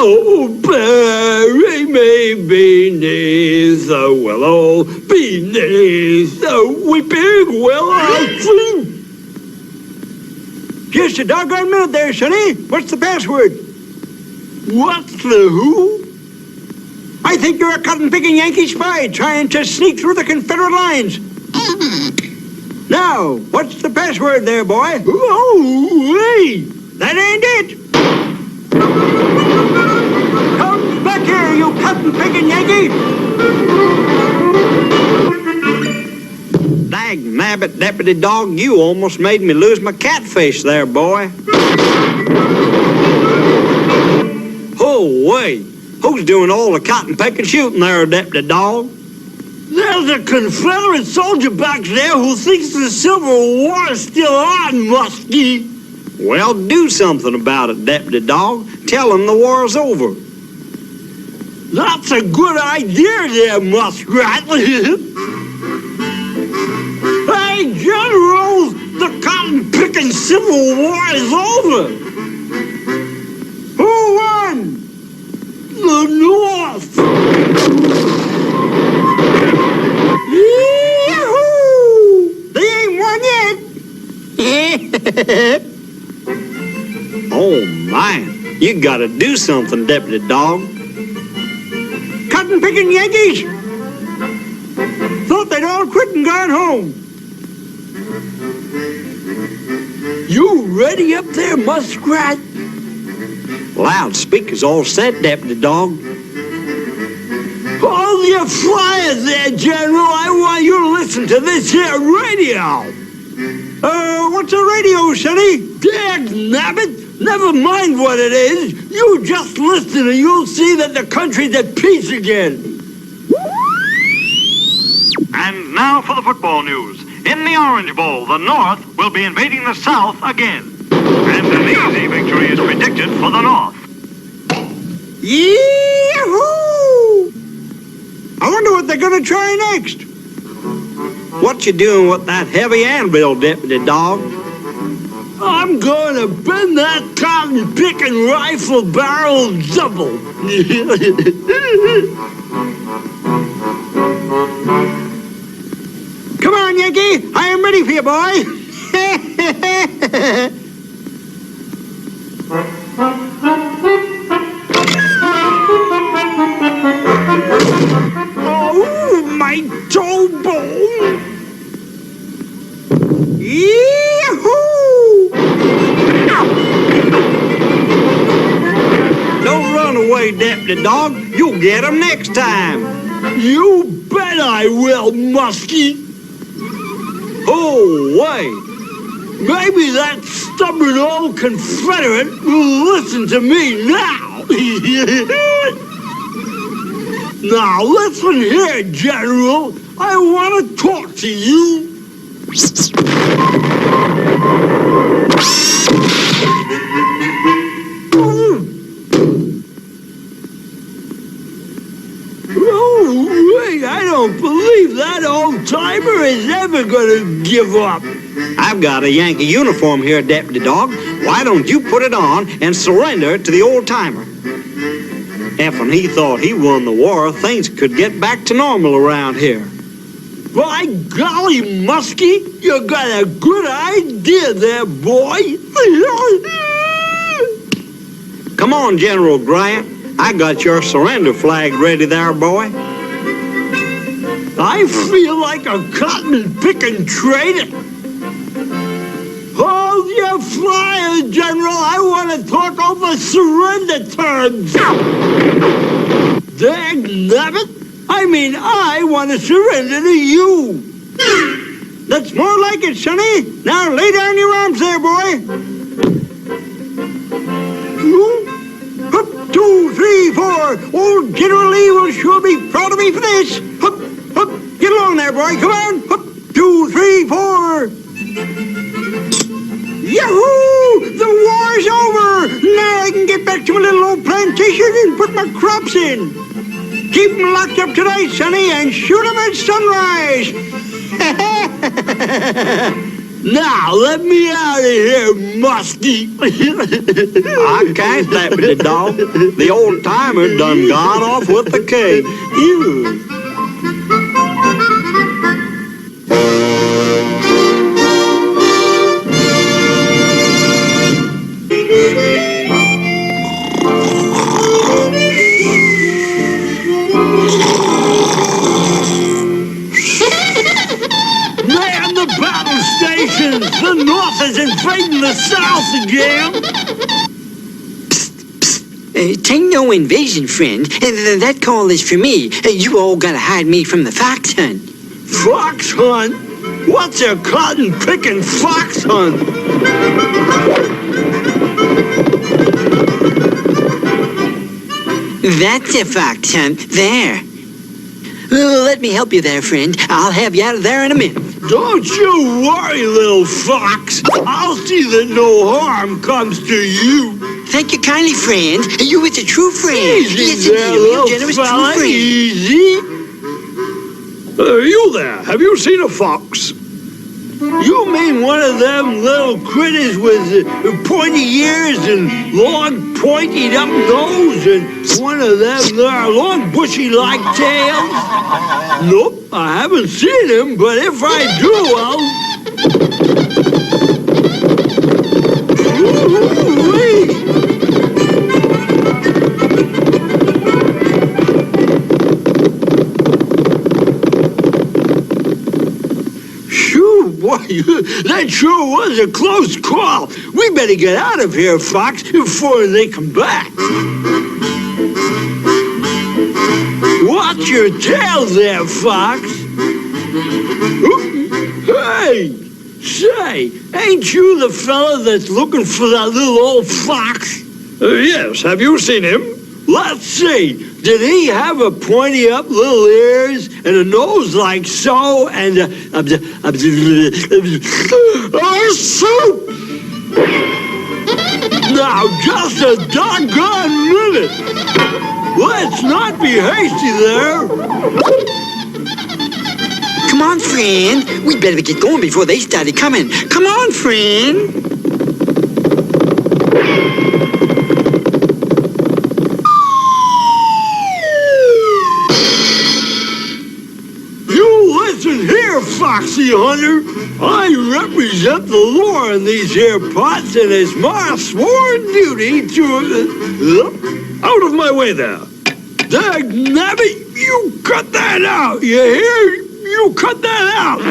Oh, bury me beneath the willow, beneath the weeping willow tree. Just a doggone minute there, Sonny. What's the password? What's the who? I think you're a cotton-picking Yankee spy trying to sneak through the Confederate lines. Now, what's the password there, boy? Oh, wait. That ain't it. Come back here, you cotton-picking Yankee. Dag nabbit, Deputy Dawg, you almost made me lose my catfish there, boy. Oh, wait. Who's doing all the cotton picking shooting there, Deputy Dawg? There's a Confederate soldier back there who thinks the Civil War is still on, Muskie. Well, do something about it, Deputy Dawg. Tell him the war's over. That's a good idea there, Muskrat. Hey, General, the cotton-picking Civil War is over. Who won? The North. Yahoo! They ain't won yet. Oh, man. You gotta do something, Deputy Dawg. Cotton-picking Yankees. Thought they'd all quit and gone home. You ready up there, Muskrat? Loudspeaker's all set, Deputy Dawg. Hold your fire there, General. I want you to listen to this here radio. What's a radio, Sonny? Dag nabbit. Never mind what it is. You just listen and you'll see that the country's at peace again. And now for the football news. In the Orange Bowl, the North will be invading the South again. And an easy victory is predicted for the North. Yahoo! I wonder what they're going to try next. What you doing with that heavy anvil, Deputy Dawg? I'm going to bend that cotton-picking rifle barrel double. Come on, Yankee. I am ready for you, boy. Oh, my toe bone. Yahoo! Don't run away, Deputy Dawg. You'll get 'em next time. You bet I will, Muskie. Oh, wait. Maybe that stubborn old Confederate will listen to me now. Now, listen here, General. I want to talk to you. Oh, wait, I don't believe that old-timer is ever going to give up. I've got a Yankee uniform here, Deputy Dawg. Why don't you put it on and surrender it to the old-timer? If when he thought he won the war, things could get back to normal around here. By golly, Muskie, you got a good idea there, boy. Come on, General Grant. I got your surrender flag ready there, boy. I feel like a cotton-picking traitor. Hold your fire, General. I want to talk over surrender terms. Dag nabbit. I mean, I want to surrender to you. That's more like it, Sonny. Now lay down your arms there, boy. 2, 3, 4. Old General Lee will sure be proud of me for this. Hup, hup. Get along there, boy. Come on. Hup. 2, 3, 4. Yahoo! The war's over. Now I can get back to my little old plantation and put my crops in. Keep them locked up tonight, Sonny, and shoot them at sunrise. Now, let me out of here, Musty. I can't, Deputy Dog. The old timer done gone off with the keg. You. Man the battle stations! The North is invading the South again! Tain't no invasion, friend. That call is for me. You all gotta hide me from the fox hunt. Fox hunt? What's a cotton-picking fox hunt? That's a fox hunt there. Let me help you there, friend. I'll have you out of there in a minute. Don't you worry, little fox. I'll see that no harm comes to you. Thank you kindly, friend. You is a true friend. Easy Yes, there, indeed, a real little generous fella. true friend. Easy. You there, have you seen a fox? You mean one of them little critters with pointy ears and long pointed up nose and one of them there long bushy-like tails? Nope, I haven't seen him, but if I do, I'll... Ooh-wee. Boy, that sure was a close call. We better get out of here, Fox, before they come back. Watch your tail there, Fox. Hey, say, ain't you the fella that's looking for that little old fox? Yes, have you seen him? Let's see. Did he have a pointy up little ears and a nose like so and soup? Now, just a doggone minute. Let's not be hasty there. Come on, friend. We better get going before they started coming. Come on, friend. Listen here, Foxy Hunter. I represent the law in these here parts, and it's my sworn duty to... Out of my way there. Dagnabbit, you cut that out, you hear? You cut that out.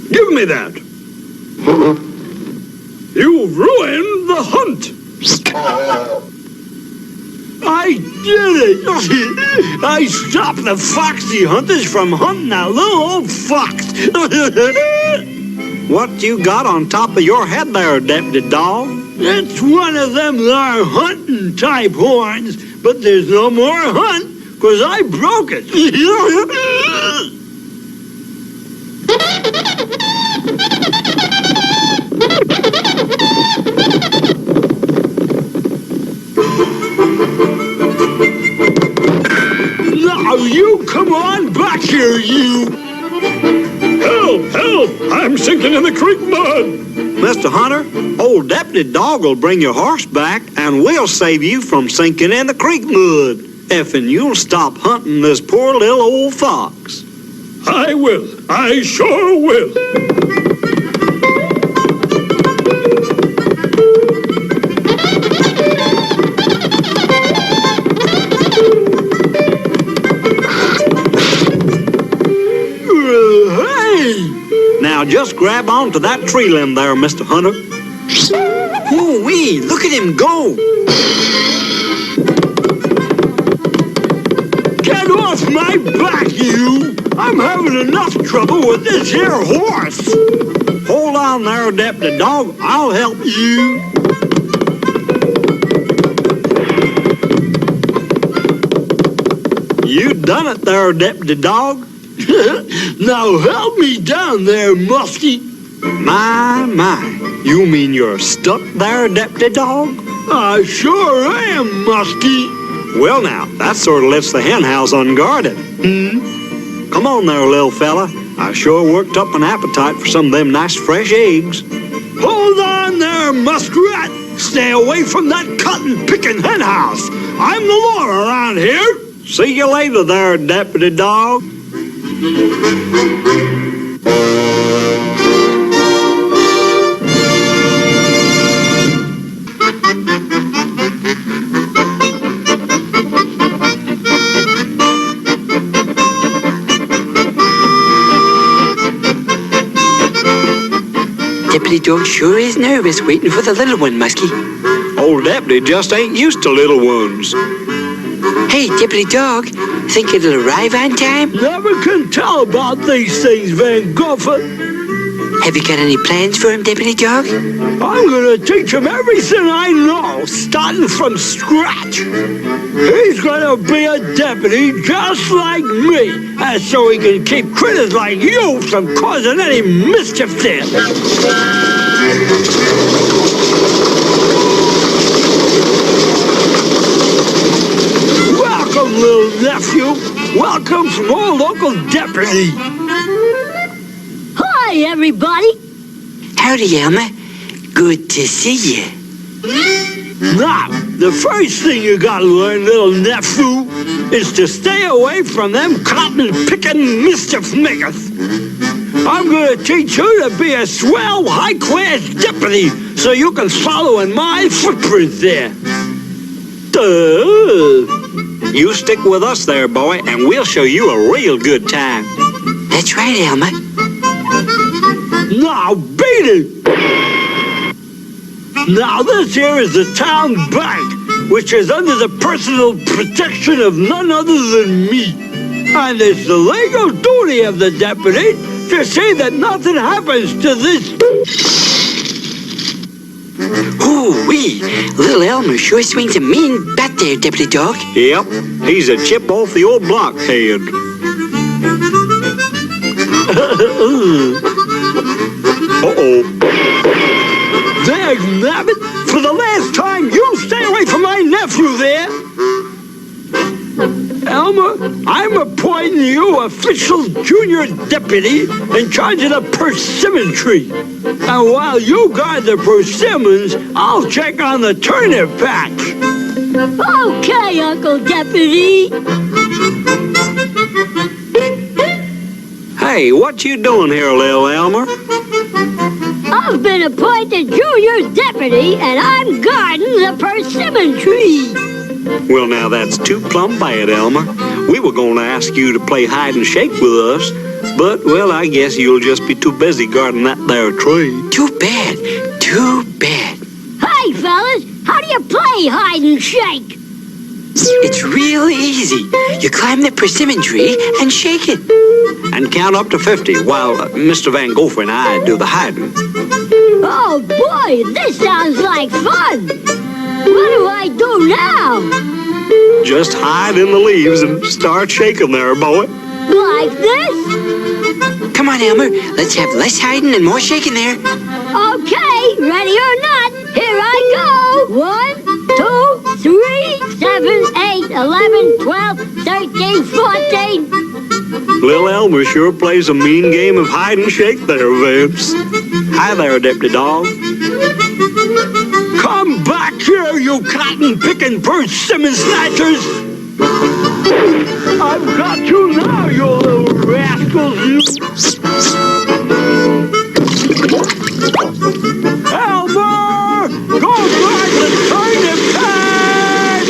Give me that. You've ruined the hunt. I did it. I stopped the Foxy Hunters from hunting that little old fox. What you got on top of your head there, Deputy Dog? It's one of them there hunting type horns, but there's no more hunt, 'cause I broke it. Now you come on back here, you! Help! Help! I'm sinking in the creek mud. Mr. Hunter, old Deputy Dog will bring your horse back, and we'll save you from sinking in the creek mud. Effing, you'll stop hunting this poor little old fox. I will. I sure will. Now just grab onto that tree limb there, Mr. Hunter. Ooh-wee, look at him go. Get off my back, you! I'm having enough trouble with this here horse. Hold on there, Deputy Dog. I'll help you. You done it there, Deputy Dog. Now help me down there, Musty. My. You mean you're stuck there, Deputy Dog? I sure am, Musty. Well, now, that sort of lets the hen house unguarded. Come on there, little fella. I sure worked up an appetite for some of them nice fresh eggs. Hold on there, muskrat. Stay away from that cotton-picking hen house. I'm the law around here. See you later there, Deputy Dawg. Deputy Dawg sure is nervous waiting for the little one, Muskie. Old Deputy just ain't used to little ones. Hey, Deputy Dawg, think it'll arrive on time? Never can tell about these things, Van Gogh. Have you got any plans for him, Deputy Dawg? I'm gonna teach him everything I know, starting from scratch. He's gonna be a deputy just like me, and so he can keep critters like you from causing any mischief there. Welcome, little nephew. Welcome from old Uncle Deputy. Hi, everybody. Howdy, Elmer. Good to see you. Now, the first thing you gotta learn, little nephew, is to stay away from them cotton-picking mischief makers. I'm gonna teach you to be a swell, high-class deputy so you can follow in my footprints there. You stick with us there, boy, and we'll show you a real good time. That's right, Elmer. Now, beat it! Now, this here is the town bank, which is under the personal protection of none other than me. And it's the legal duty of the deputy to see that nothing happens to this. Ooh-wee, little Elmer sure swings a mean bat there, Deputy Dawg. Yep, he's a chip off the old blockhead. Uh-oh. There, nabbit! For the last time, you stay away from my nephew there! Elmer, I'm appointing you official junior deputy in charge of the persimmon-tree. And while you guard the persimmons, I'll check on the turnip patch. Okay, Uncle Deputy. Hey, what you doing here, little Elmer? I've been appointed junior deputy, and I'm guarding the persimmon tree. Well, now that's too plumb bad, Elmer. We were going to ask you to play hide and shake with us, but, well, I guess you'll just be too busy guarding that there tree. Too bad. Too bad. Hey, fellas, how do you play hide and shake? It's real easy. You climb the persimmon tree and shake it. And count up to 50 while Mr. Van Gogh and I do the hiding. Oh, boy, this sounds like fun. What do I do now? Just hide in the leaves and start shaking there, boy. Like this? Come on, Elmer. Let's have less hiding and more shaking there. Okay, ready or not, here I go. 1, 2, 3, 7, 8, 11, 12, 13, 14. Little Elmer sure plays a mean game of hide and shake there, Vance. Hi there, Deputy Dawg. Come back here, you cotton-picking persimmon snatchers! I've got you now, you little rascals, you! Elmer! Go guard the turnip patch!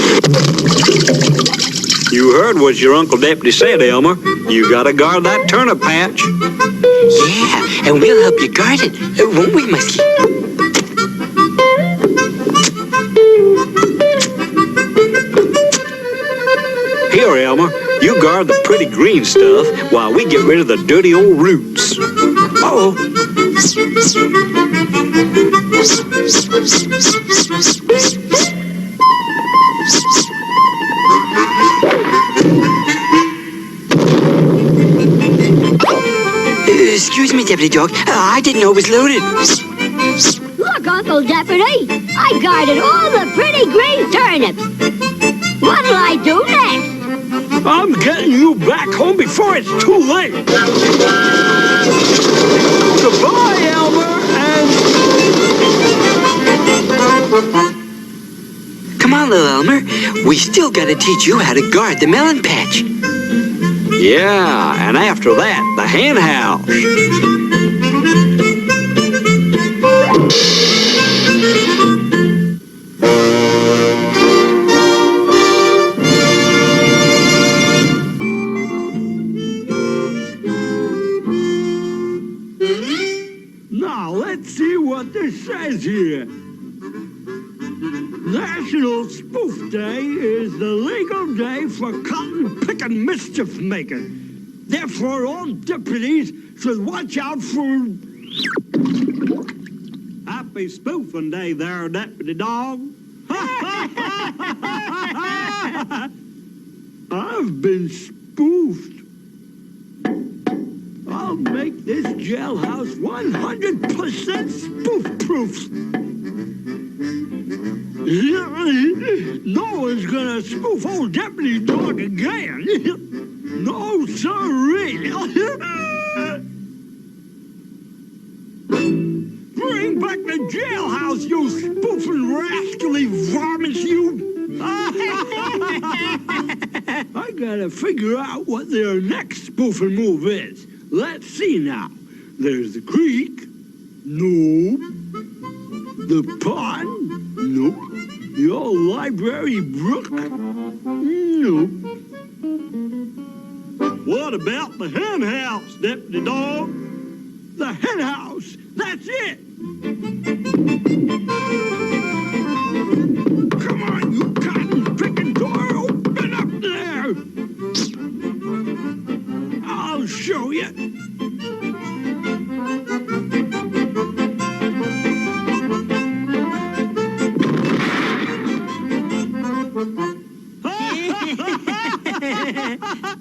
You heard what your Uncle Deputy said, Elmer. You gotta guard that turnip patch. Yeah, and we'll help you guard it, won't we, Muskie? Here, Elmer, you guard the pretty green stuff while we get rid of the dirty old roots. Uh-oh. Excuse me, Deputy Dawg. I didn't know it was loaded. Look, Uncle Deputy, I guarded all the pretty green turnips. What'll I do next? I'm getting you back home before it's too late. Goodbye, Elmer, and... Come on, little Elmer. We still gotta teach you how to guard the melon patch. Yeah, and after that, the hen house. Now, let's see what this says here. National Spoof Day is the legal day for cotton-picking mischief making. Therefore, all deputies should watch out for... Happy Spoofing Day there, Deputy Dawg. I've been spoofed. I'll make this jailhouse 100% spoof-proof. No one's gonna spoof old Deputy Dawg again. No, sirree. Bring back the jailhouse, you spoofing rascally varmints, you. I gotta figure out what their next spoofing move is. Let's see now. There's the creek. Nope. The pond. Nope. The old library brook. Nope. What about the hen house, Deputy Dawg? The hen house. That's it. Come on, you cotton-picking door. Open up there. I'll show you.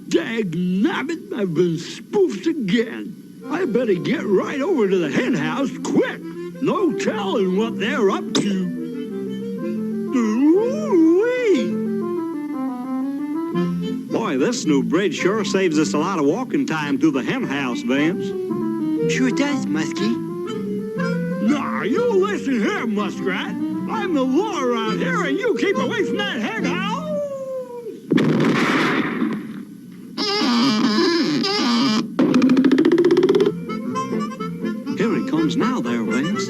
Dagnabbit, I've been spoofed again. I better get right over to the hen house quick. No telling what they're up to. Ooh-wee. Boy, this new bridge sure saves us a lot of walking time through the hen house, Vance. Sure does, Muskie. Nah, you listen here, Muskrat. I'm the law around here, and you keep away from that hen house. Here he comes now there, Vance.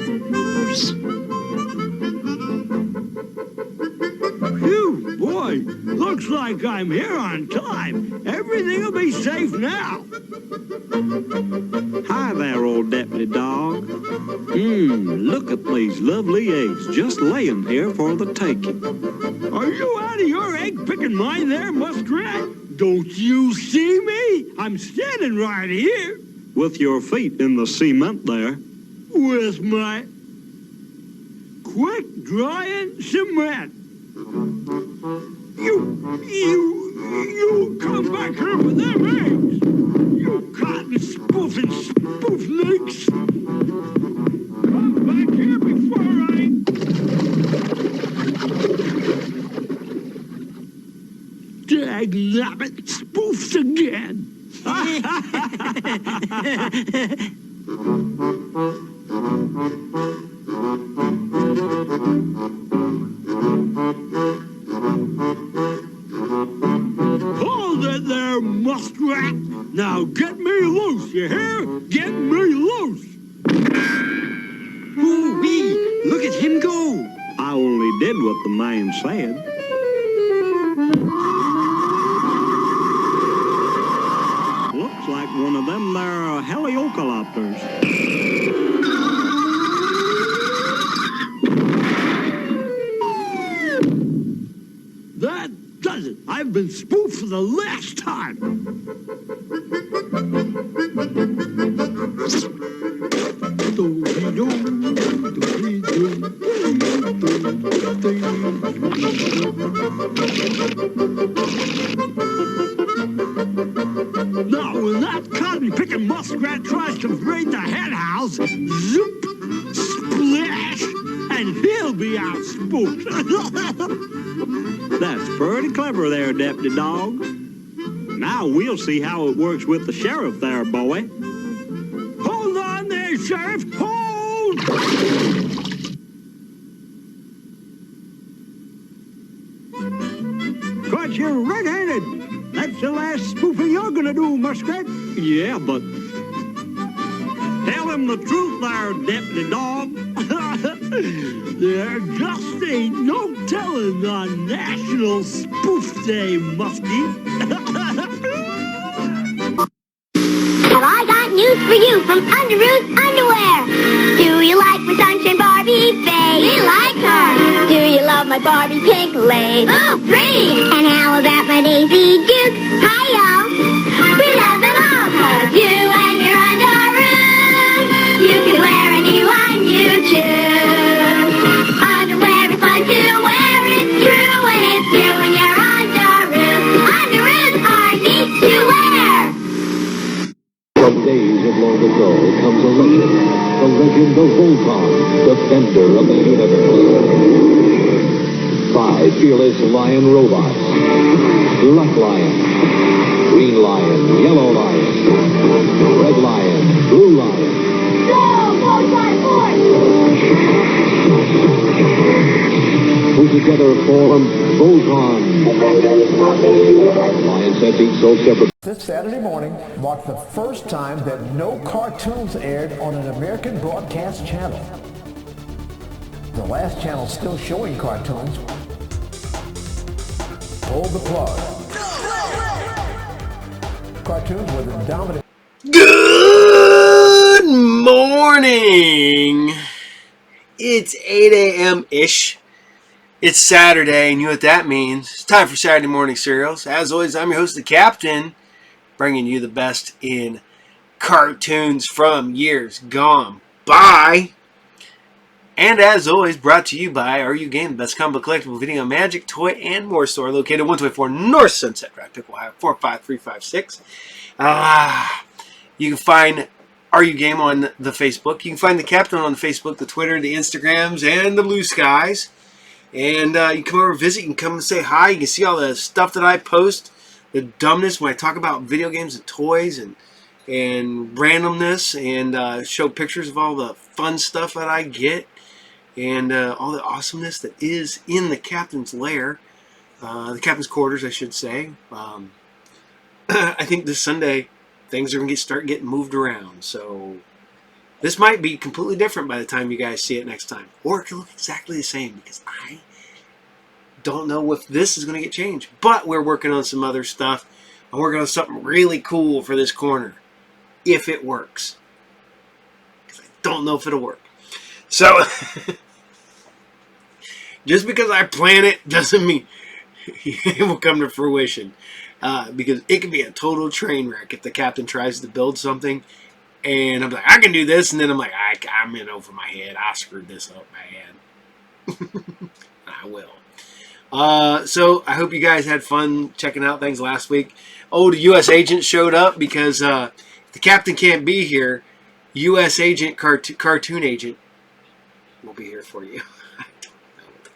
Phew, boy, looks like I'm here on time. Everything will be safe now. Hi there, old Deputy Dawg. Look at these lovely eggs just laying here for the taking. Are you out of your egg-picking mind there, Muskrat? Don't you see me? I'm standing right here. With your feet in the cement there. With my quick-drying cement. You come back here with them eggs. You cotton-spoofing spoofniks. Come back here before I... Dagnabbit, spoofs again. Hold it there, Muskrat. Now get me loose, you hear? Get me loose. Ooh-wee, look at him go. I only did what the man said. Looks like one of them there heliocopters. That does it. I've been spoofed for the last time. Now, when that cotton-picking muskrat tries to raid the hen house, zoop, splash, and then he'll be out spooked. That's pretty clever there, Deputy Dog. Now we'll see how it works with the sheriff there, boy. Hold on there, Sheriff. Hold! Caught you red-handed. That's the last spoofing you're gonna do, Muskrat. Yeah, but tell him the truth there, Deputy Dog. There just ain't no telling on National Spoof Day, Muskie. Have I got news for you from Underoos Underwear? Do you like my sunshine Barbie face? We like her. Do you love my Barbie pink lace? Oh, pretty. And how about my Daisy Duke? Hi, y'all. We love them all. 'Cause you and your underoos, you can wear any one you choose. Underwear is fun to wear. It's true when it's you and your underoos. Underoos are neat to wear. From days of long ago comes a legend. The legend of Voltron, defender of the universe. 5 fearless lion robots. Black Lion, Green Lion, Yellow Lion, Red Lion, Blue Lion. Go, Voltron Force! Who together form Voltron. Lion sets each soul separate. This Saturday morning marked the first time that no cartoons aired on an American broadcast channel. The last channel still showing cartoons pulled the plug. Cartoons were the dominant. Good morning. It's 8 a.m.-ish. It's Saturday, and you know what that means. It's time for Saturday Morning Serials. As always, I'm your host, the Captain, bringing you the best in cartoons from years gone by. And as always, brought to you by RU Game, the best combo collectible video, magic, toy, and more store located 124 North Sunset Drive, Pickle, Ohio, 45356. You can find RU Game on the Facebook. You can find the Captain on the Facebook, the Twitter, the Instagrams, and the Blue Skies. And you can come over and visit. You can come and say hi. You can see all the stuff that I post, the dumbness when I talk about video games and toys and randomness, and show pictures of all the fun stuff that I get, and all the awesomeness that is in the Captain's lair, the Captain's quarters, I should say. I think this Sunday things are going to start getting moved around, so this might be completely different by the time you guys see it next time, or it could look exactly the same, because I don't know if this is going to get changed. But we're working on some other stuff. I'm working on something really cool for this corner, if it works, because I don't know if it'll work. So just because I plan it doesn't mean it will come to fruition, because it can be a total train wreck if the Captain tries to build something and I'm like, I can do this, and then I'm like, I'm in over my head. I screwed this up bad. I will. So I hope you guys had fun checking out things last week. Oh, the U.S. agent showed up because the Captain can't be here. U.S. agent, cartoon agent, will be here for you. I don't know what to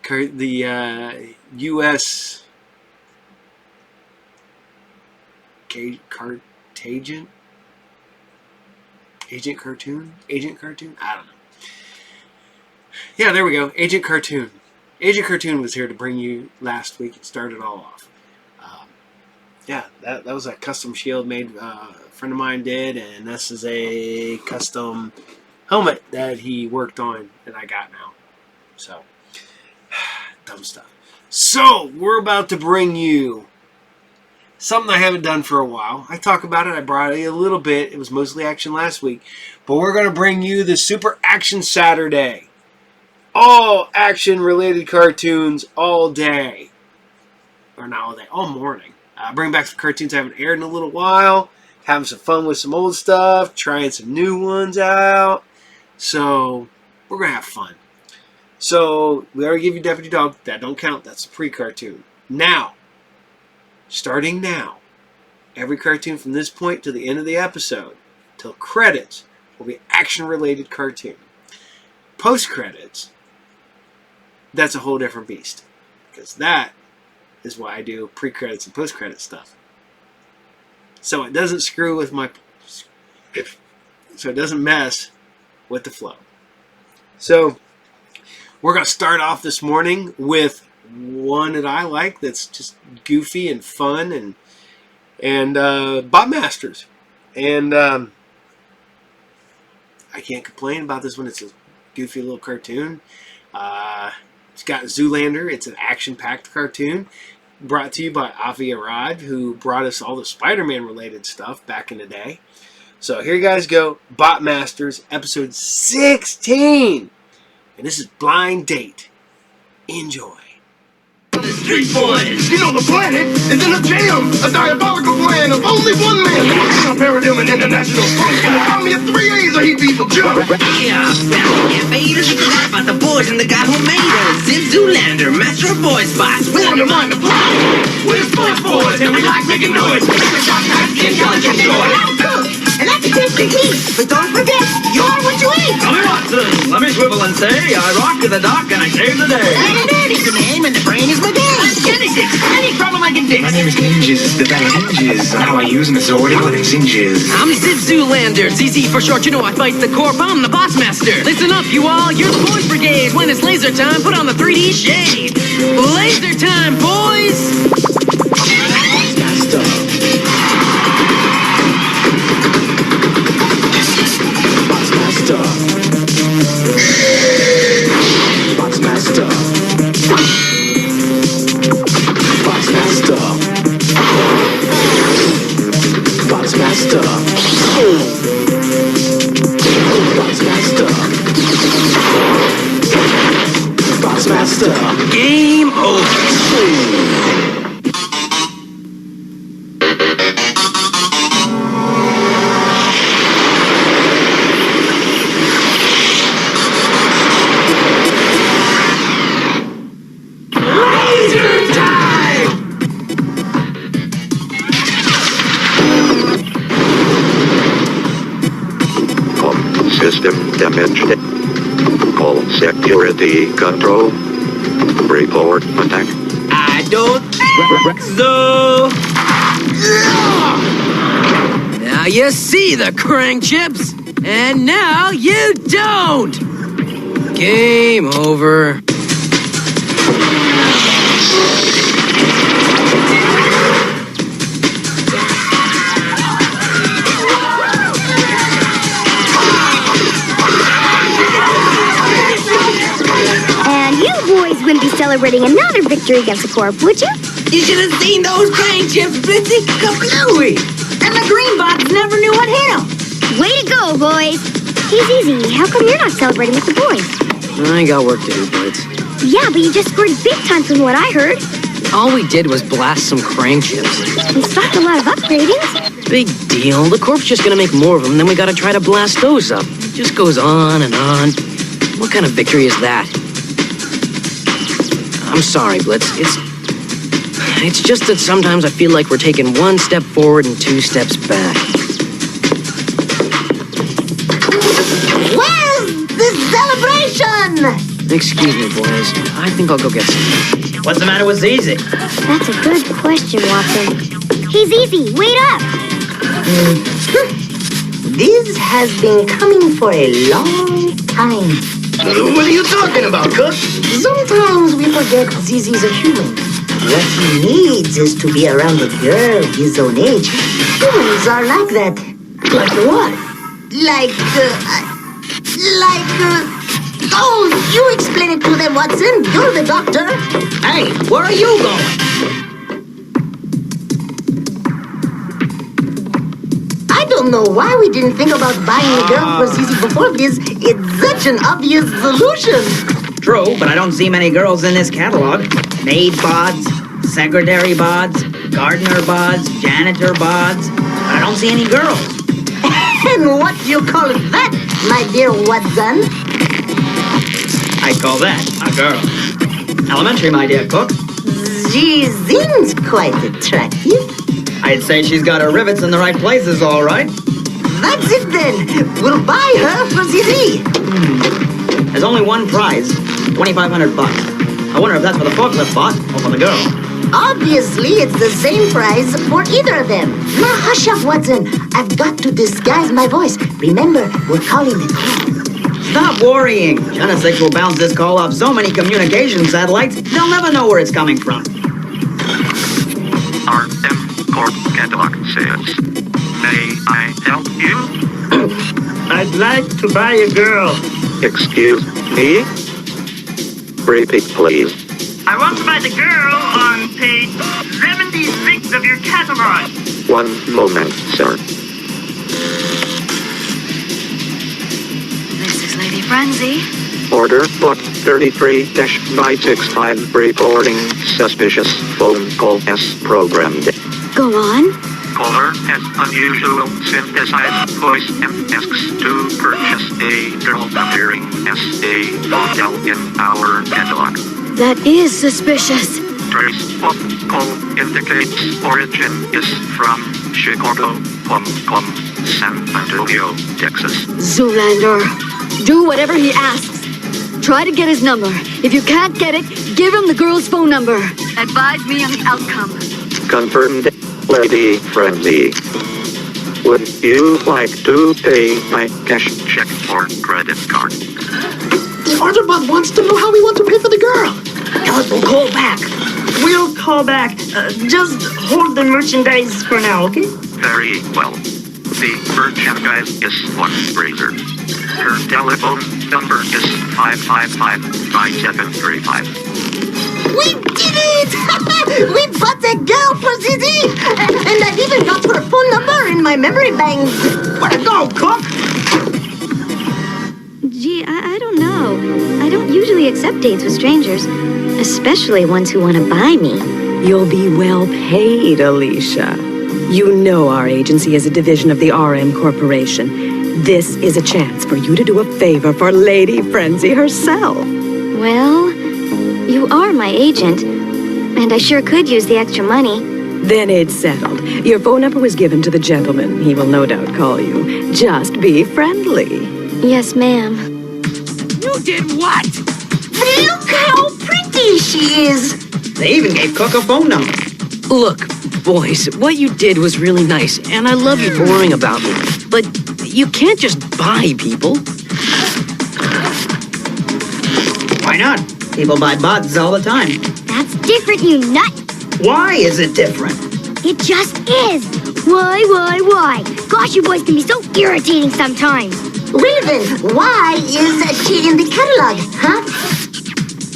call him. The U.S. Cartagian? Agent Cartoon? Agent Cartoon? I don't know. Yeah, there we go. Agent Cartoon. Agent Cartoon was here to bring you last week and start it all off. Yeah, that was a custom shield made a friend of mine did, and this is a custom helmet that he worked on that I got now. So, dumb stuff. So, we're about to bring you something I haven't done for a while. I talk about it. I brought it a little bit. It was mostly action last week. But we're going to bring you the Super Action Saturday. All action-related cartoons all day. Or not all day, all morning. Bring back some cartoons I haven't aired in a little while. Having some fun with some old stuff. Trying some new ones out. So, we're going to have fun. So, we already gave you Deputy Dawg. That don't count. That's a pre-cartoon. Now, starting now, every cartoon from this point to the end of the episode, till credits, will be action-related cartoon. Post-credits, that's a whole different beast. Because that is why I do pre-credits and post-credit stuff. So it doesn't screw with my... So it doesn't mess with the flow. So we're going to start off this morning with one that I like that's just goofy and fun and Bot Masters. And I can't complain about this one. It's a goofy little cartoon. It's got Zoolander. It's an action-packed cartoon brought to you by Avi Arad, who brought us all the Spider-Man related stuff back in the day. So here you guys go. Bot Masters, episode 16. And this is Blind Date. Enjoy. The street boys, you know the planet is in a jam. A diabolical plan of only one man. A Paradigm and International. Gonna call me a 3 A's or he'd be for jump. Yeah, invaders, you can rap about the boys and the guy who made us. Zip Zoolander, master of boys spots. We're on the mind to fly. We're sports boys and we like making noise. We're shot at the intelligent joy. And that's a tip to eat. But don't forget, you're what you eat. Tommy Watson, let me swivel and say, I rock to the dock and I save the day. Daddy's the name and the brain is my game. Genesis, any problem I can fix. My name is Ninjas, the battle hinges on how I use my sword and what it singes. I'm Zip Zoolander, ZZ for short, you know I fight the corp, I'm the boss master. Listen up, you all, you're the boys brigade. When it's laser time, put on the 3D shade. Laser time, boys! Game over. System damaged. All security control. Report attack. I don't think so. Now you see the crank chips, and now you don't. Game over. Wouldn't be celebrating another victory against the Corp, would you? You should have seen those crank chips, Blitzy kablooey! And the green bots never knew what hit him. Way to go, boys. He's easy. How come you're not celebrating with the boys? I got work to do, Blitz. Yeah, but you just scored big time from what I heard. All we did was blast some crank chips. We stopped a lot of upgradings. Big deal. The Corp's just gonna make more of them, then we gotta try to blast those up. It just goes on and on. What kind of victory is that? I'm sorry, Blitz. It's just that sometimes I feel like we're taking one step forward and 2 steps back. Where's the celebration? Excuse me, boys. I think I'll go get some. What's the matter with ZZ? That's a good question, Watson. He's easy. Wait up. This has been coming for a long time. What are you talking about, Cook? Sometimes we forget ZZ's a human. What he needs is to be around a girl his own age. Humans are like that. Like what? Oh, you explain it to them, Watson. You're the doctor. Hey, where are you going? I don't know why we didn't think about buying a girl for ZZ before this. It's such an obvious solution. True, but I don't see many girls in this catalog. Maid bods, secretary bods, gardener bods, janitor bods. But I don't see any girls. And what do you call that, my dear Watson? I call that a girl. Elementary, my dear Cook. She seems quite attractive. I'd say she's got her rivets in the right places, all right. That's it then. We'll buy her for ZZ. There's only one prize, $2,500. I wonder if that's for the forklift bot or for the girl. Obviously, it's the same price for either of them. Now hush up, Watson. I've got to disguise my voice. Remember, we're calling the call. Stop worrying. Genesix will bounce this call off so many communication satellites, they'll never know where it's coming from. RM Corp catalog says, may I help you? I'd like to buy a girl. Excuse me? Repeat, please. I want to buy the girl on page 76 of your catalog. One moment, sir. This is Lady Frenzy. Order book 33-565 reporting suspicious phone call as programmed. Go on. Caller has unusual synthesized voice and asks to purchase a girl appearing as a model in our catalog. That is suspicious. Trace of call indicates origin is from Chicago, San Antonio, Texas. Zoolander, do whatever he asks. Try to get his number. If you can't get it, give him the girl's phone number. Advise me on the outcome. Confirmed, Lady Frenzy. Would you like to pay by cash, check, or credit card? The Autobot wants to know how we want to pay for the girl. We'll call back. We'll call back. Just hold the merchandise for now, okay? Very well. The merchandise is one razor. Her telephone number is 555-5735. We did it! We bought the girl for ZZ! And I've even got her phone number in my memory bank. Where to go, cook? Gee, I don't know. I don't usually accept dates with strangers, especially ones who want to buy me. You'll be well paid, Alicia. You know our agency is a division of the RM Corporation. This is a chance for you to do a favor for Lady Frenzy herself. Well, you are my agent, and I sure could use the extra money. Then it's settled. Your phone number was given to the gentleman. He will no doubt call you. Just be friendly. Yes, ma'am. You did what? Look how pretty she is! They even gave Cook a phone number. Look, boys, what you did was really nice, and I love you for worrying about me. But you can't just buy people. Why not? People buy bots all the time. That's different, you nut. Why is it different? It just is. Why? Gosh, you boys can be so irritating sometimes. Raven, why is she in the catalog, huh?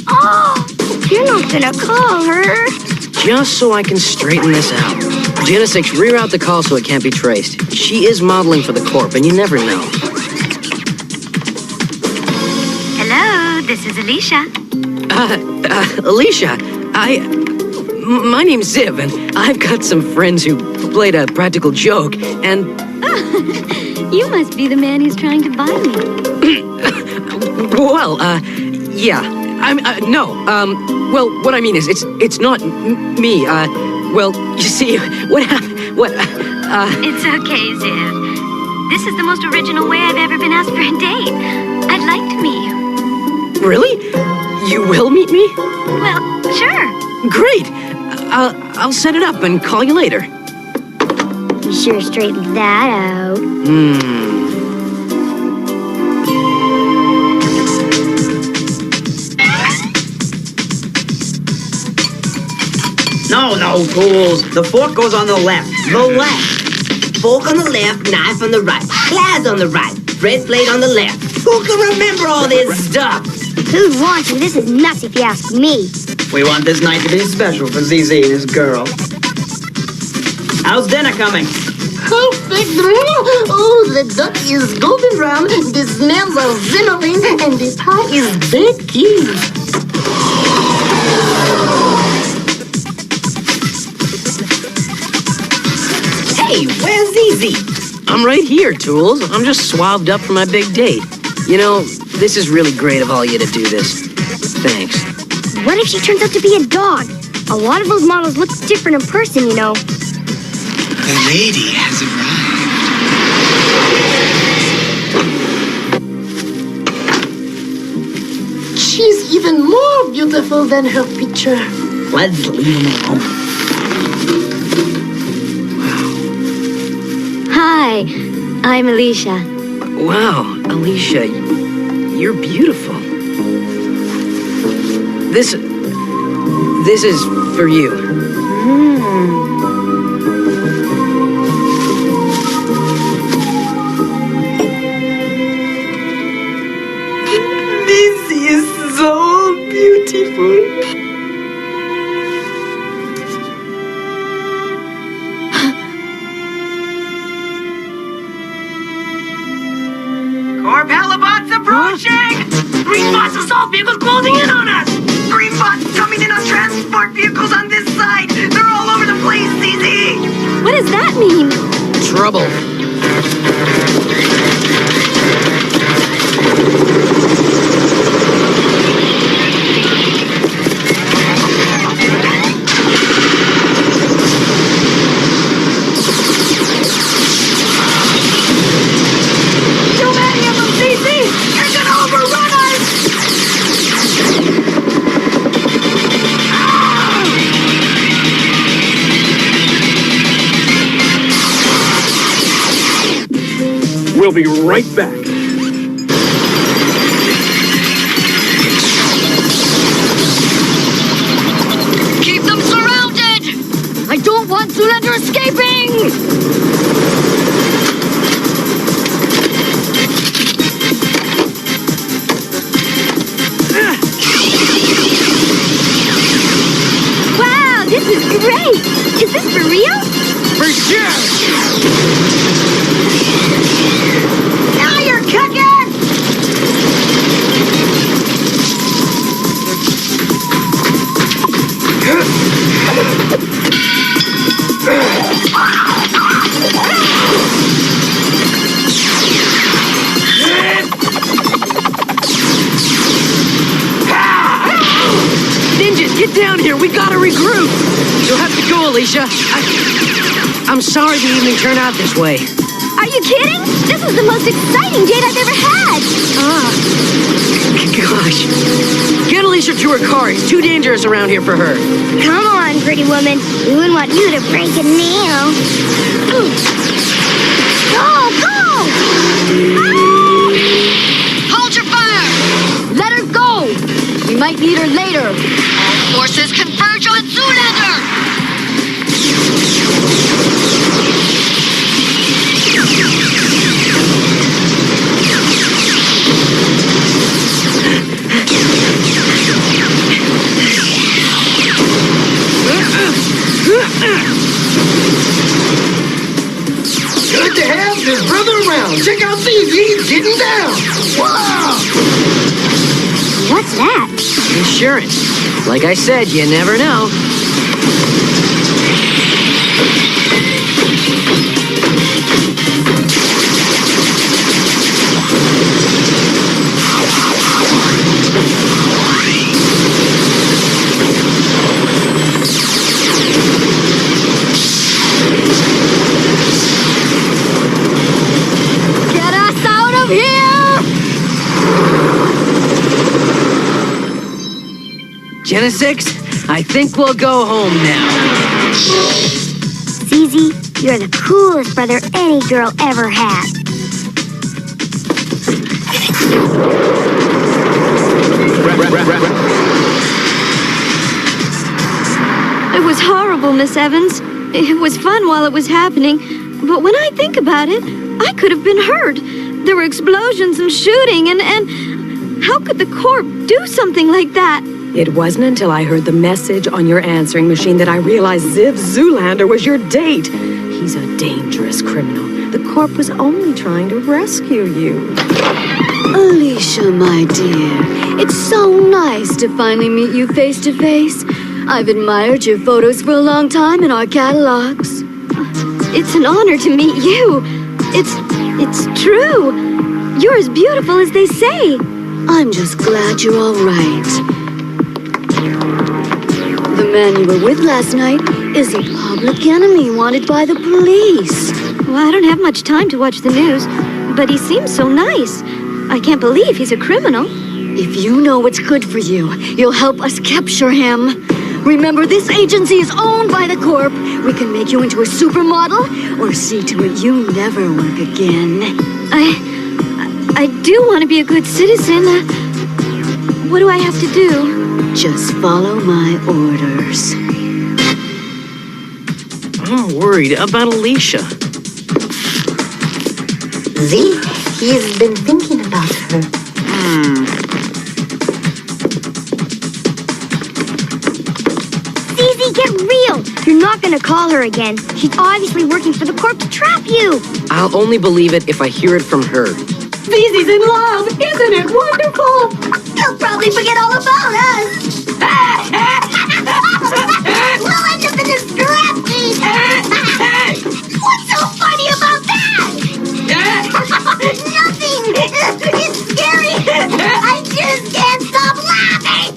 Oh, you're not gonna call her. Just so I can straighten this out. Genesix, reroute the call so it can't be traced. She is modeling for the Corp, and you never know. Hello, this is Alicia. Alicia, my name's Ziv, and I've got some friends who played a practical joke, and... You must be the man who's trying to buy me. Well, yeah. Well, what I mean is, it's not me, well, you see, It's okay, Ziv. This is the most original way I've ever been asked for a date. I'd like to meet you. Really? You will meet me? Well, sure. Great! I'll set it up and call you later. You sure straightened that out. No, fools. The fork goes on the left. The left. Fork on the left, knife on the right. Claws on the right. Bread plate on the left. Who can remember all this stuff? Who'd want to? This is nuts if you ask me. We want this night to be special for ZZ and his girl. How's dinner coming? Perfect! Oh, the duck is golden brown, the smells are simmering, and the pie is baking. Hey, where's ZZ? I'm right here, Tools. I'm just swabbed up for my big date. You know, this is really great of all you to do this. Thanks. What if she turns out to be a dog? A lot of those models look different in person, you know. The lady has arrived. She's even more beautiful than her picture. Let's leave him alone. Hi, I'm Alicia. Wow, Alicia, you're beautiful. This is for you. This is so beautiful. Core Palabots approaching! Green bots assault vehicles closing in on us! Green bots coming in on transport vehicles on this side! They're all over the place, ZZ! What does that mean? Trouble. Too many of them, ZZ! They're gonna overrun us! We'll be right back. Keep them surrounded! I don't want Zoolander escaping! Wow, this is great! Is this for real? For sure! Now you're cooking! Ninjas, get down here. We gotta regroup. You'll have to go, Alicia. I'm sorry the evening turned out this way. Are you kidding? This was the most exciting date I've ever had! Gosh. Get Alicia to her car. It's too dangerous around here for her. Come on, pretty woman. We wouldn't want you to break a nail. Go, go! Hold your fire! Let her go! We might need her later. All forces converge on Zoolander! Good to have this brother around. Check out ZZ getting down. Wow! What's that? Insurance. Like I said, you never know. Get us out of here! Genesix, I think we'll go home now. ZZ, you're the coolest brother any girl ever had. It was horrible, Miss Evans. It was fun while it was happening, but when I think about it, I could have been hurt. There were explosions and shooting, and how could the Corp do something like that? It wasn't until I heard the message on your answering machine that I realized Ziv Zoolander was your date. He's a dangerous criminal. The Corp was only trying to rescue you. Alicia, my dear, it's so nice to finally meet you face to face. I've admired your photos for a long time in our catalogs. It's an honor to meet you. It's true. You're as beautiful as they say. I'm just glad you're all right. The man you were with last night is a public enemy wanted by the police. Well, I don't have much time to watch the news, but he seems so nice. I can't believe he's a criminal. If you know what's good for you, you'll help us capture him. Remember, this agency is owned by the Corp. We can make you into a supermodel or see to it you never work again. I do want to be a good citizen. What do I have to do? Just follow my orders. I'm worried about Alicia. See? He's been thinking about her. ZZ, get real! You're not gonna call her again. She's obviously working for the Corp to trap you! I'll only believe it if I hear it from her. ZZ's in love! Isn't it wonderful? He'll probably forget all about us! We'll end up in a scrap heap! What's so funny about that? Nothing! It's scary! I just can't stop laughing!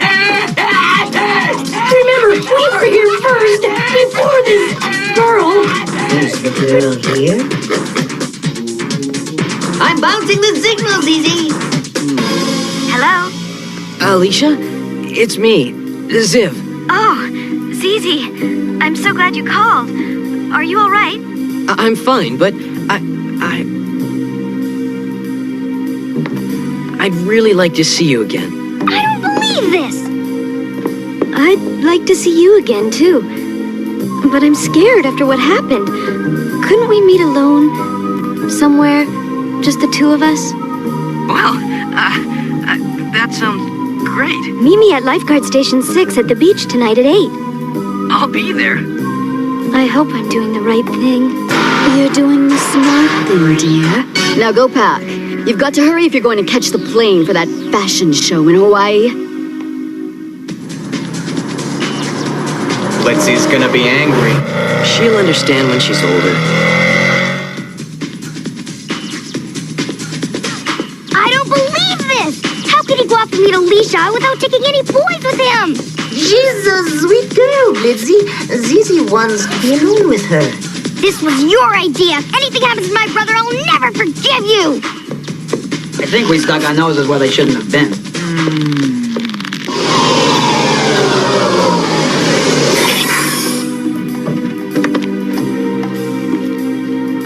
Remember, we were here first, before this girl! Is the girl here? I'm bouncing the signal, ZZ. Hello? Alicia? It's me, Ziv. Oh, ZZ. I'm so glad you called. Are you all right? I'm fine, but I'd really like to see you again. I don't believe this! I'd like to see you again, too. But I'm scared after what happened. Couldn't we meet alone? Somewhere? Just the two of us? Well, that sounds great. Meet me at Lifeguard Station 6 at the beach tonight at 8. I'll be there. I hope I'm doing the right thing. You're doing the smart thing, dear. Now go pack. You've got to hurry if you're going to catch the plane for that fashion show in Hawaii. Litsy's gonna be angry. She'll understand when she's older. I don't believe this! How could he go off to meet Alicia without taking any boys with him? She's a sweet girl, Lizzie. ZZ wants to be alone with her. This was your idea. If anything happens to my brother, I'll never forgive you! I think we stuck our noses where they shouldn't have been.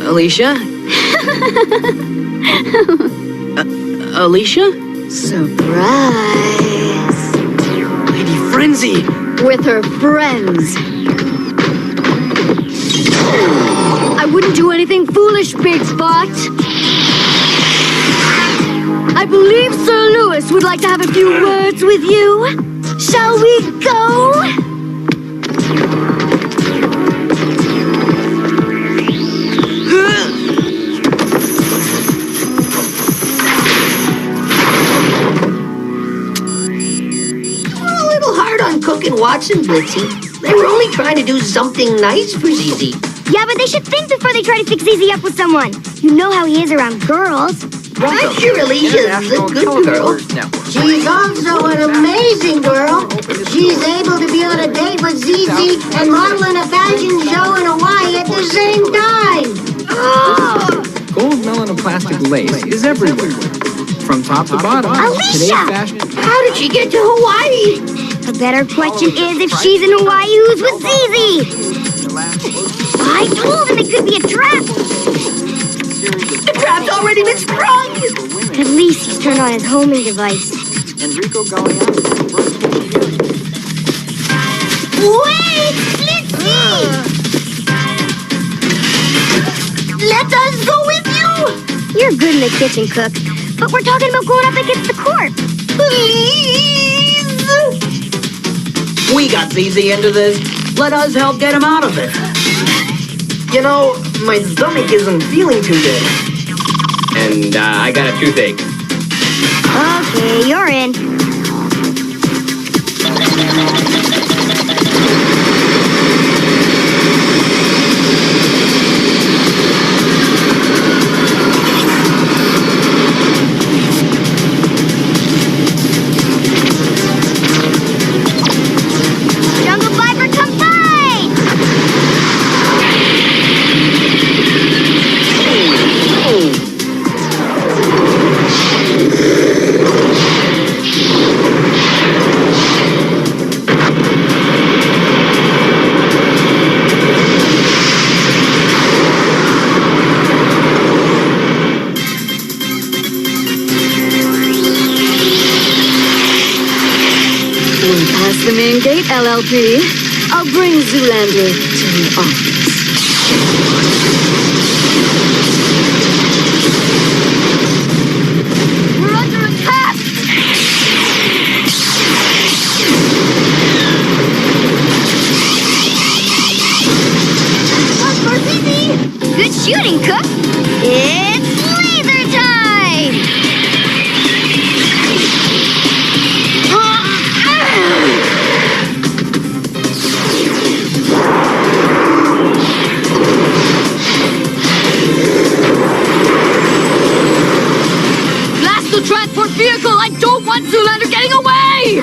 Alicia? Alicia? Surprise! Lady Frenzy! With her friends. I wouldn't do anything foolish, Big Spot. I believe Sir Lewis would like to have a few words with you. Shall we go? A little hard on Cook and Watson, Blitzy. They were only trying to do something nice for ZZ. Yeah, but they should think before they try to fix ZZ up with someone. You know how he is around girls. I'm sure Alicia's a good girl. She's also an amazing girl. She's able to be on a date with ZZ and model in a fashion show in Hawaii at the same time. Gold melanoplastic lace is everywhere. From top to bottom. Today's Alicia! fashion. How did she get to Hawaii? A better question is if she's in Hawaii, who's with ZZ? I told him it could be a trap. The trap's already been sprung! At least he's turned on his homing device. Enrico Galliano. Wait! Lizzie! Let us go with you! You're good in the kitchen, Cook. But we're talking about going up against the Corp. Please! We got ZZ into this. Let us help get him out of it. You know, my stomach isn't feeling too good. And I got a toothache. Okay, you're in. Jungle Viper, come fight! LLP. I'll bring Zoolander to the office. We're under attack! Good shooting, Cook. It's laser time! Blast the transport vehicle! I don't want Zoolander getting away!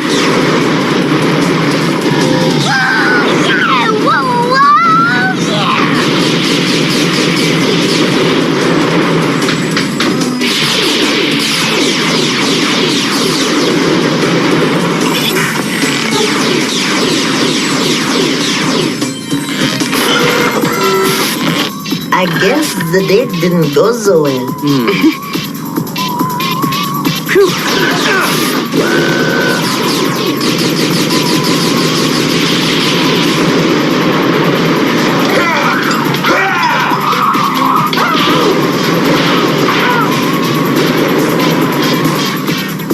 I guess the date didn't go so well.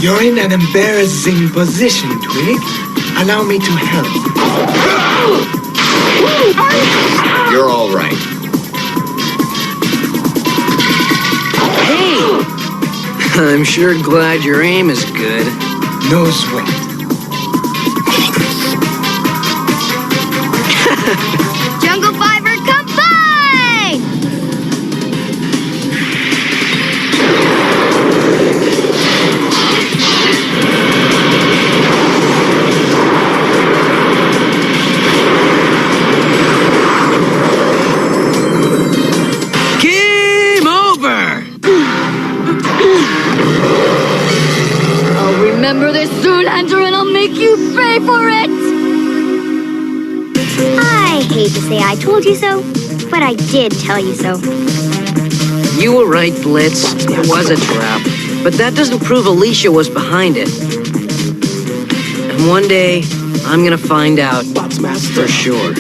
You're in an embarrassing position, Twig. Allow me to help. You're all right. I'm sure glad your aim is good. No sweat. Jungle Fiber, combine! Game over! I'll remember this Zoolander and I'll make you pay for it! I hate to say I told you so, but I did tell you so. You were right, Blitz. It was a trap. But that doesn't prove Alicia was behind it. And one day, I'm gonna find out for sure.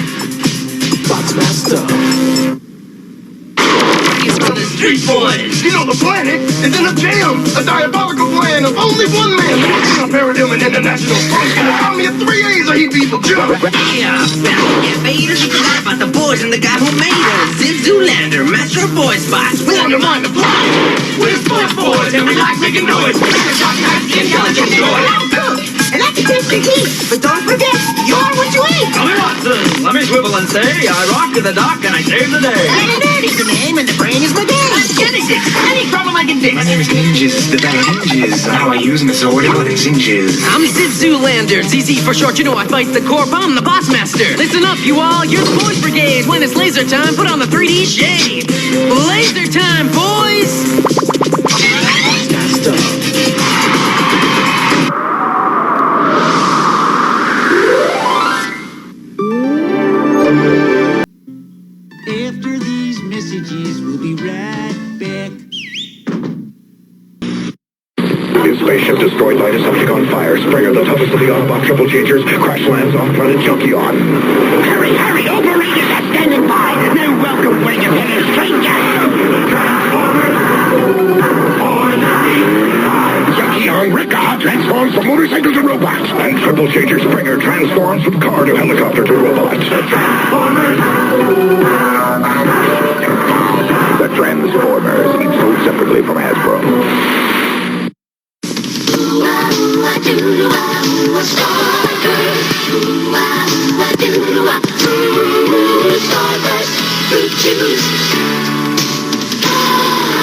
Street boys! You know the planet is in a jam! A diabolical plan of only one man! A paradigm and international funk! And call me a 3 A's or he'd be for jump! Yeah, invaders, you forgot about the boys and the guy who made us. It's Zoolander, master of boy spots. We undermine the plot! We're sports boys and we like making noise! Intelligent joy! And I can taste the heat, but don't forget, you're what you eat! Tell me, Watson, let me swivel and say, I rock to the dock and I save the day. And it is the name and the brain is my game! Genesis, any problem I can fix. My name is Ninjas, the battle ninjas. How I use my sword and within inches. I'm Sid Zoolander, ZZ for short. You know I fight the corp, I'm the boss master. Listen up, you all, you're the boys brigade. When it's laser time, put on the 3D shade. Laser time, boys! After these messages, we'll be right back. His spaceship destroyed by Decepticon fire. Springer, the toughest of the Autobot triple changers, crash lands off planet Junkion. Harry, overrated that standing by! No welcome when you hit a stranger! Junkion Ricka transforms from motorcycle to robots. And triple changer Springer transforms from car to helicopter to robot. The Transformers, each sold separately from Hasbro.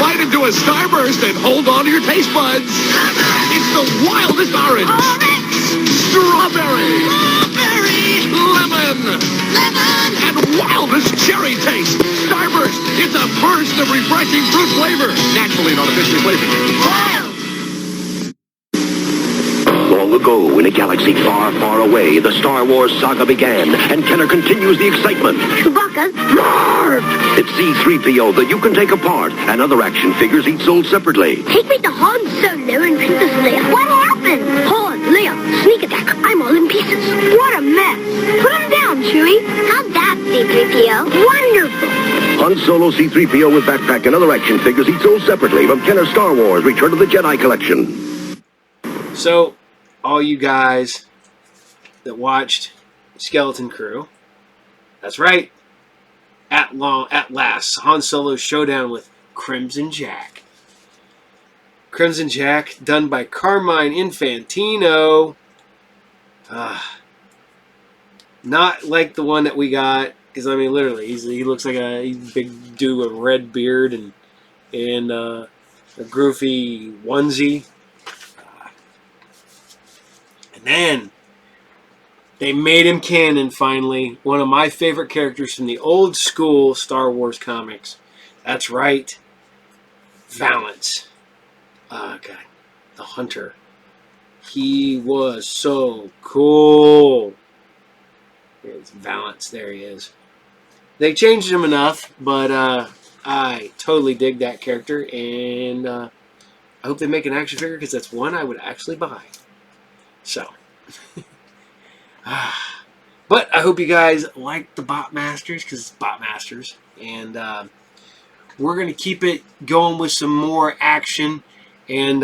Bite into a starburst and hold on to your taste buds. It's the wildest orange. Strawberry. Lemon. And wildest cherry taste. Starburst. It's a burst of refreshing fruit flavor. Naturally and artificially flavored. Long ago, in a galaxy far, far away, the Star Wars saga began, and Kenner continues the excitement. Chewbacca? It's C-3PO that you can take apart, and other action figures each sold separately. Take me to Han Solo and Princess Leia. What happened? Han, Leia, Sneak attack. I'm all in pieces. What a mess. Put him down, Chewie. How'd that, C-3PO? Wonderful. Han Solo, C-3PO with backpack and other action figures each sold separately from Kenner Star Wars Return of the Jedi collection. So, all you guys that watched Skeleton Crew, that's right. At last, Han Solo's showdown with Crimson Jack. Crimson Jack, done by Carmine Infantino. Not like the one that we got, because I mean, literally, he looks like a big dude with a red beard and a groovy onesie. And then they made him canon finally. One of my favorite characters from the old school Star Wars comics. That's right, Valance. God, the Hunter. He was so cool. There's Valance. There he is. They changed him enough, but I totally dig that character, and I hope they make an action figure because that's one I would actually buy. So, but I hope you guys like the Bot Masters because it's Bot Masters, and we're gonna keep it going with some more action, and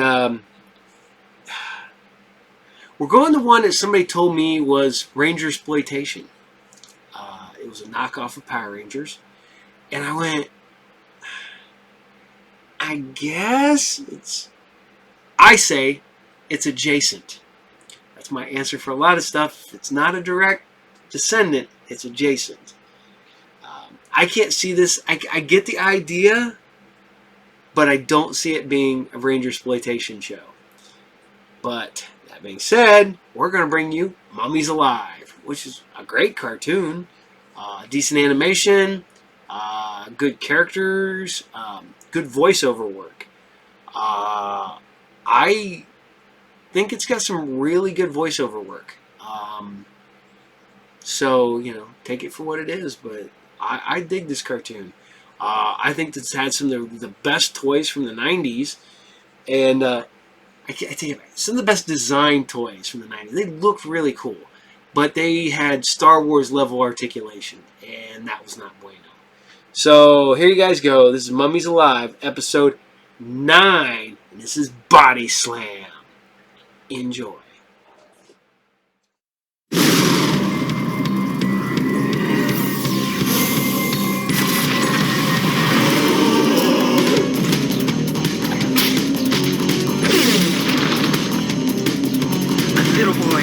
we're going to one that somebody told me was Ranger Exploitation. It was a knockoff of Power Rangers. And I went, I guess I say it's adjacent. That's my answer for a lot of stuff. It's not a direct descendant. It's adjacent. I can't see this. I get the idea, but I don't see it being a Ranger Exploitation show. But that being said, we're going to bring you Mummies Alive, which is a great cartoon. Decent animation, good characters, good voiceover work. I think it's got some really good voiceover work. So, you know, take it for what it is, but I dig this cartoon. I think it's had some of the best toys from the 90s, and I take it back. Some of the best design toys from the 90s. They looked really cool. But they had Star Wars level articulation, and that was not bueno. So here you guys go. This is Mummies Alive, episode 9, and this is Body Slam. Enjoy.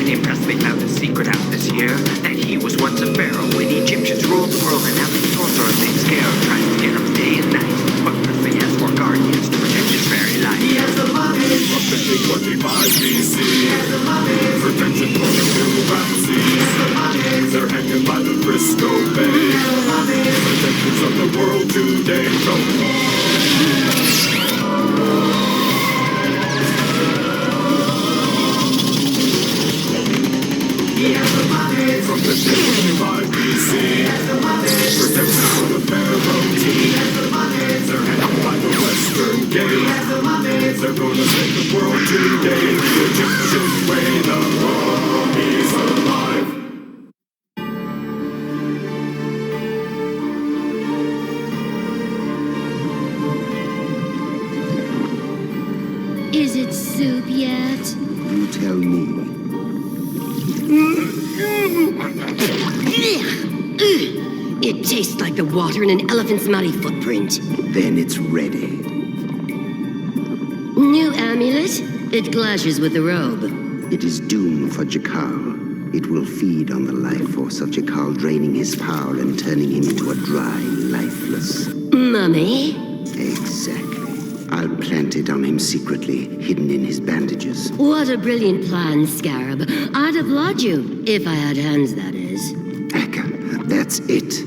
Named Presley found a secret out this year that he was once a pharaoh when Egyptians ruled the world, and now the sorcerers named Scarab trying to get him day and night. But Presley has 4 guardians to protect his very life. He has the mummies from 5025 BC. He has the mummies protection for the new Ramses. He has the mummies. They're hanging by the Frisco Bay. He has the mummies protectors of the world today. He has the mummies from 5025 BC. He has the mummies protection for the Pharaoh team. He has the mummies. They're hanging by the Western Gate. He has the mummies. They're gonna save the world today. The Egyptian way, the mummies alive. Is it soup yet? You tell me. It tastes like the water in an elephant's muddy footprint. Then it's ready. New amulet? It clashes with the robe. It is doomed for Jakal. It will feed on the life force of Jakal, draining his power and turning him into a dry, lifeless... Mummy? Exactly. I'll plant it on him secretly, hidden in his bandages. What a brilliant plan, Scarab. I'd applaud you, if I had hands, that is. That's it.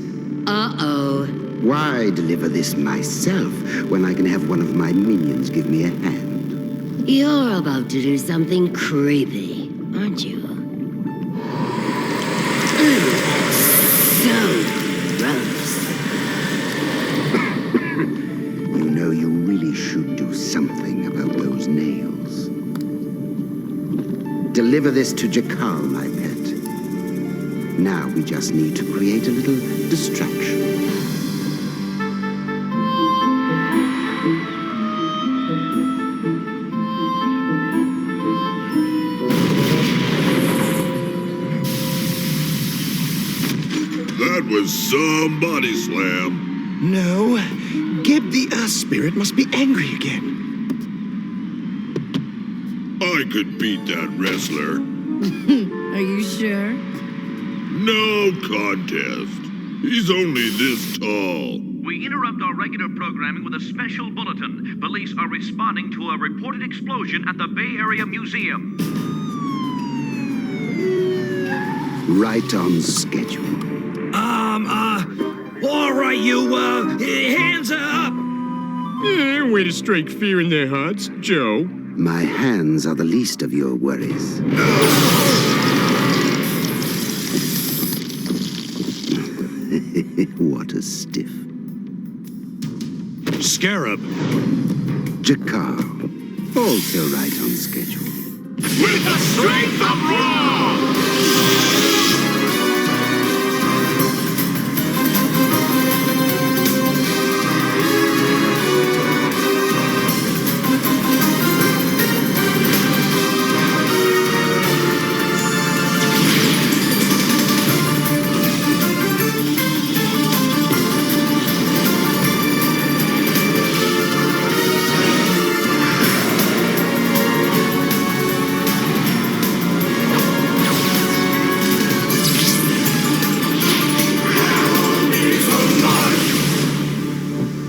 Uh-oh. Why deliver this myself when I can have one of my minions give me a hand? You're about to do something creepy, aren't you? So gross. You know, you really should do something about those nails. deliver this to Jakal, my pet. Now we just need to create a little distraction. That was some body slam. No, Gib the Earth Spirit must be angry again. I could beat that wrestler. Are you sure? No contest. He's only this tall. We interrupt our regular programming with a special bulletin. Police are responding to a reported explosion at the Bay Area Museum. Right on schedule. All right, you, hands up! Way to strike fear in their hearts, Joe. My hands are the least of your worries. What a stiff. Scarab. Jakar. Also right on schedule. With the strength of Ra!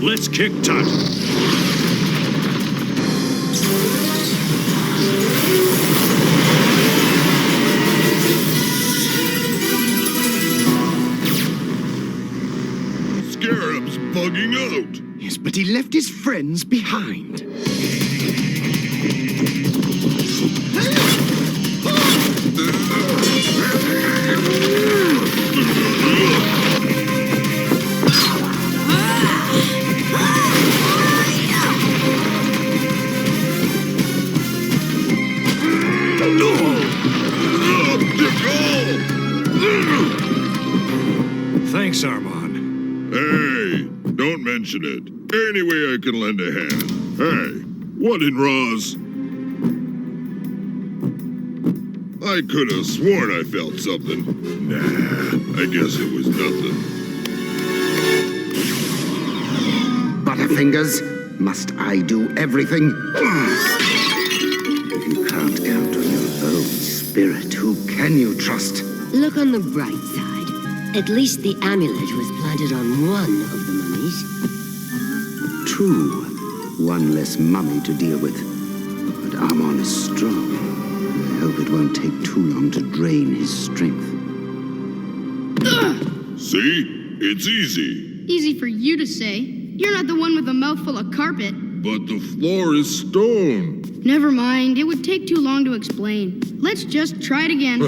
Let's kick Tut. Scarab's bugging out. Yes, but he left his friends behind. Thanks, Armand. Hey, don't mention it. Any way I can lend a hand. Hey, what in Ra's? I could have sworn I felt something. Nah, I guess it was nothing. Butterfingers, must I do everything? If you can't count on your own spirit, who can you trust? Look on the bright side. At least the amulet was planted on one of the mummies. True. One less mummy to deal with. But Amon is strong. I hope it won't take too long to drain his strength. See? It's easy. Easy for you to say. You're not the one with a mouthful of carpet. But the floor is stone. Never mind. It would take too long to explain. Let's just try it again.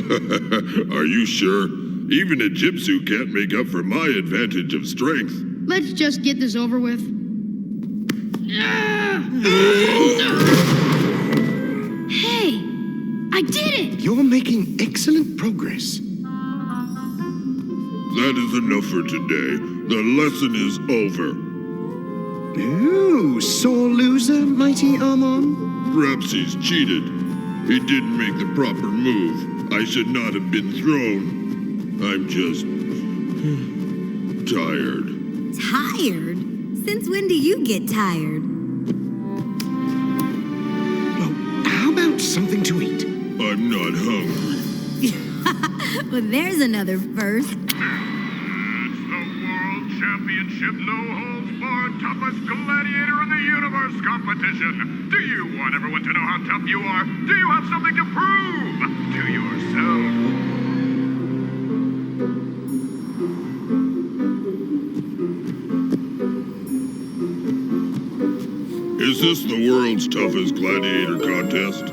Are you sure? Even a gypsy can't make up for my advantage of strength. Let's just get this over with. Hey! I did it! You're making excellent progress. That is enough for today. The lesson is over. Ooh, sore loser, mighty Armon? Perhaps he's cheated. He didn't make the proper move. I should not have been thrown. I'm just tired. Tired? Since when do you get tired? Well, how about something to eat? I'm not hungry. Well, there's another first. It's the World Championship No Holds Barred Toughest Gladiator in the Universe competition. Do you want everyone to know how tough you are? Do you have something to prove to yourself? Is this the world's toughest gladiator contest?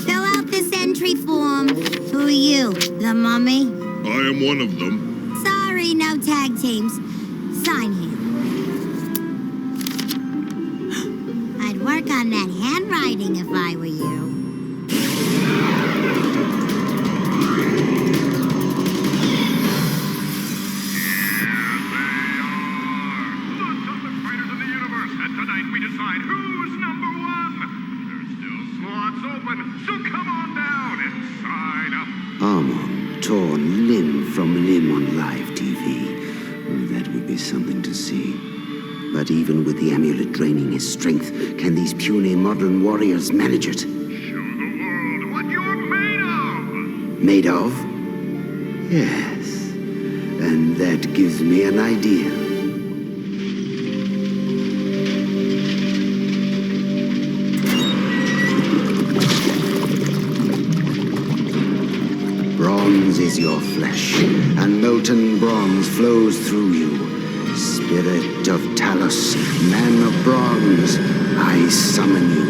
Fill out this entry form. Who are you, the mummy? I am one of them. Sorry, no tag teams. Sign here. I'd work on that handwriting if I were you. decide who's number one. There's still slots open, so come on down and sign up. Armon torn limb from limb on live TV. That would be something to see. But even with the amulet draining his strength, can these puny modern warriors manage it? Show the world what you're made of! Made of? Yes. And that gives me an idea. Bronze is your flesh, and molten bronze flows through you. Spirit of Talos, man of bronze, I summon you.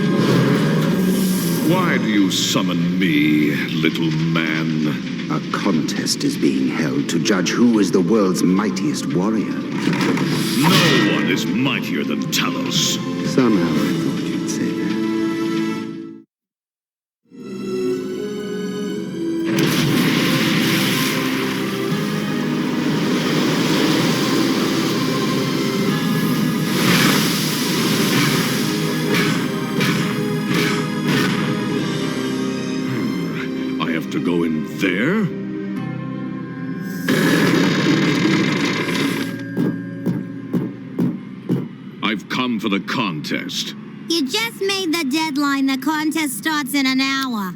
Why do you summon me, little man? A contest is being held to judge who is the world's mightiest warrior. No one is mightier than Talos. Somehow I thought you'd say that. To go in there? I've come for the contest. You just made the deadline. The contest starts in an hour.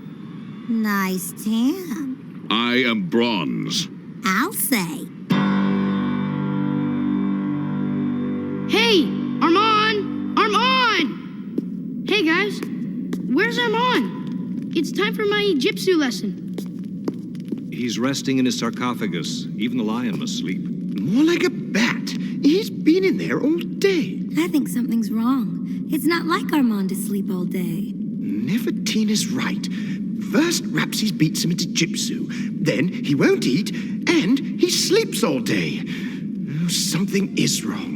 Nice tan. I am bronze. I'll say. Hey, Armon! Armon! Hey, guys. Where's Armon? It's time for my Jitsu lesson. He's resting in his sarcophagus. Even the lion must sleep. More like a bat. He's been in there all day. I think something's wrong. It's not like Armand to sleep all day. Nefertina's right. First, Rapsys beats him into Jitsu. Then he won't eat, and he sleeps all day. Oh, something is wrong.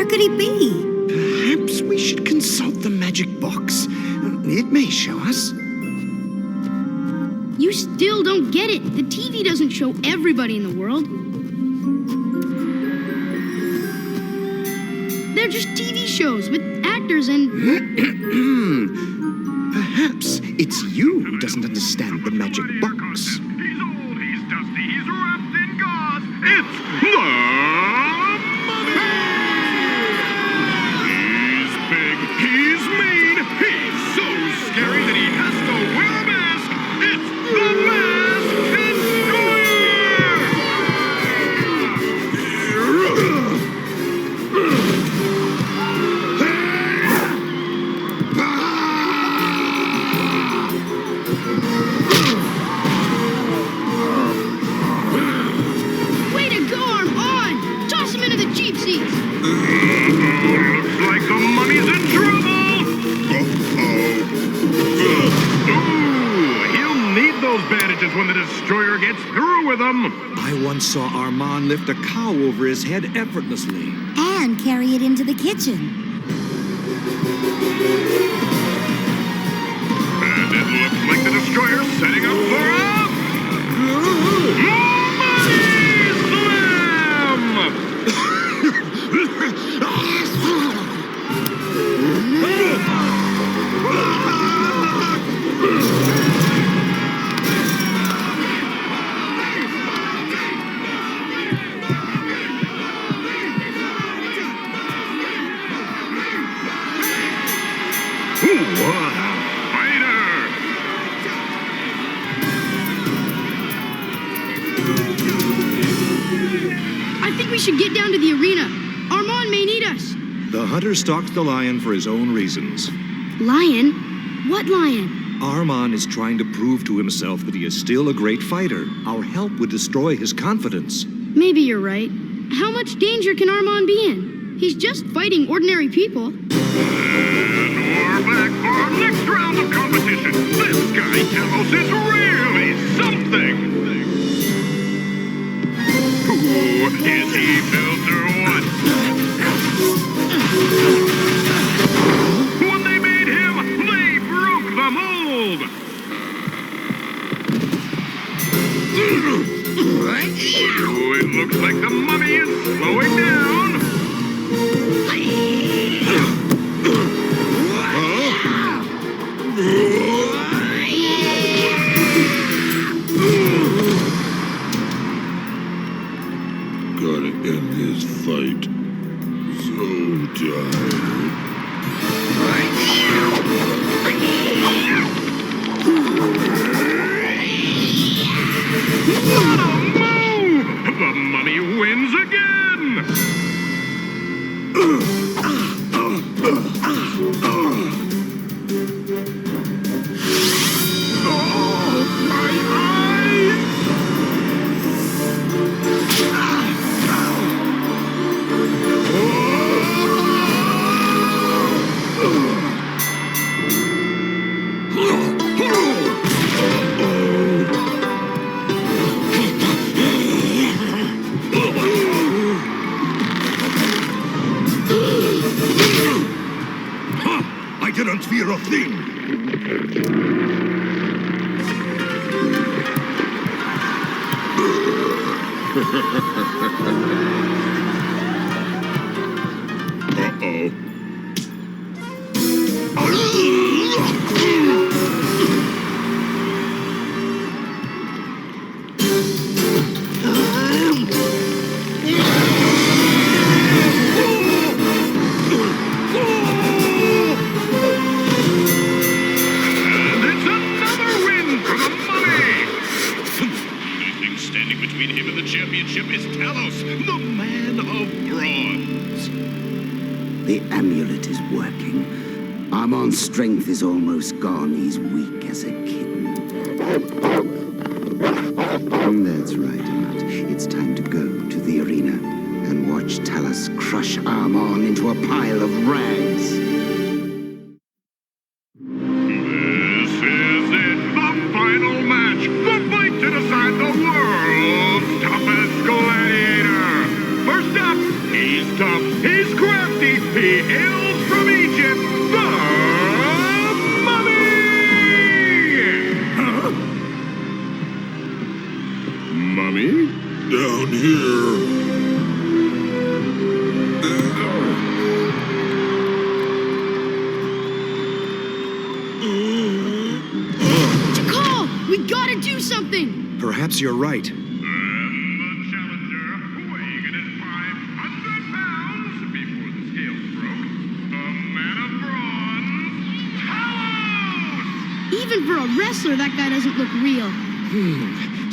Could he be? Perhaps we should consult the magic box. It may show us. You still don't get it. The TV doesn't show everybody in the world. They're just TV shows with actors and... Perhaps it's you who doesn't understand the magic box. He's old, he's dusty, he's wrapped in gauze. It's the He's mean, he's so scary that he has to wear a mask. It's the Mask Way to go, Armon! Toss him into the Jeep seats! Looks like the mummy's in trouble! He'll need those bandages when the destroyer gets through with them! I once saw Armon lift a cow over his head effortlessly. And carry it into the kitchen. And it looks like the destroyer's setting up for a... We should get down to the arena. Armon may need us. The hunter stalks the lion for his own reasons. Lion? What lion? Armon is trying to prove to himself that he is still a great fighter. Our help would destroy his confidence. Maybe you're right. How much danger can Armon be in? He's just fighting ordinary people. And we're back for our next round of competition. This guy, Talos, is really something. Ooh, is he built or what? When they made him, they broke the mold. I didn't fear a thing. The amulet is working. Armand's strength is almost gone. He's weak as a kitten. That's right, Emmett. It's time to go to the arena and watch Talos crush Armand into a pile of rags. This is it, the final match, the fight to decide the world's toughest gladiator. First up, he's tough, he's crafty, he hails from Egypt, the Mummy! Huh? Mummy? Down here. Call! We gotta do something! Perhaps you're right. Even for a wrestler, that guy doesn't look real.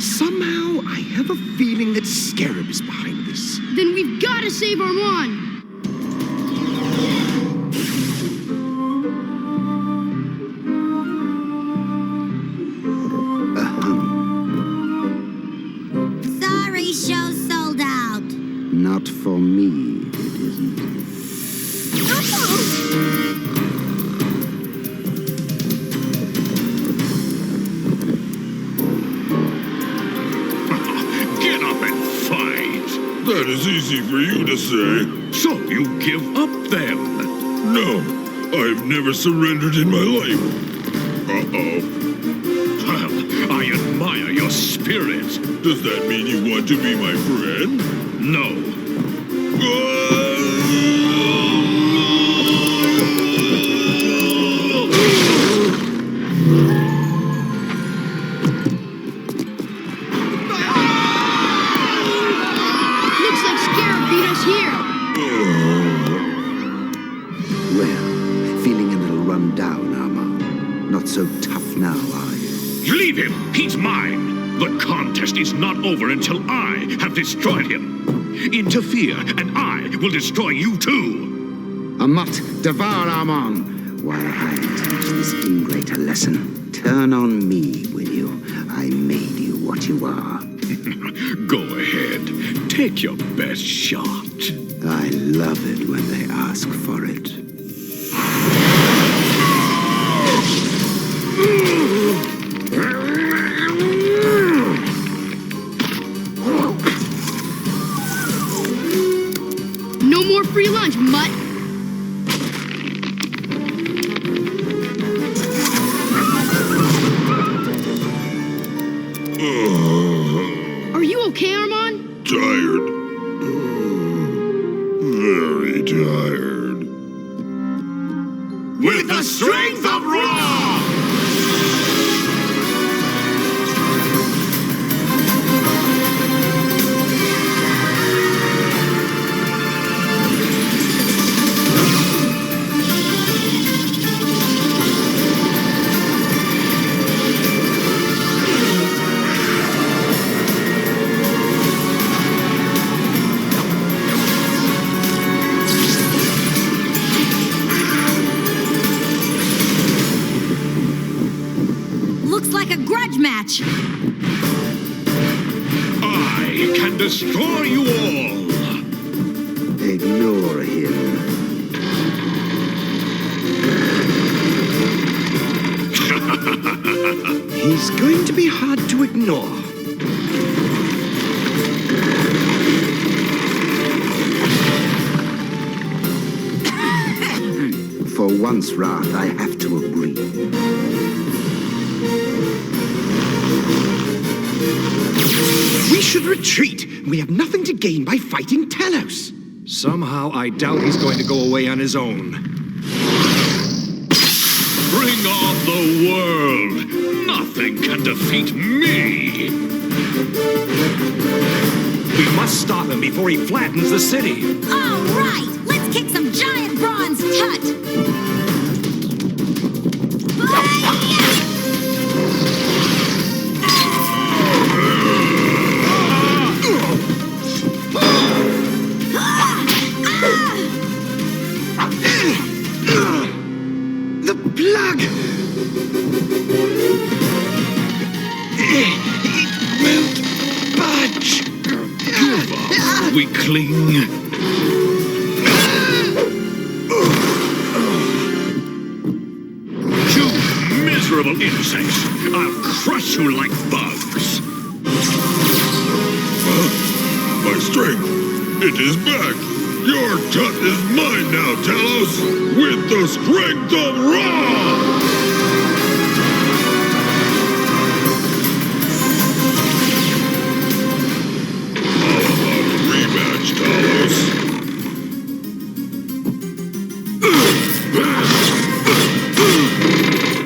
Somehow, I have a feeling that Scarab is behind this. Then we've gotta save Armand! Sorry, show's sold out. Not for me, it isn't. Get up and fight! That is easy for you to say. So you give up then? No, I've never surrendered in my life. Uh-oh. Well, I admire your spirit. Does that mean you want to be my friend? No. Looks like Scarab beat us here. Well, feeling a little run down, Armand. Not so tough now, are you? Leave him! He's mine! The contest is not over until I have destroyed him. Interfere, and I will destroy you too! Amat, devour Armand, while I teach this ingrate a lesson. Turn on me, will you? I made you what you are. Go ahead. Take your best shot. I love it when they ask for it. No more free lunch, mutt. Are you okay, Armand? Tired. Very tired. With the strength of Ra! Looks like a grudge match. I can destroy you all! Ignore him. is going to be hard to ignore. For once, Wrath, I have to agree. We should retreat. We have nothing to gain by fighting Talos. Somehow, I doubt he's going to go away on his own. Bring on the world! Nothing can defeat me! We must stop him before he flattens the city. All right, let's kick some giant bronze tut. The plug! It won't budge. We cling. You miserable insects! I'll crush you like bugs! My strength! It is back! Your tut is mine now, Talos! With the strength of Ra! Rematch, Talos!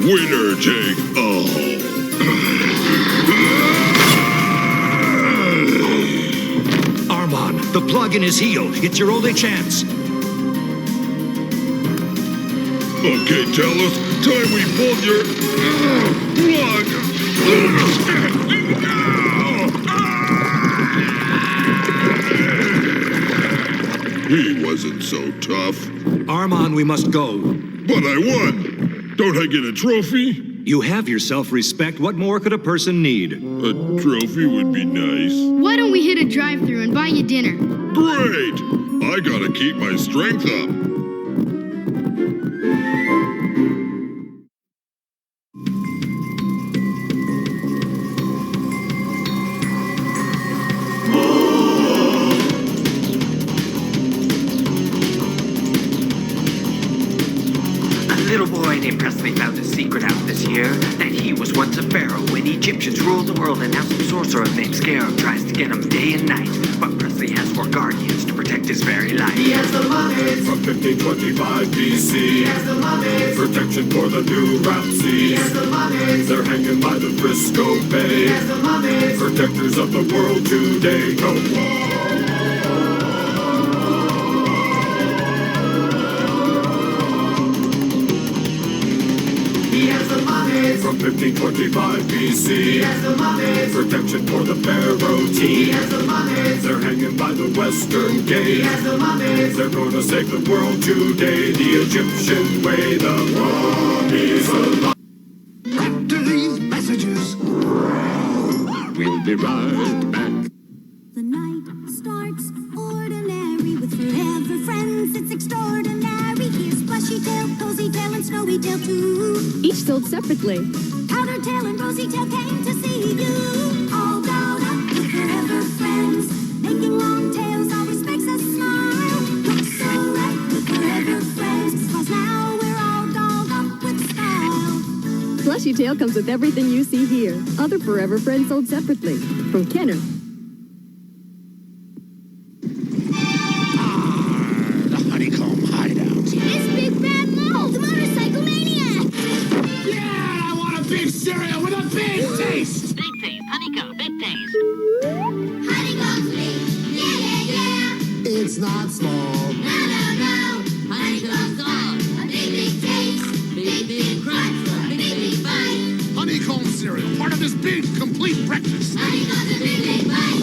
Winner take all! Armon, the plug in his heel. It's your only chance. Okay, Talos, time we pulled your plug! He wasn't so tough. Armon, we must go. But I won! Don't I get a trophy? You have your self-respect. What more could a person need? A trophy would be nice. Why don't we hit a drive-thru and buy you dinner? Great! I gotta keep my strength up. A little boy named Presley found a secret out this year that he was once a pharaoh when Egyptians ruled the world, and now some sorcerer named Scarab tries to get him day and night. But Presley has 4 guardians to protect his very life. He has the mummies from 1525 BC. He has the mummies, protection for the new Ramses. He has the mummies, they're hanging by the Frisco Bay. He has the mummies, protectors of the world today. Go He has the mummies from 1525 BC. He has the mummies, protection for the pharaoh team. He has the mummies, they're hanging by the western gate. He has the mummies, they're gonna save the world today. The Egyptian way, the mummies alive. After these messages, We'll be right back. The night starts ordinary with forever friends. It's extraordinary. Here's Plushy Tail, Cozy Tail, and Snowy Tail too. Each sold separately. Powder Tail and Rosy Tail came to see you. All dolled up with forever friends. Making long tails always makes us smile. Looks so right with forever friends. 'Cause now we're all dolled up with style. Plushy Tail comes with everything you see here. Other Forever Friends sold separately. From Kenner. the honeycomb hideout. It's Big Bad Mo, the motorcycle maniac. Yeah, I want a big cereal with a big taste. Big taste, honeycomb, big taste. Honeycomb's big. Yeah, yeah, yeah. It's not small. No, no, no. Honeycomb's all. A big, big taste. Big, big crunch. Big, big bite. Honeycomb cereal, part of this big, complete breakfast. Honeycomb's a big, big bite.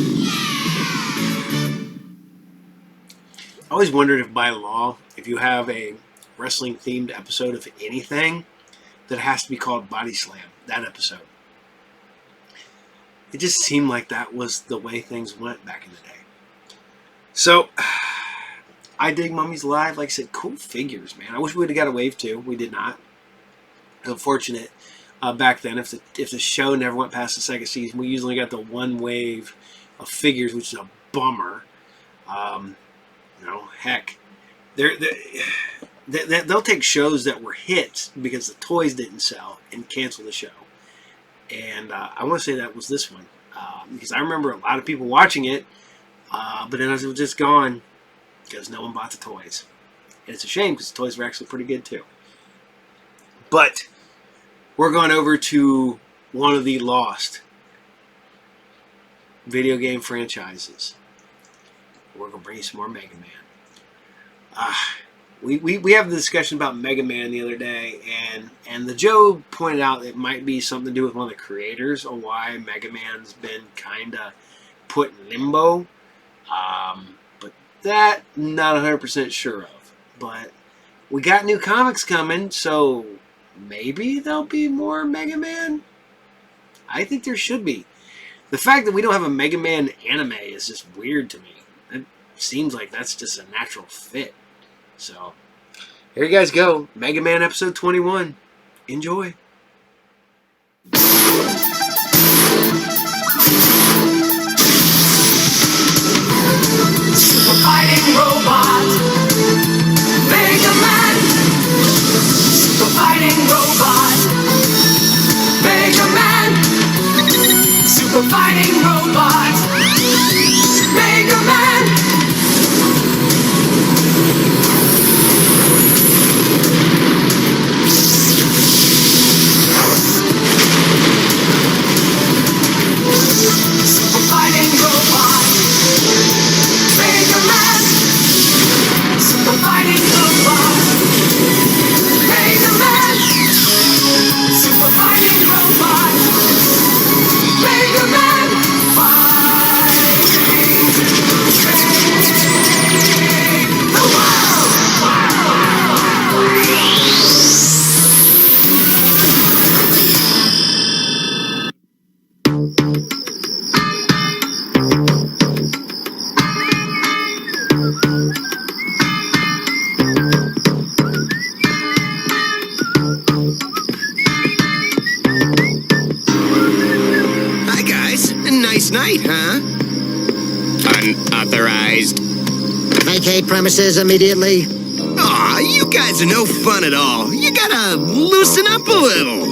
I always wondered if by law, if you have a wrestling-themed episode of anything, that it has to be called Body Slam, that episode. It just seemed like that was the way things went back in the day. So, I dig Mummies Live. Like I said, cool figures, man. I wish we would have got a Wave 2. We did not. Unfortunate. back then. If the show never went past the second season, we usually got the one wave of figures, which is a bummer. Heck, they'll take shows that were hits because the toys didn't sell and cancel the show. And I want to say that was this one because I remember a lot of people watching it, but then it was just gone because no one bought the toys. And it's a shame because the toys were actually pretty good too. But we're going over to one of the lost video game franchises. We're going to bring you some more Mega Man. We have the discussion about Mega Man the other day, and the Joe pointed out it might be something to do with one of the creators on why Mega Man's been kind of put in limbo. But that, not 100% sure of. But we got new comics coming, so maybe there'll be more Mega Man? I think there should be. The fact that we don't have a Mega Man anime is just weird to me. It seems like that's just a natural fit. So, here you guys go. Mega Man episode 21. Enjoy. Super fighting robot, Megaman. Super fighting robot, Megaman. Super fighting robot, Megaman. Super fighting robot, Megaman. Super fighting robot, Megaman. Super fighting robot, Megaman. Fighting the world. Hi, guys. A nice night, huh? Unauthorized. Vacate premises immediately. Aw, you guys are no fun at all. You gotta loosen up a little.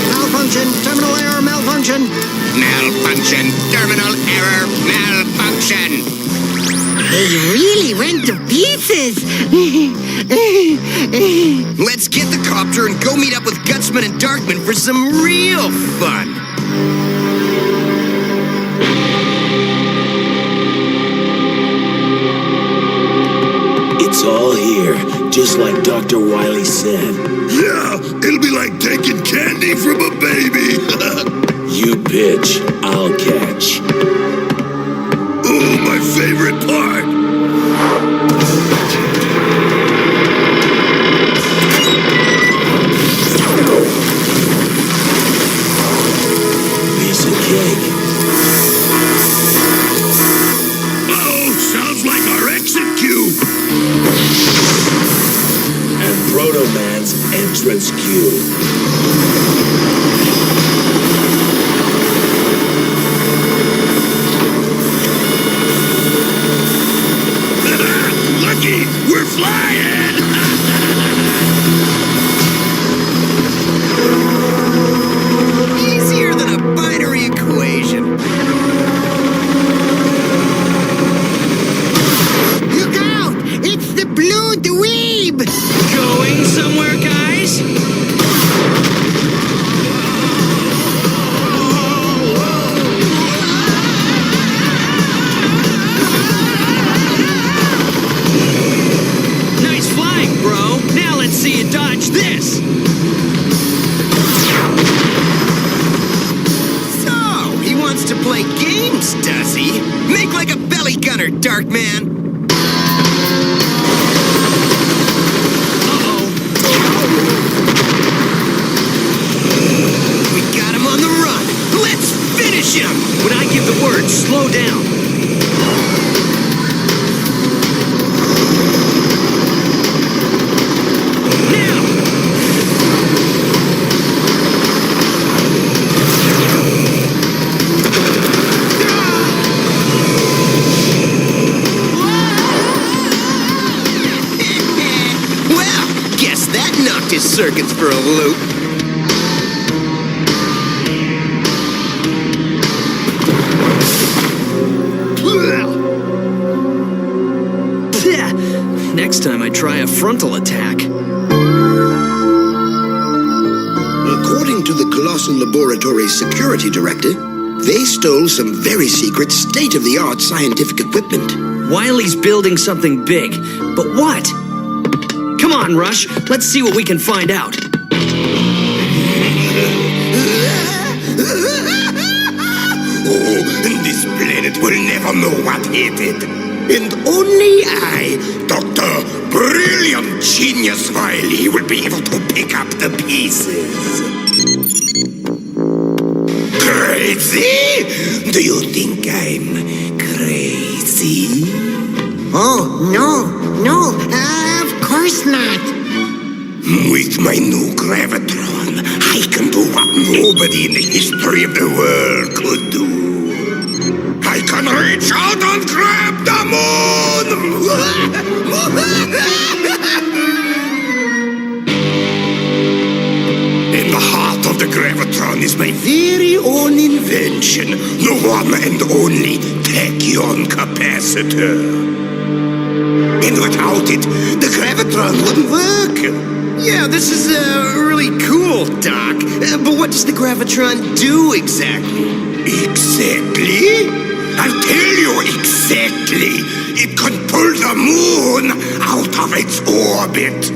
Malfunction, terminal error, malfunction. Malfunction. Terminal error. Malfunction. They really went to pieces. Let's get the copter and go meet up with Gatchaman and Darkman for some real fun. It's all here, just like Dr. Wiley said. Yeah, it'll be like taking candy from a baby. You pitch, I'll catch. Oh, my favorite part. Piece of cake. Uh-oh, sounds like our exit cue. And Proto Man's entrance cue. Lucky, we're flying. Easier than a binary equation. Look out! It's the blue dweeb! Going somewhere, guys? Nice flying, bro. Now let's see you dodge this. So, he wants to play games, does he? Make like a belly gunner, Darkman. We got him on the run. Let's finish him. When I give the word, slow down. His circuits for a loop. Next time I try a frontal attack. According to the Colossal Laboratory's security director, they stole some very secret state-of-the-art scientific equipment. Wily's building something big, but what? Come on, Rush. Let's see what we can find out. Oh, this planet will never know what hit it. And only I, Dr. Brilliant Genius Wily, will be able to pick up the pieces. Crazy? Do you think I'm crazy? Oh, no. Of course not. With my new Gravitron, I can do what nobody in the history of the world could do. I can reach out and grab the moon! In the heart of the Gravitron is my very own invention, the one and only tachyon capacitor. And without it, the Gravitron wouldn't work. Yeah, this is really cool, Doc. But what does the Gravitron do exactly? Exactly? I'll tell you exactly. It can pull the moon out of its orbit.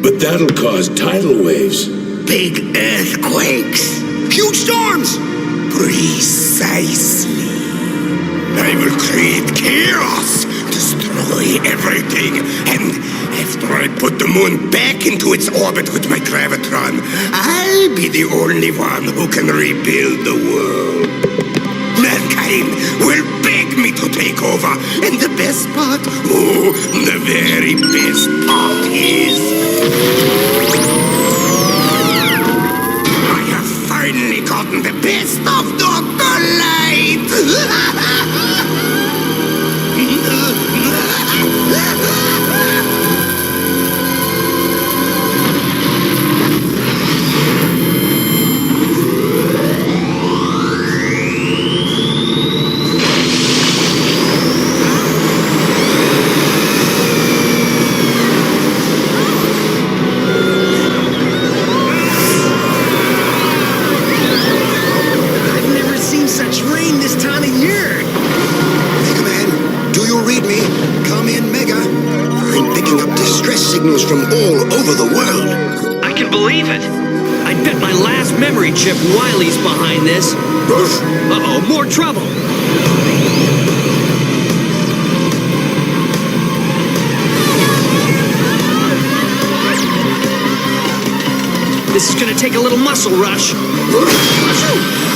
But that'll cause tidal waves. Big earthquakes. Huge storms! Precisely. I will create chaos, destroy everything, and after I put the moon back into its orbit with my Gravitron, I'll be the only one who can rebuild the world. Mankind will beg me to take over, and the best part, oh, the very best part is I have finally gotten the best of Dr. Light! Signals from all over the world. I can believe it. I bet my last memory chip Wily's behind this. Uh-oh, more trouble. This is gonna take a little muscle, Rush.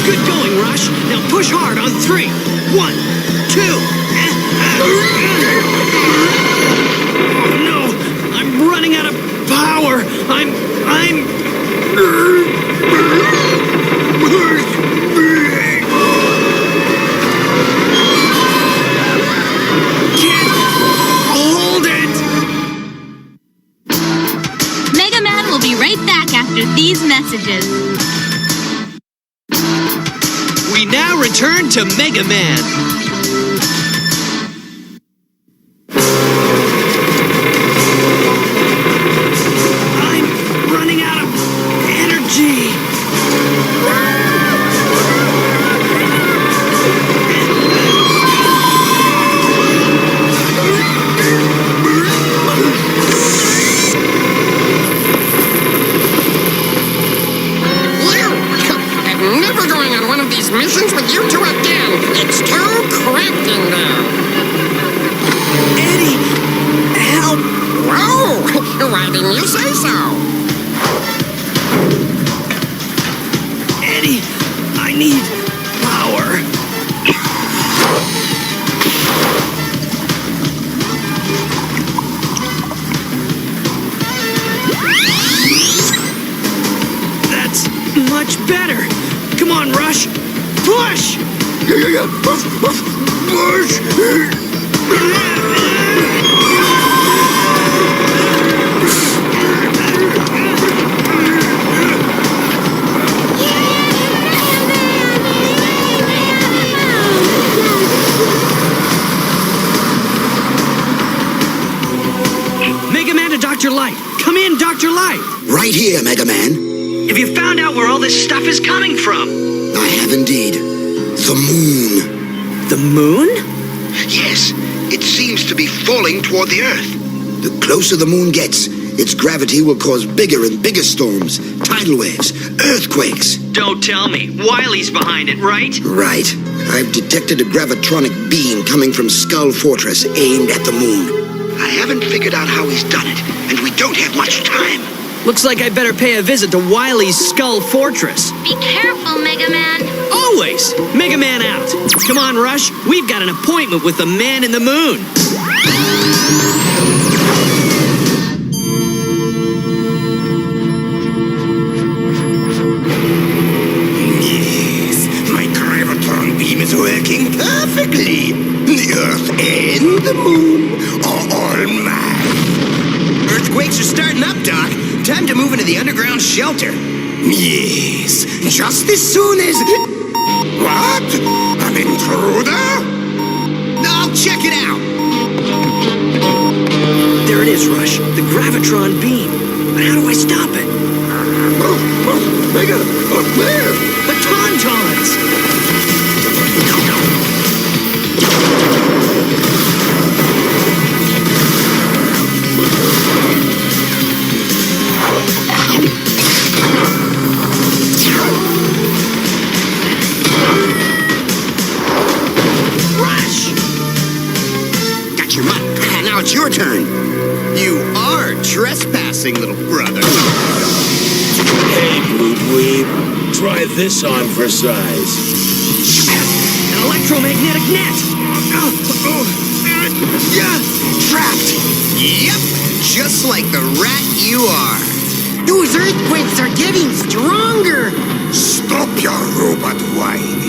Good going, Rush. Now push hard on 3. 1, 2. Oh no! I'm running out of power. I'm can't hold it. Megaman will be right back after these messages. We now return to Megaman. Missions with you two again. It's too cool. Megaman to Dr. Light. Come in, Dr. Light. Right here, Megaman. Have you found out where all this stuff is coming from? I have indeed. The moon. The moon? Yes, it seems to be falling toward the Earth. The closer the moon gets, its gravity will cause bigger and bigger storms, tidal waves, earthquakes. Don't tell me. Wily's behind it, right? Right. I've detected a gravitronic beam coming from Skull Fortress aimed at the moon. I haven't figured out how he's done it, and we don't have much time. Looks like I better pay a visit to Wily's Skull Fortress. Be careful, Megaman. Always! Megaman out. Come on, Rush. We've got an appointment with the man in the moon. Yes, my gravitron beam is working perfectly. The Earth and the moon are all mine. Earthquakes are starting up, Doc. Time to move into the underground shelter. Yes, just as soon as... What? An intruder? I'll check it out. There it is, Rush. The gravitron beam. But how do I stop it? Mega, up there! The Tauntauns! Gatchaman, now it's your turn. You are trespassing, little brother. Hey, Blue Dweeb, try this on for size. An electromagnetic net! Trapped! Yep, just like the rat you are. Those earthquakes are getting stronger. Stop your robot whine.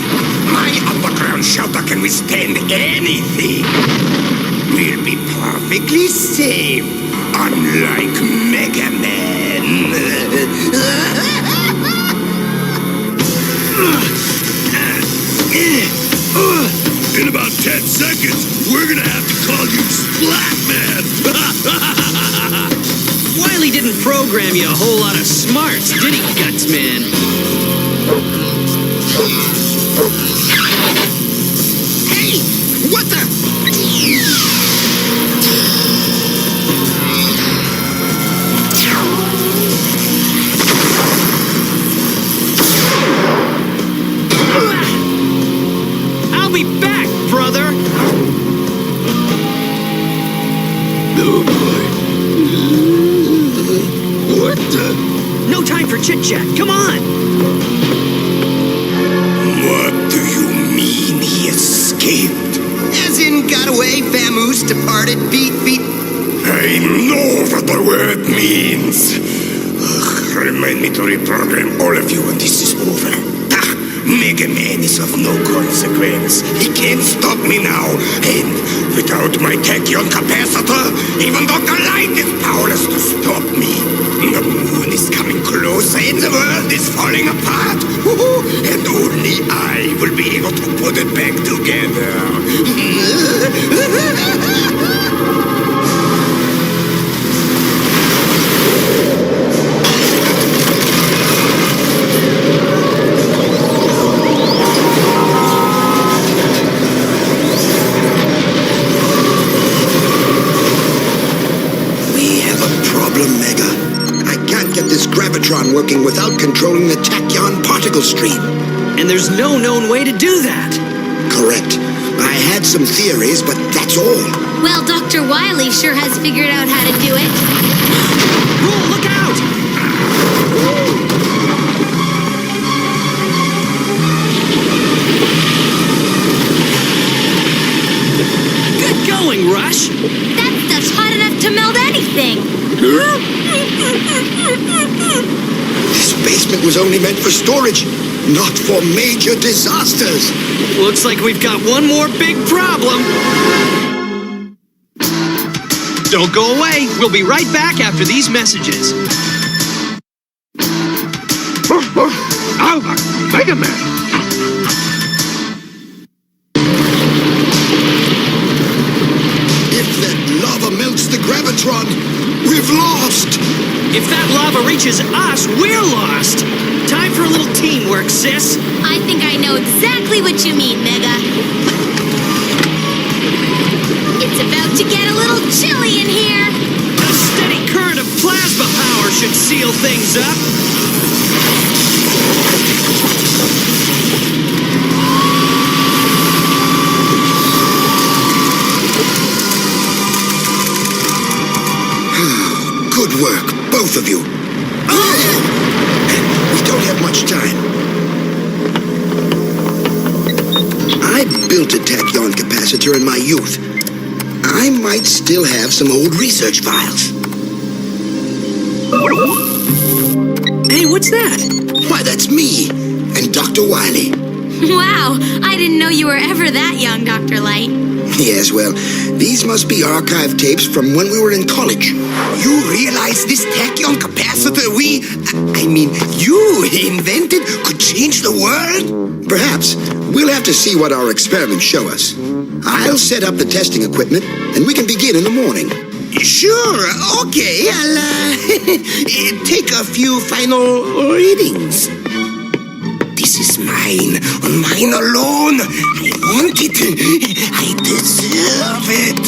My underground shelter can withstand anything. We'll be perfectly safe, unlike Megaman. In about 10 seconds, we're gonna have to call you Splatman! Wily didn't program you a whole lot of smarts, did he, Gutsman? Hey! What the? I'll be back, brother! Oh boy. What the? No time for chit-chat, come on! What do you mean he escaped? As in, got away, vamoose, departed, beat. I know what the word means. Remind me to reprogram all of you when this is over. Megaman is of no consequence. He can't stop me now. And without my tachyon capacitor, even Dr. Light is powerless to stop me. The moon is coming closer and the world is falling apart. And only I will be able to put it back together. Gravitron working without controlling the tachyon particle stream. And there's no known way to do that. Correct. I had some theories, but that's all. Well, Dr. Wily sure has figured out how to do it. Rule, look out! Good going, Rush! That stuff's hot enough to melt anything. This basement was only meant for storage, not for major disasters. Looks like we've got one more big problem. Don't go away. We'll be right back after these messages. Megaman! If that lava melts the gravitron, we've lost. If that lava reaches us, we're lost. Time for a little teamwork, sis. I think I know exactly what you mean, Mega. It's about to get a little chilly in here. A steady current of plasma power should seal things up. Good work, both of you. We don't have much time. I built a tachyon capacitor in my youth. I might still have some old research files. Hey, what's that? Why, that's me and Dr. Wily. Wow, I didn't know you were ever that young, Dr. Light. Yes, well, these must be archive tapes from when we were in college. You realize this tachyon capacitor you invented could change the world? Perhaps. We'll have to see what our experiments show us. I'll set up the testing equipment, and we can begin in the morning. Sure, okay, I'll take a few final readings. This is mine alone. I want it. I deserve it.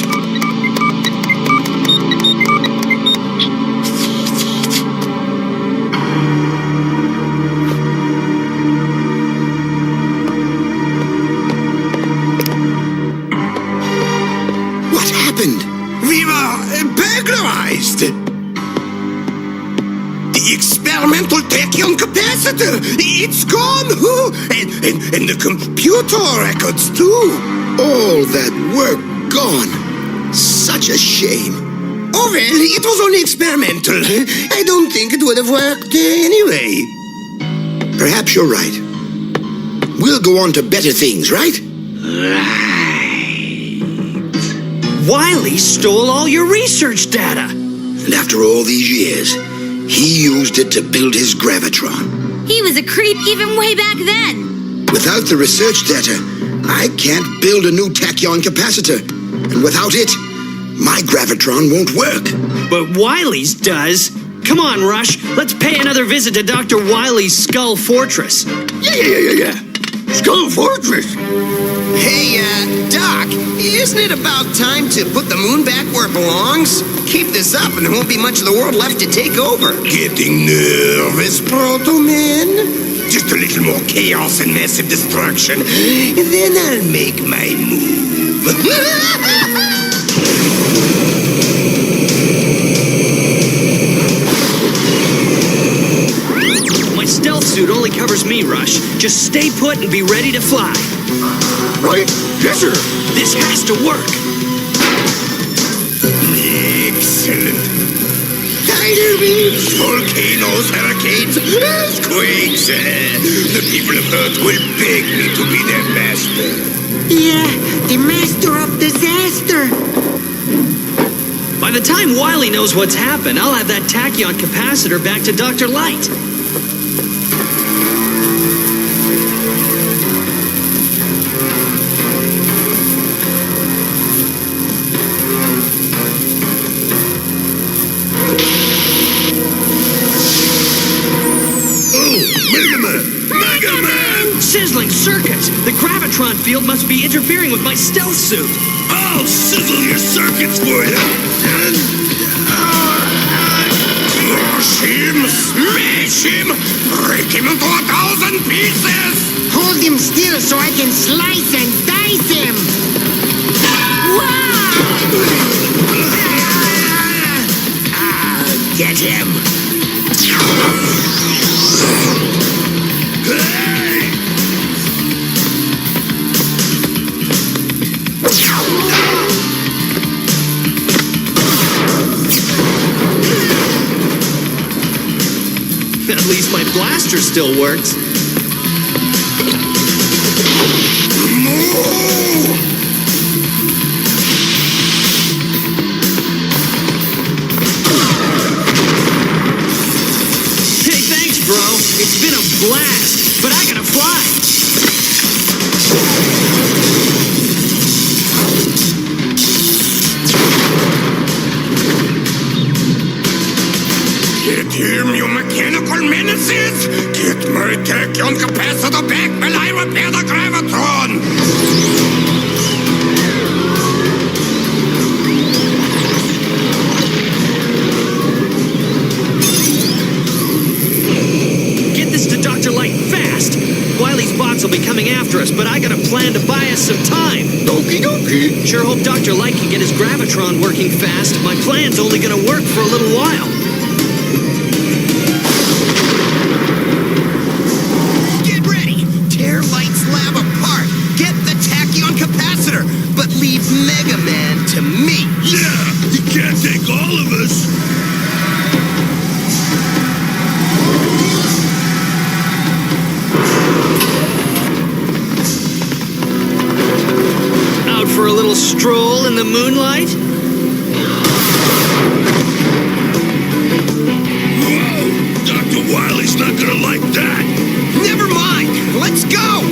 What happened? We were burglarized. The experimental tachyon capacitor, it's gone. And the computer records too. All that work gone. Such a shame. Oh, well, it was only experimental. I don't think it would have worked anyway. Perhaps you're right. We'll go on to better things, right? Wily stole all your research data. And after all these years, he used it to build his gravitron. He was a creep even way back then. Without the research data, I can't build a new tachyon capacitor. And without it, my gravitron won't work. But Wily's does. Come on, Rush. Let's pay another visit to Dr. Wily's Skull Fortress. Yeah. Skull Fortress. Hey, Doc, isn't it about time to put the moon back where it belongs? Keep this up and there won't be much of the world left to take over. Getting nervous, Proto-Man? Just a little more chaos and massive destruction, and then I'll make my move. My stealth suit only covers me, Rush. Just stay put and be ready to fly. Right? Yes, sir. This has to work. Excellent. Tidal waves, volcanoes, hurricanes, earthquakes. The people of Earth will beg me to be their master. Yeah, the master of disaster. By the time Wily knows what's happened, I'll have that tachyon capacitor back to Dr. Light. Megaman! Sizzling circuits! The gravitron field must be interfering with my stealth suit. I'll sizzle your circuits for you. And crush him, smash him, break him into 1,000 pieces. Hold him still so I can slice and dice him. Get him. At least my blaster still works. Hey, thanks, bro. It's been a blast, but I gotta fly. Get him, you mechanical menaces! Get my tachyon capacitor back while I repair the gravitron! Get this to Dr. Light fast! Wily's bots will be coming after us, but I got a plan to buy us some time. Okie dokie. Sure hope Dr. Light can get his gravitron working fast. My plan's only gonna work for a little while. Get ready! Tear Light's lab apart! Get the tachyon capacitor! But leave Megaman to me! Yeah, you can't take all of us. Out for a little stroll in the moonlight? Whoa, Dr. Wily's not gonna like that. Never mind! Let's go!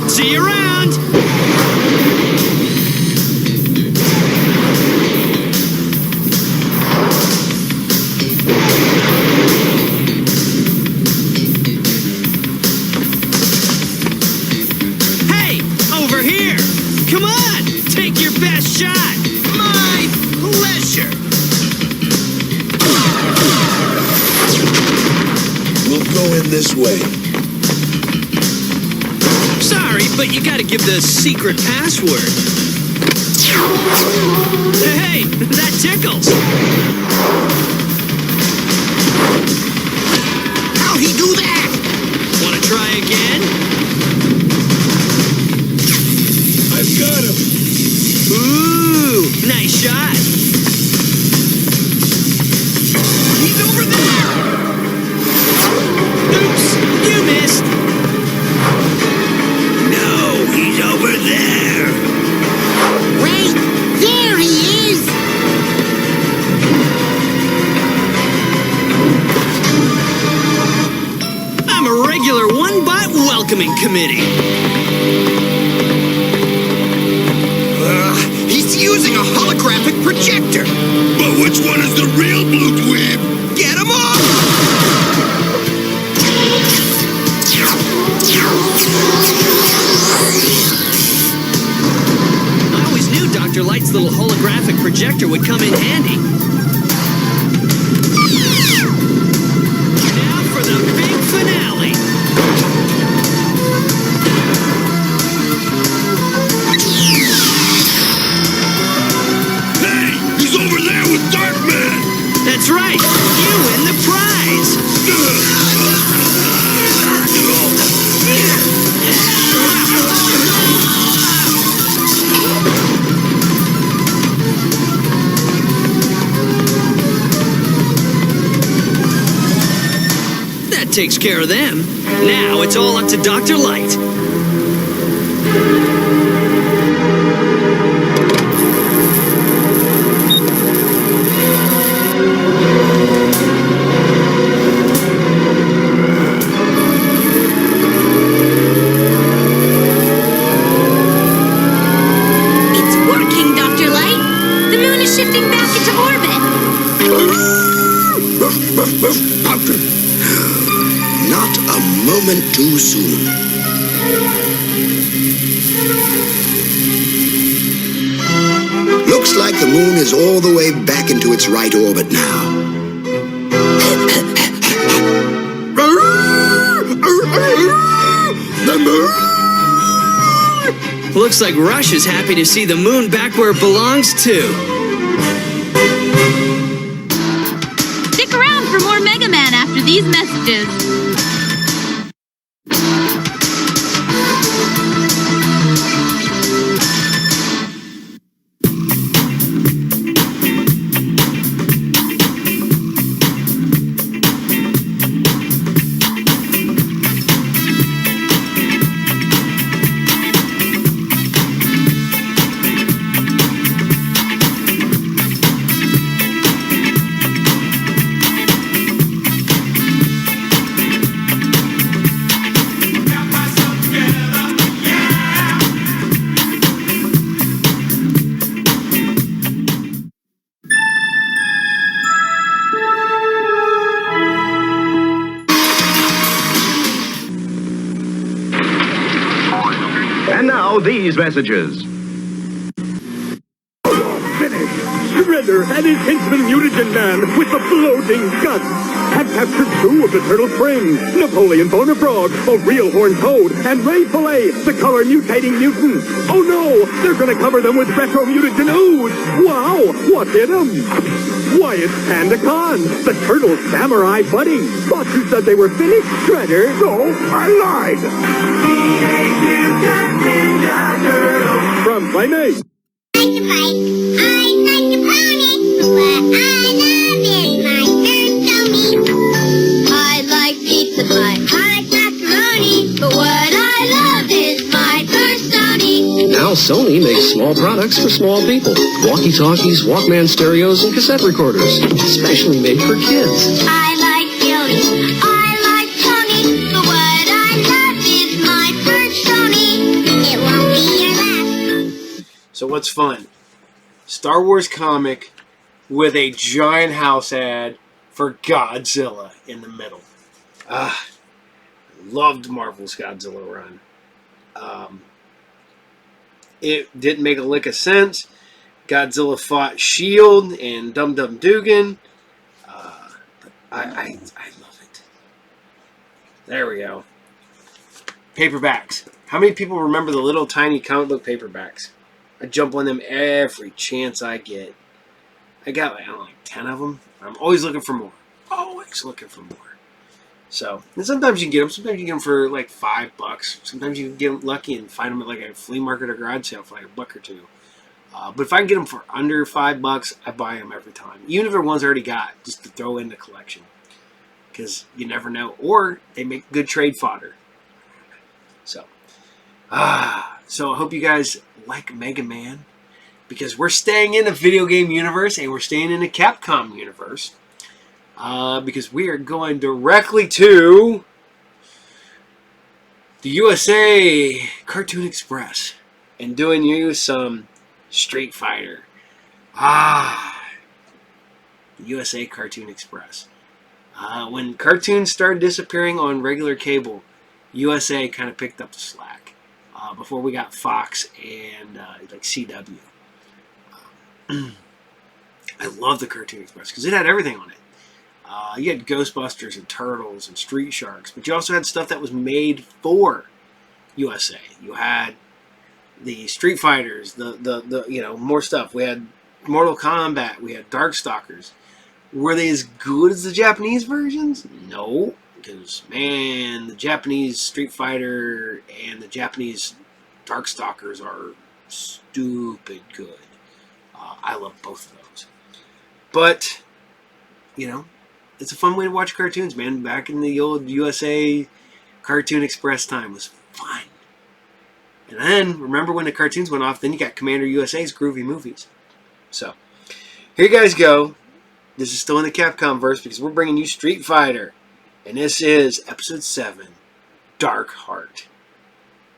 See you around! Hey, over here! Come on! Take your best shot! My pleasure! We'll go in this way. Sorry, but you gotta give the secret password. Hey, that tickles! How'd he do that? Wanna try again? I've got him. Ooh, nice shot! He's over there! Oops, you missed! No, he's over there. Wait, there he is! I'm a regular one-bot welcoming committee. He's using a holographic projector! But which one is the real blue dweeb? Get him off! I always knew Dr. Light's little holographic projector would come in handy. Now for the big finale. Hey, he's over there with Darkman. That's right. You win the prize. That takes care of them. Now it's all up to Dr. Light. It's working, Dr. Light. The moon is shifting back into orbit. Not a moment too soon. Looks like the moon is all the way back into its right orbit now. The moon! Looks like Rush is happy to see the moon back where it belongs to. Stick around for more Megaman after these messages. And now, these messages. Shredder and his henchman Mutagen Man with the floating guts have captured 2 of the turtle friends, Napoleon Bonafrog, a real horned toad, and Ray Fillet, the color mutating mutant. Oh no, they're gonna cover them with retro mutagen ooze. Wow, what's in them? Why, it's Panda Khan, the turtle samurai buddy. Thought you said they were finished, Shredder. No, I lied. From Playmate. I like pizza pie. I like macaroni. But what I love is my first Sony. Now Sony makes small products for small people. Walkie-talkies, Walkman stereos, and cassette recorders. Specially made for kids. I like Billy. I like Tony. But what I love is my first Sony. It won't be your last. So what's fun? Star Wars comic with a giant house ad for Godzilla in the middle. Loved Marvel's Godzilla run. It didn't make a lick of sense. Godzilla fought S.H.I.E.L.D. and Dum Dum Dugan. I love it. There we go. Paperbacks. How many people remember the little tiny comic book paperbacks? I jump on them every chance I get. I got like 10 of them. I'm always looking for more. Always looking for more. So, and sometimes you can get them. Sometimes you get them for like $5. Sometimes you can get them lucky and find them at like a flea market or garage sale for like $1 or $2. But if I can get them for under $5, I buy them every time. Even if they're ones I already got, just to throw in the collection. Because you never know. Or they make good trade fodder. So I hope you guys like Megaman. Because we're staying in the video game universe and we're staying in the Capcom universe. Because we are going directly to the USA Cartoon Express and doing you some Street Fighter. USA Cartoon Express. When cartoons started disappearing on regular cable, USA kind of picked up the slack. Before we got Fox and like CW. I love the Cartoon Express because it had everything on it. You had Ghostbusters and Turtles and Street Sharks, but you also had stuff that was made for USA. You had the Street Fighters, the more stuff. We had Mortal Kombat. We had Darkstalkers. Were they as good as the Japanese versions? No, because man, the Japanese Street Fighter and the Japanese Darkstalkers are stupid good. I love both of those. But, it's a fun way to watch cartoons, man. Back in the old USA Cartoon Express time was fun. And then, remember when the cartoons went off, then you got Commander USA's Groovy Movies. So, here you guys go. This is still in the Capcom verse because we're bringing you Street Fighter. And this is Episode 7, Dark Heart.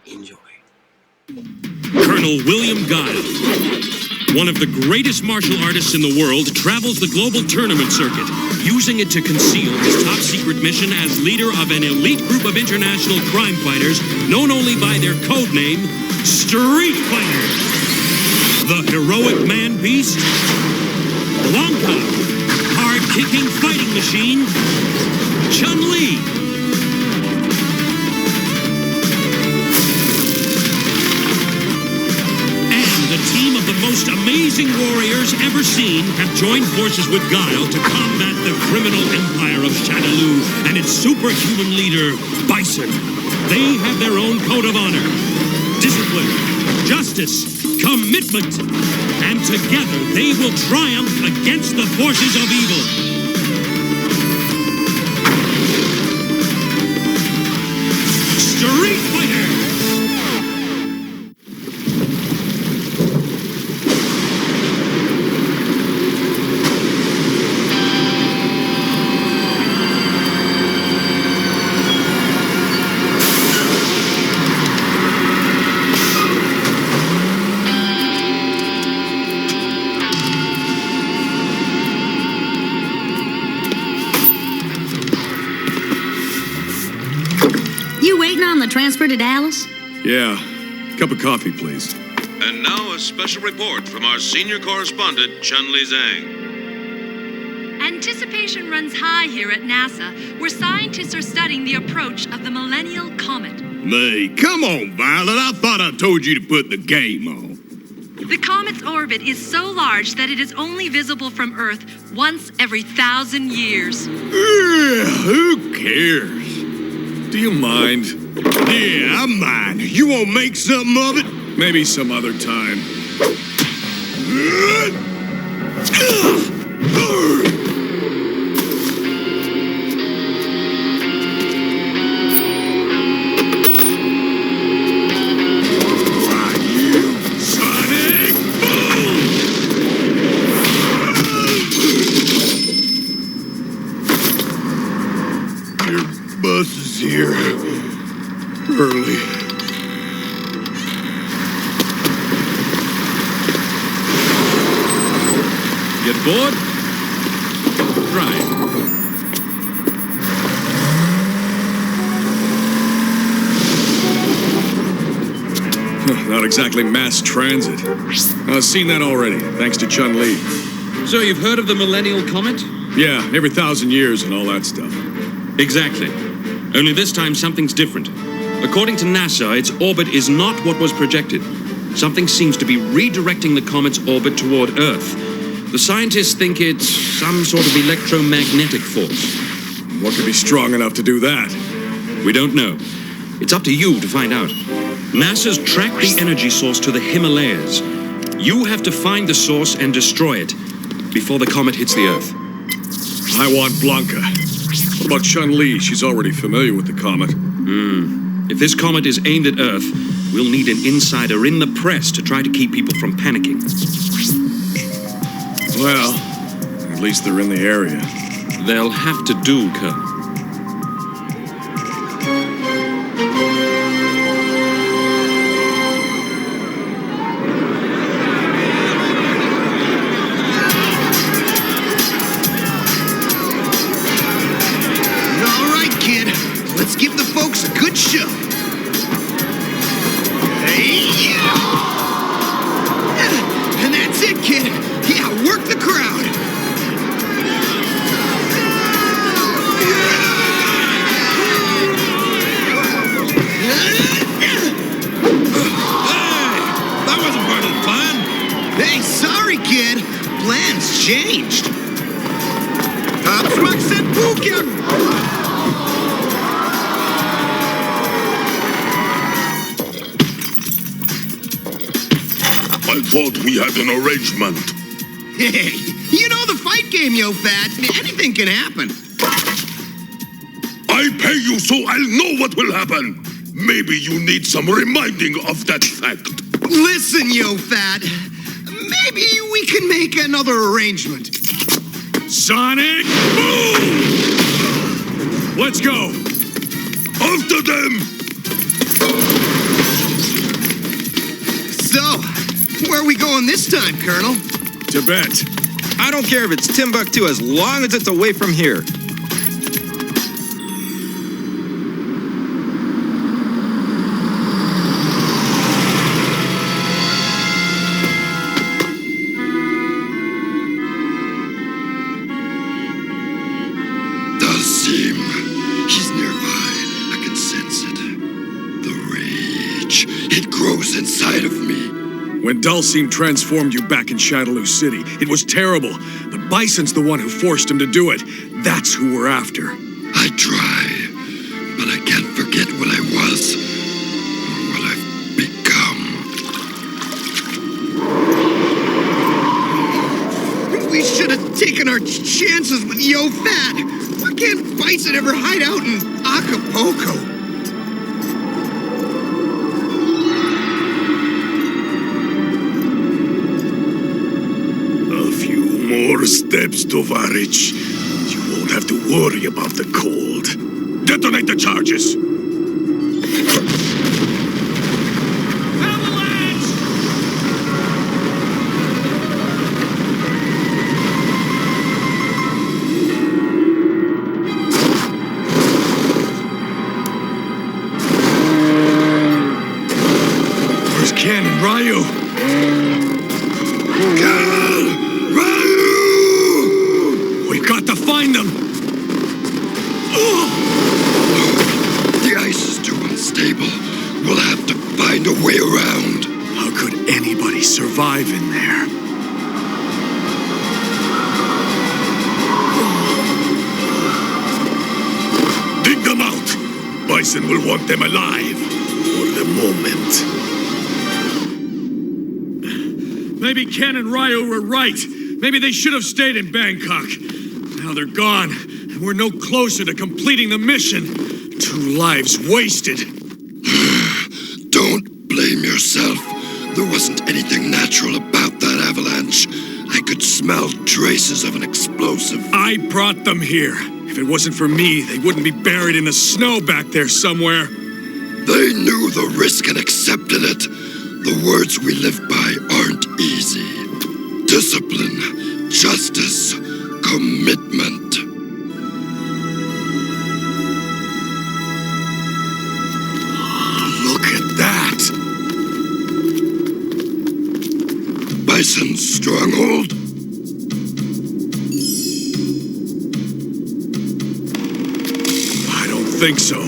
Enjoy. Colonel William Guile, one of the greatest martial artists in the world, travels the global tournament circuit, using it to conceal his top-secret mission as leader of an elite group of international crime fighters known only by their code name, Street Fighters. The heroic man-beast, Blanca, hard-kicking fighting machine, Chun-Li. Team of the most amazing warriors ever seen have joined forces with Guile to combat the criminal empire of Shadaloo and its superhuman leader, Bison. They have their own code of honor, discipline, justice, commitment, and together they will triumph against the forces of evil. Street Fighter! Transfer to Dallas? Yeah. Cup of coffee, please. And now a special report from our senior correspondent, Chun-Li Zhang. Anticipation runs high here at NASA, where scientists are studying the approach of the Millennial Comet. May, come on, Violet. I thought I told you to put the game on. The comet's orbit is so large that it is only visible from Earth once every 1,000 years. Who cares? Do you mind? Yeah, I mind. You won't make something of it? Maybe some other time. Bus is here. Early. Get bored? Try it. Not exactly mass transit. I've seen that already, thanks to Chun-Li. So you've heard of the Millennial Comet? Yeah, every 1,000 years and all that stuff. Exactly. Only this time something's different. According to NASA, its orbit is not what was projected. Something seems to be redirecting the comet's orbit toward Earth. The scientists think it's some sort of electromagnetic force. What could be strong enough to do that? We don't know. It's up to you to find out. NASA's tracked the energy source to the Himalayas. You have to find the source and destroy it before the comet hits the Earth. I want Blanca. What about Chun-Li? She's already familiar with the comet. If this comet is aimed at Earth, we'll need an insider in the press to try to keep people from panicking. Well, at least they're in the area. They'll have to do, Colonel. Let's give the folks a good show. Hey, yeah! And that's it, kid. Yeah, work the crowd. Hey, that wasn't part of the plan. Hey, sorry, kid. Plans changed. Absmaxen Buken! I thought we had an arrangement. Hey, you know the fight game, yo fat. Anything can happen. I pay you so I'll know what will happen. Maybe you need some reminding of that fact. Listen, yo fat. Maybe we can make another arrangement. Sonic boom! Let's go. After them. So, where are we going this time, Colonel? Tibet. I don't care if it's Timbuktu as long as it's away from here. Dalsim. He's nearby. I can sense it. The rage. It grows inside of me. When Dalsim transformed you back in Shadaloo City, it was terrible. But Bison's the one who forced him to do it. That's who we're after. I try, but I can't forget what I was, or what I've become. We should have taken our chances with Yo Fat. Why can't Bison ever hide out in Acapulco? More steps, Tovarich. You won't have to worry about the cold. Detonate the charges! Ken and Ryu. We've got to find them. The ice is too unstable. We'll have to find a way around. How could anybody survive in there? Dig them out. Bison will want them alive. For the moment. Maybe Ken and Ryu were right. Maybe they should have stayed in Bangkok. Now they're gone, and we're no closer to completing the mission. 2 lives wasted. Don't blame yourself. There wasn't anything natural about that avalanche. I could smell traces of an explosive. I brought them here. If it wasn't for me, they wouldn't be buried in the snow back there somewhere. They knew the risk and accepted it. The words we live by aren't easy. Discipline, justice, commitment. Look at that! Bison's stronghold? I don't think so.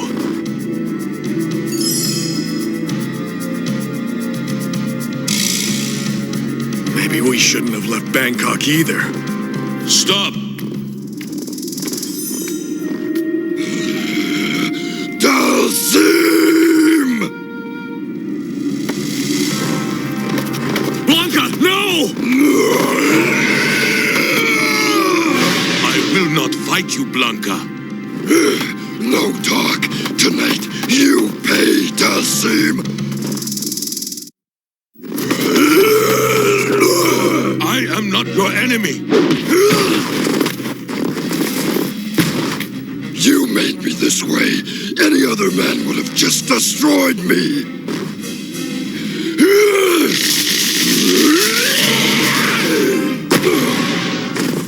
Maybe we shouldn't have left Bangkok either. Stop! Dalsim! Blanca, no! I will not fight you, Blanca. No, Dawg. Tonight, you pay Dalsim. I am not your enemy. You made me this way. Any other man would have just destroyed me.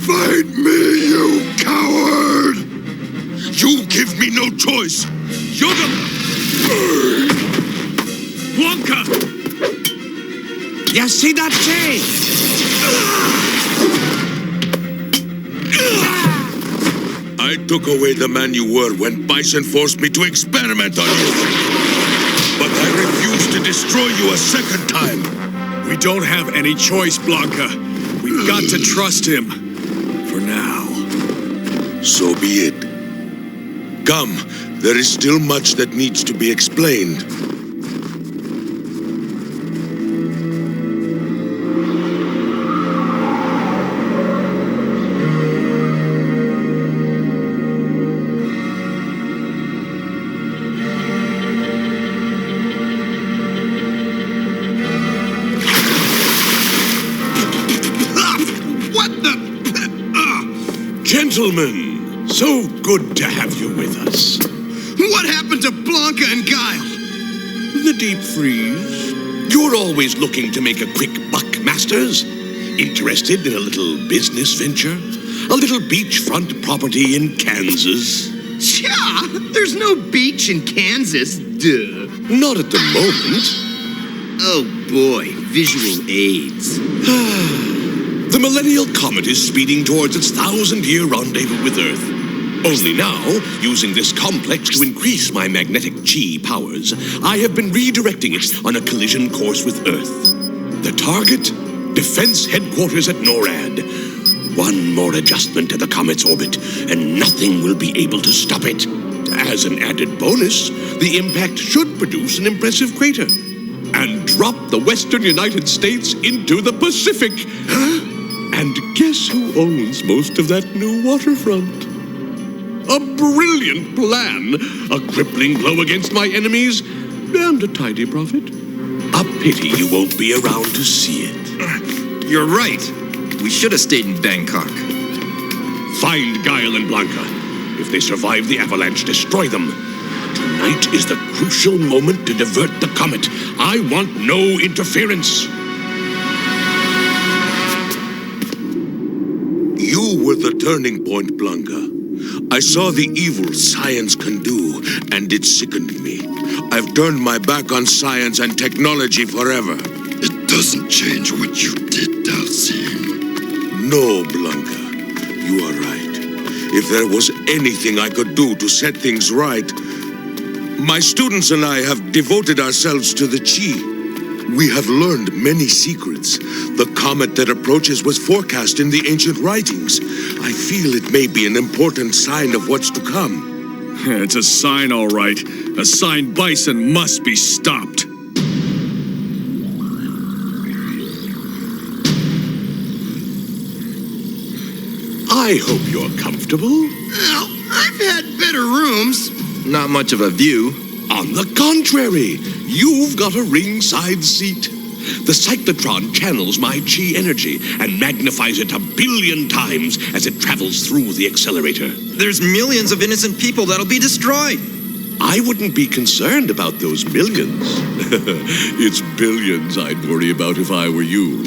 Fight me, you coward! You give me no choice. You're the... Blanca! You see that chain? I took away the man you were when Bison forced me to experiment on you. But I refuse to destroy you a second time. We don't have any choice, Blanca. We've got to trust him. For now. So be it. Come, there is still much that needs to be explained. Gentlemen, so good to have you with us. What happened to Blanca and Guile? The deep freeze. You're always looking to make a quick buck, Masters. Interested in a little business venture? A little beachfront property in Kansas? Yeah, there's no beach in Kansas, duh. Not at the moment. Oh boy, visual aids. The Millennial Comet is speeding towards its 1,000-year rendezvous with Earth. Only now, using this complex to increase my magnetic chi powers, I have been redirecting it on a collision course with Earth. The target? Defense Headquarters at NORAD. One more adjustment to the comet's orbit, and nothing will be able to stop it. As an added bonus, the impact should produce an impressive crater and drop the western United States into the Pacific. And guess who owns most of that new waterfront? A brilliant plan! A crippling blow against my enemies, and a tidy profit. A pity you won't be around to see it. You're right. We should have stayed in Bangkok. Find Guile and Blanca. If they survive the avalanche, destroy them. Tonight is the crucial moment to divert the comet. I want no interference. You were the turning point, Blanca. I saw the evil science can do, and it sickened me. I've turned my back on science and technology forever. It doesn't change what you did, Dalcine. No, Blanca. You are right. If there was anything I could do to set things right, my students and I have devoted ourselves to the Chi. We have learned many secrets. The comet that approaches was forecast in the ancient writings. I feel it may be an important sign of what's to come. It's a sign, all right. A sign Bison must be stopped. I hope you're comfortable. Well, I've had better rooms. Not much of a view. On the contrary, you've got a ringside seat. The cyclotron channels my chi energy and magnifies it 1 billion times as it travels through the accelerator. There's millions of innocent people that'll be destroyed. I wouldn't be concerned about those millions. It's billions I'd worry about if I were you.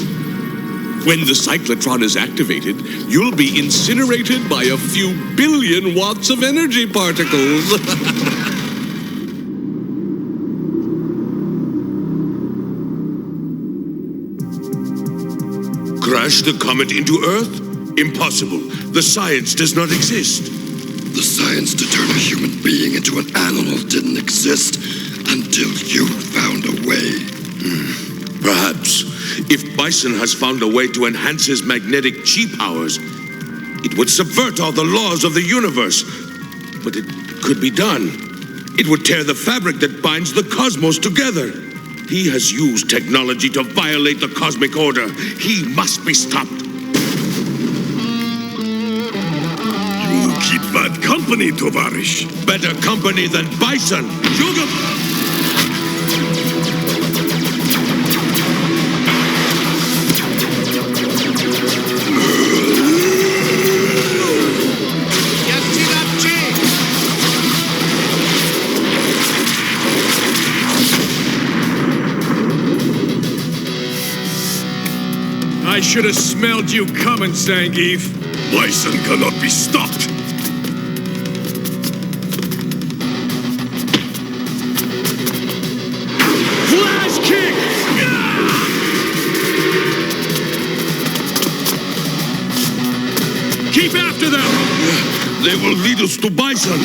When the cyclotron is activated, you'll be incinerated by a few billion watts of energy particles. Crash the comet into Earth? Impossible. The science does not exist. The science to turn a human being into an animal didn't exist until you found a way. Perhaps. If Bison has found a way to enhance his magnetic chi powers, it would subvert all the laws of the universe. But it could be done. It would tear the fabric that binds the cosmos together. He has used technology to violate the cosmic order. He must be stopped. You keep bad company, Tovarish. Better company than Bison. Shoot him! I should have smelled you coming, Zangief. Bison cannot be stopped. Flash kick! Keep after them! They will lead us to Bison.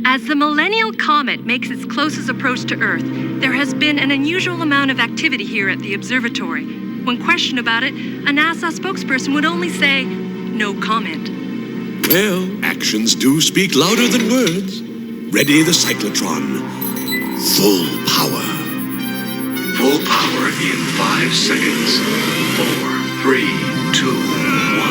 As the Millennial Comet makes its closest approach to Earth, there has been an unusual amount of activity here at the observatory. When questioned about it, a NASA spokesperson would only say, no comment. Well, actions do speak louder than words. Ready the cyclotron. Full power. Full power in 5 seconds. 4, 3, 2, 1.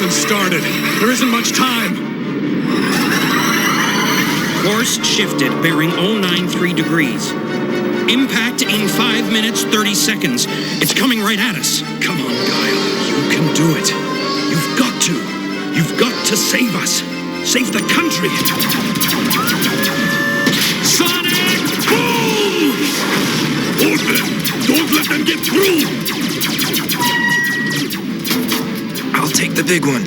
Started. There isn't much time. Course shifted, bearing 093 degrees. Impact in 5 minutes, 30 seconds. It's coming right at us. Come on, Guile. You can do it. You've got to. You've got to save us. Save the country. Sonic Boom! Hold them. Don't let them get through. I'll take the big one.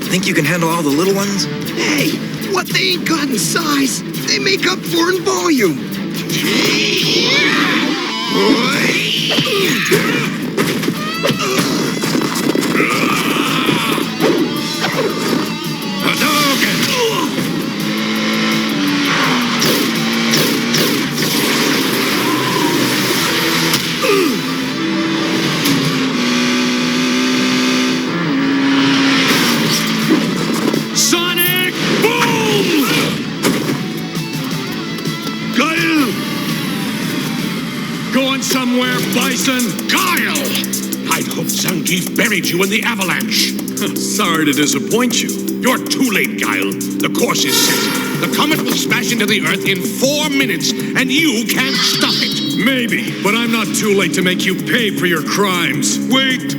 Think you can handle all the little ones? Hey, what they ain't got in size, they make up for in volume. somewhere, Bison? Guile! I'd hoped Zangief buried you in the avalanche. Sorry to disappoint you. You're too late, Guile. The course is set. The comet will smash into the Earth in 4 minutes, and you can't stop it. Maybe, but I'm not too late to make you pay for your crimes. Wait!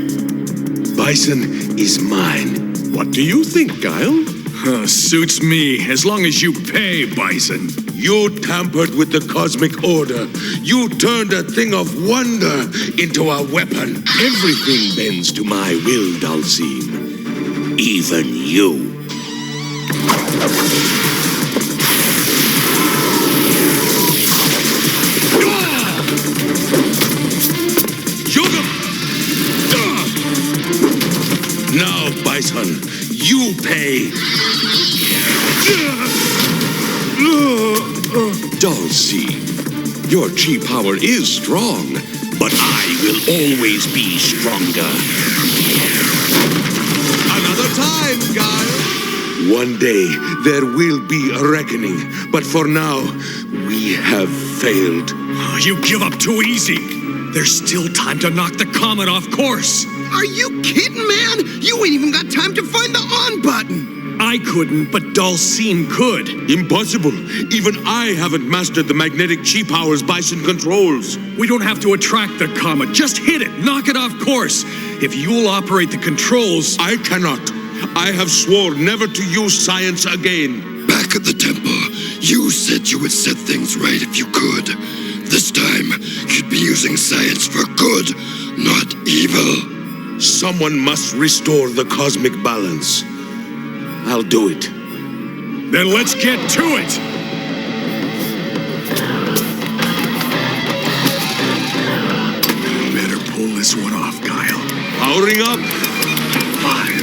Bison is mine. What do you think, Guile? Suits me, as long as you pay, Bison. You tampered with the cosmic order. You turned a thing of wonder into a weapon. Everything bends to my will, Dalsim. Even you. Now, Bison, you pay. Dalsim, your chi power is strong, but I will always be stronger. Another time, Guile. One day, there will be a reckoning, but for now, we have failed. You give up too easy. There's still time to knock the comet off course. Are you kidding, man? You ain't even got time to find the on button. I couldn't, but Dalsim could. Impossible. Even I haven't mastered the magnetic chi powers Bison controls. We don't have to attract the comet. Just hit it. Knock it off course. If you'll operate the controls... I cannot. I have sworn never to use science again. Back at the temple, you said you would set things right if you could. This time, you'd be using science for good, not evil. Someone must restore the cosmic balance. I'll do it. Then let's get to it! Better pull this one off, Guile. Powering up. 5,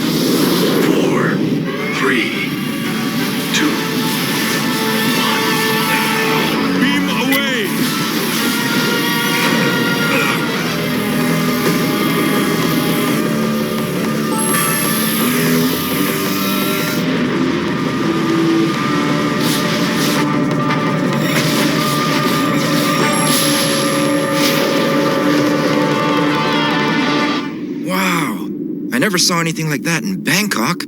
4, 3, 2, 1. Beam away! I never saw anything like that in Bangkok.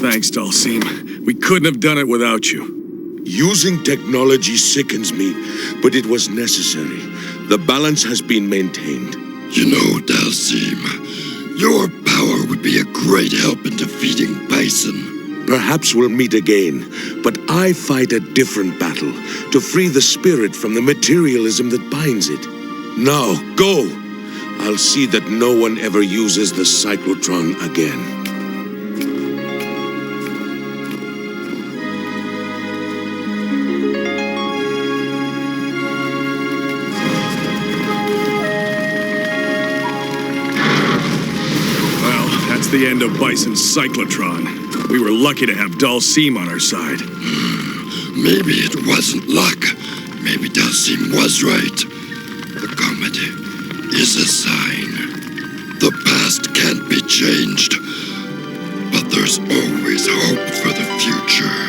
Thanks, Dalsim. We couldn't have done it without you. Using technology sickens me, but it was necessary. The balance has been maintained. You know, Dalsim, your power would be a great help in defeating Bison. Perhaps we'll meet again, but I fight a different battle to free the spirit from the materialism that binds it. Now, go! I'll see that no one ever uses the cyclotron again. Well, that's the end of Bison's cyclotron. We were lucky to have Dalsim on our side. Maybe it wasn't luck. Maybe Dalsim was right. The comet is a sign. The past can't be changed, but there's always hope for the future.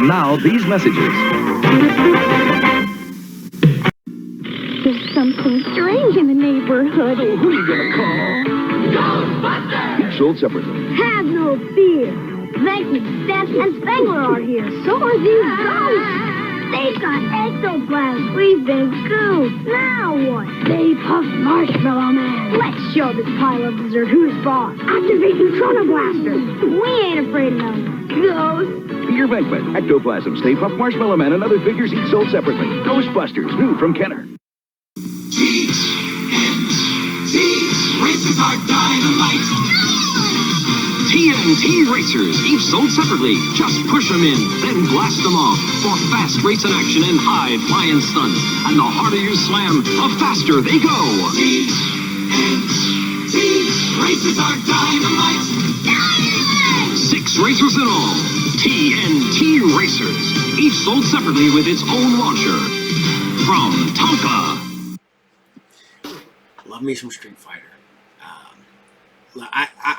Now, these messages. There's something strange in the neighborhood. Oh, who are you gonna call? Ghostbusters! Each sold separately. Have no fear. Vanky, Stamps, and Spangler are here. So are these ghosts. They've got ectoplasm. We've been goofed. Now what? They puff Marshmallow Man. Let's show this pile of dessert who's boss. Activate Neutrona Blaster. We ain't afraid of them ghosts. Peter Venkman, Ectoplasm, Stay Puft Marshmallow Man, and other figures each sold separately. Ghostbusters, new from Kenner. These races are dynamite. TNT TNT Racers, each sold separately. Just push them in, then blast them off for fast racing action and high flying stunts. And the harder you slam, the faster they go. TNT Racers are dynamite. 6 racers in all. TNT Racers, each sold separately with its own launcher. From Tonka. Love me some Street Fighter.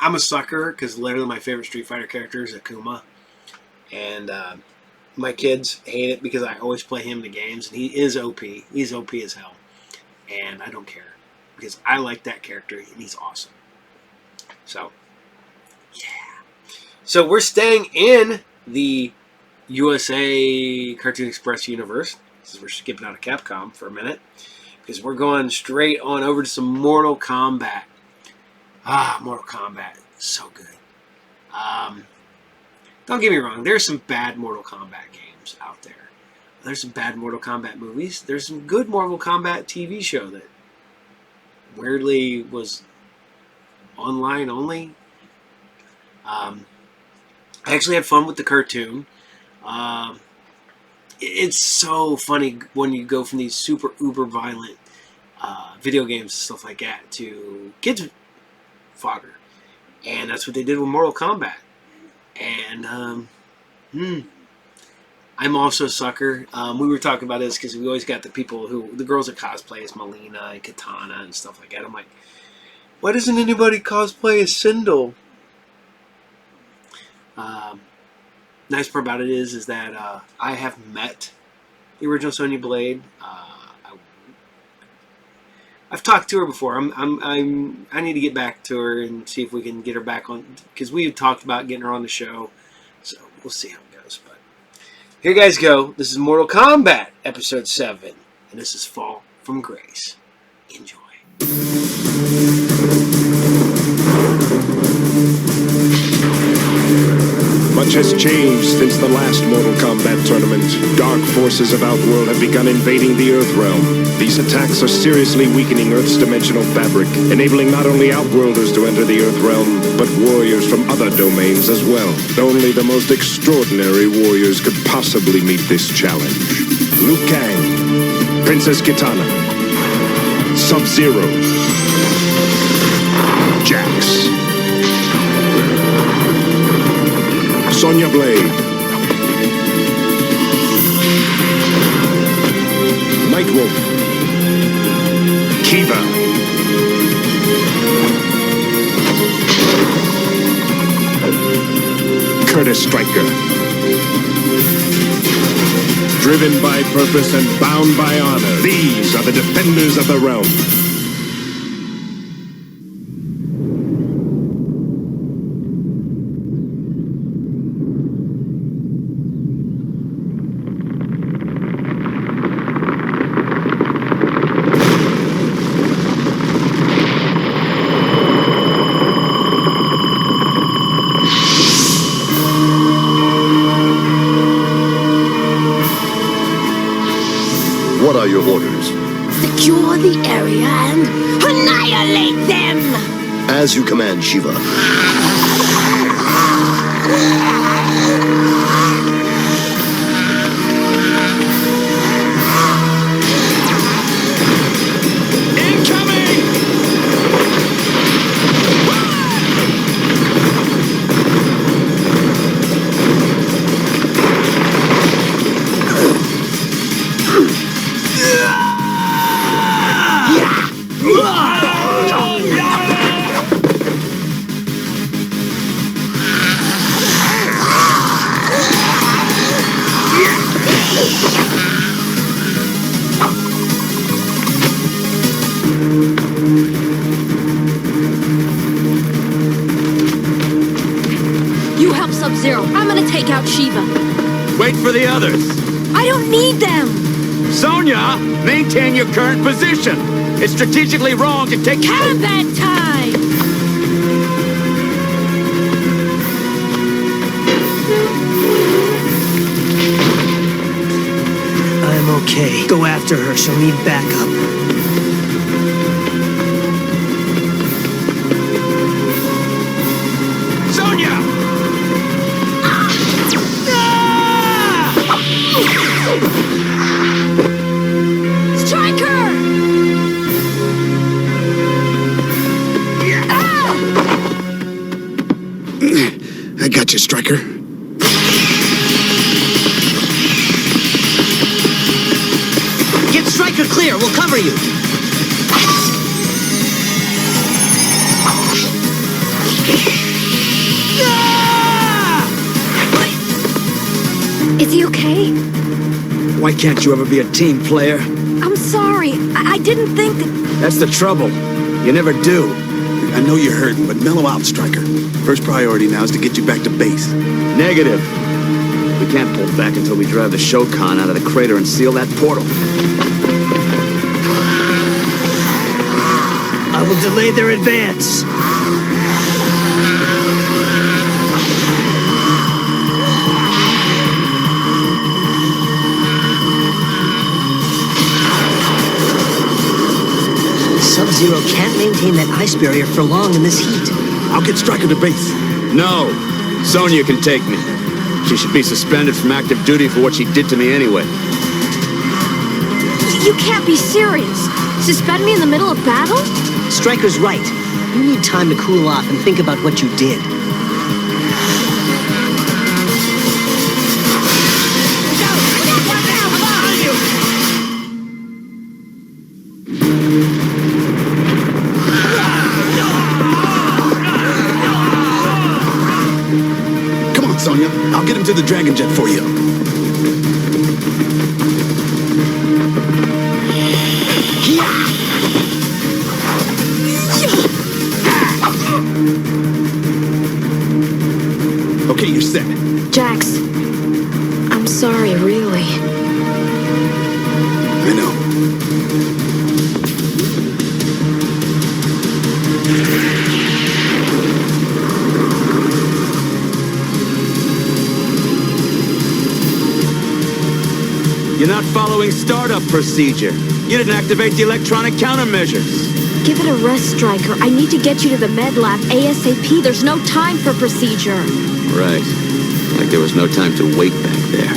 I'm a sucker because literally my favorite Street Fighter character is Akuma. And my kids hate it because I always play him in the games. And he is OP. He's OP as hell. And I don't care because I like that character and he's awesome. So, yeah. So we're staying in the USA Cartoon Express universe. This is, we're skipping out of Capcom for a minute because we're going straight on over to some Mortal Kombat. Mortal Kombat, so good. Don't get me wrong, there's some bad Mortal Kombat games out there. There's some bad Mortal Kombat movies. There's some good Mortal Kombat TV show that weirdly was online only. I actually had fun with the cartoon. It's so funny when you go from these super uber violent video games and stuff like that to kids fodder, and that's what they did with Mortal Kombat. And I'm also a sucker. We were talking about this because we always got the girls that cosplay as Melina and Katana and stuff like that. I'm like, why doesn't anybody cosplay as Sindel? Nice part about it is that I have met the original Sonya Blade. I've talked to her before. I need to get back to her and see if we can get her back on, because we've talked about getting her on the show. So we'll see how it goes. But here you guys go. This is Mortal Kombat Episode 7, and this is Fall from Grace. Enjoy. Much has changed since the last Mortal Kombat tournament. Dark forces of Outworld have begun invading the Earth realm. These attacks are seriously weakening Earth's dimensional fabric, enabling not only Outworlders to enter the Earth realm, but warriors from other domains as well. Only the most extraordinary warriors could possibly meet this challenge. Liu Kang, Princess Kitana, Sub-Zero, Jax, Sonya Blade, Nightwolf, Kiva, Curtis Stryker. Driven by purpose and bound by honor, these are the defenders of the realm. What are your orders? Secure the area and annihilate them! As you command, Shiva. You help Sub-Zero. I'm gonna take out Shiva. Wait for the others. I don't need them! Sonya, maintain your current position. It's strategically wrong to take... Combat time! I'm okay. Go after her. She'll need backup. Sonya! Striker! I got you, Striker. Get Striker clear. We'll cover you. Is he okay? Why can't you ever be a team player? I'm sorry. I didn't think that... That's the trouble. You never do. I know you're hurting, but mellow out, Striker. First priority now is to get you back to base. Negative. We can't pull back until we drive the Shokan out of the crater and seal that portal. I will delay their advance. Sub-Zero can't maintain that ice barrier for long in this heat. I'll get Striker to base. No. Sonya can take me. She should be suspended from active duty for what she did to me anyway. You can't be serious. Suspend me in the middle of battle? Striker's right. You need time to cool off and think about what you did. Come on, Sonya. I'll get him to the Dragon Jet for you. Okay, you're set. Jax, I'm sorry, really. I know. You're not following startup procedure. You didn't activate the electronic countermeasures. Give it a rest, Striker. I need to get you to the med lab ASAP. There's no time for procedure. Right. Like there was no time to wait back there.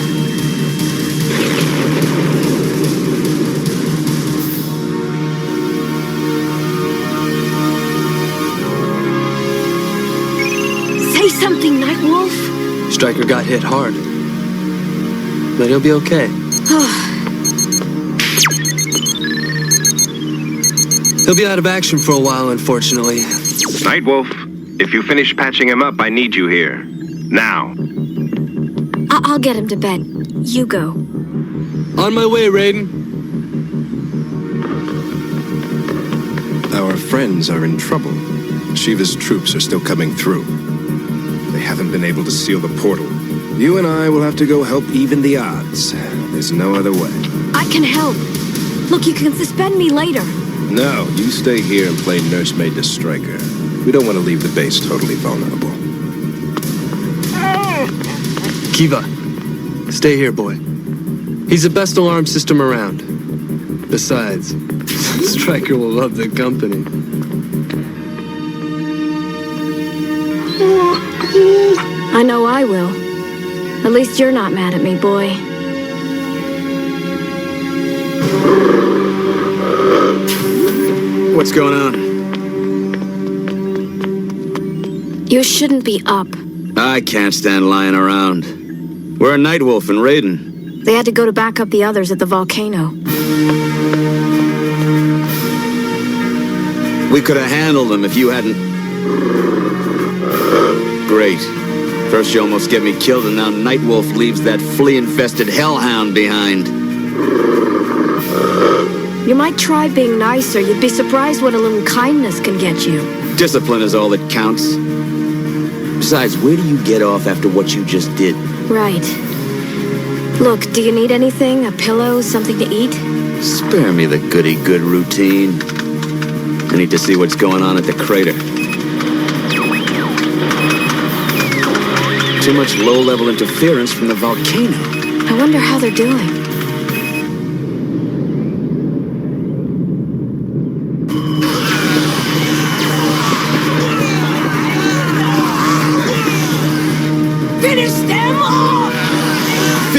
Say something, Nightwolf. Striker got hit hard. But he'll be okay. He'll be out of action for a while, unfortunately. Nightwolf, if you finish patching him up, I need you here. Now. I'll get him to bed. You go. On my way, Raiden. Our friends are in trouble. Shiva's troops are still coming through. They haven't been able to seal the portal. You and I will have to go help even the odds. There's no other way. I can help. Look, you can suspend me later. No, you stay here and play nursemaid to Striker. We don't want to leave the base totally vulnerable. Kiva, stay here, boy. He's the best alarm system around. Besides, Striker will love the company. I know I will. At least you're not mad at me, boy. What's going on? You shouldn't be up. I can't stand lying around. We're a Nightwolf and Raiden. They had to go to back up the others at the volcano. We could have handled them if you hadn't... Great. First you almost get me killed, and now Nightwolf leaves that flea-infested hellhound behind. You might try being nicer. You'd be surprised what a little kindness can get you. Discipline is all that counts. Besides, where do you get off after what you just did? Right. Look, do you need anything? A pillow? Something to eat? Spare me the goody-good routine. I need to see what's going on at the crater. Too much low-level interference from the volcano. I wonder how they're doing.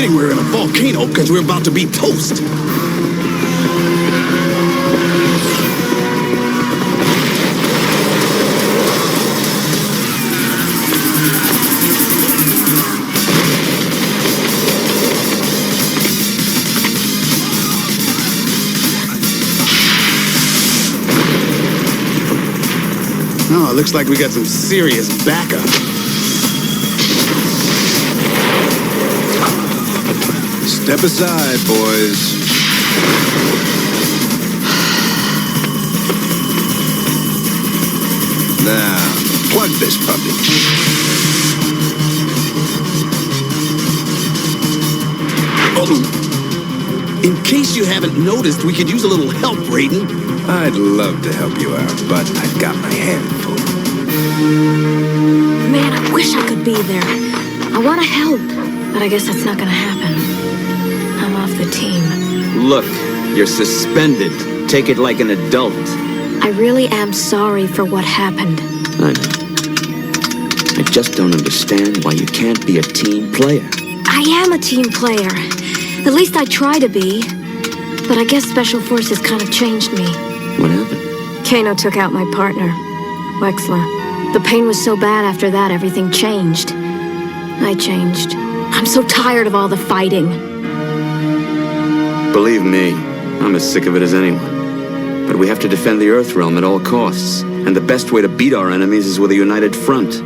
anywhere in a volcano because we're about to be toast. Oh, looks like we got some serious backup. Step aside, boys. Now, plug this puppy. Oh, in case you haven't noticed, we could use a little help, Raiden. I'd love to help you out, but I've got my hand full. Man, I wish I could be there. I want to help, but I guess that's not gonna happen. I'm off the team. Look, you're suspended. Take it like an adult. I really am sorry for what happened. I know. I just don't understand why you can't be a team player. I am a team player. At least I try to be. But I guess Special Forces kind of changed me. What happened? Kano took out my partner, Wexler. The pain was so bad after that, everything changed. I changed. I'm so tired of all the fighting. Believe me, I'm as sick of it as anyone. But we have to defend the Earthrealm at all costs. And the best way to beat our enemies is with a united front.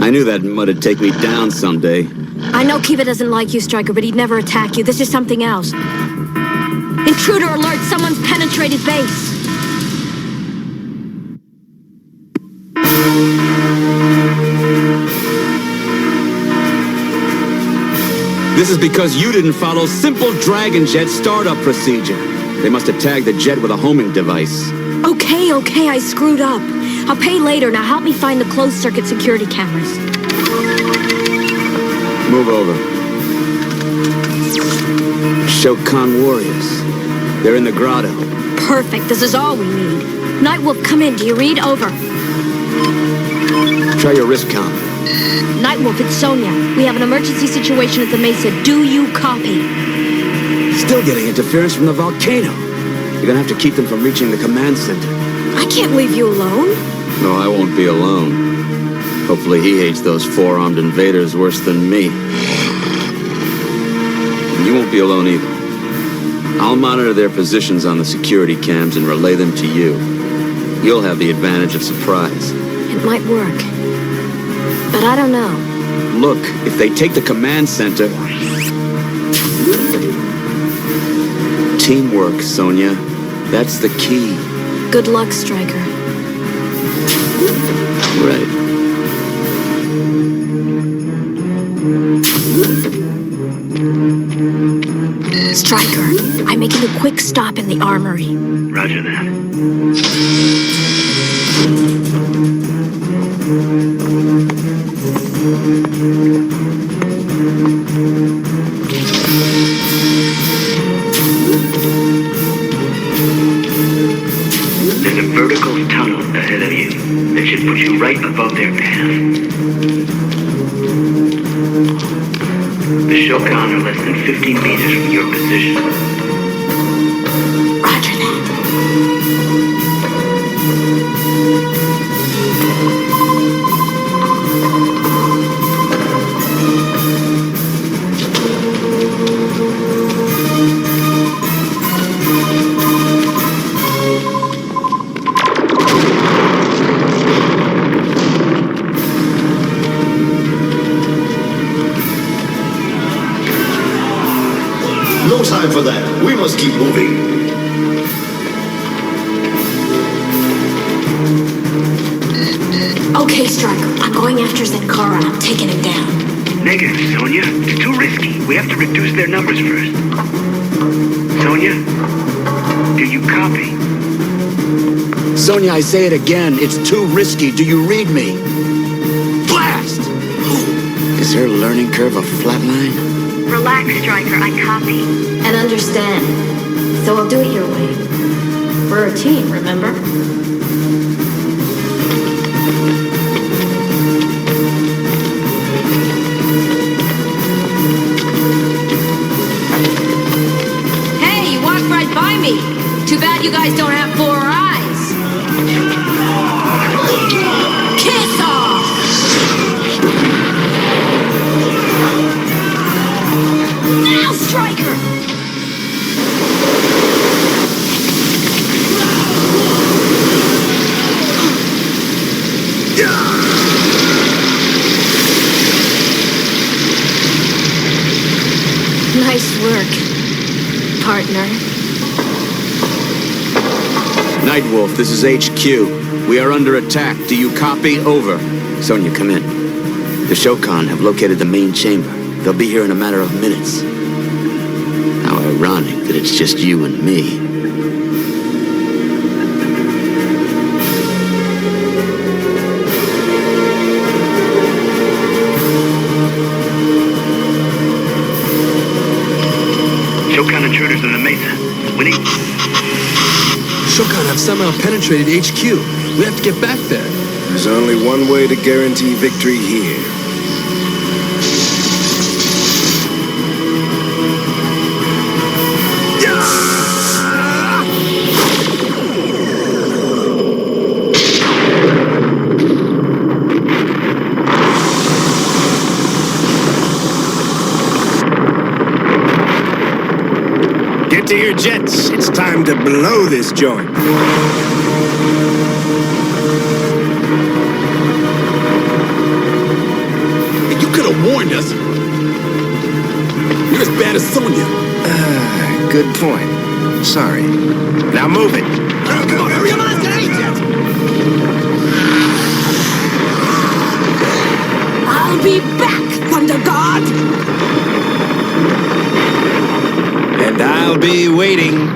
I knew that mud'd take me down someday. I know Kiva doesn't like you, Stryker, but he'd never attack you. This is something else. Intruder alert! Someone's penetrated base! This is because you didn't follow simple Dragon Jet startup procedure. They must have tagged the jet with a homing device. Okay, I screwed up. I'll pay later. Now help me find the closed-circuit security cameras. Move over. Shokan warriors. They're in the grotto. Perfect. This is all we need. Nightwolf, come in. Do you read? Over. Try your wrist count. Nightwolf, it's Sonya. We have an emergency situation at the Mesa. Do you copy? Still getting interference from the volcano. You're gonna have to keep them from reaching the command center. I can't leave you alone. No, I won't be alone. Hopefully he hates those four-armed invaders worse than me. And you won't be alone either. I'll monitor their positions on the security cams and relay them to you. You'll have the advantage of surprise. It might work. But I don't know. Look, if they take the command center... Teamwork, Sonya. That's the key. Good luck, Stryker. Right. Stryker, I'm making a quick stop in the armory. Roger that. There's a vertical tunnel ahead of you that should put you right above their path. The Shokan are less than 15 meters from your position. Roger that. No time for that. We must keep moving. Okay, Stryker, I'm going after Zenkara. I'm taking him down. Negative, Sonya. It's too risky. We have to reduce their numbers first. Sonya? Do you copy? Sonya, I say it again. It's too risky. Do you read me? Blast! Is her learning curve a flat line? Relax, Stryker. I copy. And understand. So I'll do it your way. We're a team, remember? you guys don't have 4 eyes. Kiss off! Now, Striker! Nice work, partner. Nightwolf, this is HQ. We are under attack. Do you copy? Over. Sonya, come in. The Shokan have located the main chamber. They'll be here in a matter of minutes. How ironic that it's just you and me. Shokan intruders in the mesa. We need... Shokan have somehow penetrated HQ. We have to get back there. There's only one way to guarantee victory here. Get to your jets. It's time to blow this joint. You could have warned us. You're as bad as Sonya. Good point. Sorry. Now move it. Come on, hurry up. I'll be back, Thunder God! And I'll be waiting.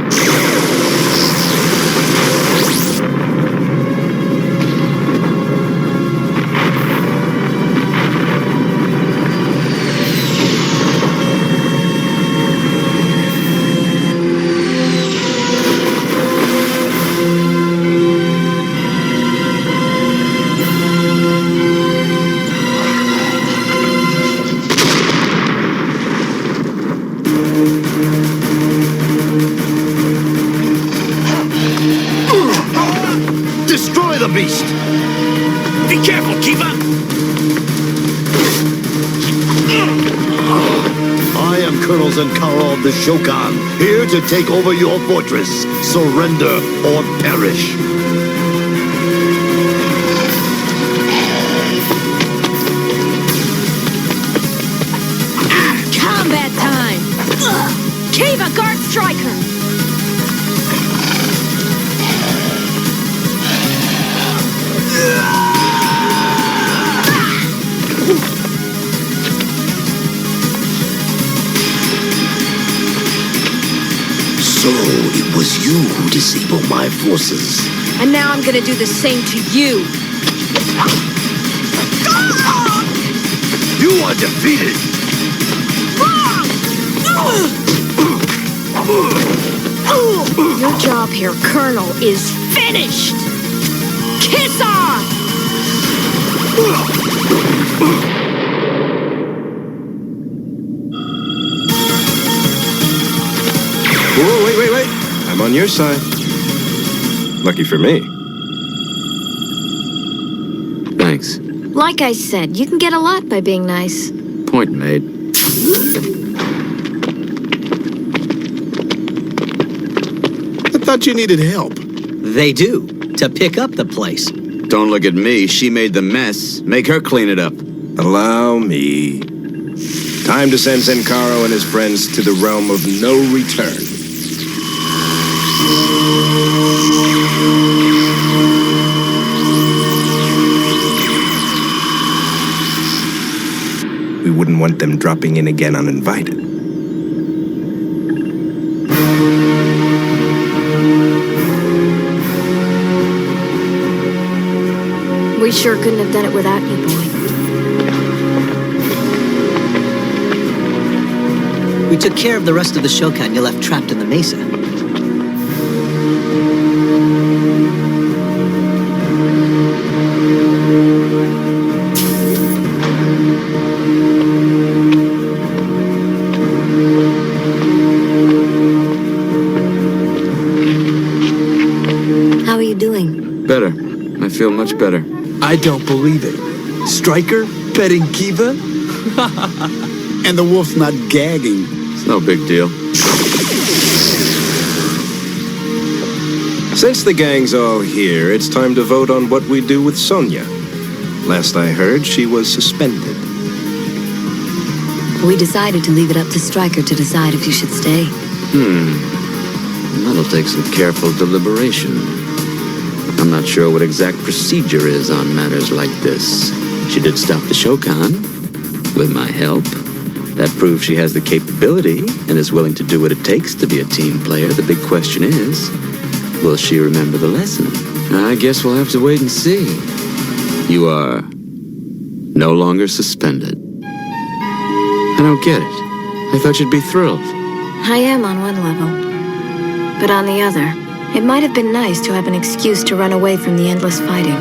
Destroy the beast! Be careful, Kiva! I am Colonel Zenkaro of the Shokan, here to take over your fortress. Surrender or perish. Combat time! Kiva, guard Striker! So, it was you who disabled my forces. And now I'm gonna do the same to you. You are defeated! Your job here, Colonel, is finished! Kiss off! Whoa, wait. I'm on your side. Lucky for me. Thanks. Like I said, you can get a lot by being nice. Point made. I thought you needed help. They do, to pick up the place. Don't look at me. She made the mess. Make her clean it up. Allow me. Time to send Zenkaro and his friends to the realm of no return. We wouldn't want them dropping in again uninvited. We sure couldn't have done it without you, boy. We took care of the rest of the Shokan you left trapped in the mesa. feel much better. I don't believe it. Striker betting Kiva? And the wolf's not gagging. It's no big deal. Since the gang's all here, it's time to vote on what we do with Sonia. Last I heard, she was suspended. We decided to leave it up to Striker to decide if you should stay. That'll take some careful deliberation. I'm not sure what exact procedure is on matters like this. She did stop the Shokan, with my help. That proves she has the capability and is willing to do what it takes to be a team player. The big question is, will she remember the lesson? I guess we'll have to wait and see. You are no longer suspended. I don't get it. I thought you'd be thrilled. I am on one level. But on the other, it might have been nice to have an excuse to run away from the endless fighting.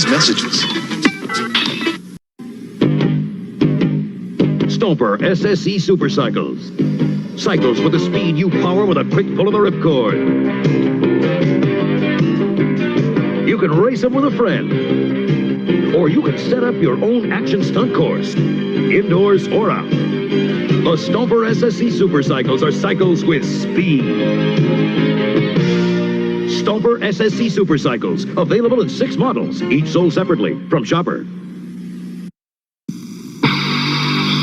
Messages. Stomper SSE Supercycles. Cycles with the speed you power with a quick pull of the ripcord. You can race them with a friend. Or you can set up your own action stunt course, indoors or out. The Stomper SSE Supercycles are cycles with speed. Stomper SSE Supercycles, available in 6 models, each sold separately from Shopper.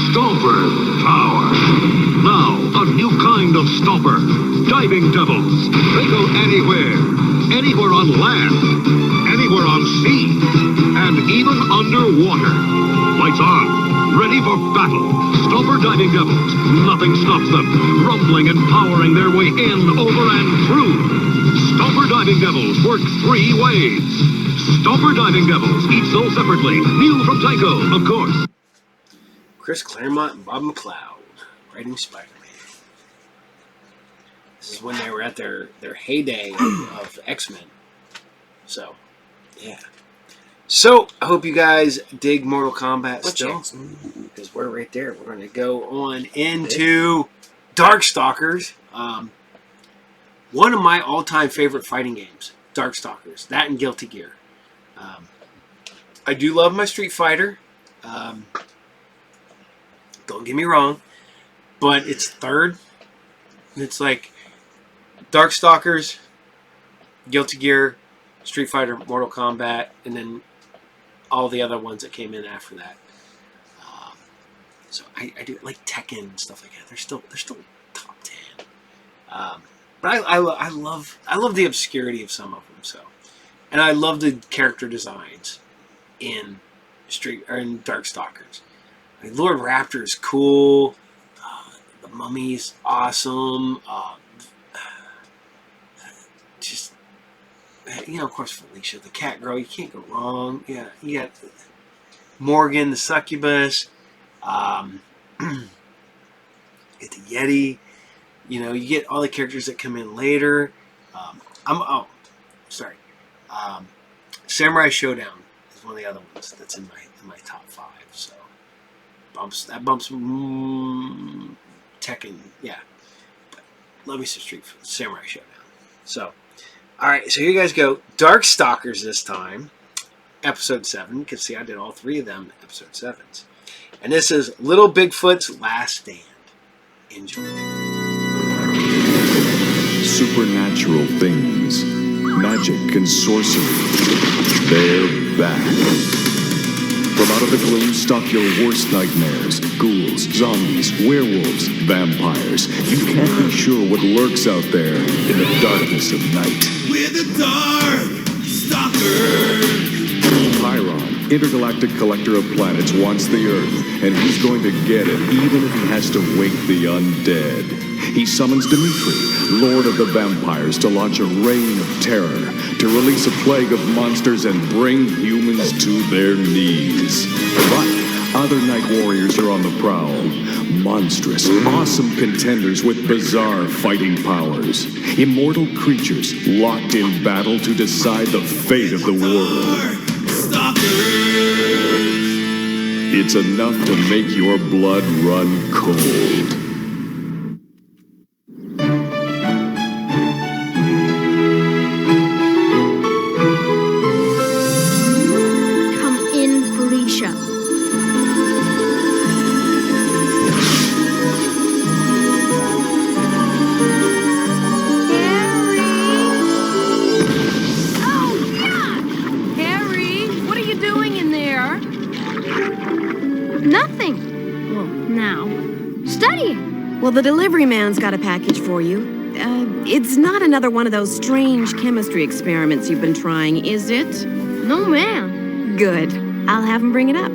Stomper Power. Now, a new kind of Stomper. Diving Devils. They go anywhere. Anywhere on land. Anywhere on sea. And even underwater. Lights on. Ready for battle. Stomper Diving Devils. Nothing stops them. Rumbling and powering their way in, over, and through. Stomper Diving Devils work 3 ways. Stomper Diving Devils, each sold separately. New from Tyco, of course. Chris Claremont and Bob McLeod writing Spider-Man. This is when they were at their heyday of X-Men. So, yeah. So, I hope you guys dig Mortal Kombat still. Because we're right there. We're going to go on into Darkstalkers. One of my all-time favorite fighting games, Darkstalkers. That and Guilty Gear. I do love my Street Fighter. Don't get me wrong. But it's third. It's like Darkstalkers, Guilty Gear, Street Fighter, Mortal Kombat, and then all the other ones that came in after that. So I do like Tekken and stuff like that. They're still top 10. But I love the obscurity of some of them. So, and I love the character designs in Darkstalkers. I mean, Lord Raptor is cool. The Mummies, awesome. Just, of course, Felicia, the cat girl. You can't go wrong. Yeah, you got Morgan, the succubus. Get the Yeti. You get all the characters that come in later. Samurai Showdown is one of the other ones that's in my top 5. So bumps Tekken, yeah. But love me some Samurai Showdown. So, all right. So here you guys go. Darkstalkers this time, episode 7. You can see I did all 3 of them episode 7s, and this is Little Bigfoot's Last Stand. Enjoy. supernatural things, magic and sorcery. They're back. From out of the gloom stalk your worst nightmares. Ghouls, zombies, werewolves, vampires. You can't be sure what lurks out there in the darkness of night. We're the Dark Stalkers! Chiron, intergalactic collector of planets, wants the Earth, and he's going to get it, even if he has to wake the undead. He summons Dimitri, Lord of the Vampires, to launch a reign of terror, to release a plague of monsters and bring humans to their knees. But other night warriors are on the prowl. Monstrous, awesome contenders with bizarre fighting powers. Immortal creatures locked in battle to decide the fate of the world. It's enough to make your blood run cold. Come in, Felicia. Nothing. Well, now. Studying. Well, the delivery man's got a package for you. It's not another one of those strange chemistry experiments you've been trying, is it? No, ma'am. Good. I'll have him bring it up.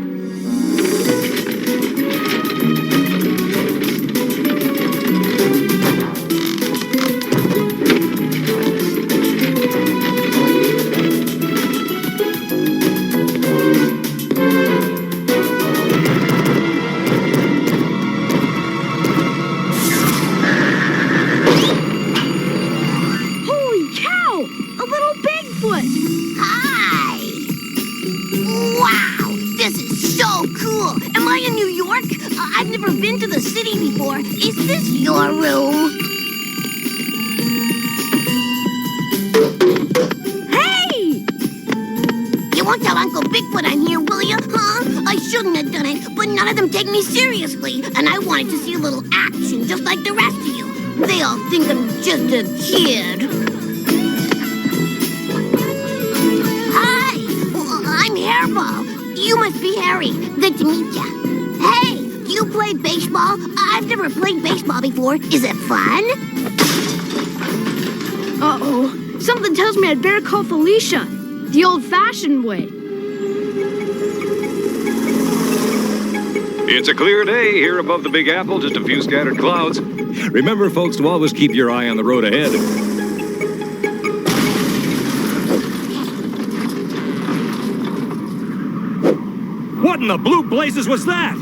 I've never been to the city before. Is this your room? Hey! You won't tell Uncle Bigfoot I'm here, will you? Huh? I shouldn't have done it, but none of them take me seriously. And I wanted to see a little action, just like the rest of you. They all think I'm just a kid. Hi! I'm Hairball. You must be Harry. Good to meet ya. Hey! You play baseball? I've never played baseball before. Is it fun? Uh-oh. Something tells me I'd better call Felicia. The old-fashioned way. It's a clear day here above the Big Apple, just a few scattered clouds. Remember, folks, to always keep your eye on the road ahead. What in the blue blazes was that?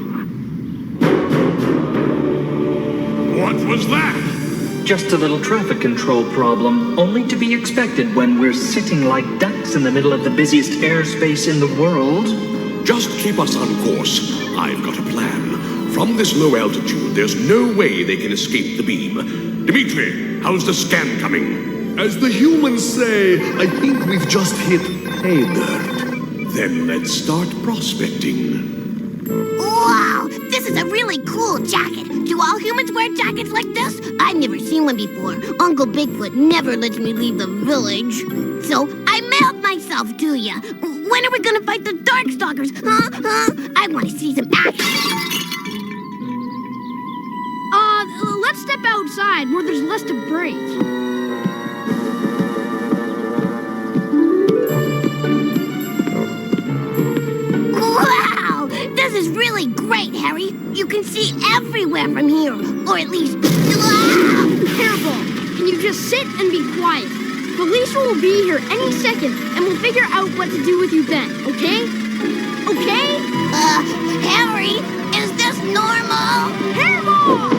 What was that? Just a little traffic control problem, only to be expected when we're sitting like ducks in the middle of the busiest airspace in the world. Just keep us on course. I've got a plan. From this low altitude, there's no way they can escape the beam. Dimitri, how's the scan coming? As the humans say, I think we've just hit pay dirt. Then let's start prospecting. Wow, this is a really cool jacket. Do all humans wear jackets like this? I've never seen one before. Uncle Bigfoot never lets me leave the village. So I mailed myself to you. When are we gonna fight the Darkstalkers? Huh? I want to see some action. Let's step outside where there's less to break. Wow! This is really great, Harry. You can see everywhere from here. Or at least... Hairball, can you just sit and be quiet? Felicia will be here any second, and we'll figure out what to do with you then, okay? Okay? Harry, is this normal? Hairball!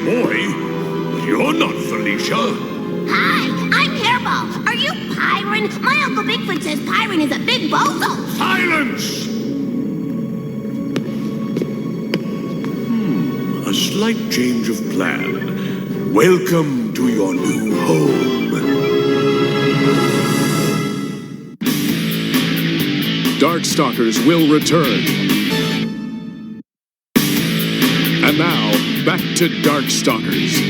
Boy, you're not Felicia. Hi, I'm Hairball. Are you Pyron? My Uncle Bigfoot says Pyron is a big bozo. Silence! A slight change of plan. Welcome to your new home. Darkstalkers will return. And now, back to Darkstalkers.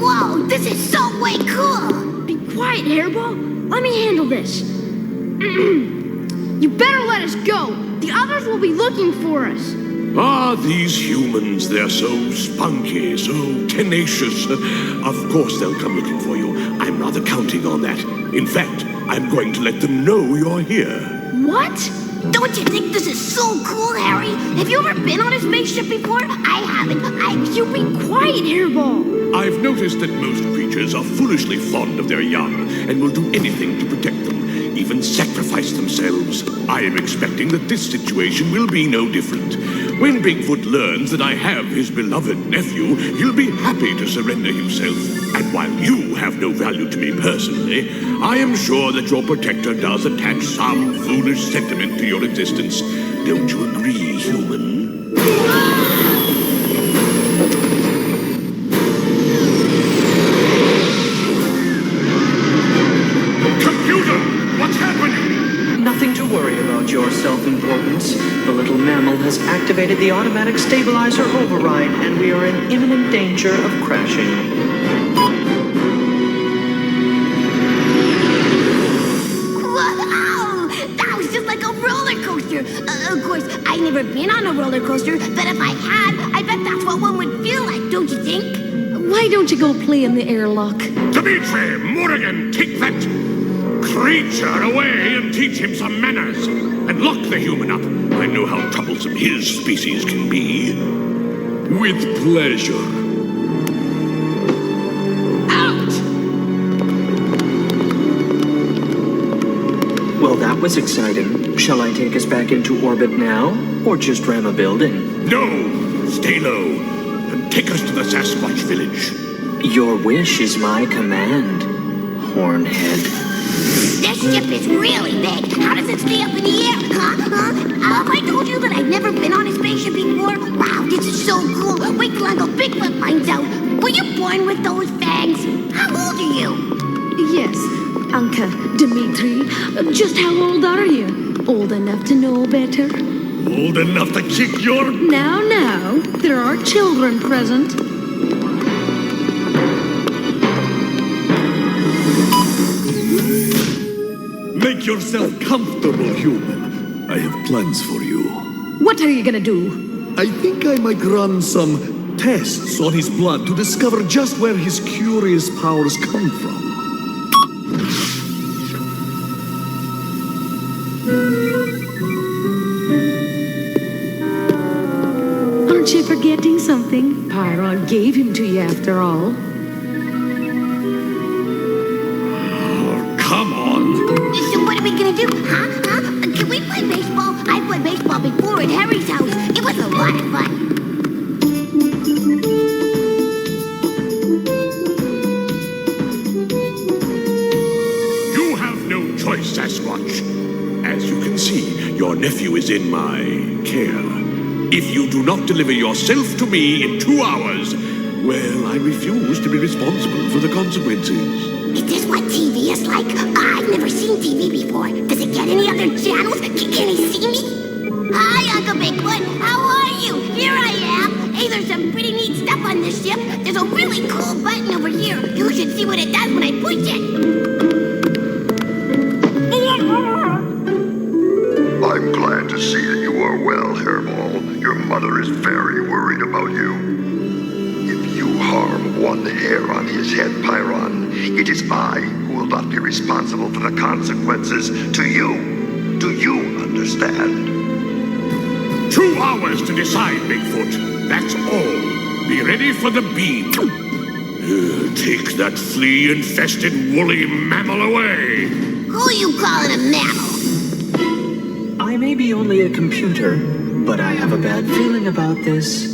Whoa, this is so way cool! Be quiet, Hairball. Let me handle this. You better let us go. The others will be looking for us. Ah, these humans, they're so spunky, so tenacious. Of course they'll come looking for you. I'm rather counting on that. In fact, I'm going to let them know you're here. What? Don't you think this is so cool, Harry? Have you ever been on a spaceship before? I haven't. You be quiet, Hairball. I've noticed that most creatures are foolishly fond of their young and will do anything to protect them, even sacrifice themselves. I am expecting that this situation will be no different. When Bigfoot learns that I have his beloved nephew, he'll be happy to surrender himself. And while you have no value to me personally, I am sure that your protector does attach some foolish sentiment to your existence. Don't you agree, human? Nothing to worry about your self-importance. The little mammal has activated the automatic stabilizer override, and we are in imminent danger of crashing. Whoa! That was just like a roller coaster. Of course, I've never been on a roller coaster, but if I had, I bet that's what one would feel like, don't you think? Why don't you go play in the airlock? Dimitri, Morrigan, take that creature away and teach him some manners. And lock the human up. I know how troublesome his species can be. With pleasure. Out! Well, that was exciting. Shall I take us back into orbit now, or just ram a building? No! Stay low, and take us to the Sasquatch village. Your wish is my command, Hornhead. This ship is really big. How does it stay up in the air? Have I told you that I've never been on a spaceship before? Wow, this is so cool. Wait till Uncle Bigfoot finds out. Were you born with those fangs? How old are you? Yes, Uncle Dimitri. Just how old are you? Old enough to know better? Old enough to kick your... Now, there are children present. Make yourself comfortable, human. I have plans for you. What are you gonna do? I think I might run some tests on his blood to discover just where his curious powers come from. Aren't you forgetting something? Pyron gave him to you after all. Come on. So what are we gonna do? Huh? Can we play baseball? I played baseball before at Harry's house. It was a lot of fun. You have no choice, Sasquatch. As you can see, your nephew is in my care. If you do not deliver yourself to me in 2 hours, well, I refuse to be responsible for the consequences. Is this what TV is like? I've never seen TV before. Does it get any other channels? Can he see me? Hi, Uncle Bigfoot. How are you? Here I am. Hey, there's some pretty neat stuff on this ship. There's a really cool button over here. You should see what it does when I push it. I'm glad to see that you are well, Hairball. Your mother is very worried about you. If you harm one hair on his head, Pyron, it is I who will not be responsible for the consequences to you. Do you understand? 2 hours to decide, Bigfoot. That's all. Be ready for the beam. Take that flea-infested woolly mammal away. Who are you calling a mammal? I may be only a computer, but I have a bad feeling about this.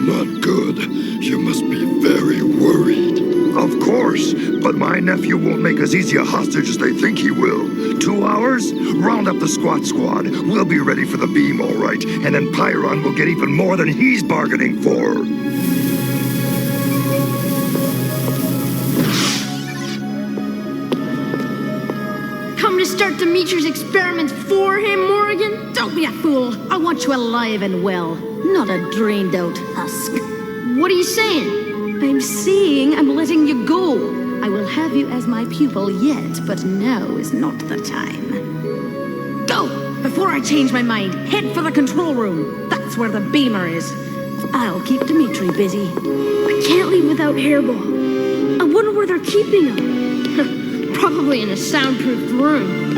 Not good. You must be very worried. Of course, but my nephew won't make as easy a hostage as they think he will. 2 hours? Round up the SWAT squad. We'll be ready for the beam, all right. And then Pyron will get even more than he's bargaining for. Come to start Dimitri's experiments for him, Morgan? Don't be a fool. I want you alive and well, not a drained out husk. What are you saying? I'm saying I'm letting you go. I will have you as my pupil yet, but now is not the time. Go! Before I change my mind, head for the control room. That's where the beamer is. I'll keep Dimitri busy. I can't leave without Hairball. I wonder where they're keeping him. Probably in a soundproofed room.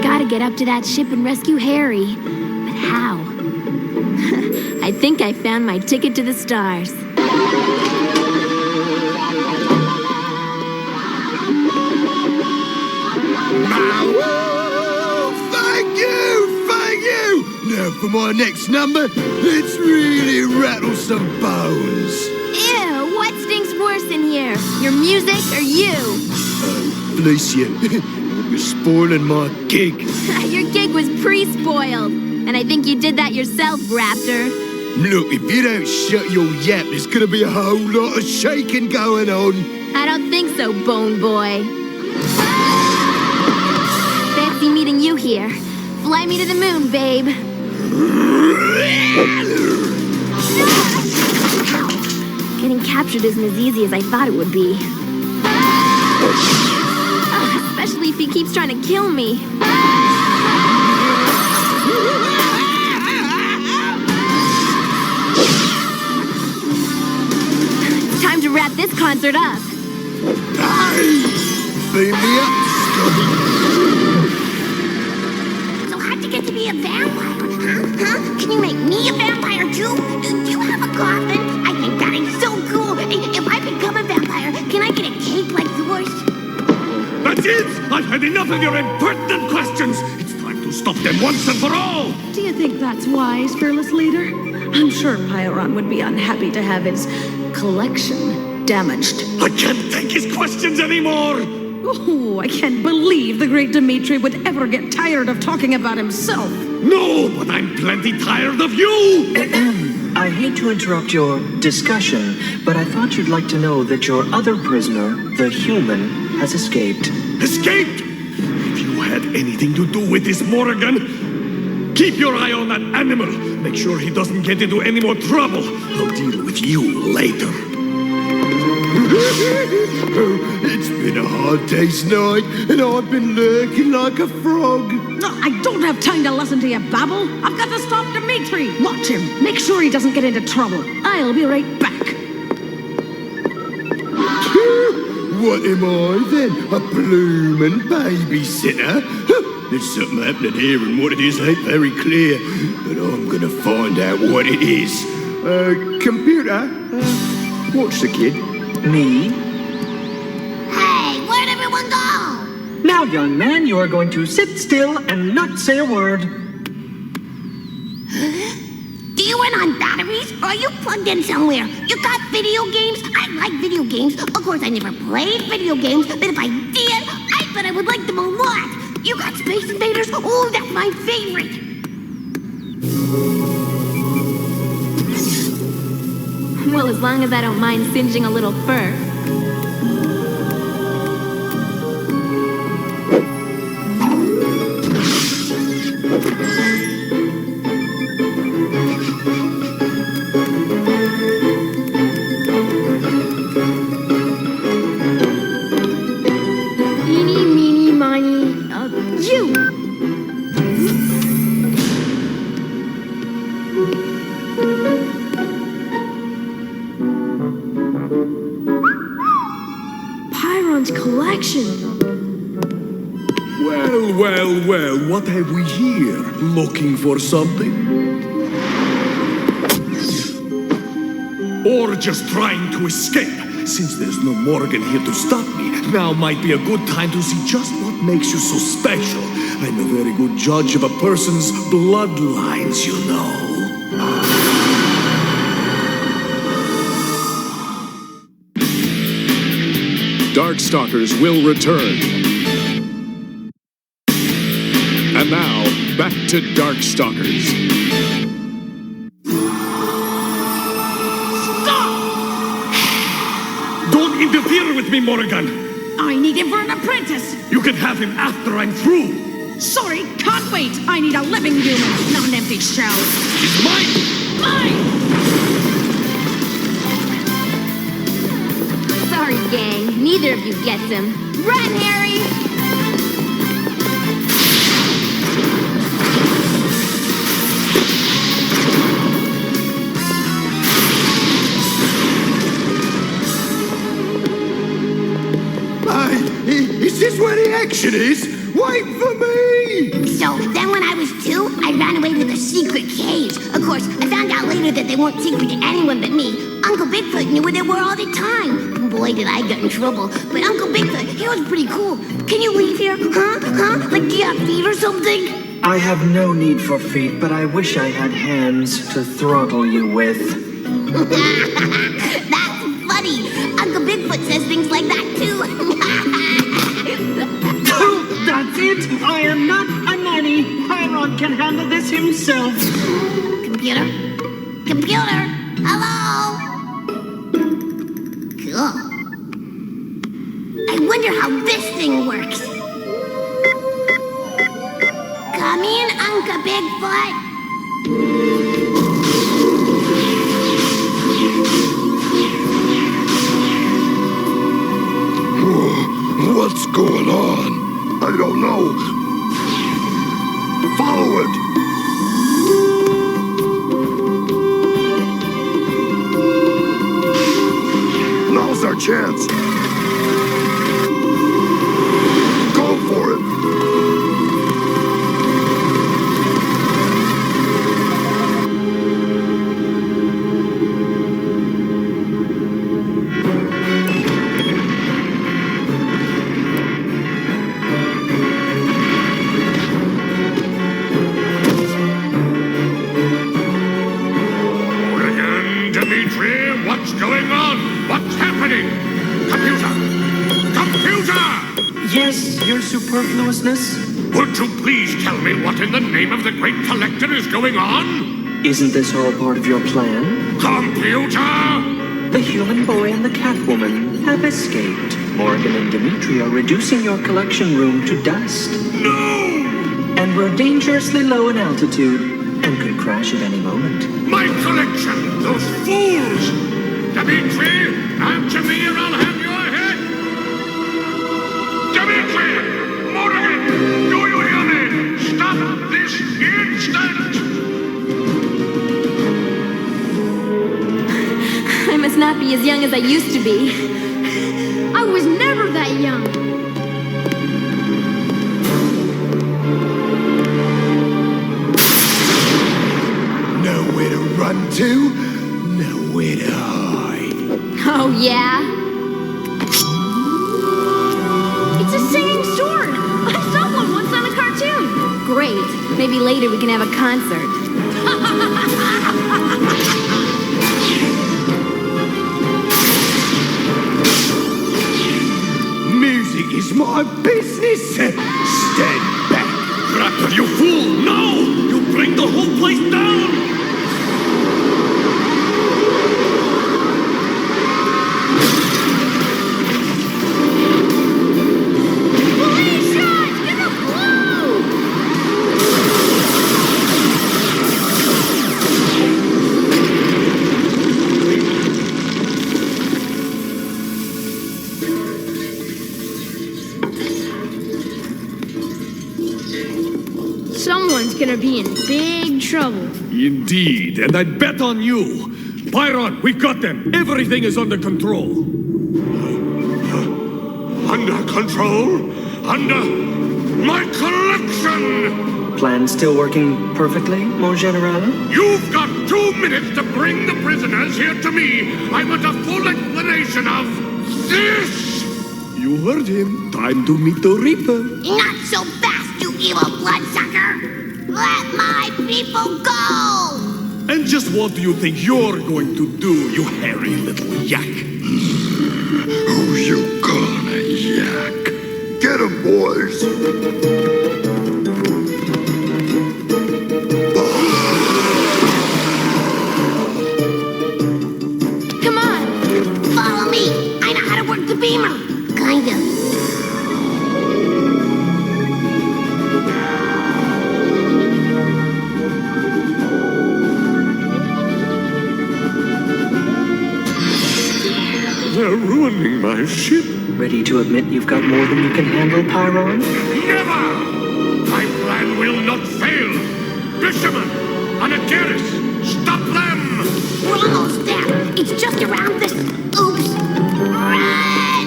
Gotta get up to that ship and rescue Harry. But how? I think I found my ticket to the stars. Thank you! Now for my next number, let's really rattle some bones. Ew, what stinks worse in here? Your music or you? Bless you. You're spoiling my gig. Your gig was pre-spoiled. And I think you did that yourself, Raptor. Look, if you don't shut your yap, there's gonna be a whole lot of shaking going on. I don't think so, Bone Boy. Fancy meeting you here. Fly me to the moon, babe. Getting captured isn't as easy as I thought it would be. Especially if he keeps trying to kill me. It's time to wrap this concert up. Beam me up, Scotty. So how'd you get to be a vampire? Huh? Can you make me a vampire too? Do you have a coffin? I think that is so cool. If I become a vampire, can I get a cake like yours? That's it! I've had enough of your impertinent questions! It's time to stop them once and for all! Do you think that's wise, fearless leader? I'm sure Pyron would be unhappy to have his collection damaged. I can't take his questions anymore! Oh, I can't believe the great Dimitri would ever get tired of talking about himself. No, but I'm plenty tired of you! I hate to interrupt your discussion, but I thought you'd like to know that your other prisoner, the human, has escaped. Escaped? If you had anything to do with this, Morgan, keep your eye on that animal. Make sure he doesn't get into any more trouble. I'll deal with you later. It's been a hard day's night, and I've been lurking like a frog. No, I don't have time to listen to you babble. I've got to stop Dimitri. Watch him. Make sure he doesn't get into trouble. I'll be right back. What am I then? A bloomin' babysitter? There's something happening here, and what it is ain't very clear. But I'm gonna find out what it is. Computer, watch the kid. Me? Hey, where'd everyone go? Now, young man, you are going to sit still and not say a word. Do you run on batteries, or are you plugged in somewhere? You got video games? I like video games. Of course, I never played video games, but if I did, I bet I would like them a lot. You got Space Invaders? Oh, that's my favorite. Well, as long as I don't mind singeing a little fur. Eeny, meeny, miny, you! Pyron's collection. Well, what have we here? Looking for something? Or just trying to escape. Since there's no Morgan here to stop me, now might be a good time to see just what makes you so special. I'm a very good judge of a person's bloodlines, you know. Darkstalkers will return. And now, back to Darkstalkers. Don't interfere with me, Morrigan! I need him for an apprentice. You can have him after I'm through! Sorry, can't wait. I need a living human, not an empty shell. He's mine! Mine! Sorry, gang. Neither of you gets him. Run, Harry! Is this where the action is? Wait for me! So, then when I was 2, I ran away with a secret cage. Of course, I found out later that they weren't secret to anyone but me. Uncle Bigfoot knew where they were all the time. Boy, did I get in trouble. But Uncle Bigfoot, he was pretty cool. Can you leave here? Huh? Like, do you have feet or something? I have no need for feet, but I wish I had hands to throttle you with. That's funny. Uncle Bigfoot says things like that, too. That's it! I am not a nanny! Pyron can handle this himself! Computer? Computer! Hello? Cool. I wonder how this thing works. Come in, Uncle Bigfoot! What's going on? I don't know. Follow it! Now's our chance. Go for it. What's going on? What's happening? Computer! Computer! Yes, your superfluousness? Would you please tell me what in the name of the Great Collector is going on? Isn't this all part of your plan? Computer! The human boy and the Catwoman have escaped. Morgan and Dimitri are reducing your collection room to dust. No! And we're dangerously low in altitude and could crash at any moment. My collection! Those fools! Dimitri, answer me or I'll have your head! Dimitri! Morgan! Do you hear me? Stop this instant! I must not be as young as I used to be. I was never that young. Nowhere to run to, nowhere to hide. Oh, yeah? It's a singing sword! I saw one once on a cartoon. Great. Maybe later we can have a concert. Music is my business. Stand back. Raptor, you fool! No! You bring the whole place down! Police shot! In the blue! Someone's gonna be in big trouble. Indeed, and I'd bet on you. Pyron, we've got them. Everything is under control. Under control? Under my collection! Plan still working perfectly, mon général? You've got 2 minutes to bring the prisoners here to me. I want a full explanation of this. You heard him. Time to meet the Reaper. Not so fast, you evil bloodsucker! Let my people go! And just what do you think you're going to do, you hairy little yak? Who you calling a yak? Get him, boys! Come on! Follow me! I know how to work the beamer! Kinda. They're ruining my ship. Ready to admit you've got more than you can handle, Pyron? Never! My plan will not fail! Fishermen! Anacaris! Stop them! We're almost there! It's just around this... Oops! Run!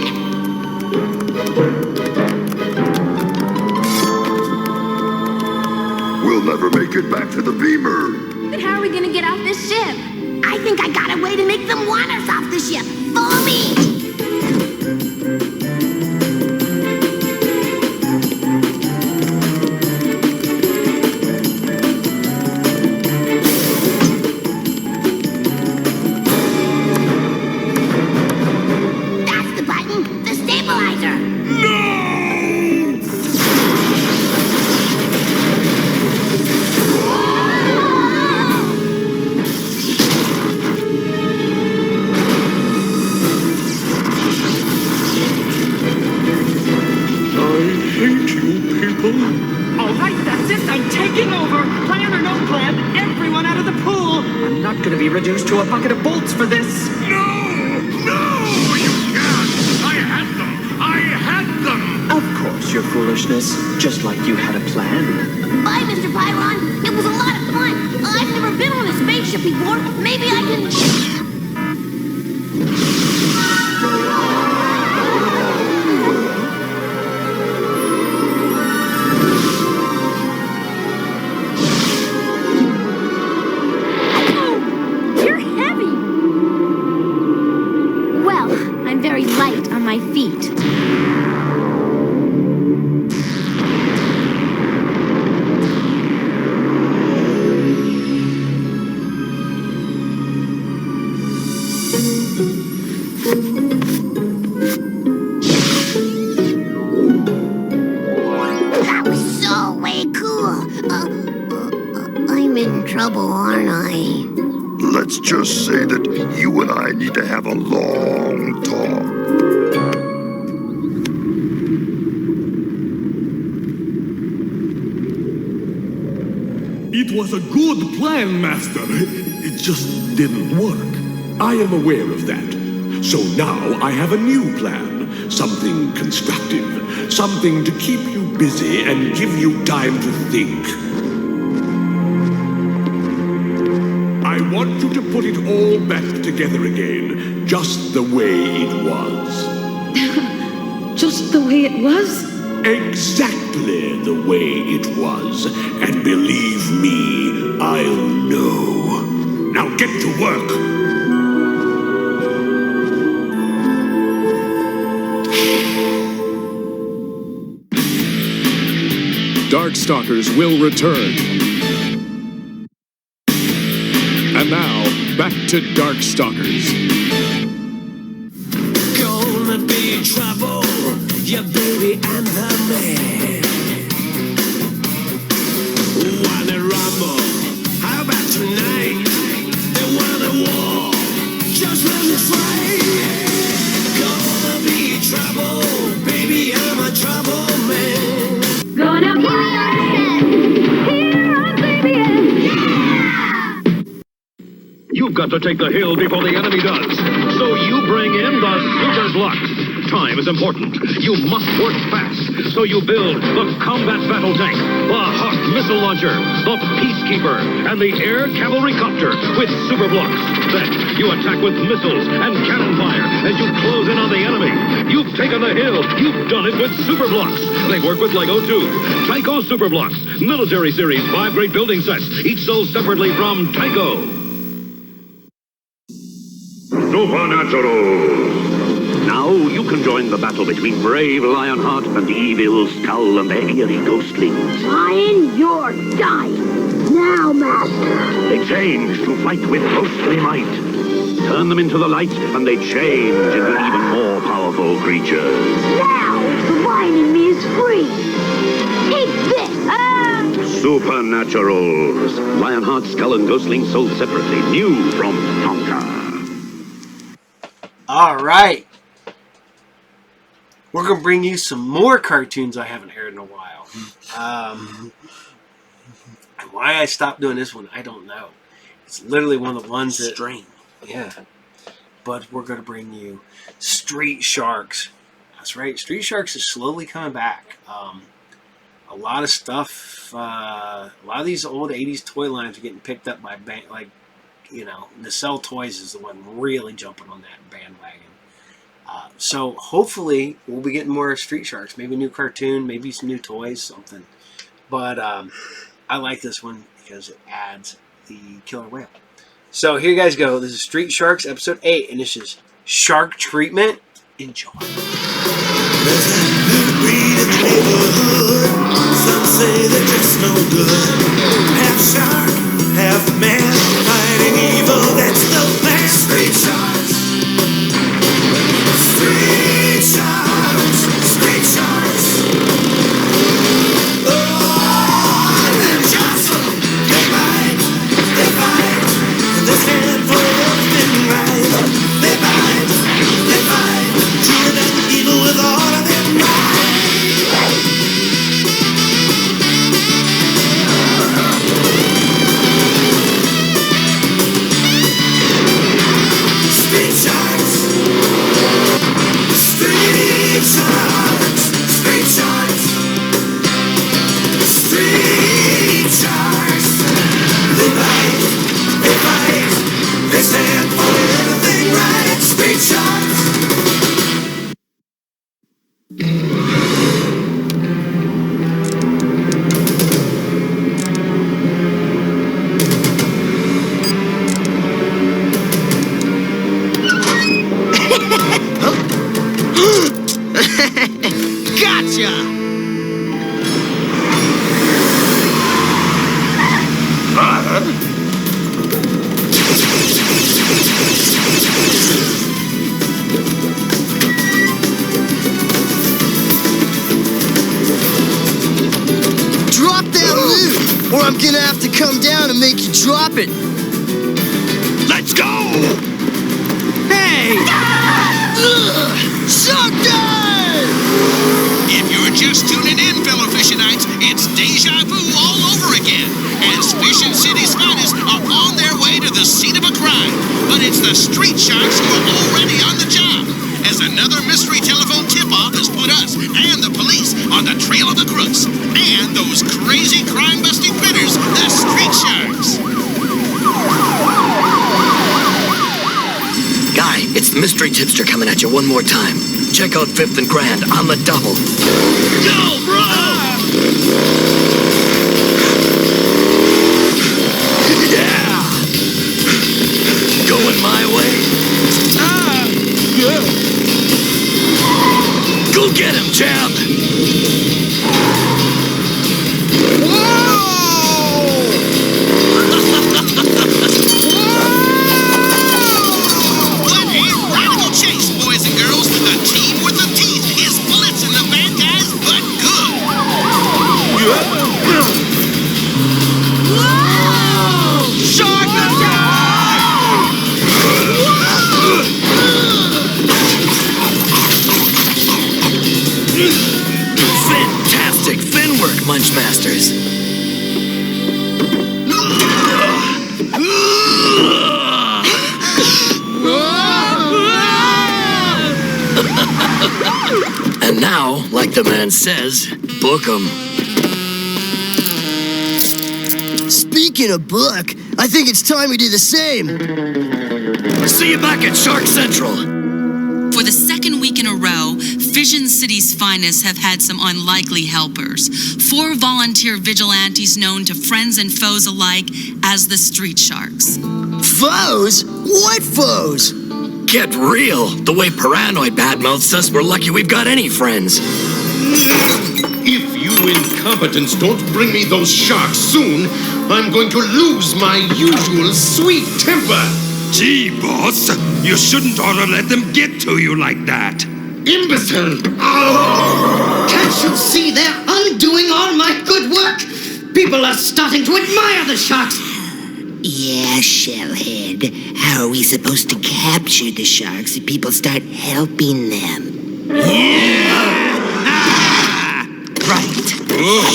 We'll never make it back to the beamer. Then how are we gonna get off this ship? I think I got a way to make them want us off the ship! Follow me! That's the button! The stabilizer! All right, that's it. I'm taking over. Plan or no plan, everyone out of the pool. I'm not going to be reduced to a bucket of bolts for this. No! You can't! I had them! I had them! Of course, your foolishness. Just like you had a plan. Bye, Mr. Pyron. It was a lot of fun. I've never been on a spaceship before. Maybe I can... You're heavy! Well, I'm very light on my feet. That was so way cool. I'm in trouble, aren't I? Let's just say that you and I need to have a long talk. It was a good plan, Master. It just didn't work. I am aware of that. So now I have a new plan. Something constructive. Something to keep you busy and give you time to think. I want you to put it all back together again, just the way it was. Just the way it was? Exactly the way it was. And believe me, I'll know. Now get to work. Darkstalkers will return. And now, back to Darkstalkers. Gonna be trouble, your baby and the man. Wanna rumble? How about tonight? They want a war, just let me try. Gonna be trouble, baby, I'm a trouble man. Gonna fly here on CBS! You've got to take the hill before the enemy does. So you bring in the Super Blocks. Time is important. You must work fast. So you build the Combat Battle Tank, the Hawk Missile Launcher, the Peacekeeper, and the Air Cavalry Copter with Super Blocks. Then you attack with missiles and cannon fire as you close in on the enemy. You've taken the hill. You've done it with Super Blocks. They work with Lego too. Tyco Super Blocks, Military Series, 5 great building sets, each sold separately from Tyco. Supernatural. Now you can join the battle between brave Lionheart and evil Skull and their eerie ghostlings. Lion, you're dying. Now, Master. They change to fight with ghostly might. Turn them into the light, and they change into even more powerful creatures. Now, the lion in me is free. Take this. Supernaturals. Lionheart, Skull, and Ghostling sold separately. New from Tonka. All right. We're going to bring you some more cartoons I haven't aired in a while. Why I stopped doing this one, I don't know. It's literally one of the ones that... Strange. Yeah. But we're going to bring you Street Sharks. That's right. Street Sharks is slowly coming back. A lot of stuff, a lot of these old 80s toy lines are getting picked up by, Nacelle Toys is the one really jumping on that bandwagon. So hopefully we'll be getting more Street Sharks. Maybe a new cartoon, maybe some new toys, something. But I like this one because it adds the killer whale. So here you guys go. This is Street Sharks episode 8, and this is Shark Treatment. Enjoy. Some say they're just no good. Half shark, half man, fighting evil, that's the plan. Street Sharks. Street Sharks. Street Sharks. Oh, they're jostle. They bite. They fight. They stand for everything right. They bite. They fight. True and evil with all of them right. Street Sharks. Street Sharks. Street Sharks. Street Sharks. They bite. They fight. They stand for everything right. Street Sharks. Gotcha! Drop that loot, or I'm gonna have to come down and make you drop it. Let's go! Hey! Shark dive! If you're just tuning in, fellow Fishinites, it's deja vu all over again, as Fishin' City's finest are on their way to the scene of a crime. But it's the Street Sharks who are already on the job, as another mystery telephone tip-off has put us and the police on the trail of the crooks, and those crazy crime-busting critters, the Street Sharks. Guy, it's the mystery tipster coming at you one more time. Check out 5th and Grand on the double. Go, bro! Yeah! Going my way. Yeah. Go get him, champ! What a radical chase, boys and girls. The team with the teeth is blitzing the bad guys, but good. Shark Fantastic fin work, Munchmasters. And now, like the man says, book 'em. Speaking of book, I think it's time we do the same. See you back at Shark Central. For the second week in a row, Fission City's finest have had some unlikely helpers. 4 volunteer vigilantes known to friends and foes alike as the Street Sharks. Foes? What foes? Get real. The way Paranoid badmouths us, we're lucky we've got any friends. If you incompetents don't bring me those sharks soon, I'm going to lose my usual sweet temper. Gee, boss, you shouldn't ought to let them get to you like that. Imbecile! Can't you see they're undoing all my good work? People are starting to admire the sharks. Yeah, Shellhead. How are we supposed to capture the sharks if people start helping them? Right.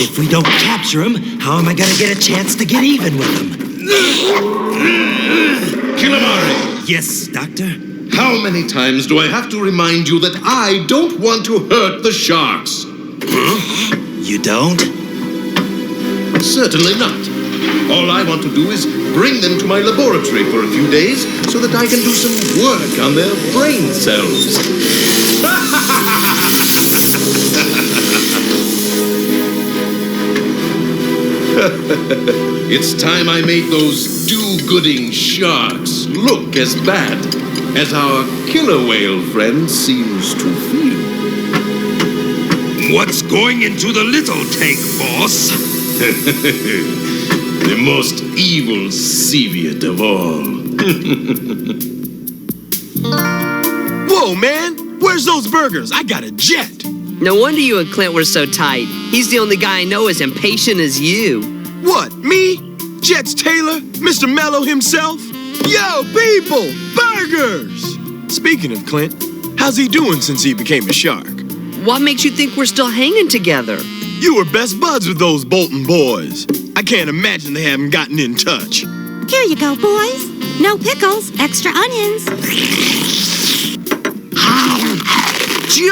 If we don't capture them, how am I gonna get a chance to get even with them? Kilamari! Yes, Doctor? How many times do I have to remind you that I don't want to hurt the sharks? You don't? Certainly not. All I want to do is bring them to my laboratory for a few days so that I can do some work on their brain cells. It's time I made those do-gooding sharks look as bad as our killer whale friend seems to feel. What's going into the little tank, boss? The most evil Seviet of all. Whoa, man! Where's those burgers? I got a jet! No wonder you and Clint were so tight. He's the only guy I know as impatient as you. What, me? Jets Taylor? Mr. Mello himself? Yo, people! Burgers! Speaking of Clint, how's he doing since he became a shark? What makes you think we're still hanging together? You were best buds with those Bolton boys. I can't imagine they haven't gotten in touch. Here you go, boys. No pickles, extra onions.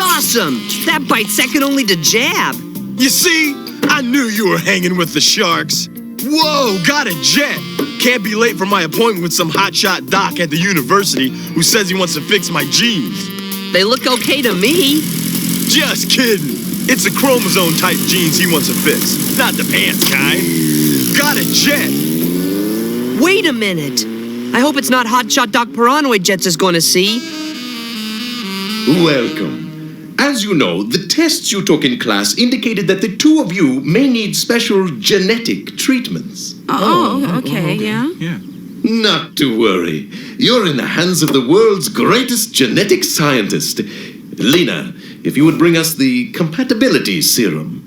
Awesome! That bite's second only to Jab. You see? I knew you were hanging with the sharks. Whoa, got a jet. Can't be late for my appointment with some hotshot doc at the university who says he wants to fix my genes. They look okay to me. Just kidding. It's the chromosome type genes he wants to fix, not the pants kind. Got a jet. Wait a minute. I hope it's not hotshot Doc Paranoid Jets is going to see. Welcome. As you know, the tests you took in class indicated that the two of you may need special genetic treatments. Okay, yeah. Not to worry. You're in the hands of the world's greatest genetic scientist. Lena, if you would bring us the compatibility serum.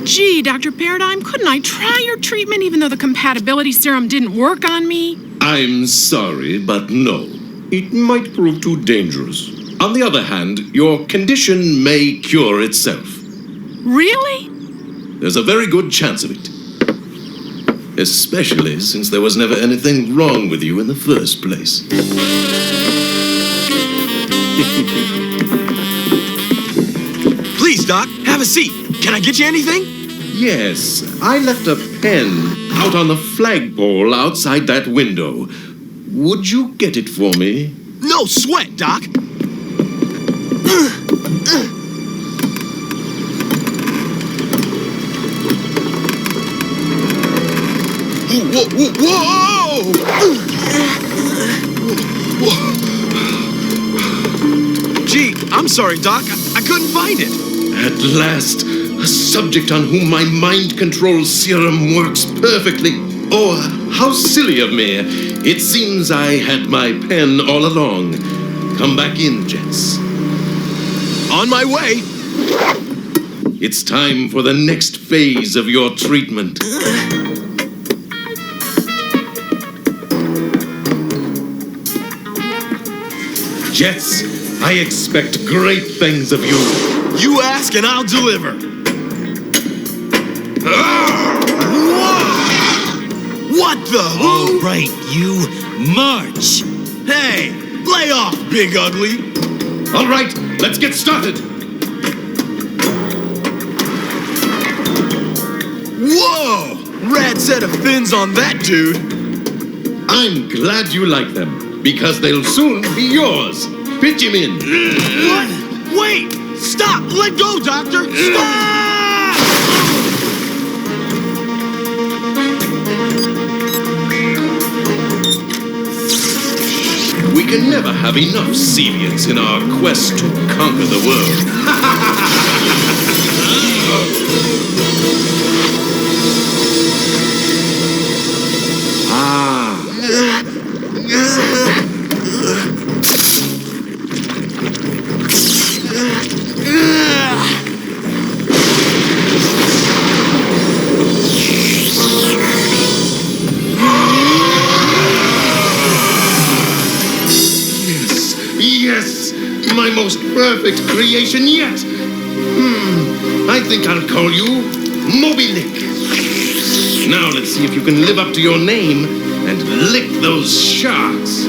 Gee, Dr. Paradigm, couldn't I try your treatment even though the compatibility serum didn't work on me? I'm sorry, but no. It might prove too dangerous. On the other hand, your condition may cure itself. Really? There's a very good chance of it. Especially since there was never anything wrong with you in the first place. Please, Doc, have a seat. Can I get you anything? Yes, I left a pen out on the flagpole outside that window. Would you get it for me? No sweat, Doc. Whoa! Gee, I'm sorry, Doc. I couldn't find it. At last, a subject on whom my mind control serum works perfectly. Oh, how silly of me. It seems I had my pen all along. Come back in, Jayce. On my way. It's time for the next phase of your treatment. Jayce, I expect great things of you. You ask and I'll deliver. What the? All right, you march. Hey, lay off, big ugly. All right, let's get started. Whoa! rad set of fins on that dude. I'm glad you like them, because they'll soon be yours. Pitch him in. What? Wait! Stop! Let go, Doctor! Stop! We can never have enough Sevians in our quest to conquer the world. Yes, my most perfect creation yet. I think I'll call you Moby Lick. Now let's see if you can live up to your name and lick those sharks.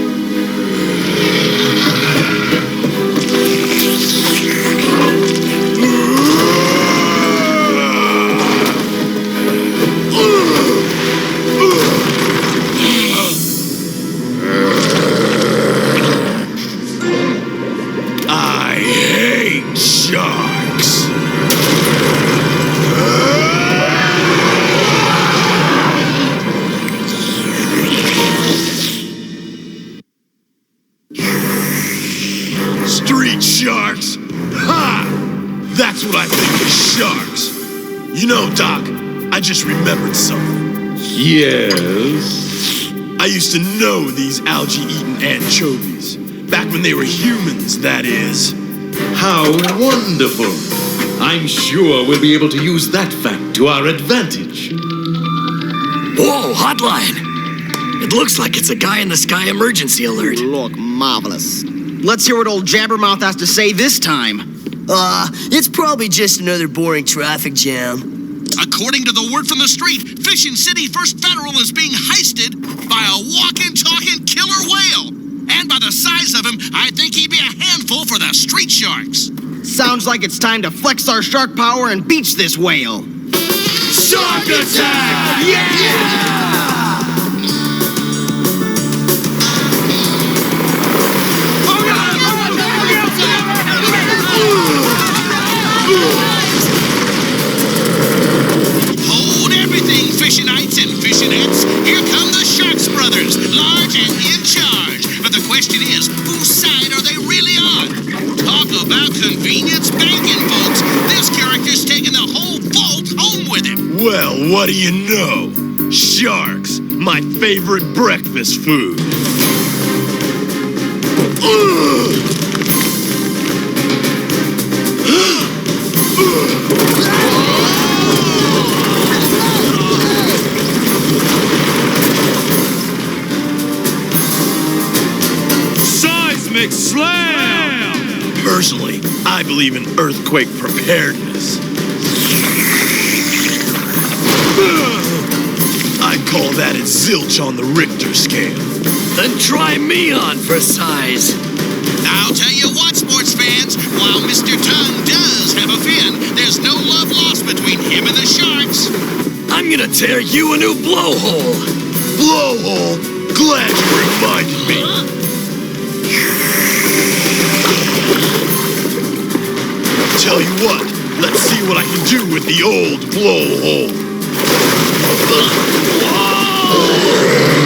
Sharks? Ha! That's what I think of sharks. You know, Doc, I just remembered something. Yes? I used to know these algae-eating anchovies. Back when they were humans, that is. How wonderful. I'm sure we'll be able to use that fact to our advantage. Whoa, hotline! It looks like it's a guy-in-the-sky emergency alert. Look marvelous. Let's hear what old Jabbermouth has to say this time. It's probably just another boring traffic jam. According to the word from the street, Fishin' City First Federal is being heisted by a walking, talking killer whale. And by the size of him, I think he'd be a handful for the street sharks. Sounds like it's time to flex our shark power and beach this whale. Shark attack! Yeah! Hold everything, Fishinites and Fishinettes. Here come the Sharks Brothers, large and in charge. But the question is, whose side are they really on? Talk about convenience banking, folks. This character's taking the whole vault home with him. Well, what do you know? Sharks, my favorite breakfast food. Seismic slam! Personally, I believe in earthquake preparedness. I'd call that a zilch on the Richter scale. Then try me on for size. I'll tell you what, sports fans, while Mr. Tongue does have a fin, there's no love lost between him and the Sharks. I'm gonna tear you a new blowhole. Blowhole? Glad you reminded me. Tell you what, let's see what I can do with the old blowhole.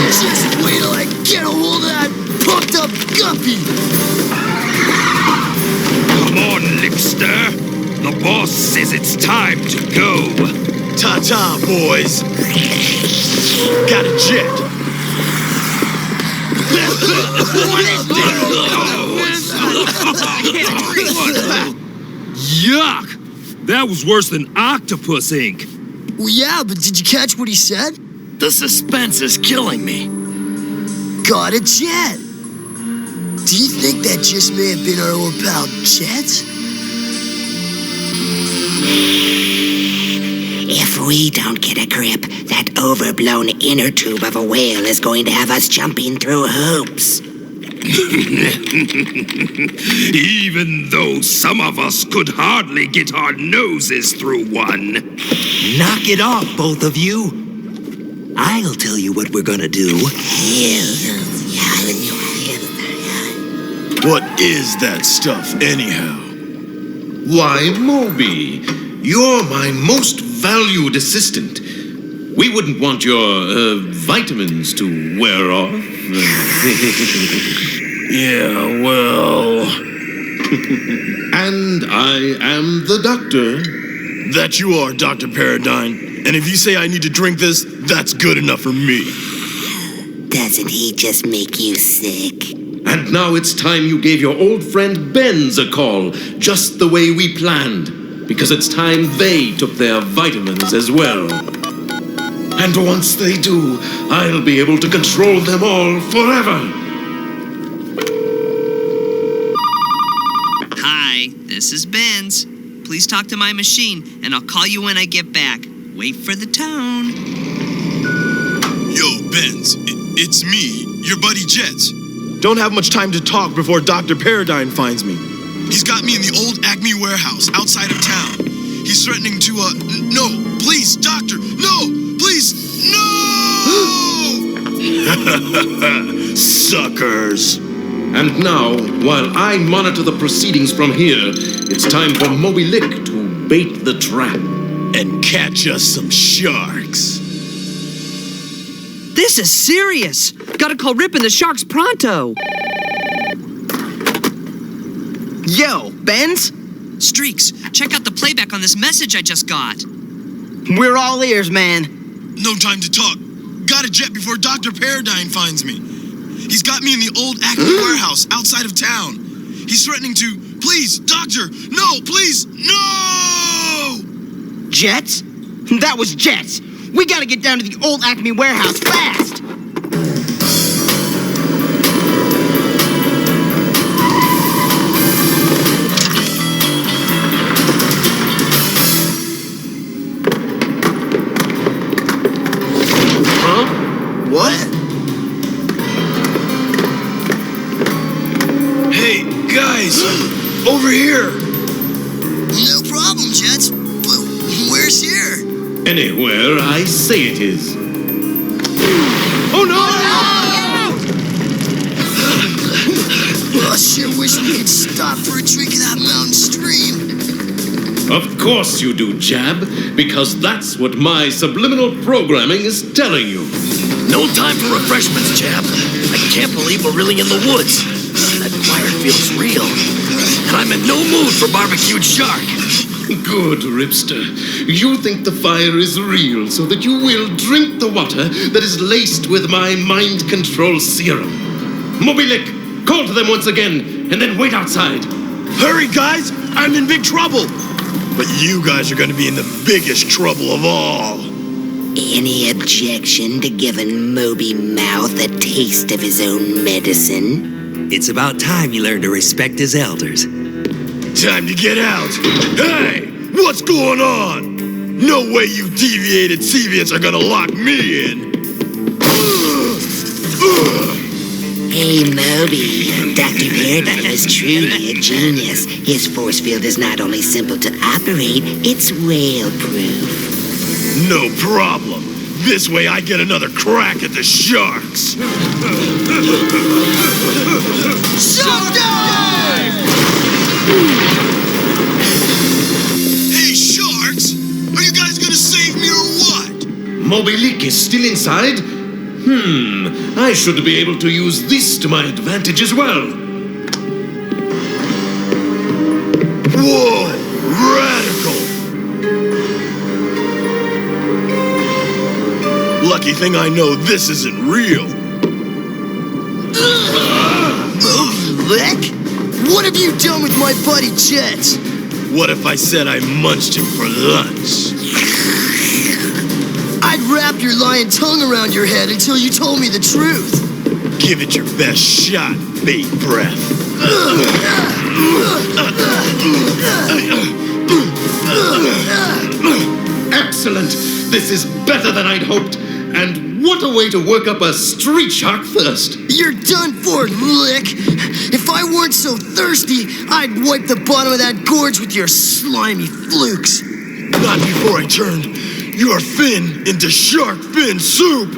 Just wait till I get a hold of that pumped up guppy. Come on, Lipster. The boss says it's time to go. Ta-ta, boys. Got a jet. Yuck! That was worse than octopus ink. Well, yeah, but did you catch what he said? The suspense is killing me. Got a jet. Do you think that just may have been our old pal Jet? If we don't get a grip, that overblown inner tube of a whale is going to have us jumping through hoops. Even though some of us could hardly get our noses through one. Knock it off, both of you. I'll tell you what we're gonna do. What is that stuff, anyhow? Why, Moby, you're my most valued assistant. We wouldn't want your vitamins to wear off. Yeah, well... And I am the doctor. That you are, Dr. Paradigm. And if you say I need to drink this, that's good enough for me. Doesn't he just make you sick? And now it's time you gave your old friend Benz a call, just the way we planned. Because it's time they took their vitamins as well. And once they do, I'll be able to control them all forever. Hi, this is Benz. Please talk to my machine, and I'll call you when I get back. Wait for the tone. Yo, Benz, it's me, your buddy Jets. Don't have much time to talk before Dr. Paradigm finds me. He's got me in the old Acme warehouse outside of town. He's threatening to, no, please, doctor, no, please, no! Suckers! And now, while I monitor the proceedings from here, it's time for Moby Lick to bait the trap. And catch us some sharks. This is serious. Gotta call Rip and the Sharks pronto. Yo, Benz? Streaks, check out the playback on this message I just got. We're all ears, man. No time to talk. Got a jet before Dr. Paradigm finds me. He's got me in the old Acme warehouse outside of town. He's threatening to, please, doctor, no, please, no! Jets? That was Jets. We gotta get down to the old Acme warehouse fast. Huh? What? Hey, guys, over here. No problem, Jets. Where's here? Anywhere I say it is. Oh no! I sure wish we could stop for a drink of that mountain stream. Of course you do, Jab, because that's what my subliminal programming is telling you. No time for refreshments, Jab. I can't believe we're really in the woods. That fire feels real. And I'm in no mood for barbecued shark. Good, Ripster. You think the fire is real so that you will drink the water that is laced with my mind control serum. Moby Lick, call to them once again, and then wait outside. Hurry, guys! I'm in big trouble! But you guys are gonna be in the biggest trouble of all. Any objection to giving Moby Mouth a taste of his own medicine? It's about time you learn to respect his elders. Time to get out! Hey! What's going on? No way you deviated Seviets are gonna lock me in! Hey, Moby, Dr. Paradigm is truly a genius. His force field is not only simple to operate, it's whale-proof. No problem. This way I get another crack at the sharks. Showtime! Hey, sharks! Are you guys gonna save me or what? Moby Lick is still inside? I should be able to use this to my advantage as well. Whoa! Radical! Lucky thing I know this isn't real. Moby Lick? What have you done with my buddy Jets? What if I said I munched him for lunch? I'd wrap your lying tongue around your head until you told me the truth. Give it your best shot, bait breath. Excellent! This is better than I'd hoped. And what a way to work up a street shark thirst. You're done for, Lick. If I weren't so thirsty, I'd wipe the bottom of that gorge with your slimy flukes. Not before I turned your fin into shark fin soup!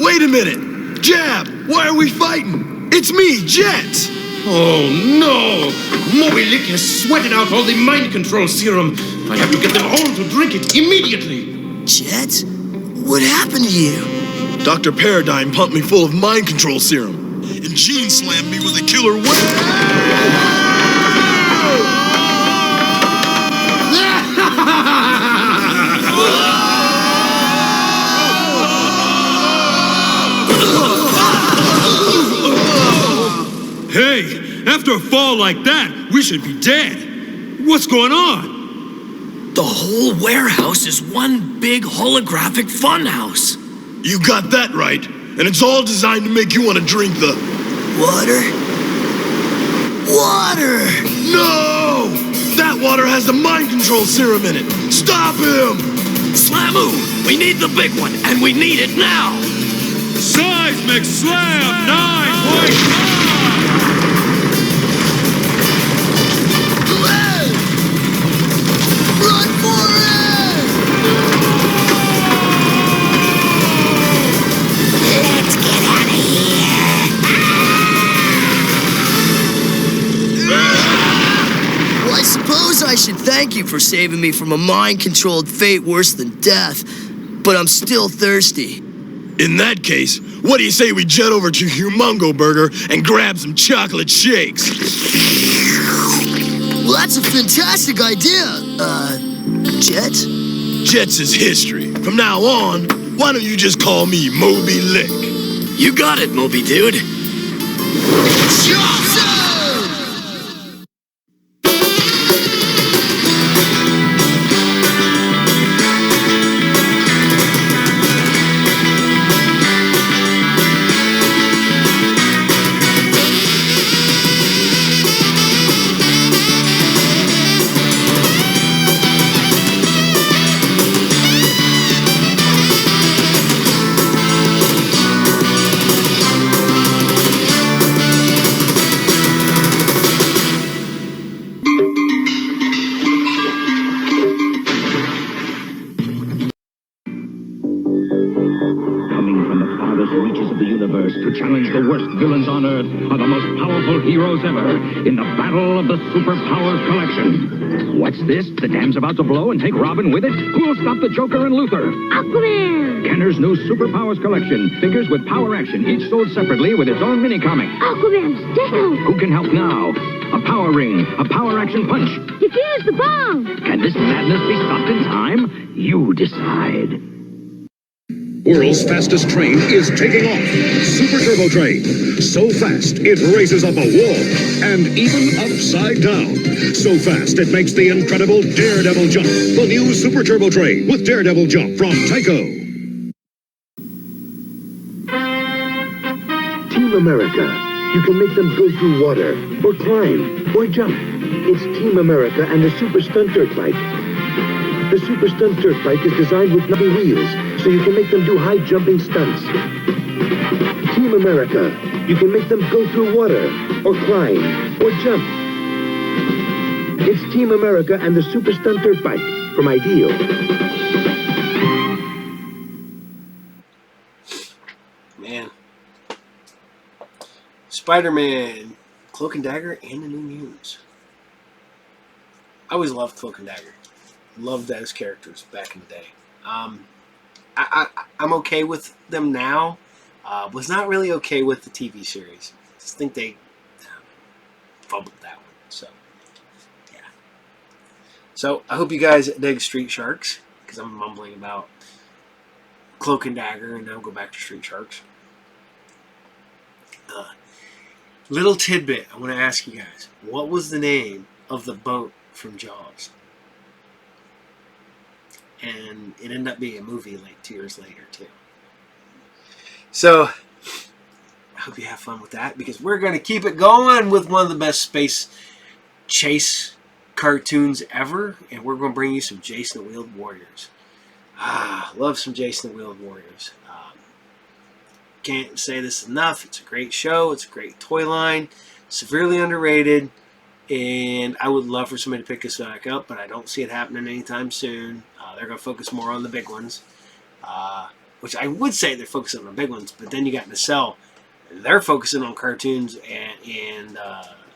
Wait a minute! Jab, why are we fighting? It's me, Jet! Oh no! Moby Lick has sweated out all the mind control serum. I have to get them all to drink it immediately. Jet? What happened to you? Dr. Paradigm pumped me full of mind control serum. And Gene slammed me with a killer whale. Hey, after a fall like that, we should be dead. What's going on? The whole warehouse is one big holographic funhouse. You got that right. And it's all designed to make you want to drink the... Water? Water! No! That water has the mind control serum in it. Stop him! Slamu! We need the big one, and we need it now! Seismic Slam 9.5! Run for it! Let's get out of here. Well, I suppose I should thank you for saving me from a mind-controlled fate worse than death, but I'm still thirsty. In that case, what do you say we jet over to Humongo Burger and grab some chocolate shakes? Well, that's a fantastic idea, Jet? Jet's is history. From now on, why don't you just call me Moby Lick? You got it, Moby dude. To challenge the worst villains on Earth are the most powerful heroes ever in the battle of the Superpowers Collection. What's this? The dam's about to blow and take Robin with it? Who'll stop the Joker and Luther? Aquaman! Kenner's new Superpowers Collection. Figures with power action, each sold separately with its own mini-comic. Aquaman's down! Who can help now? A power ring, a power action punch. Defuse the bomb! Can this madness be stopped in time? You decide. World's fastest train is taking off. Super Turbo Train. So fast, it races up a wall. And even upside down. So fast, it makes the incredible Daredevil Jump. The new Super Turbo Train with Daredevil Jump from Tyco. Team America. You can make them go through water, or climb, or jump. It's Team America and the Super Stunt Dirt Bike. The Super Stunt Dirt Bike is designed with knobby wheels, so you can make them do high-jumping stunts. Team America, you can make them go through water, or climb, or jump. It's Team America and the Super Stunt Dirt Bike from Ideal. Man. Spider-Man, Cloak and Dagger, and the New Mutants. I always loved Cloak and Dagger. Loved those characters back in the day. I'm okay with them now. Was not really okay with the TV series. Just think they fumbled that one. So, yeah. So, I hope you guys dig Street Sharks, because I'm mumbling about Cloak and Dagger, and now go back to Street Sharks. Little tidbit, I want to ask you guys. What was the name of the boat from Jaws? And it ended up being a movie like 2 years later, too. So, I hope you have fun with that, because we're going to keep it going with one of the best space chase cartoons ever, and we're going to bring you some Jayce and the Wheeled Warriors. Love some Jayce and the Wheeled Warriors. Can't say this enough. It's a great show. It's a great toy line. Severely underrated. And I would love for somebody to pick this back up, but I don't see it happening anytime soon. They're going to focus more on the big ones. Which I would say they're focusing on the big ones, but then you got Nacelle. They're focusing on cartoons and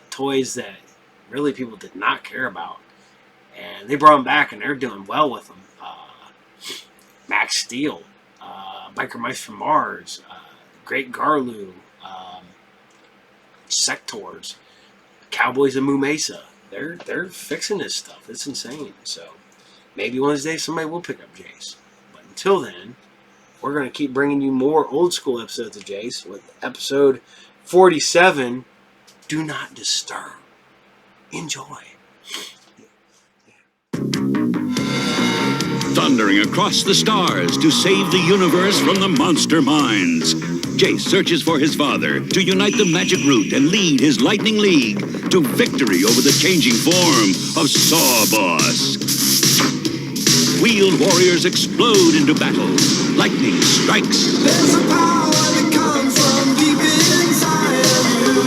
toys that really people did not care about. And they brought them back, and they're doing well with them. Max Steel, Biker Mice from Mars, Great Garloo, Sectors, Cowboys of Moo Mesa. They're fixing this stuff. It's insane. So maybe one of these days somebody will pick up Jayce. But until then, we're going to keep bringing you more old school episodes of Jayce with episode 47, Do Not Disturb. Enjoy. Thundering across the stars to save the universe from the monster minds. Jayce searches for his father to unite the magic root and lead his Lightning League to victory over the changing form of Sawboss. Wheeled warriors explode into battle. Lightning strikes. There's a power that comes from deep inside of you.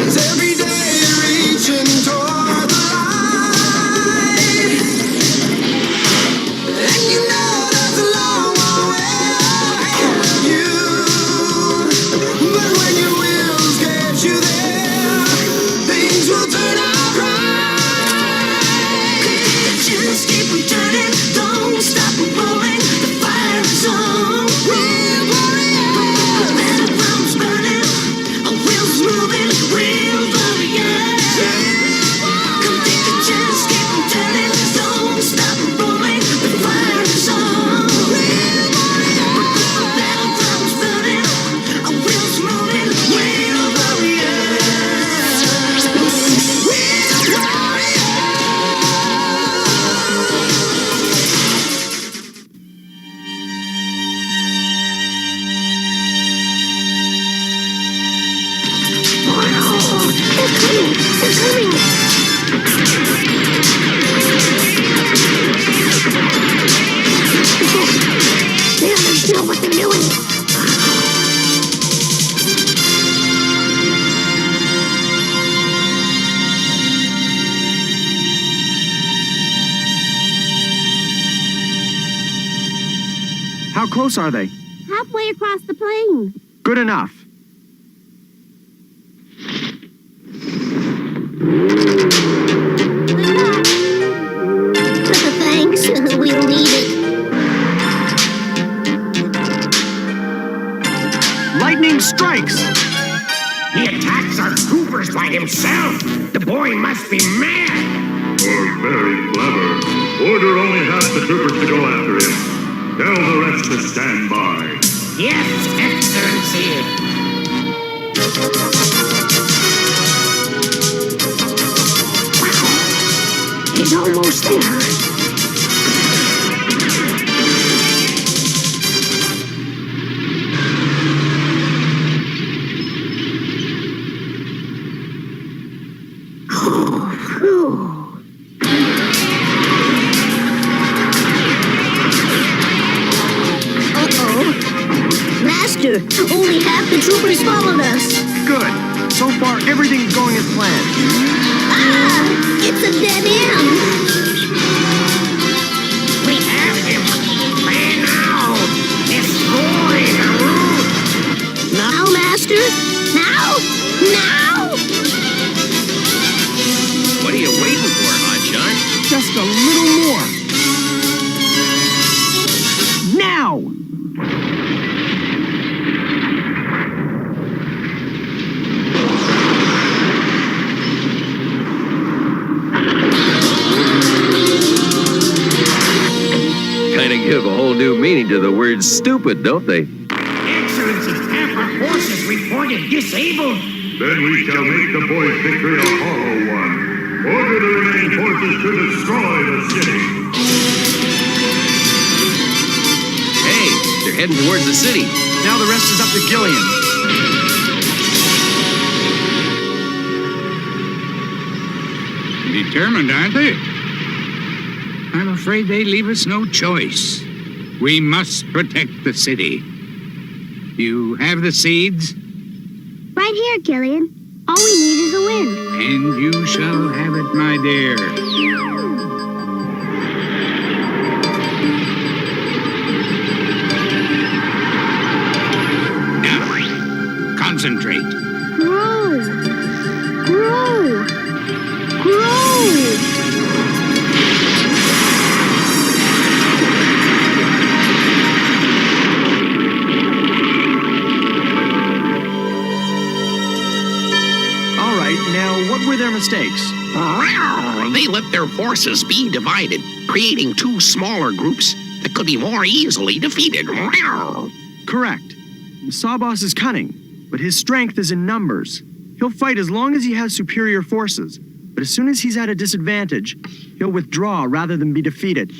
It's every day reaching toward the light. And you know there's a long way ahead of you. But when your wheels get you there, things will turn out right. Just keep on turning, don't stop rolling. The fire is on. Real warrior, metal drums burning, wheels moving, real warrior. Come take a chance, keep on turning, don't stop rolling. The fire is on. Real warrior, metal drums burning, wheels moving, real warrior. Real warrior. They don't know what they're doing. How close are they? Halfway across the plain. Good enough. Thanks, we'll need it. Lightning strikes! He attacks our troopers by himself. The boy must be mad. Or very clever. Order only half the troopers to go after him. Tell the rest to stand by. Yes, Excellency. He's almost there. Master, only half the troopers followed us. Good. So far, everything's going as planned. Ah! It's a dead end. We have him. Man out. Destroy the root. Now, Master? Now? Now? What are you waiting for, Hotshot? Just a little more. Now! Kinda give a whole new meaning to the word stupid, don't they? Excellency, half our forces reported disabled. Then we shall make the boy's victory a hollow one. Order the remaining forces to destroy the city. Hey, they're heading towards the city. Now the rest is up to Gillian. Determined, aren't they? I'm afraid they leave us no choice. We must protect the city. You have the seeds? Right here, Gillian. All we need is a win. And you shall have it, my dear. Now, concentrate. Grow. Grow. Grow. All right, now what were their mistakes? They let their forces be divided, creating two smaller groups that could be more easily defeated. Correct. Sawboss is cunning, but his strength is in numbers. He'll fight as long as he has superior forces, but as soon as he's at a disadvantage, he'll withdraw rather than be defeated.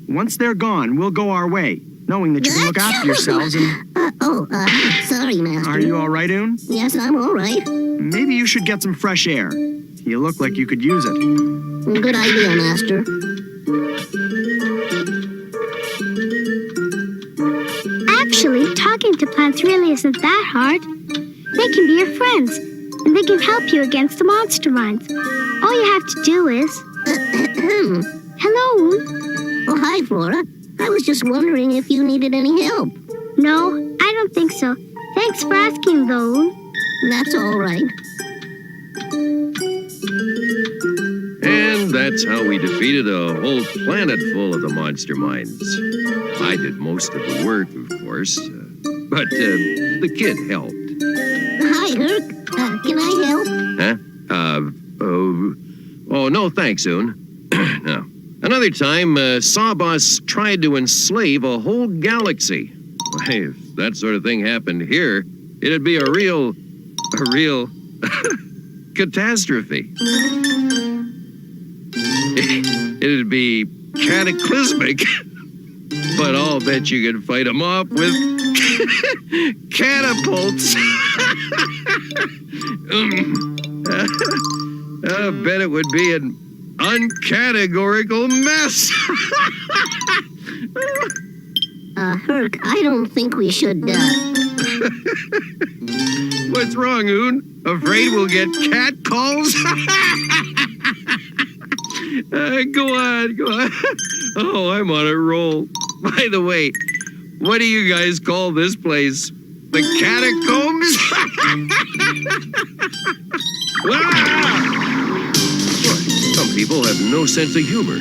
Once they're gone, we'll go our way, knowing that you can look after yourselves and... Sorry, Master. Are you all right, Oon? Yes, I'm all right. Maybe you should get some fresh air. You look like you could use it. Good idea, Master. Actually, talking to plants really isn't that hard. They can be your friends, and they can help you against the monster minds. All you have to do is... Hello. Oh, hi, Flora. I was just wondering if you needed any help. No, I don't think so. Thanks for asking, though. That's all right. And that's how we defeated a whole planet full of the monster minds. I did most of the work, of course, but the kid helped. Hi, Herc. Can I help? Huh? Oh, no thanks, Oon. No. Another time, Sawboss tried to enslave a whole galaxy. Hey, if that sort of thing happened here, it'd be a real catastrophe. It'd be cataclysmic, but I'll bet you could fight them off with catapults. I bet it would be an uncategorical mess. Herc, I don't think we should, What's wrong, Oon? Afraid we'll get cat calls? Go on. Oh, I'm on a roll. By the way, what do you guys call this place? The catacombs? Some people have no sense of humor.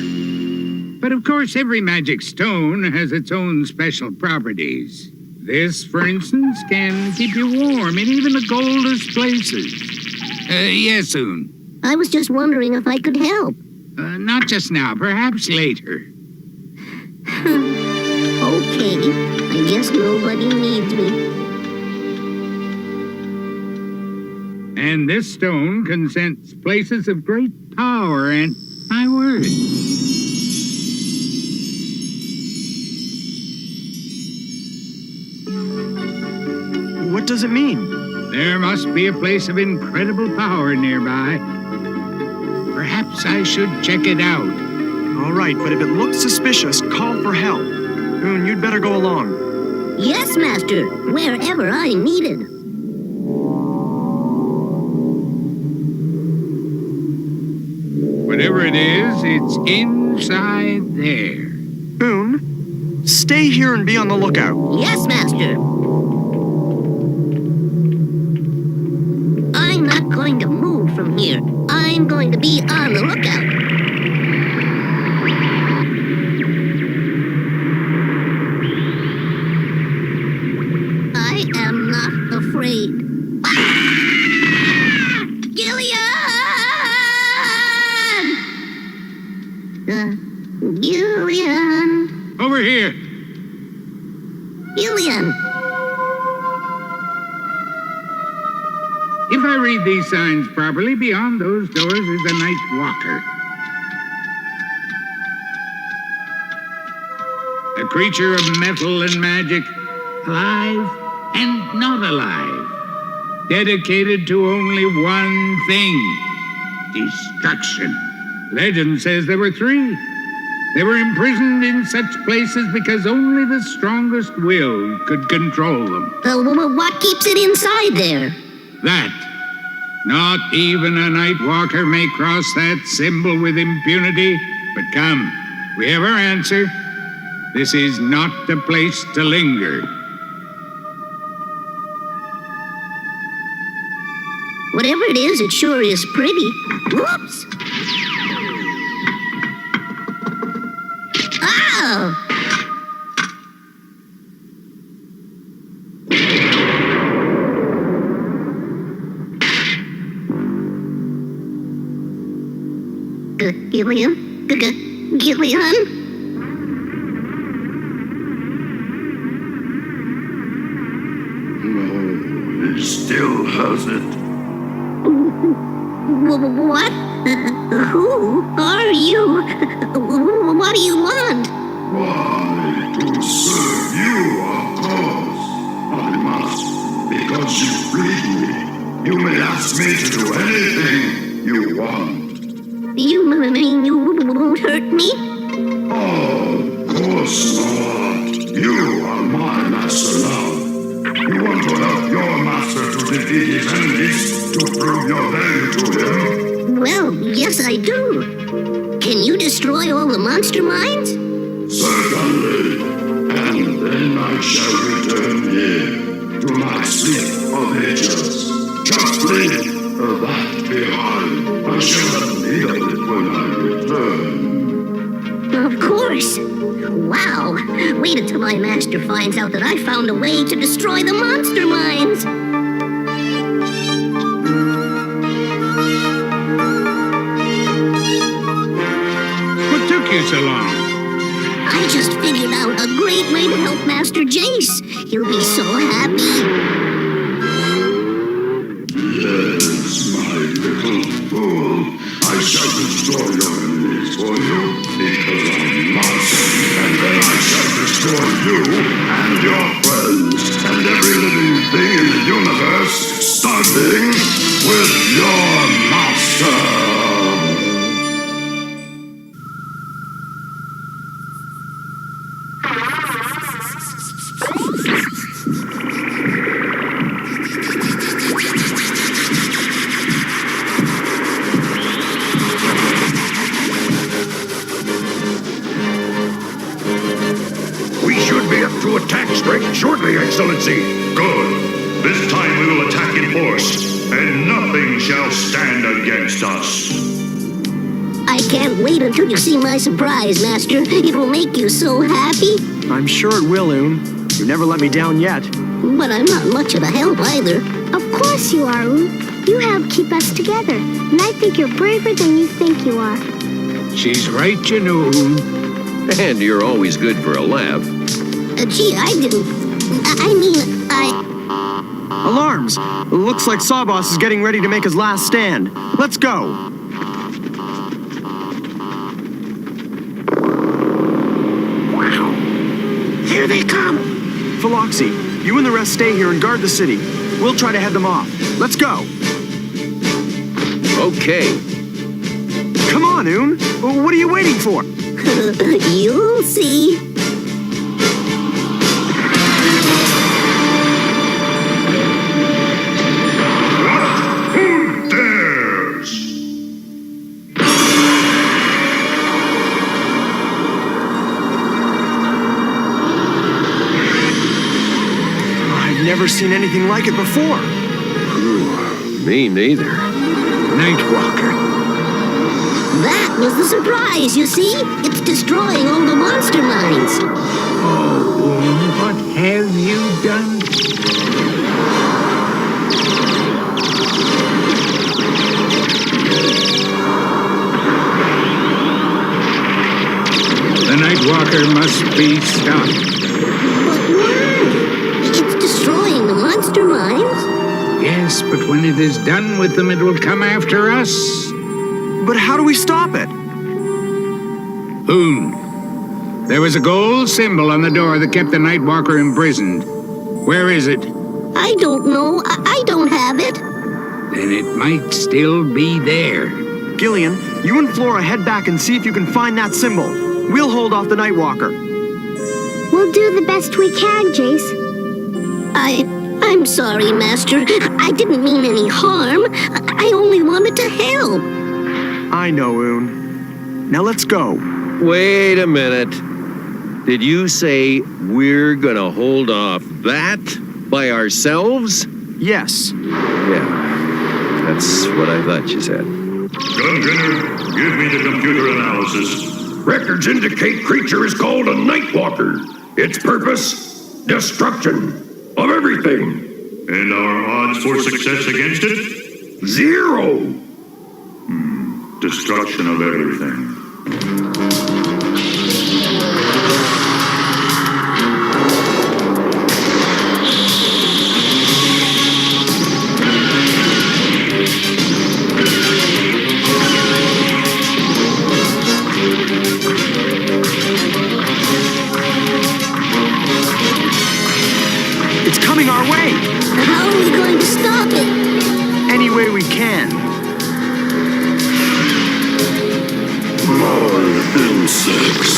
But of course, every magic stone has its own special properties. This, for instance, can keep you warm in even the coldest places. Yes, Oon. I was just wondering if I could help. Not just now, perhaps later. Okay, I guess nobody needs me. And this stone can sense places of great power and, my word, what does it mean? There must be a place of incredible power nearby. Perhaps I should check it out. All right, but if it looks suspicious, call for help. Oon, you'd better go along. Yes, Master, wherever I'm needed. Whatever it is, it's inside there. Oon, stay here and be on the lookout. Yes, Master. I'm not going to move from here. I'm going to be on the lookout. I am not afraid. Gillian! Over here! Gillian! If I read these signs properly, beyond those doors is a night walker. A creature of metal and magic, alive and not alive. Dedicated to only one thing, destruction. Legend says there were three. They were imprisoned in such places because only the strongest will could control them. What keeps it inside there? That. Not even a Nightwalker may cross that symbol with impunity. But come, we have our answer. This is not the place to linger. Whatever it is, it sure is pretty. Whoops! Ow! Gillian? Gillian? No, he still has it. What? Who are you? What do you want? Why, to serve you, of course. I must, because you freed me. You may ask me to do anything you want. You mean you won't hurt me? Oh, of course not. You are my master now. You want to help your master to defeat his enemies, to prove your value to him? Well, yes, I do. Can you destroy all the monster mines? Certainly. And then I shall return here, to my sleep of ages. Just leave that behind. I shall have need of it when I return. Of course. Wow. Wait until my master finds out that I found a way to destroy the monster mines. What took you so long? I just figured out a great way to help Master Jayce. He'll be so happy. Yes, my little fool. I shall destroy your enemies for you, because I must. And then I shall destroy you and your friends and every living thing in the universe, starting with your master. To attack strike shortly, Excellency. Good. This time we will attack in force, and nothing shall stand against us. I can't wait until you see my surprise, Master. It will make you so happy. I'm sure it will, Oon. You never let me down yet. But I'm not much of a help either. Of course you are, Oon. You help keep us together. And I think you're braver than you think you are. She's right, you know, Oon. And you're always good for a laugh. Gee, I didn't... I mean, Alarms! Looks like Sawboss is getting ready to make his last stand. Let's go! Wow! Here they come! Philoxy, you and the rest stay here and guard the city. We'll try to head them off. Let's go! Okay. Come on, Oon! What are you waiting for? You'll see. Never seen anything like it before. Me neither. Nightwalker. That was the surprise, you see? It's destroying all the monster mines. Oh, what have you done? The Nightwalker must be stopped. But why? It's destroying the monster mines. Yes, but when it is done with them, it will come after us. But how do we stop it? Oon, there was a gold symbol on the door that kept the Nightwalker imprisoned. Where is it? I don't know. I don't have it. Then it might still be there. Gillian, you and Flora head back and see if you can find that symbol. We'll hold off the Nightwalker. We'll do the best we can, Jayce. I I'm sorry, Master. I didn't mean any harm. I only wanted to help. I know, Un. Now let's go. Wait a minute. Did you say we're gonna hold off that by ourselves? Yes. Yeah, that's what I thought you said. Gunner, give me the computer analysis. Records indicate creature is called a Nightwalker. Its purpose, destruction of everything. And our odds for success against it? 0. Destruction of everything. It's coming our way. How are we going to stop it? Any way we can. More insects.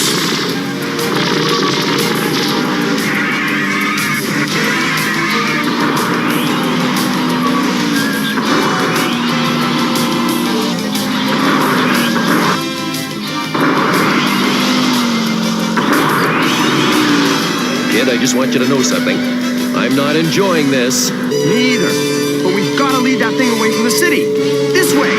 Kid, I just want you to know something. I'm not enjoying this. Me either. But we've got to lead that thing away from the city. This way.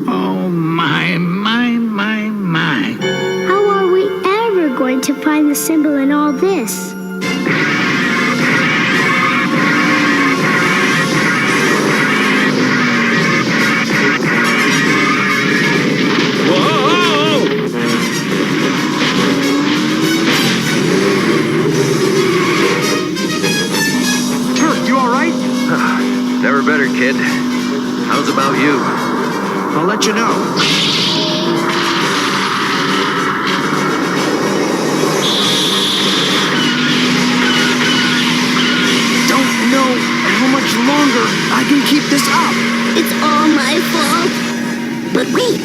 Oh, my. How are we ever going to find the symbol in all this? Never better, kid. How's about you? I'll let you know. Don't know how much longer I can keep this up. It's all my fault. But wait,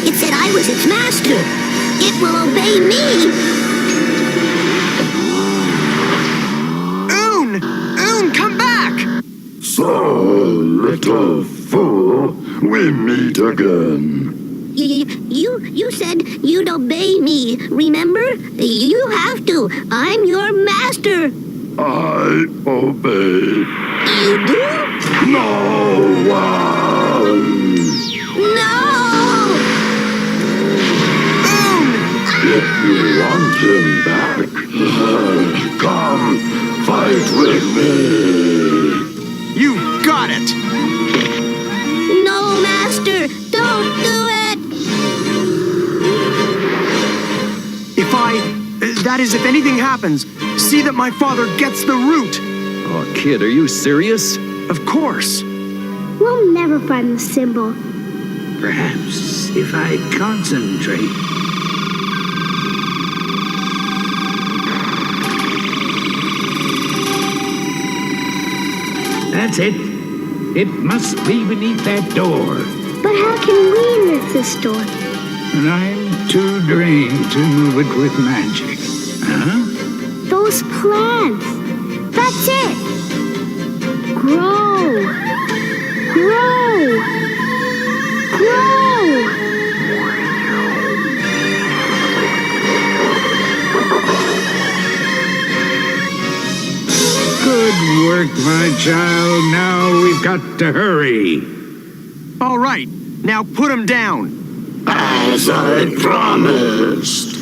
it said I was its master. It will obey me. Un, come back! So, little fool, we meet again. You said you'd obey me, remember? You have to. I'm your master. I obey. You do? No one! No! If you want him back, come fight with me. You got it! No, Master! Don't do it! That is, if anything happens, see that my father gets the root. Oh, kid, are you serious? Of course. We'll never find the symbol. Perhaps if I concentrate. That's it. It must be beneath that door. But how can we lift this door? And I'm too drained to move it with magic. Huh? Those plants. That's it. Grow. Grow. Grow. Good work, my child. Now we've got to hurry. All right, now put him down. As I promised.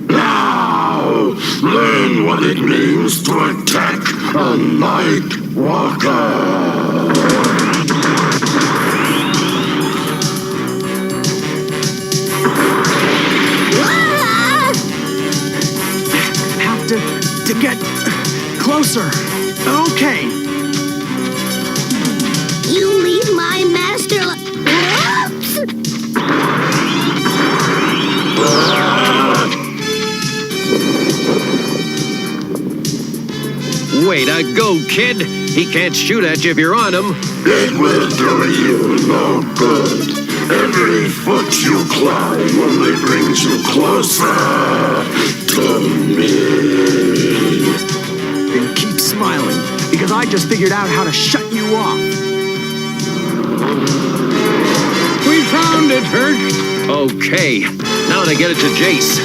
Now, learn what it means to attack a Night Walker. Have to get closer. Okay. You leave my master. Way to go, kid. He can't shoot at you if you're on him. It will do you no good. Every foot you climb only brings you closer to me. And keep smiling, because I just figured out how to shut you off. We found it, Herc. Okay, now to get it to Jayce.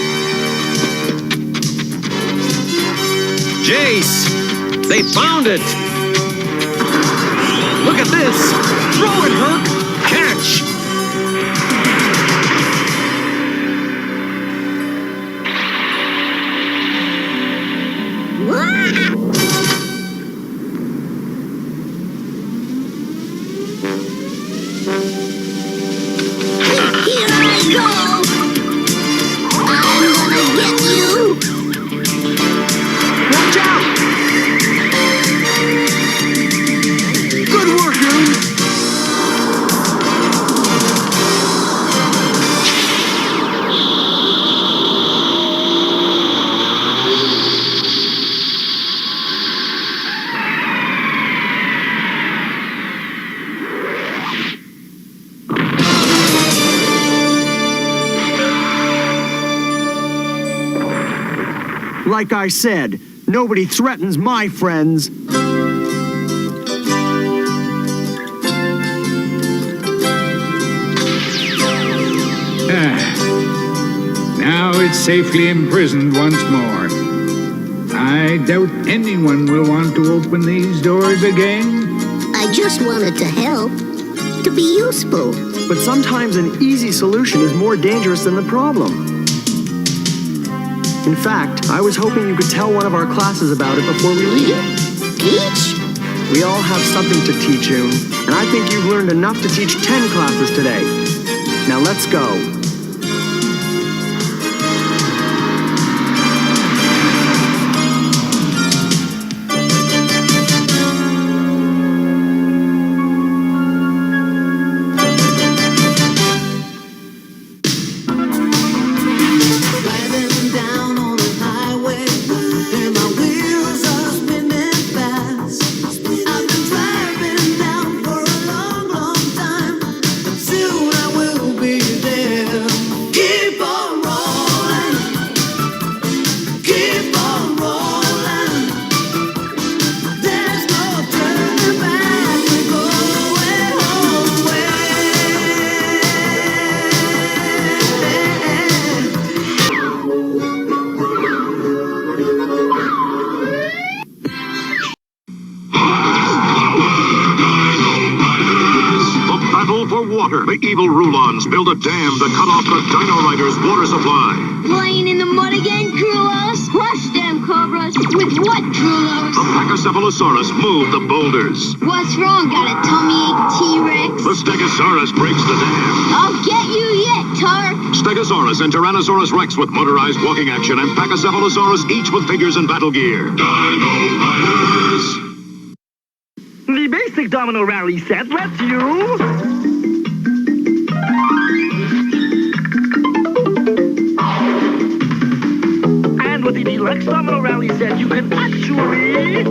Jayce! They found it! Look at this! Throw it, Herc! Catch! Here I go! I'm gonna get you! Watch out! Good work, dude! Like I said, nobody threatens my friends. Now it's safely imprisoned once more. I doubt anyone will want to open these doors again. I just wanted to help. To be useful. But sometimes an easy solution is more dangerous than the problem. In fact, I was hoping you could tell one of our classes about it before we leave. Teach? We all have something to teach you, and I think you've learned enough to teach 10 classes today. Now let's go. The evil Rulons build a dam to cut off the Dino Riders' water supply. Playing in the mud again, Krulos? Crush them, Cobras! With what, Krulos? The Pachycephalosaurus moved the boulders. What's wrong? Got a tummy ache, T-Rex? The Stegosaurus breaks the dam. I'll get you yet, Tark! Stegosaurus and Tyrannosaurus Rex with motorized walking action, and Pachycephalosaurus each with figures and battle gear. Dino Riders! The basic Domino Rally set lets you... With the deluxe Domino Rally set, you can actually...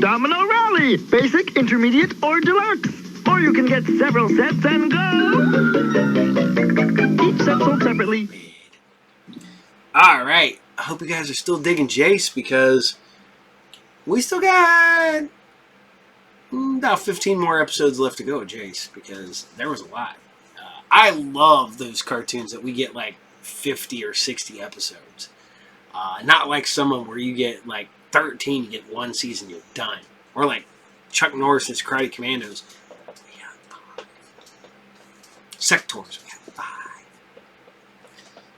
Domino Rally! Basic, intermediate, or deluxe. Or you can get several sets and go! Each set sold separately. Alright, I hope you guys are still digging Jayce, because we still got about 15 more episodes left to go with Jayce, because there was a lot. I love those cartoons that we get like 50 or 60 episodes. Not like some of them where you get like 13, you get one season, you're done. Or like Chuck Norris's Karate Commandos. We got 5. Sectors, we got 5.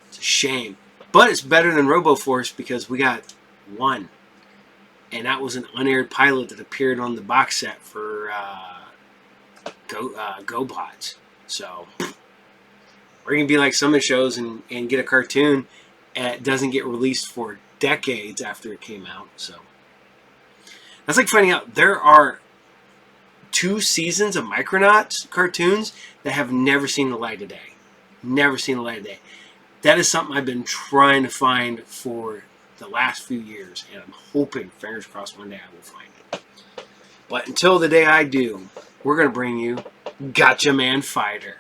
It's a shame. But it's better than RoboForce because we got 1. And that was an unaired pilot that appeared on the box set for GoBots. So we're going to be like some of the shows and get a cartoon that doesn't get released for decades after it came out. So that's like finding out there are 2 seasons of Micronauts cartoons that have never seen the light of day. Never seen the light of day. That is something I've been trying to find for the last few years, and I'm hoping, fingers crossed, one day I will find it. But until the day I do, we're going to bring you Gatchaman Fighter.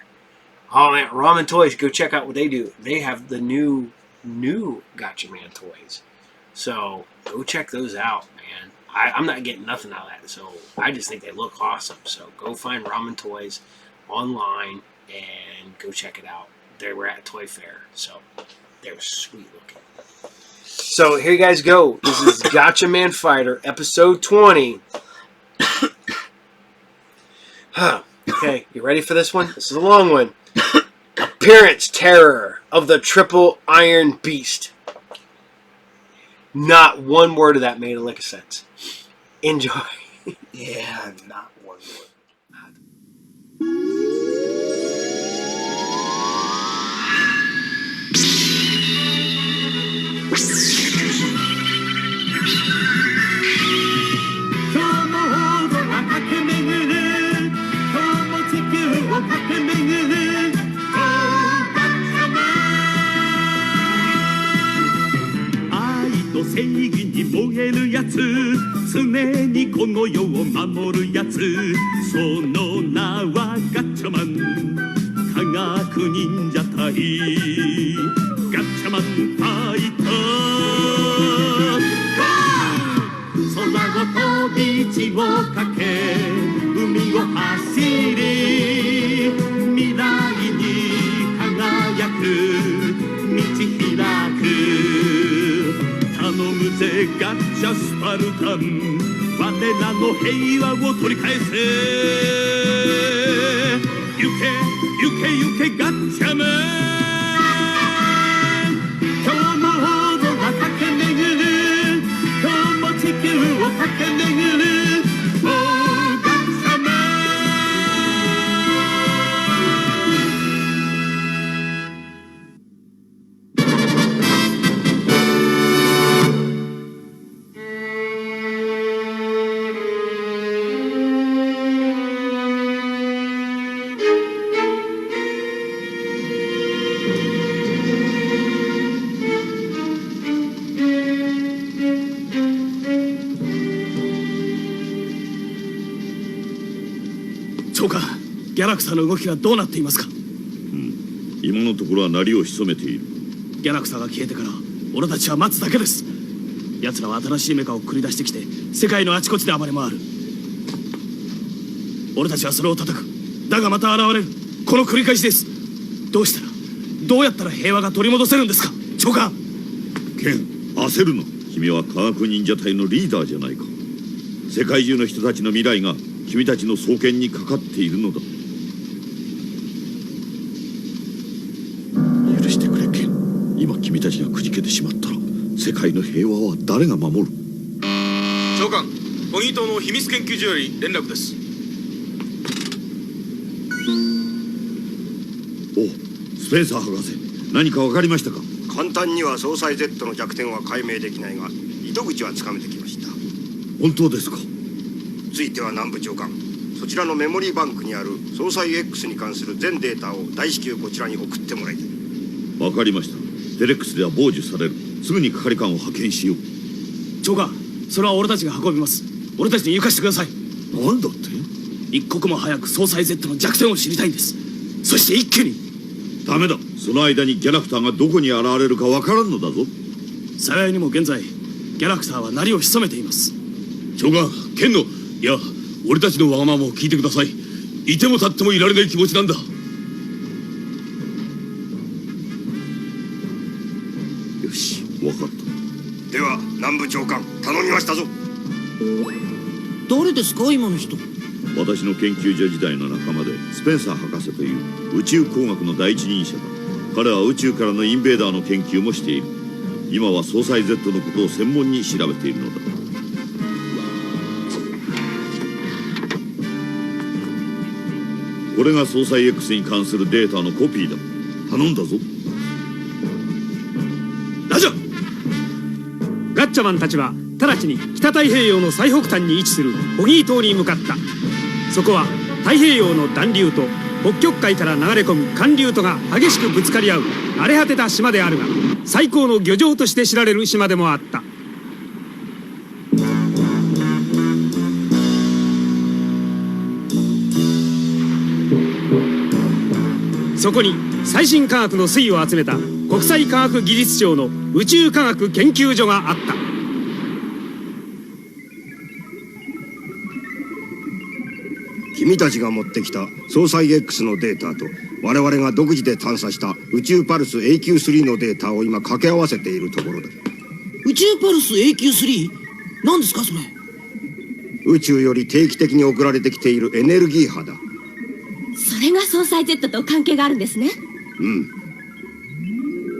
Oh man, Ramen Toys, go check out what they do. They have the new Gatchaman toys. So go check those out, man. I'm not getting nothing out of that, so I just think they look awesome. So go find Ramen Toys online and go check it out. They were at Toy Fair, so they were sweet looking. So here you guys go. This is Gatchaman Fighter, episode 20. Okay, you ready for this one? This is a long one. Appearance terror of the Triple Iron Beast. Not one word of that made a lick of sense. Enjoy. Yeah, not one word.「正義に燃えるやつ」「常にこの世を守るやつ」「その名はガッチャマン」「科学忍者隊」「ガッチャマンファイター」「空を飛び地を駆け海を走り」「未来に輝く道開く」頼むぜガッチャスパルタン我らの平和を取り返せ行け行け行けガッチャマン今日も空駆け巡る今日も地球を駆け巡るおーガッチャマンギャラクサの動きがどうなっていますか？今のところは鳴りを潜めている。ギャラクサが消えてから俺たちは待つだけです。奴らは新しいメカを繰り出してきて世界のあちこちで暴れ回る。俺たちはそれを叩く。だがまた現れる。この繰り返しです。どうやったら平和が取り戻せるんですか長官。ケン、焦るな。君は科学忍者隊のリーダーじゃないか。世界中の人たちの未来が君たちの双肩にかかっているのだ。許してくれケン。今君たちがくじけてしまったら世界の平和は誰が守る？長官、コギー島の秘密研究所より連絡です。お、スペンサー博士、何か分かりましたか？簡単には総裁 Z の弱点は解明できないが糸口はつかめてきました。本当ですか？ついては南部長官、そちらのメモリーバンクにある総裁 X に関する全データを大至急こちらに送ってもらいたい。分かりました。テレックスでは傍受される。すぐに係官を派遣しよう。長官、それは俺たちが運びます。俺たちに行かしてください。なんだって？一刻も早く総裁 Z の弱点を知りたいんです。そして一気に。ダメだ。その間にギャラクターがどこに現れるか分からんのだぞ。幸いにも現在ギャラクターは鳴りを潜めています。長官、ケンの、いや俺たちのわがままを聞いてください。いても立ってもいられない気持ちなんだ。よし、分かった。では南部長官、頼みましたぞ。誰ですか今の人？私の研究所時代の仲間でスペンサー博士という宇宙工学の第一人者だ。彼は宇宙からのインベーダーの研究もしている。今は総裁 Z のことを専門に調べているのだ。これが総裁 X に関するデータのコピーだ。頼んだぞ。ラジャー。ガッチャマンたちは直ちに北太平洋の最北端に位置するホギー島に向かった。そこは太平洋の暖流と北極海から流れ込む寒流とが激しくぶつかり合う荒れ果てた島であるが、最高の漁場として知られる島でもあった。そこに最新科学の粋を集めた国際科学技術庁の宇宙科学研究所があった。君たちが持ってきた総裁 X のデータと我々が独自で探査した宇宙パルス AQ3 のデータを今掛け合わせているところだ。宇宙パルス AQ3？ 何ですかそれ？宇宙より定期的に送られてきているエネルギー波だ。それが総裁 Z と関係があるんですね。うん。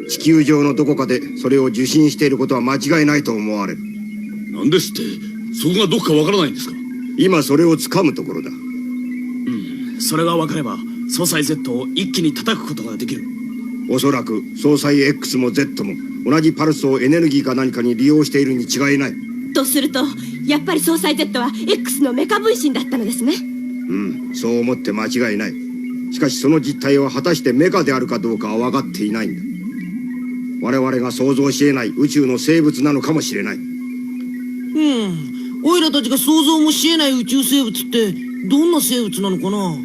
地球上のどこかでそれを受信していることは間違いないと思われる。なんですって？そこがどこかわからないんですか？今それを掴むところだ。それが分かれば総裁 Z を一気に叩くことができる。おそらく総裁 X も Z も同じパルスをエネルギーか何かに利用しているに違いない。とするとやっぱり総裁 Z は X のメカ分身だったのですね。そう思って間違いない。しかしその実態は果たしてメカであるかどうかは分かっていないんだ。我々が想像し得ない宇宙の生物なのかもしれない。オイラたちが想像もし得ない宇宙生物ってどんな生物なのかな？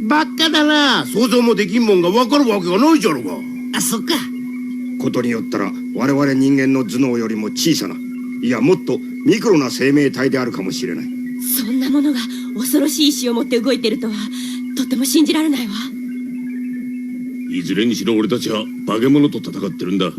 バカだな。想像もできんもんが分かるわけがないじゃろが。あ、そっか。ことによったら我々人間の頭脳よりも小さな、いやもっとミクロな生命体であるかもしれない。そんなものが恐ろしい意志を持って動いているとはとても信じられないわ。いずれにしろ俺たちは化け物と戦ってるんだ。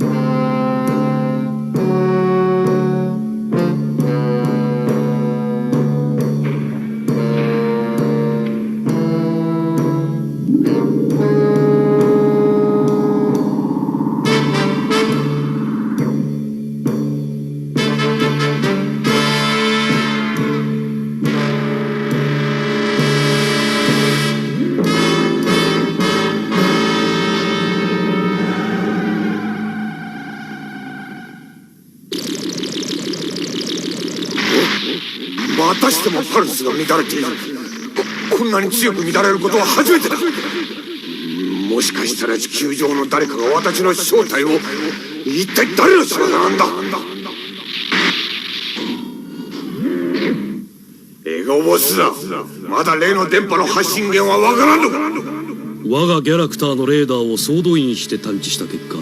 またしてもパルスが乱れている。こんなに強く乱れることは初めてだ。もしかしたら地球上の誰かが私の正体を、一体誰の仕業なんだ。エゴボスだ。まだ例の電波の発信源はわからんのか。我がギャラクターのレーダーを総動員して探知した結果、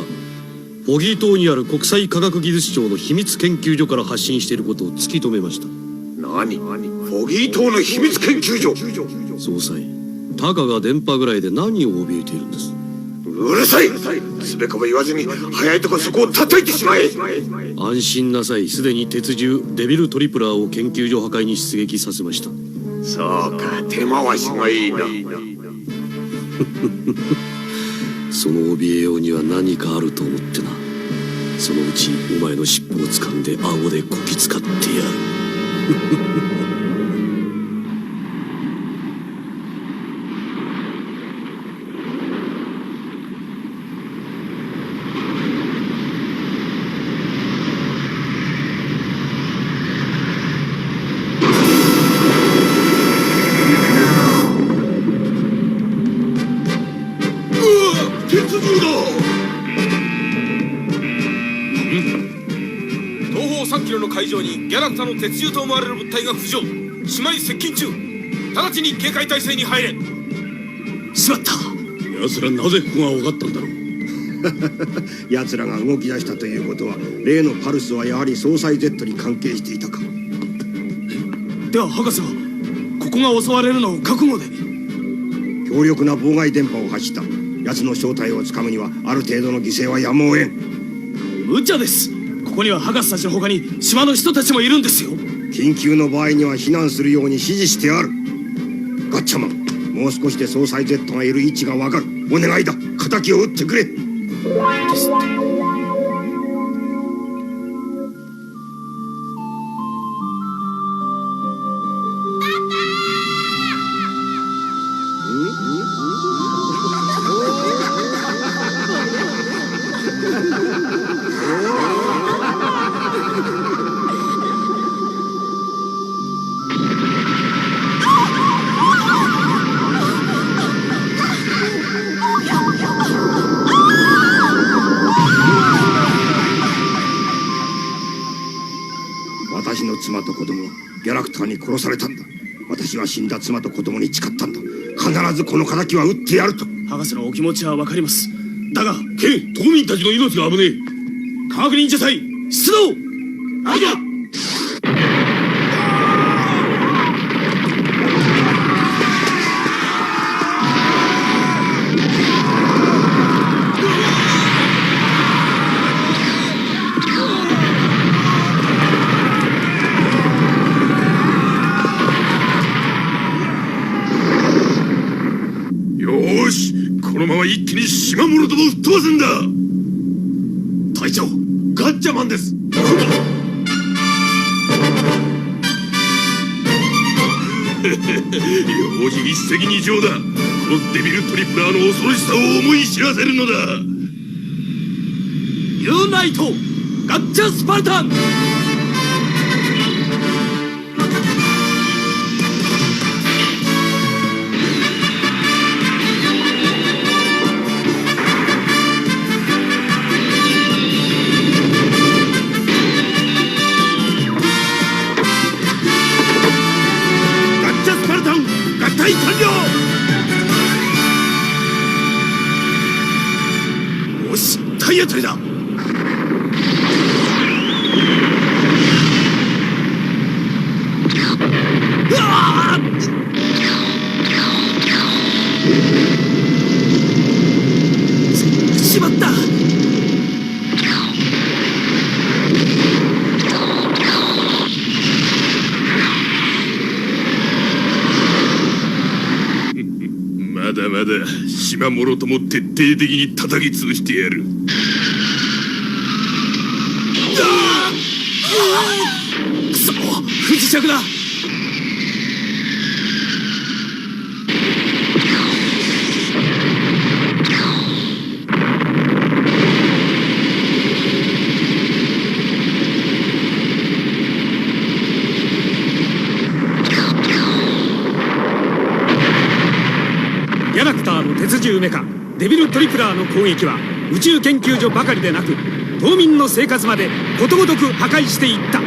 フォギー島にある国際科学技術庁の秘密研究所から発信していることを突き止めました。何？フォギー島の秘密研究所？総裁、たかが電波ぐらいで何を怯えているんです？うるさい！つべこべ言わずに早いとこそこを叩いてしまえ。安心なさい。すでに鉄獣デビルトリプラーを研究所破壊に出撃させました。そうか、手回しがいいな。その怯えようには何かあると思ってな。そのうちお前の尻尾を掴んで顎でこき使ってやる。海上にギャラクタの鉄獣と思われる物体が浮上。島に接近中。直ちに警戒態勢に入れ。しまった。奴らなぜここが分かったんだろう。奴らが動き出したということは、例のパルスはやはり総裁 Z に関係していたか。では博士はここが襲われるのを覚悟で。強力な妨害電波を発した奴の正体をつかむにはある程度の犠牲はやむを得ん。無茶です。ここには博士たちの他に島の人たちもいるんですよ。緊急の場合には避難するように指示してある。ガッチャマン、もう少しで総裁 Z がいる位置がわかる。お願いだ、敵を撃ってくれ。ですって。ターに殺されたんだ。私は死んだ妻と子供に誓ったんだ。必ずこの仇は撃ってやると。博士のお気持ちはわかります。だがケン、島民たちの命が危ねえ。科学忍者隊出動。あいや、よーし、このまま一気に島物どもを吹っ飛ばすんだ。隊長、ガッチャマンです。よし、一石二鳥だ。このデビルトリプラーの恐ろしさを思い知らせるのだ。ユーナイトガッチャスパルタン。合体完了。よし、体当たりだ。うわしまった。まだまだ島もろとも徹底的に叩き潰してやる。くそ、不時着だ。ギャラクターの鉄獣メカデビルトリプラーの攻撃は宇宙研究所ばかりでなく島民の生活までことごとく破壊していった。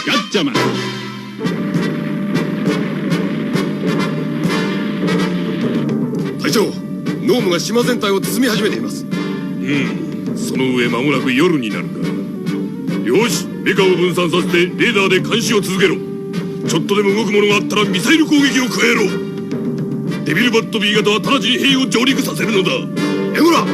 ガッチャマン。隊長、ノームが島全体を包み始めています。その上間もなく夜になるか。よし、メカを分散させてレーダーで監視を続けろ。ちょっとでも動くものがあったらミサイル攻撃を加えろ。デビルバット B 型は直ちに兵を上陸させるのだ。エゴラ。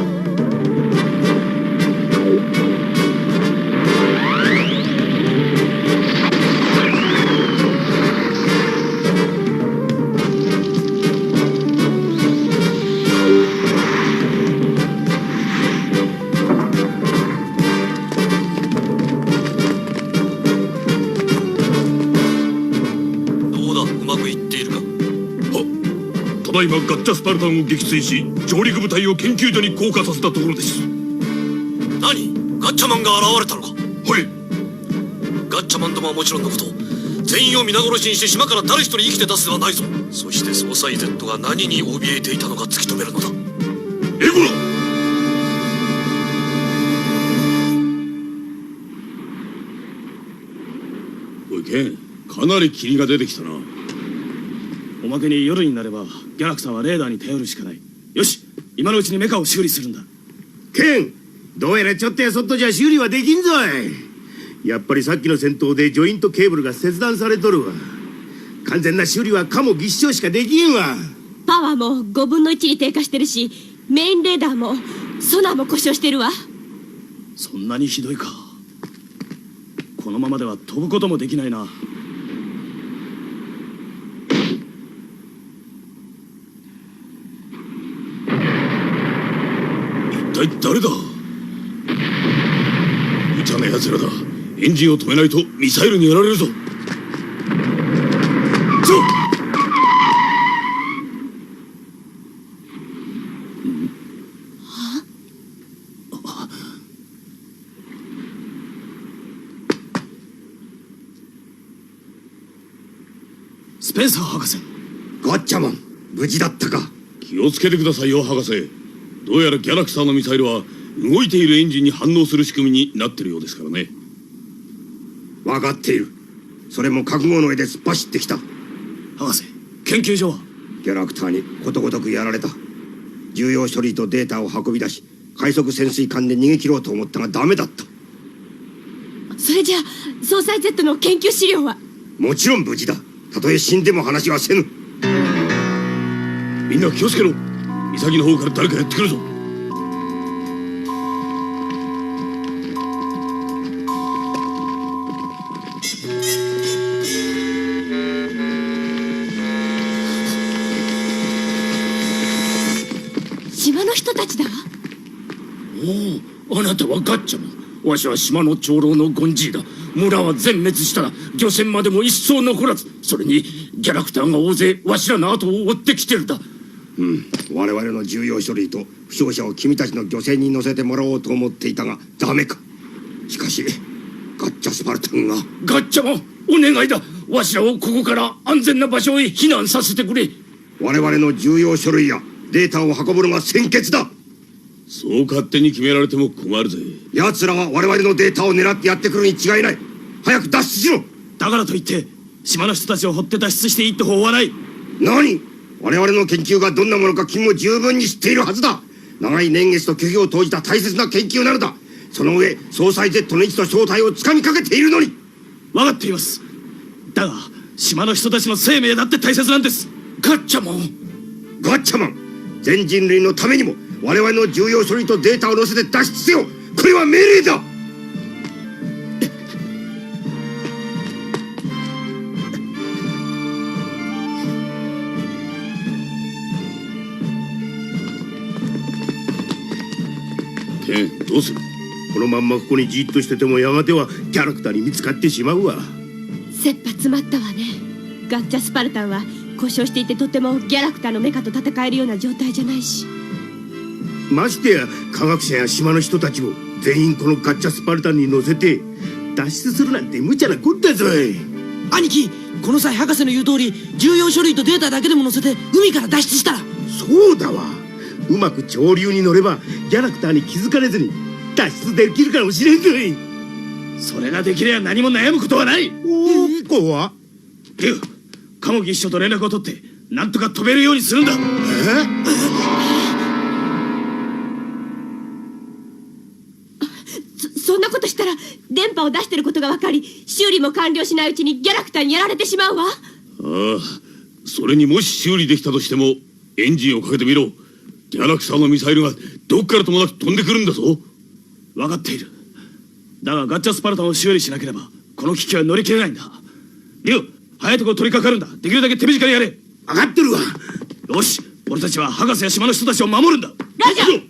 ただいまガッチャスパルタンを撃墜し上陸部隊を研究所に降下させたところです。何？ガッチャマンが現れたのか？はい。ガッチャマンどもはもちろんのこと全員を皆殺しにして島から誰一人生きて出すではないぞ。そして総裁 Z が何に怯えていたのか突き止めるのだ。エゴラ。おいケン、かなり霧が出てきたな。おまけに夜になればギャラクターはレーダーに頼るしかない。よし、今のうちにメカを修理するんだ。ケン、どうやらちょっとやそっとじゃ修理はできんぞい。やっぱりさっきの戦闘でジョイントケーブルが切断されとるわ。完全な修理はかも技師長しかできんわ。パワーも5分の1に低下してるし、メインレーダーもソナーも故障してるわ。そんなにひどいか。このままでは飛ぶこともできないな。一体誰だ？無茶な奴らだ。エンジンを止めないとミサイルにやられるぞ。そう。スペンサー博士、チャマン、無事だったか。気をつけてくださいよ博士。どうやらギャラクターのミサイルは動いているエンジンに反応する仕組みになってるようですからね。分かっている。それも覚悟の上で突っ走ってきた。博士、研究所は？ギャラクターにことごとくやられた。重要書類とデータを運び出し、快速潜水艦で逃げ切ろうと思ったがダメだった。それじゃあ総裁 Z の研究資料は？もちろん無事だ。たとえ死んでも話はせぬ。みんな気をつけろ。岬の方から誰かやってくるぞ。島の人たちだわ。おお、あなたはガッチャマン。わしは島の長老のゴンジーだ。村は全滅したら漁船までも一層残らず、それにギャラクターが大勢わしらの後を追ってきてるだ。我々の重要書類と負傷者を君たちの漁船に乗せてもらおうと思っていたがダメか。しかしガッチャスパルタンが。ガッチャマン、お願いだ。わしらをここから安全な場所へ避難させてくれ。我々の重要書類やデータを運ぶのが先決だ。そう勝手に決められても困るぜ。奴らは我々のデータを狙ってやってくるに違いない。早く脱出しろ。だからといって島の人たちを放って脱出していいって法はない。何？我々の研究がどんなものか君も十分に知っているはずだ。長い年月と虚偽を投じた大切な研究なのだ。その上総裁 Z の位置と正体をつかみかけているのに。分かっています。だが島の人たちの生命だって大切なんです。ガッチャマン、ガッチャマン、全人類のためにも我々の重要書類とデータを載せて脱出せよ。これは命令だ。ケン、どうする？このまんまここにじっとしててもやがてはキャラクターに見つかってしまうわ。切羽詰まったわね。ガッチャスパルタンは故障していてとてもギャラクターのメカと戦えるような状態じゃないし、ましてや科学者や島の人たちも全員このガッチャスパルタンに乗せて脱出するなんて無茶なこったぞい。兄貴、この際博士の言う通り重要書類とデータだけでも載せて海から脱出したら。そうだわ。うまく潮流に乗ればギャラクターに気づかれずに脱出できるかもしれんぞい。それができれば何も悩むことはない。怖っ。リュウ、カモギ一緒と連絡を取ってなんとか飛べるようにするんだ。そんなことしたら電波を出してることが分かり、修理も完了しないうちにギャラクターにやられてしまうわ。ああ、それにもし修理できたとしてもエンジンをかけてみろ。ギャラクターのミサイルがどっからともなく飛んでくるんだぞ。分かっている。だがガッチャスパルタンを修理しなければこの危機は乗り切れないんだ。リュウ、早いところ取り掛かるんだ。できるだけ手短にやれ。分かってるわ。よし、俺たちは博士や島の人たちを守るんだ。ラジャー。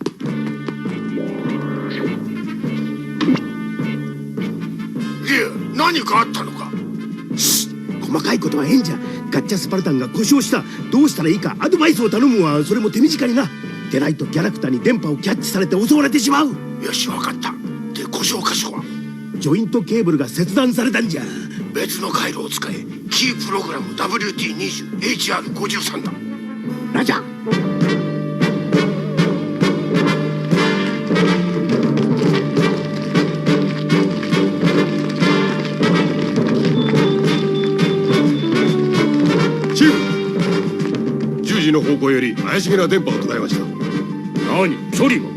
何かあったのか。細かいことは変じゃ。ガッチャスパルタンが故障した。どうしたらいいかアドバイスを頼むわ。それも手短にな。でないとギャラクターに電波をキャッチされて襲われてしまう。よし、分かった。で、故障箇所は？ジョイントケーブルが切断されたんじゃ。別の回路を使え。キープログラム WT20 HR53 だ。ラジャー。の方向より怪しげな電波を捉えました。何？距離は？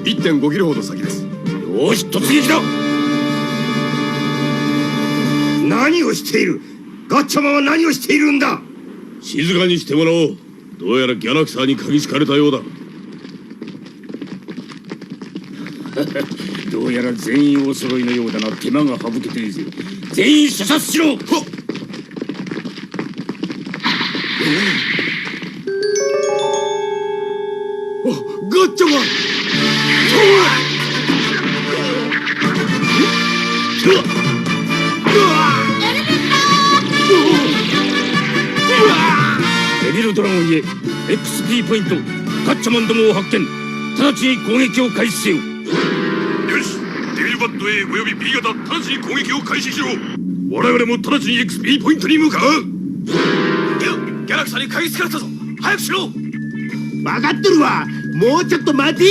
1.5 キロほど先です。よし、突撃だ。何をしている？ガッチャマンは何をしているんだ？静かにしてもらおう。どうやらギャラクターに嗅ぎつかれたようだ。どうやら全員お揃いのようだな。手間が省けているぜ。全員射殺しろ。ガッチャマン！デビルドラゴンへ XP ポイント。ガッチャマンどもを発見。直ちに攻撃を開始せよ。よし、デビルバット A および B 型直ちに攻撃を開始しろ。我々も直ちに XP ポイントに向かう。ギャラクサに嗅ぎつかれたぞ。早くしろ。分かってるわ。もうちょっと待て。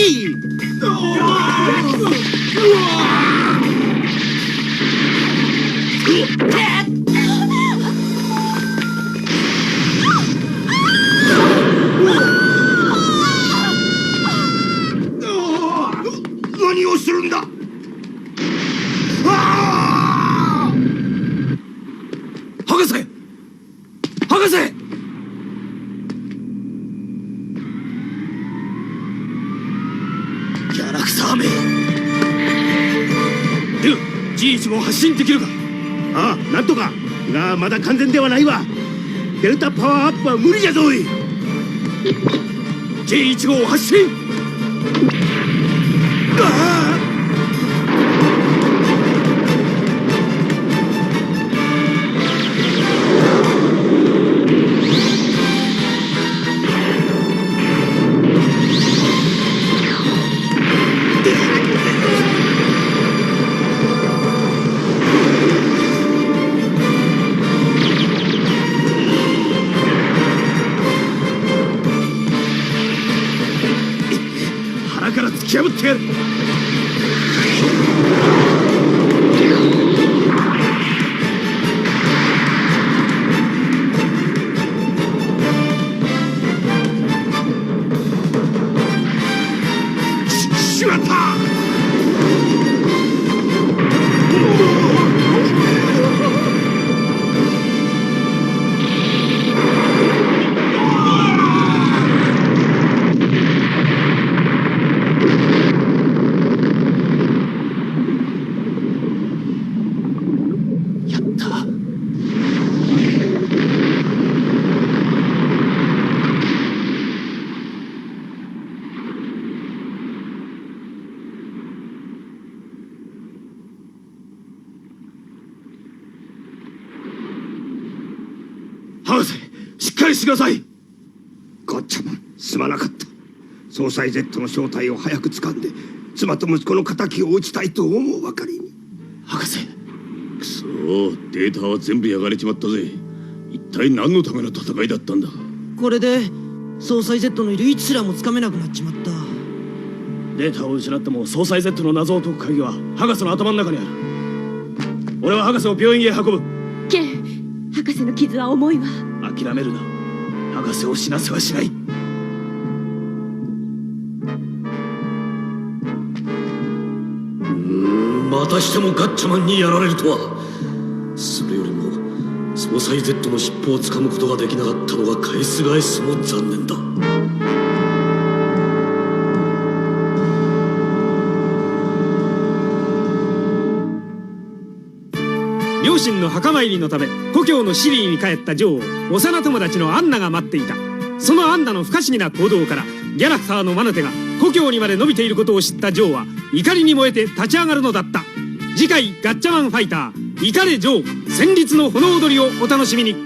何をするんだ。博士、博士。ギャラクサーめ。では G1 号発進できるか。ああ、なんとかがまだ完全ではないわ。デルタパワーアップは無理じゃぞい。 J1 号発進。腹から突き破ってやる。しまった。博士、しっかりしてください。ガッチャマン、すまなかった。総裁 Z の正体を早く掴んで妻と息子の敵を討ちたいと思うばかりに。博士、くそー、データは全部焼かれちまったぜ。一体何のための戦いだったんだ。これで総裁 Z のいる位置すらもつかめなくなっちまった。データを失っても総裁 Z の謎を解く鍵は博士の頭の中にある。俺は博士を病院へ運ぶ。ケン、博士の傷は重いわ。諦めるな。博士を死なせはしない。またしてもガッチャマンにやられるとは。それよりも総裁 Z の尻尾をつかむことができなかったのが返す返すも残念だ。両親の墓参りのため故郷のシリーに帰ったジョーを幼友達のアンナが待っていた。そのアンナの不可思議な行動からギャラクターのマヌテが故郷にまで伸びていることを知ったジョーは怒りに燃えて立ち上がるのだった。次回ガッチャマンファイター怒れジョー戦慄の炎踊りをお楽しみに。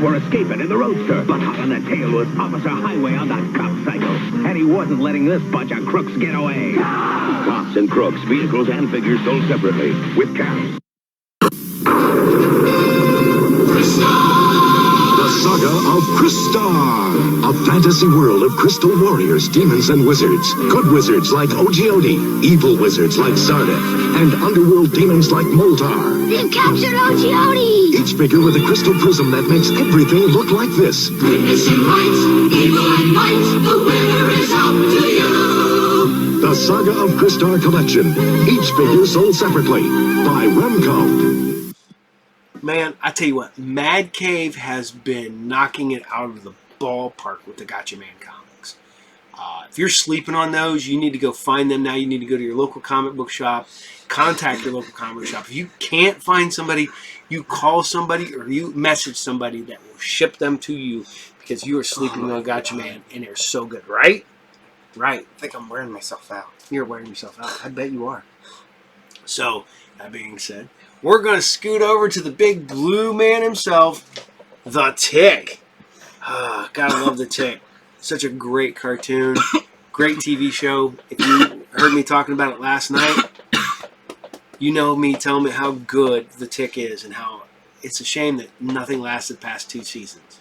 Were escaping in the roadster, but hot on the tail was Officer Highway on that cop cycle, and he wasn't letting this bunch of crooks get away. Cops and crooks, vehicles and figures sold separately, with caps. The saga saga of Crystar, a fantasy world of crystal warriors, demons, and wizards. Good wizards like Ogiodi, evil wizards like Zardef, and underworld demons like Moltar. They've captured Ogiodi! Each figure with a crystal prism that makes everything look like this. Goodness and might, evil and might, the winner is up to you. The Saga of Crystar Collection. Each figure sold separately by Remco. Man, I tell you what, Mad Cave has been knocking it out of the ballpark with the Gatchaman comics. If you're sleeping on those, you need to go find them now. You need to go to your local comic book shop, contact your local comic book shop. If you can't find somebody, you call somebody or you message somebody that will ship them to you because you are sleeping on Gatchaman and they're so good, right? Right. I think I'm wearing myself out. You're wearing yourself out. I bet you are. So, that being said, we're going to scoot over to the big blue man himself, the Tick. Gotta love the Tick. Such a great cartoon, great TV show. If you heard me talking about it last night, you know me telling me how good the Tick is and how it's a shame that nothing lasted past 2 seasons.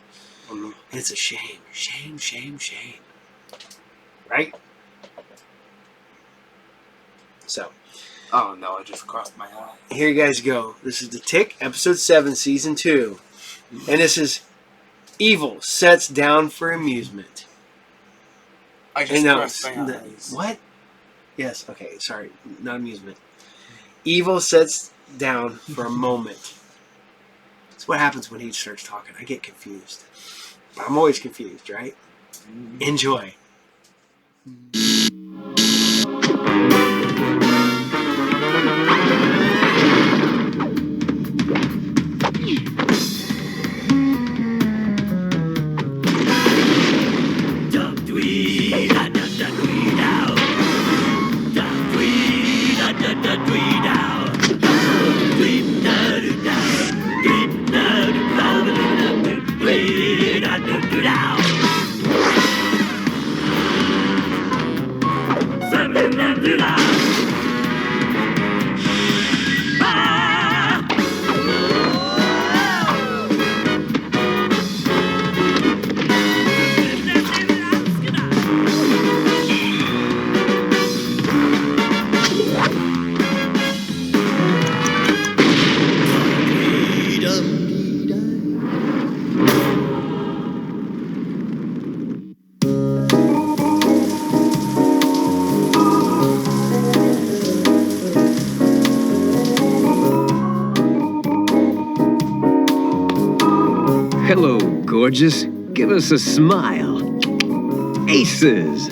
And it's a shame. Shame, shame, shame. Right? So. Oh no, I just crossed my eye. Here you guys go. This is The Tick, Episode 7, Season 2. And this is Evil Sets Down for Amusement. I just crossed my eyes. What? Yes, okay, sorry. Not amusement. Evil sets down for a moment. That's what happens when he starts talking. I get confused. But I'm always confused, right? Enjoy. Hello, gorgeous. Give us a smile. Aces.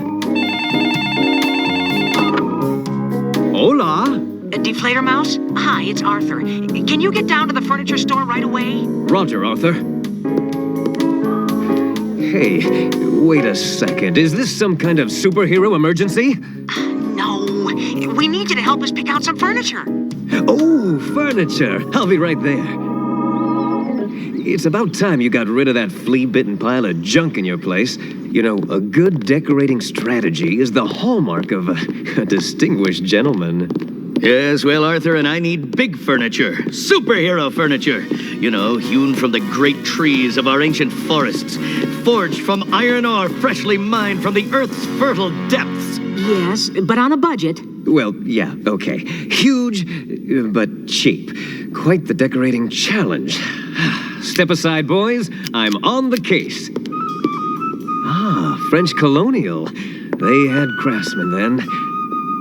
Hola. Deflator Mouse? Hi, it's Arthur. Can you get down to the furniture store right away? Roger, Arthur. Hey, wait a second. Is this some kind of superhero emergency? No. We need you to help us pick out some furniture. Oh, furniture. I'll be right there. It's about time you got rid of that flea-bitten pile of junk in your place. You know, a good decorating strategy is the hallmark of a distinguished gentleman. Yes, well, Arthur and I need big furniture. Superhero furniture. You know, hewn from the great trees of our ancient forests. Forged from iron ore freshly mined from the earth's fertile depths. Yes, but on a budget. Well, yeah, okay. Huge, but cheap. Quite the decorating challenge. Step aside, boys. I'm on the case. Ah, French colonial. They had craftsmen then.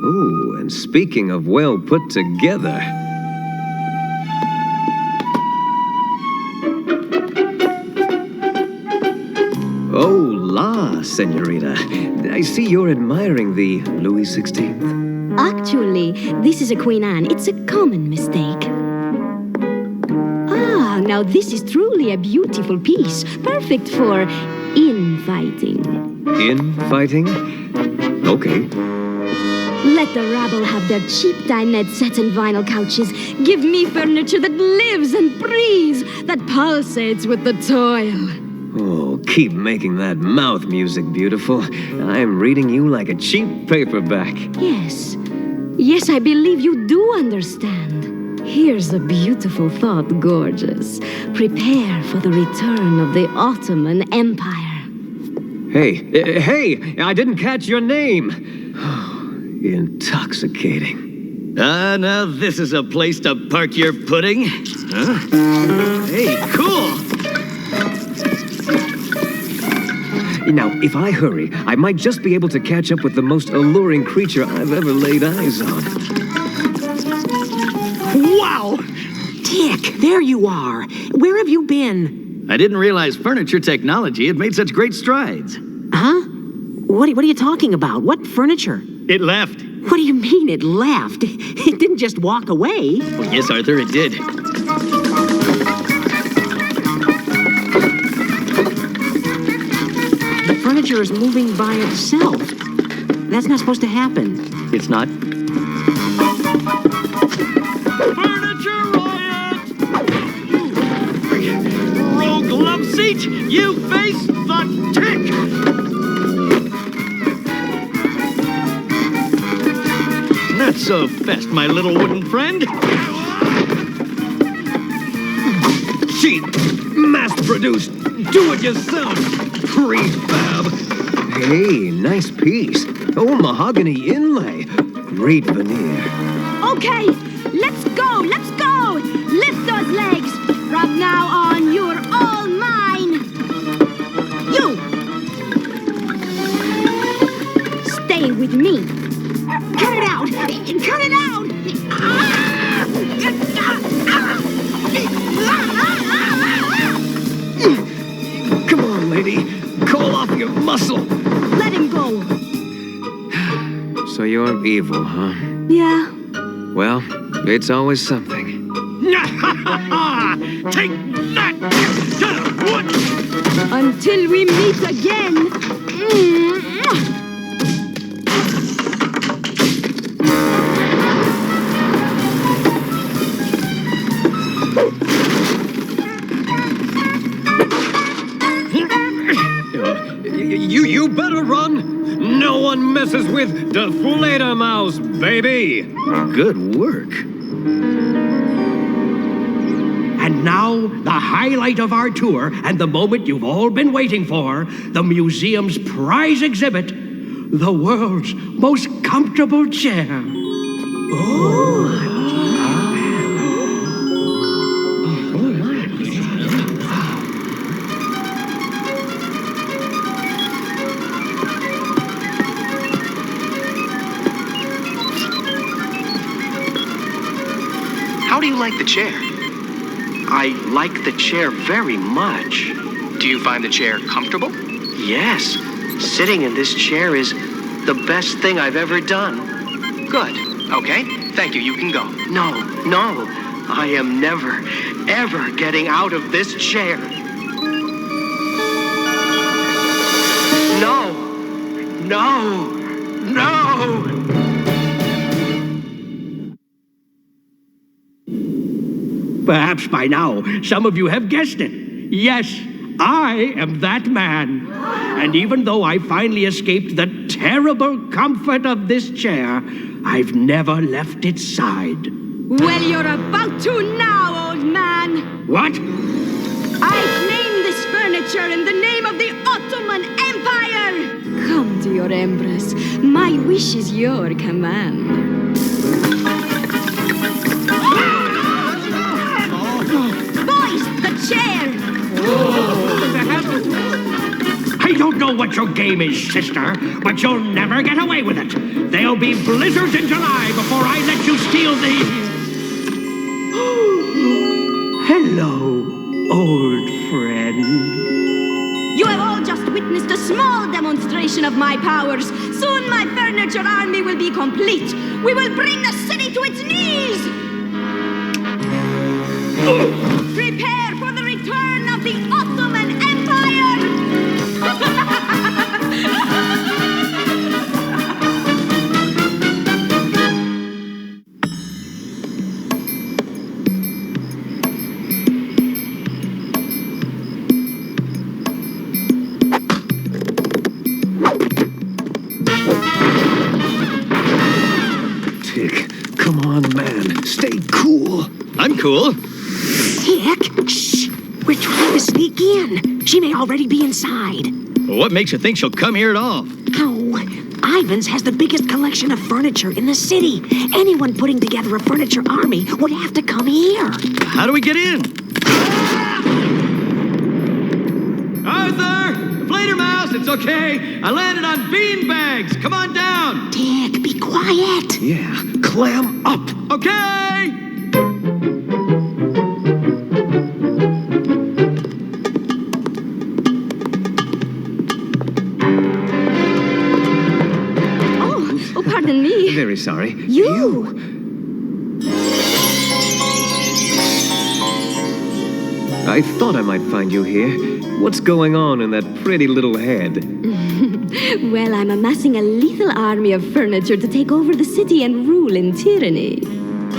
Ooh, and speaking of well put together. Oh, la, senorita. I see you're admiring the Louis XVI. Actually, this is a Queen Anne. It's a common mistake. Ah, now this is truly a beautiful piece. Perfect for infighting. Infighting? Okay. Let the rabble have their cheap dinette sets and vinyl couches. Give me furniture that lives and breathes, that pulsates with the toil. Oh, keep making that mouth music beautiful. I'm reading you like a cheap paperback. Yes. Yes, I believe you do understand. Here's a beautiful thought, gorgeous. Prepare for the return of the Ottoman Empire. Hey, I didn't catch your name. Intoxicating. Now this is a place to park your pudding. Huh? Hey, cool. Now, if I hurry, I might just be able to catch up with the most alluring creature I've ever laid eyes on. Wow! Dick, there you are. Where have you been? I didn't realize furniture technology had made such great strides. Huh? What are you talking about? What furniture? It left. What do you mean it left? It didn't just walk away. Well, yes, Arthur, it did. The furniture is moving by itself. That's not supposed to happen. It's not? Furniture riot! Rogue love seat, you face the tick! Not so fast, my little wooden friend. Cheap, mass-produced, do-it-yourself, prefab. Hey, nice piece. Oh, mahogany inlay. Great veneer. Okay, let's go, let's go! Lift those legs! From now on, you're all mine! You! Stay with me. Cut it out! Cut it out! Come on, lady. Call off your muscle. Let him go. So you're evil, huh? Yeah. Well, it's always something. Take that! Until we meet again. You better run. No one messes with the Fledermaus, baby. Good work. And now, the highlight of our tour, and the moment you've all been waiting for, the museum's prize exhibit, the world's most comfortable chair. How do you like the chair? I like the chair very much. Do you find the chair comfortable? Yes. Sitting in this chair is the best thing I've ever done. Good. Okay. Thank you. You can go. No. I am never, ever getting out of this chair. No. Perhaps by now, some of you have guessed it. Yes, I am that man. And even though I finally escaped the terrible comfort of this chair, I've never left its side. Well, you're about to now, old man. What? I've named this furniture in the name of the Ottoman Empire. Come to your empress. My wish is your command. Chair! I don't know what your game is, sister, but you'll never get away with it. There'll be blizzards in July before I let you steal the... Hello, old friend. You have all just witnessed a small demonstration of my powers. Soon my furniture army will be complete. We will bring the city to its knees! Prepare for the return of the Ottoman Empire! Tick, come on, man. Stay cool. I'm cool. Tick, shh. We're trying to sneak in. She may already be inside. What makes you think she'll come here at all? Oh, Ivan's has the biggest collection of furniture in the city. Anyone putting together a furniture army would have to come here. How do we get in? Arthur! Mouse, it's okay. I landed on bean bags. Come on down. Dick, be quiet. Yeah, clam up. Okay! Oh, pardon me. Very sorry. You. I thought I might find you here. What's going on in that pretty little head? Well, I'm amassing a lethal army of furniture to take over the city and rule in tyranny.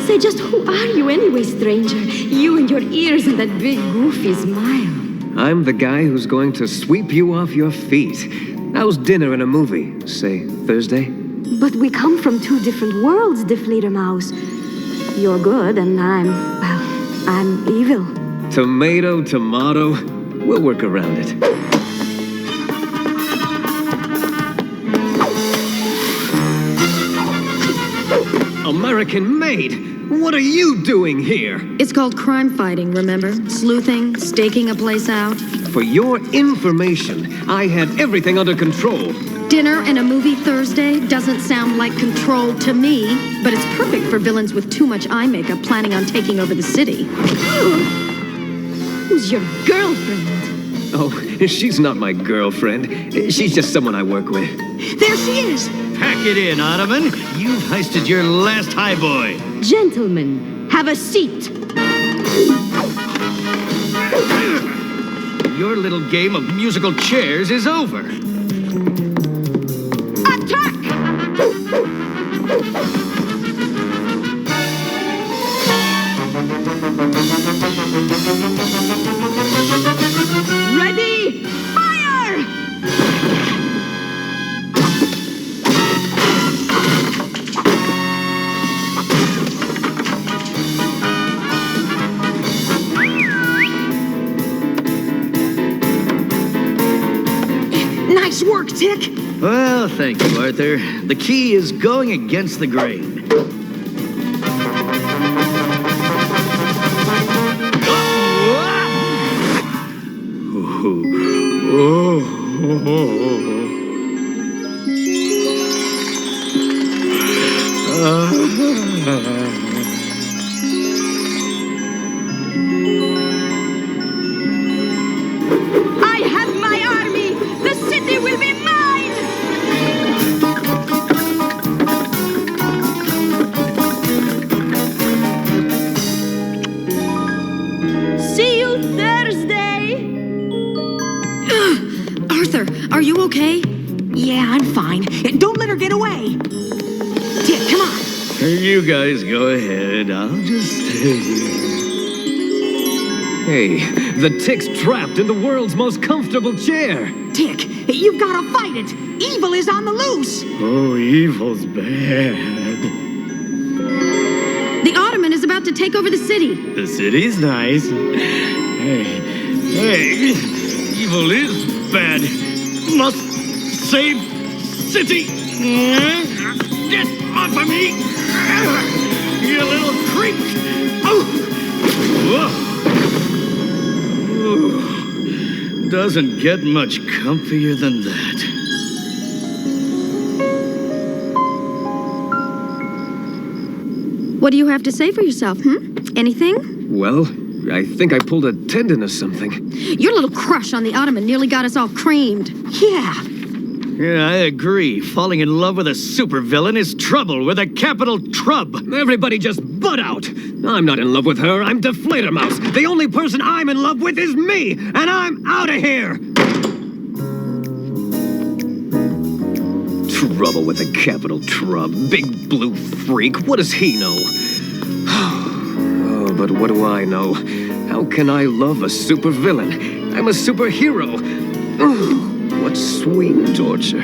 Say, just who are you anyway, stranger? You and your ears and that big goofy smile. I'm the guy who's going to sweep you off your feet. How's dinner and a movie, say, Thursday? But we come from two different worlds, Deflator Mouse. You're good and I'm evil. Tomato, tomato. We'll work around it. American maid! What are you doing here? It's called crime fighting, remember? Sleuthing, staking a place out. For your information, I had everything under control. Dinner and a movie Thursday doesn't sound like control to me, but it's perfect for villains with too much eye makeup planning on taking over the city. Who's your girlfriend? Oh, she's not my girlfriend. She's just someone I work with. There she is! Pack it in, Ottoman. You've heisted your last highboy. Gentlemen, have a seat. Your little game of musical chairs is over. Attack! Ready? Fire! Nice work, Tick. Well, thank you, Arthur. The key is going against the grain. I have my army! The city will be mine! See you Thursday! Arthur, are you okay? Yeah, I'm fine. Don't let her get away. Tick, come on. You guys go ahead. I'll just stay here. Hey, the Tick's trapped in the world's most comfortable chair. Tick, you've got to fight it. Evil is on the loose. Oh, evil's bad. The Ottoman is about to take over the city. The city's nice. Hey, evil is bad. Must save city. Get off of me, you little creep. Oh. Doesn't get much comfier than that. What do you have to say for yourself, Anything? Well, I think I pulled a tendon or something. Your little crush on the Ottoman nearly got us all creamed. Yeah. Yeah, I agree. Falling in love with a supervillain is trouble with a capital Trub. Everybody just butt out. I'm not in love with her. I'm Deflator Mouse. The only person I'm in love with is me, and I'm out of here. Trouble with a capital Trub. Big blue freak. What does he know? Oh, but what do I know? How can I love a supervillain? I'm a superhero. Oh, what sweet torture.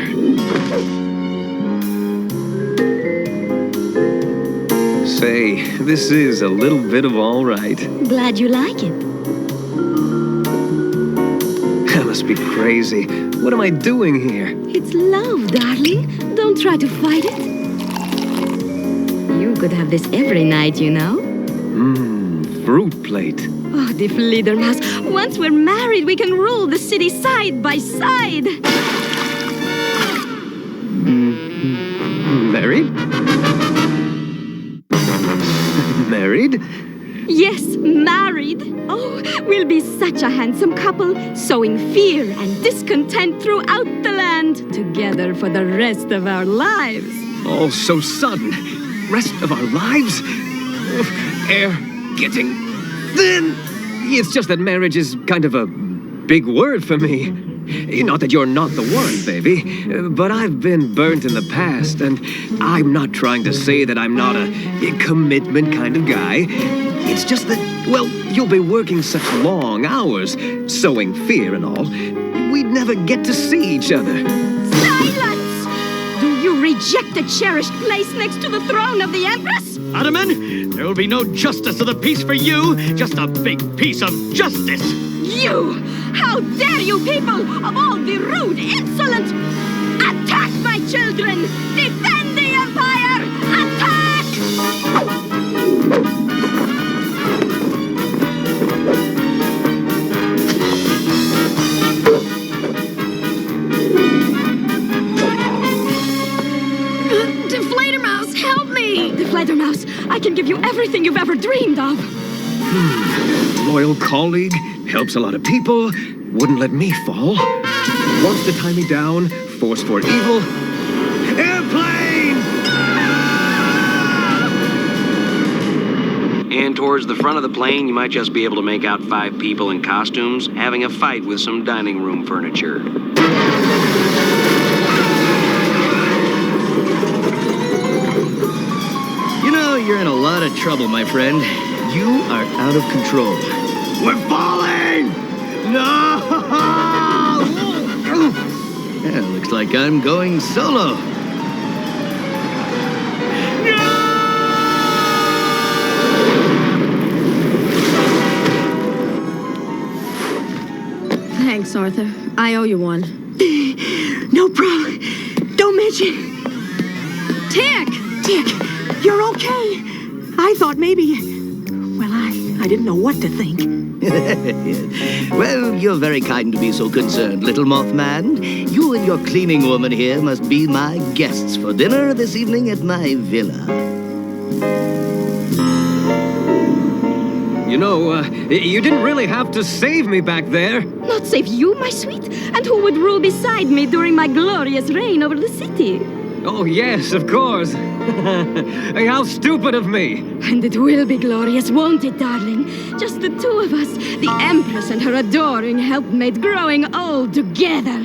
Say, this is a little bit of all right. Glad you like it. I must be crazy. What am I doing here? It's love, darling. Don't try to fight it. You could have this every night, you know. Fruit plate. Oh, die Fledermaus. Once we're married, we can rule the city side by side. Married? Married? Yes, married. Oh, we'll be such a handsome couple, sowing fear and discontent throughout the land, together for the rest of our lives. All so sudden. Rest of our lives? Air getting thin. It's just that marriage is kind of a big word for me. Not that you're not the one, baby, but I've been burnt in the past, and I'm not trying to say that I'm not a commitment kind of guy. It's just that, well, you'll be working such long hours, sowing fear and all. We'd never get to see each other. Silence! Do you reject the cherished place next to the throne of the Empress? Ottoman, there will be no justice of the peace for you, just a big piece of justice. You! How dare you people of all the rude, insolent... Attack my children! Defend the Empire! Attack! Deflatormouse, help me! Deflatormouse, I can give you everything you've ever dreamed of. Loyal colleague, helps a lot of people, wouldn't let me fall. Wants to tie me down, force for evil. Airplane! And towards the front of the plane, you might just be able to make out 5 people in costumes having a fight with some dining room furniture. You know, you're in a lot of trouble, my friend. You are out of control. We're falling! No! Yeah, looks like I'm going solo. Thanks, Arthur. I owe you one. No problem. Don't mention. Tick! Tick, you're okay. I thought maybe... Well, I didn't know what to think. Well, you're very kind to be so concerned, little Mothman. You and your cleaning woman here must be my guests for dinner this evening at my villa. You know, you didn't really have to save me back there. Not save you, my sweet? And who would rule beside me during my glorious reign over the city? Oh, yes, of course. Hey, how stupid of me. And it will be glorious, won't it, darling? Just the two of us, the Empress and her adoring helpmate growing old together.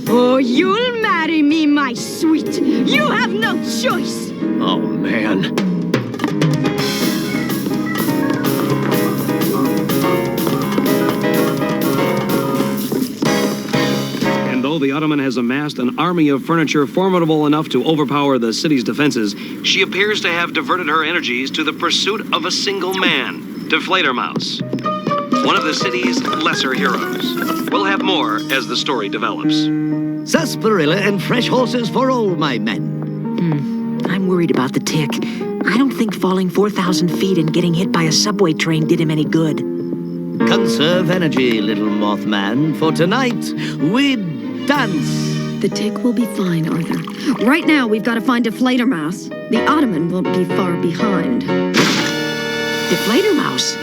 Oh, you'll marry me, my sweet. You have no choice. Oh, man. Though the Ottoman has amassed an army of furniture formidable enough to overpower the city's defenses, she appears to have diverted her energies to the pursuit of a single man, Deflatormouse, one of the city's lesser heroes. We'll have more as the story develops. Sarsaparilla and fresh horses for all my men. I'm worried about the Tick. I don't think falling 4,000 feet and getting hit by a subway train did him any good. Conserve energy, little Mothman, for tonight we dance. The Tick will be fine, Arthur. Right now, we've got to find Deflatormouse. The Ottoman won't be far behind. Deflatormouse,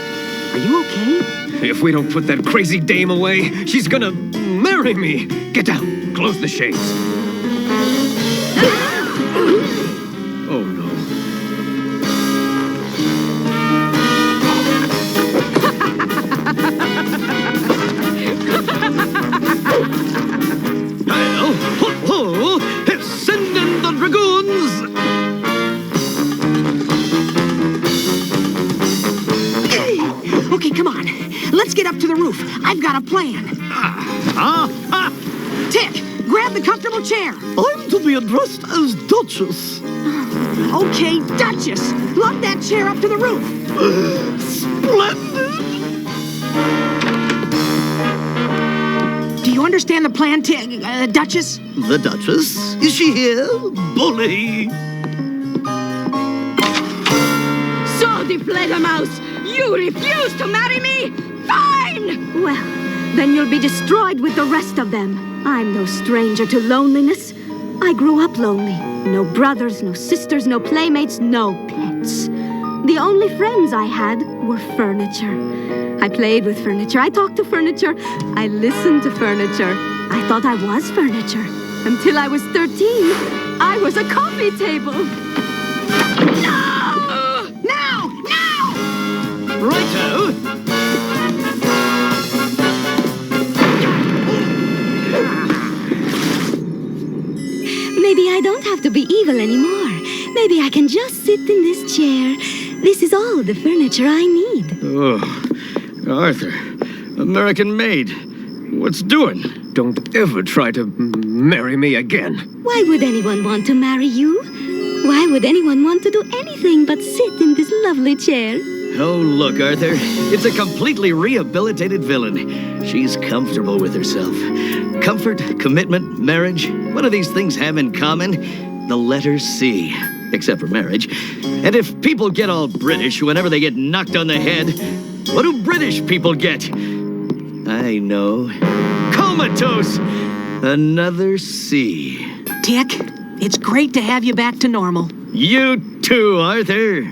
are you okay? If we don't put that crazy dame away, she's gonna marry me. Get down. Close the shades. Oh, no. Send in the dragoons! Okay, come on. Let's get up to the roof. I've got a plan. Tick, grab the comfortable chair. I'm to be addressed as Duchess. Okay, Duchess, lock that chair up to the roof. Splendid! Do you understand the plan, Duchess? The Duchess? Is she here? Bully! So, the Fledermaus, you refuse to marry me? Fine! Well, then you'll be destroyed with the rest of them. I'm no stranger to loneliness. I grew up lonely. No brothers, no sisters, no playmates, no pets. The only friends I had were furniture. I played with furniture. I talked to furniture. I listened to furniture. I thought I was furniture. Until I was 13, I was a coffee table. No! Now! Now! Righto! Maybe I don't have to be evil anymore. Maybe I can just sit in this chair. This is all the furniture I need. Oh, Arthur, American maid, what's doing? Don't ever try to marry me again. Why would anyone want to marry you? Why would anyone want to do anything but sit in this lovely chair? Oh, look, Arthur, it's a completely rehabilitated villain. She's comfortable with herself. Comfort, commitment, marriage, what do these things have in common? The letter C, except for marriage. And if people get all British whenever they get knocked on the head, what do British people get? I know. Comatose! Another C. Tick, it's great to have you back to normal. You too, Arthur.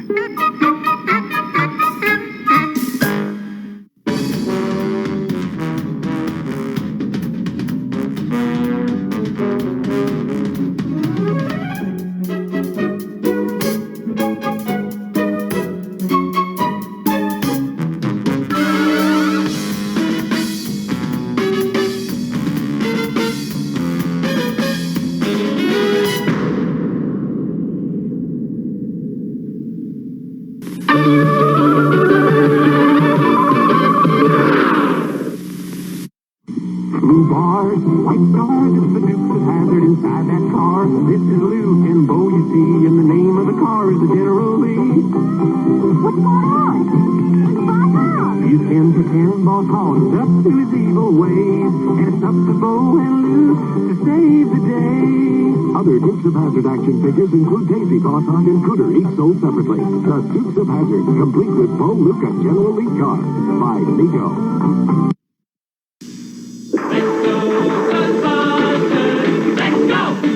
Blue bars, white stars, it's the Dukes of Hazzard inside that car. This is Luke and Bo, you see, and the name of the car is the General Lee. What's going on? You can pretend Boss Hogg is up to his evil ways, and it's up to Bo and Luke to save the day. Other Dukes of Hazzard action figures include Daisy, Boss Hogg, and Cooter, each sold separately. The Dukes of Hazzard, complete with Bo, Luke, and General Lee car. By Lego.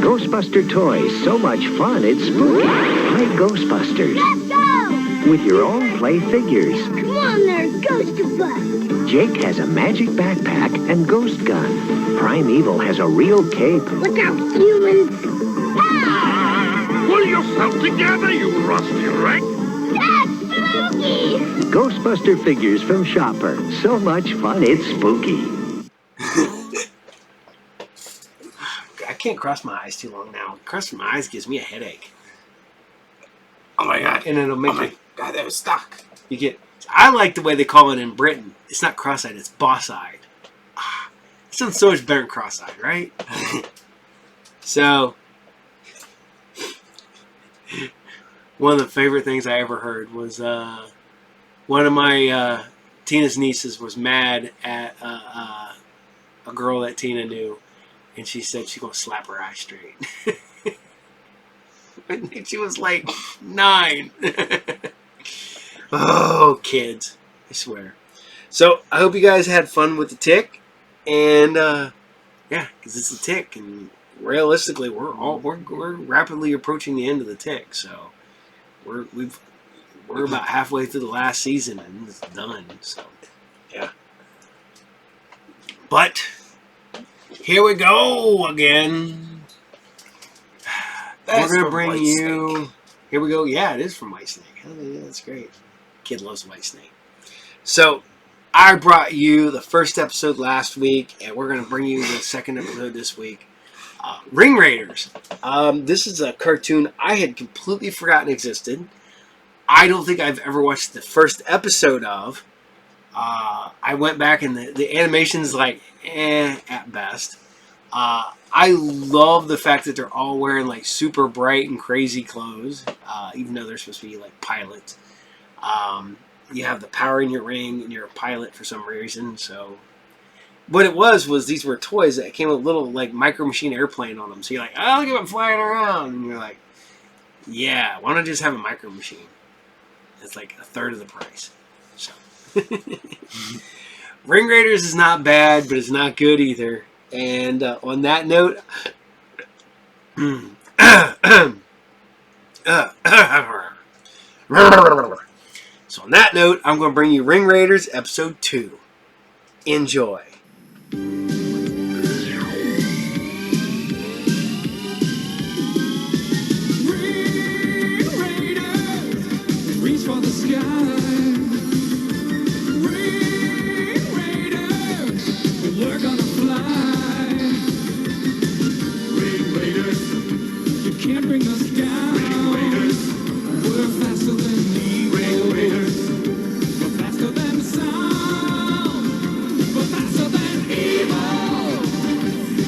Ghostbuster toys, so much fun, it's spooky. Play Ghostbusters. Let's go! With your own play figures. Come on there, Ghost to Bust. Jake has a magic backpack and ghost gun. Primeval has a real cape. Look out, humans! Pull yourself together, you rusty wreck! That's spooky! Ghostbuster figures from Shopper. So much fun, it's spooky. I can't cross my eyes too long now. Crossing my eyes gives me a headache. Oh my god. And it'll make oh my god, that was stuck. You get. I like the way they call it in Britain. It's not cross-eyed, it's boss-eyed. It sounds so much better than cross-eyed, right? So, one of the favorite things I ever heard was one of my Tina's nieces was mad at a girl that Tina knew. And she said she's going to slap her eye straight. And she was like 9. Oh, kids. I swear. So, I hope you guys had fun with the tick. And, yeah, because it's a tick. And realistically, we're rapidly approaching the end of the tick. So, we're about halfway through the last season. And it's done. So, yeah. But... here we go again. We're going to bring you... Here we go. Yeah, it is from White Snake. Hell yeah, that's great. Kid loves White Snake. So, I brought you the first episode last week, and we're going to bring you the second episode this week. Ring Raiders. This is a cartoon I had completely forgotten existed. I don't think I've ever watched the first episode of. I went back and the animation's like, at best. I love the fact that they're all wearing like super bright and crazy clothes, even though they're supposed to be like pilots. You have the power in your ring, and you're a pilot for some reason. So, what it was these were toys that came with a little like micro machine airplane on them. So you're like, oh, look at them flying around, and you're like, yeah, why don't I just have a micro machine? It's like a third of the price. So, Ring Raiders is not bad, but it's not good either. And on that note, so on that note, I'm going to bring you Ring Raiders Episode 2. Enjoy. Reach for the sky. Ring Raiders, we're gonna fly. Ring Raiders, you can't bring us down. Ring Raiders, we're faster than evil. Ring Raiders, we're faster than sound. We're faster than evil.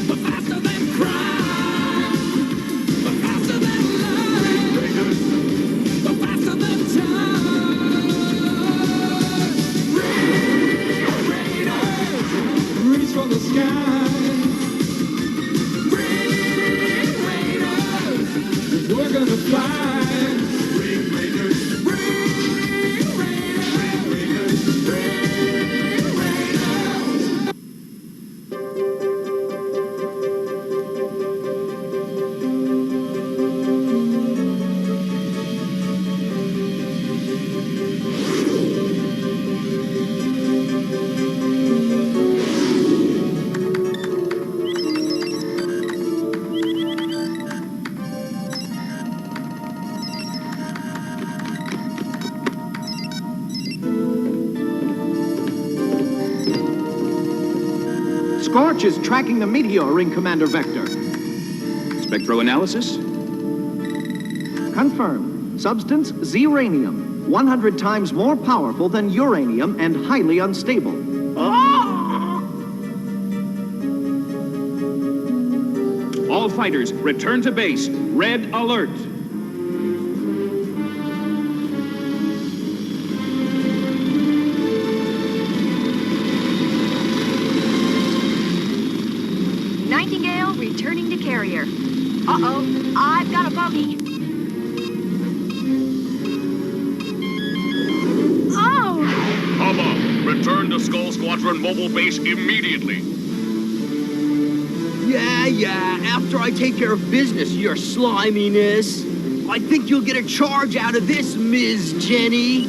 We're faster than crime. We're faster than love. Ring Raiders, we're faster than time. Reach for the sky. Ring Raiders, we're gonna fly. Ring Raiders, Ring Raiders, Ring Raiders, Ring Raiders. Scorch is tracking the meteor ring, Commander Vector. Spectroanalysis? Confirmed. Substance, Zeranium. 100 times more powerful than uranium and highly unstable. All fighters, return to base. Red alert. Nightingale returning to carrier. Uh-oh, I've got a bogey. Oh! Hubba, return to Skull Squadron mobile base immediately. Yeah, after I take care of business, your sliminess. I think you'll get a charge out of this, Ms. Jenny.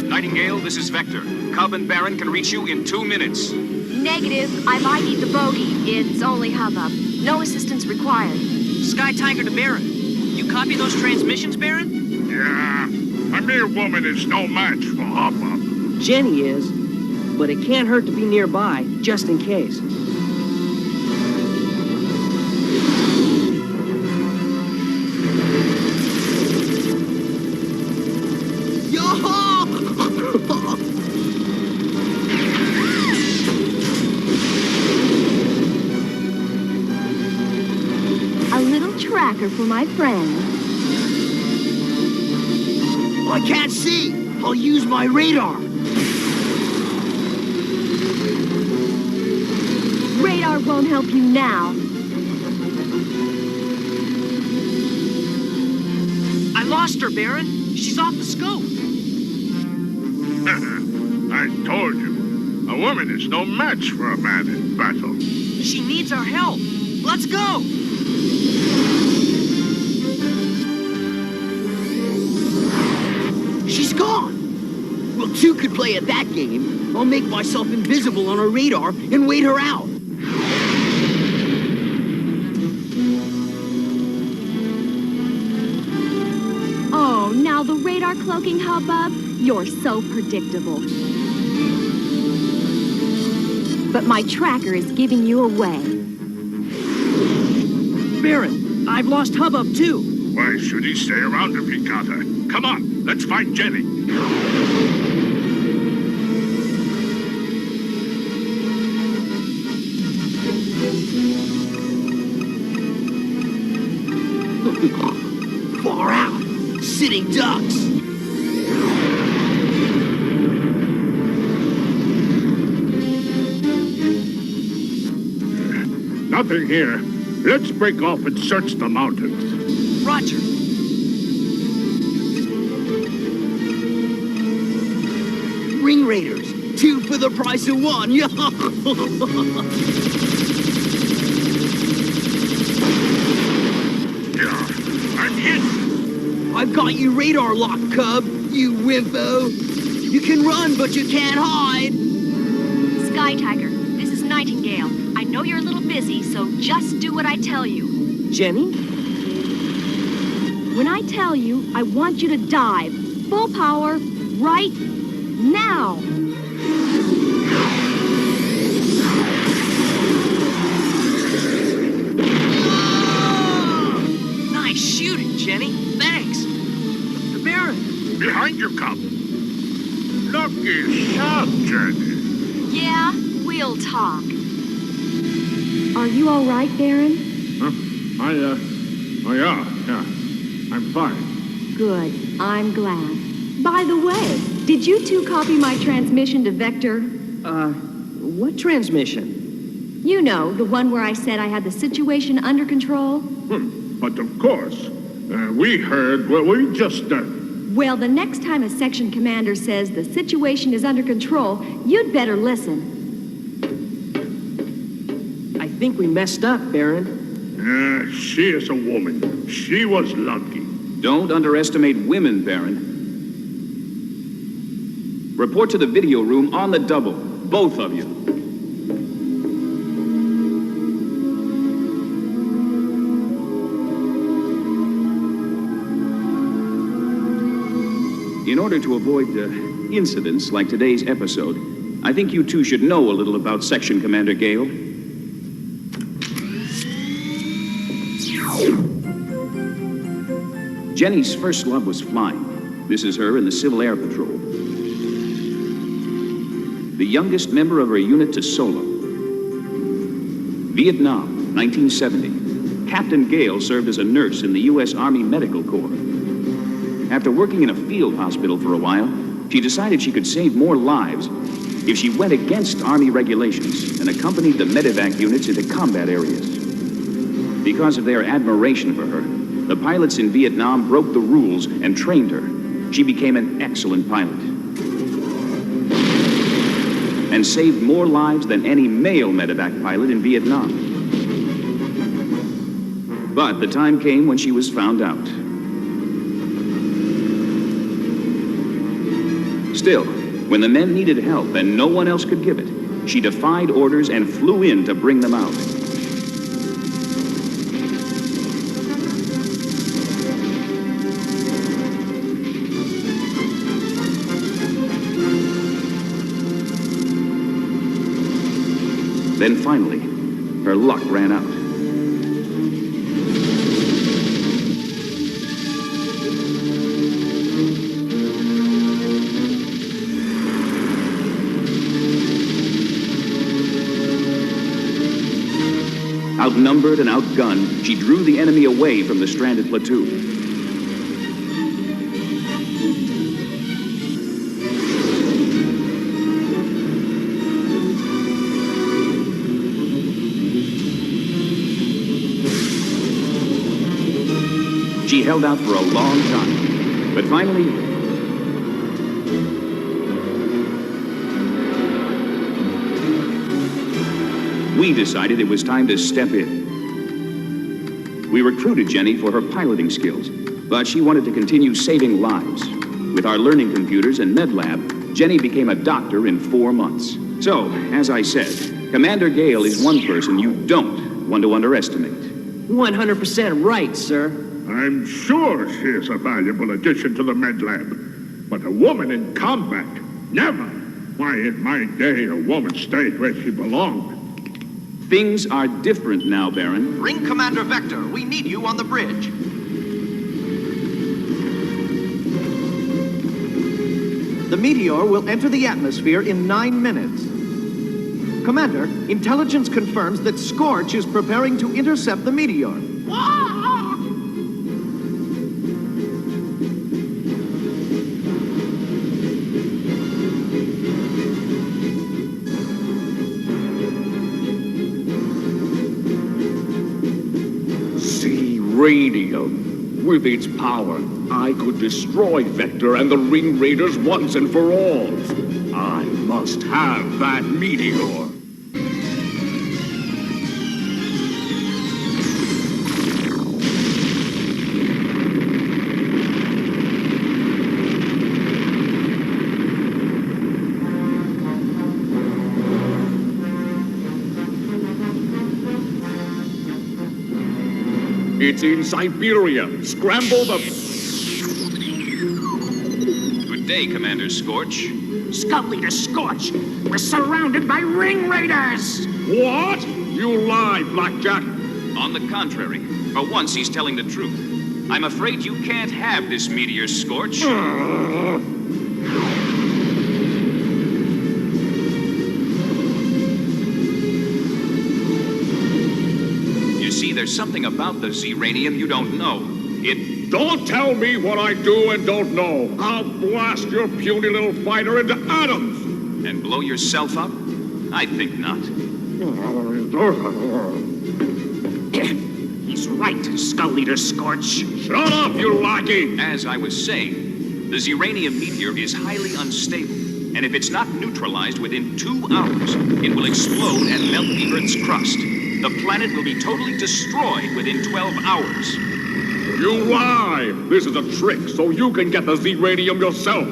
Nightingale, this is Vector. Cub and Baron can reach you in 2 minutes. Negative. I've ID'd the bogey. It's only hubbub. No assistance required. Sky Tiger to Baron. You copy those transmissions, Baron? Yeah, a mere woman is no match for hubbub. Jenny is, but it can't hurt to be nearby, just in case. A little tracker for my friend. I can't see. I'll use my radar. Radar won't help you now. I lost her, Baron. She's off the scope. I told you, a woman is no match for a man in battle. She needs our help. Let's go. She's gone. Well, two could play at that game. I'll make myself invisible on her radar and wait her out. Oh, now the radar cloaking hubbub? You're so predictable. But my tracker is giving you away. Baron, I've lost hubbub too. Why should he stay around if he got her? Come on, let's find Jenny. Far out. Sitting ducks. Nothing here. Let's break off and search the mountains. Roger. Ring Raiders. 2 for the price of 1. Yeah. I'm hit. I've got you radar locked, Cub. You wimpo. You can run, but you can't hide. Sky Tiger, this is Nightingale. I know you're a little busy, so just do what I tell you. Jenny? When I tell you, I want you to dive. Full power, right now. Nice shooting, Jenny. Thanks. The Baron. Behind you, Cub. Lucky shot, Jenny. Yeah, we'll talk. Are you all right, Baron? Huh? Oh yeah. I'm fine. Good. I'm glad. By the way, did you two copy my transmission to Vector? What transmission? You know, the one where I said I had the situation under control? But of course, we heard what we just done. Well, the next time a section commander says the situation is under control, you'd better listen. I think we messed up, Baron. She is a woman. She was lucky. Don't underestimate women, Baron. Report to the video room on the double, both of you. In order to avoid incidents like today's episode, I think you two should know a little about Section Commander Gale. Jenny's first love was flying. This is her in the Civil Air Patrol. The youngest member of her unit to solo. Vietnam, 1970. Captain Gale served as a nurse in the U.S. Army Medical Corps. After working in a field hospital for a while, she decided she could save more lives if she went against Army regulations and accompanied the medevac units into combat areas. Because of their admiration for her, the pilots in Vietnam broke the rules and trained her. She became an excellent pilot and saved more lives than any male medevac pilot in Vietnam. But the time came when she was found out. Still, when the men needed help and no one else could give it, she defied orders and flew in to bring them out. Then finally, her luck ran out. Outnumbered and outgunned, she drew the enemy away from the stranded platoon. She held out for a long time, but finally, we decided it was time to step in. We recruited Jenny for her piloting skills, but she wanted to continue saving lives. With our learning computers and med lab, Jenny became a doctor in 4 months. So, as I said, Commander Gale is one person you don't want to underestimate. 100% right, sir. I'm sure she is a valuable addition to the med lab. But a woman in combat? Never. Why, in my day, a woman stayed where she belonged. Things are different now, Baron. Ring Commander Vector. We need you on the bridge. The meteor will enter the atmosphere in 9 minutes. Commander, intelligence confirms that Scorch is preparing to intercept the meteor. Radium. With its power, I could destroy Vector and the Ring Raiders once and for all. I must have that meteor. It's in Siberia. Scramble the... Good day, Commander Scorch. Scout Leader Scorch, we're surrounded by Ring Raiders! What? You lie, Blackjack. On the contrary, for once he's telling the truth. I'm afraid you can't have this meteor, Scorch. See, there's something about the Zeranium you don't know. Don't tell me what I do and don't know. I'll blast your puny little fighter into atoms. And blow yourself up? I think not. He's right, Scout Leader Scorch. Shut up, you lackey! As I was saying, the Zeranium meteor is highly unstable. And if it's not neutralized within 2 hours, it will explode and melt the Earth's crust. The planet will be totally destroyed within 12 hours. You lie! This is a trick so you can get the Z-Radium yourself.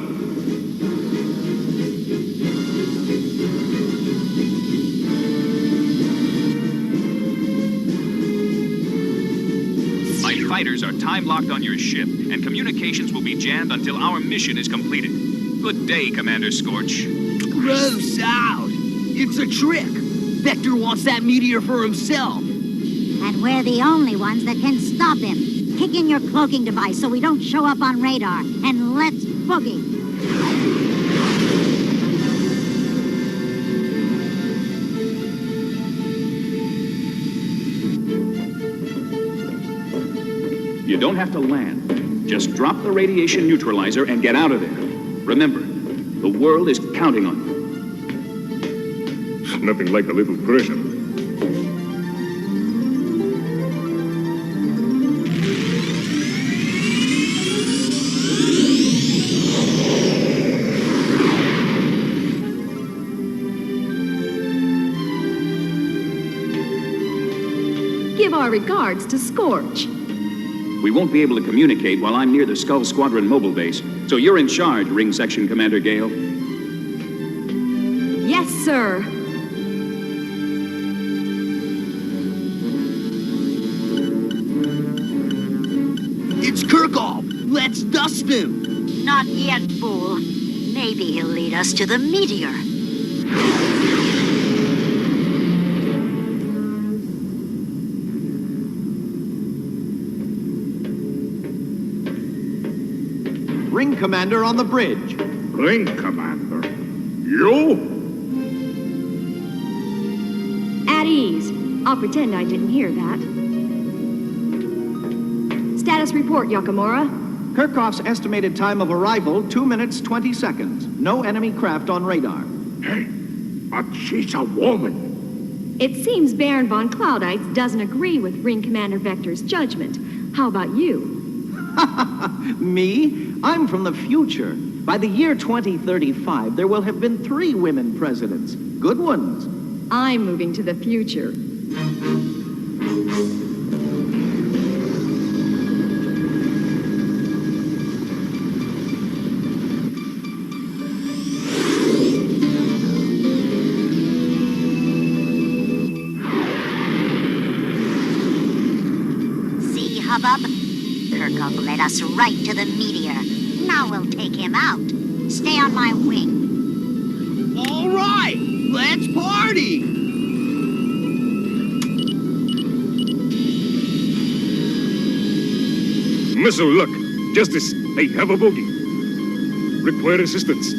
My fighters are time-locked on your ship, and communications will be jammed until our mission is completed. Good day, Commander Scorch. Gross out! It's a trick! Vector wants that meteor for himself. And we're the only ones that can stop him. Kick in your cloaking device so we don't show up on radar. And let's boogie. You don't have to land. Just drop the radiation neutralizer and get out of there. Remember, the world is counting on you. Nothing like a little pressure. Give our regards to Scorch. We won't be able to communicate while I'm near the Skull Squadron mobile base, so you're in charge, Ring Section Commander Gale. Yes, sir. It's Kirkov! Let's dust him! Not yet, fool. Maybe he'll lead us to the meteor. Ring Commander on the bridge. Ring Commander? You? At ease. I'll pretend I didn't hear that. Status report, Yakamura. Kirkov's estimated time of arrival, 2 minutes, 20 seconds. No enemy craft on radar. Hey, but she's a woman. It seems Baron von Cloudites doesn't agree with Ring Commander Vector's judgment. How about you? Me? I'm from the future. By the year 2035, there will have been 3 women presidents. Good ones. I'm moving to the future. See, Hubbub? Kirkov led us right to the meteor. Now we'll take him out. Stay on my wing. All right, let's party! Missile, look. Justice, I have a bogey. Require assistance.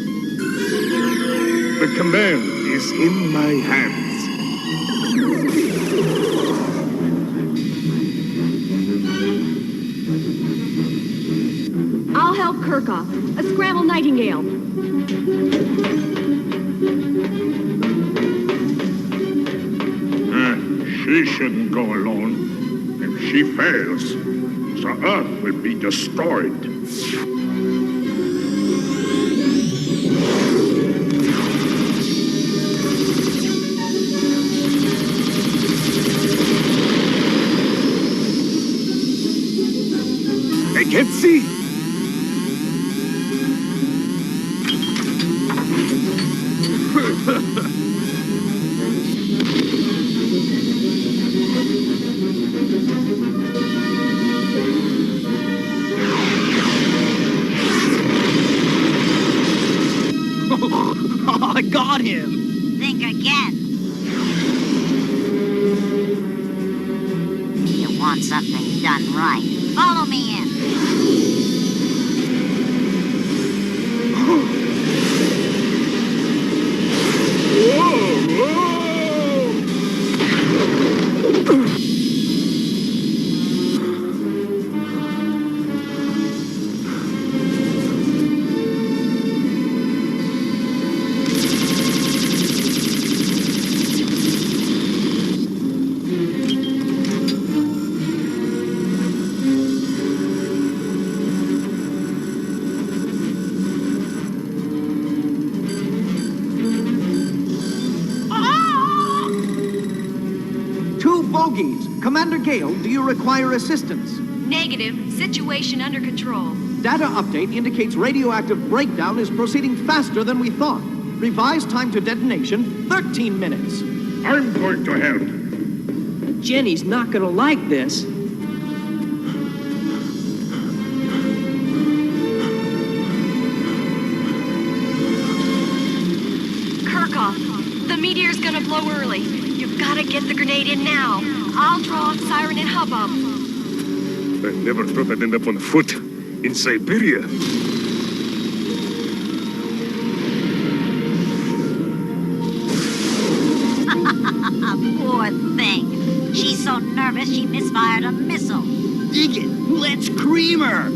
command is in my hands. I'll help Kirkhoff. Scramble Nightingale. She shouldn't go alone. If she fails, the Earth will be destroyed. I can't see. I got him! Think again. You want something done right. Follow me in. Bogies. Commander Gale, do you require assistance? Negative. Situation under control. Data update indicates radioactive breakdown is proceeding faster than we thought. Revised time to detonation, 13 minutes. I'm going to help. Jenny's not gonna like this. Kirkhoff, the meteor's gonna blow early. You've gotta get the grenade in now. I'll draw Siren and Hubbub. I never thought I'd end up on foot in Siberia. Poor thing. She's so nervous she misfired a missile. Dig it! Let's cream her!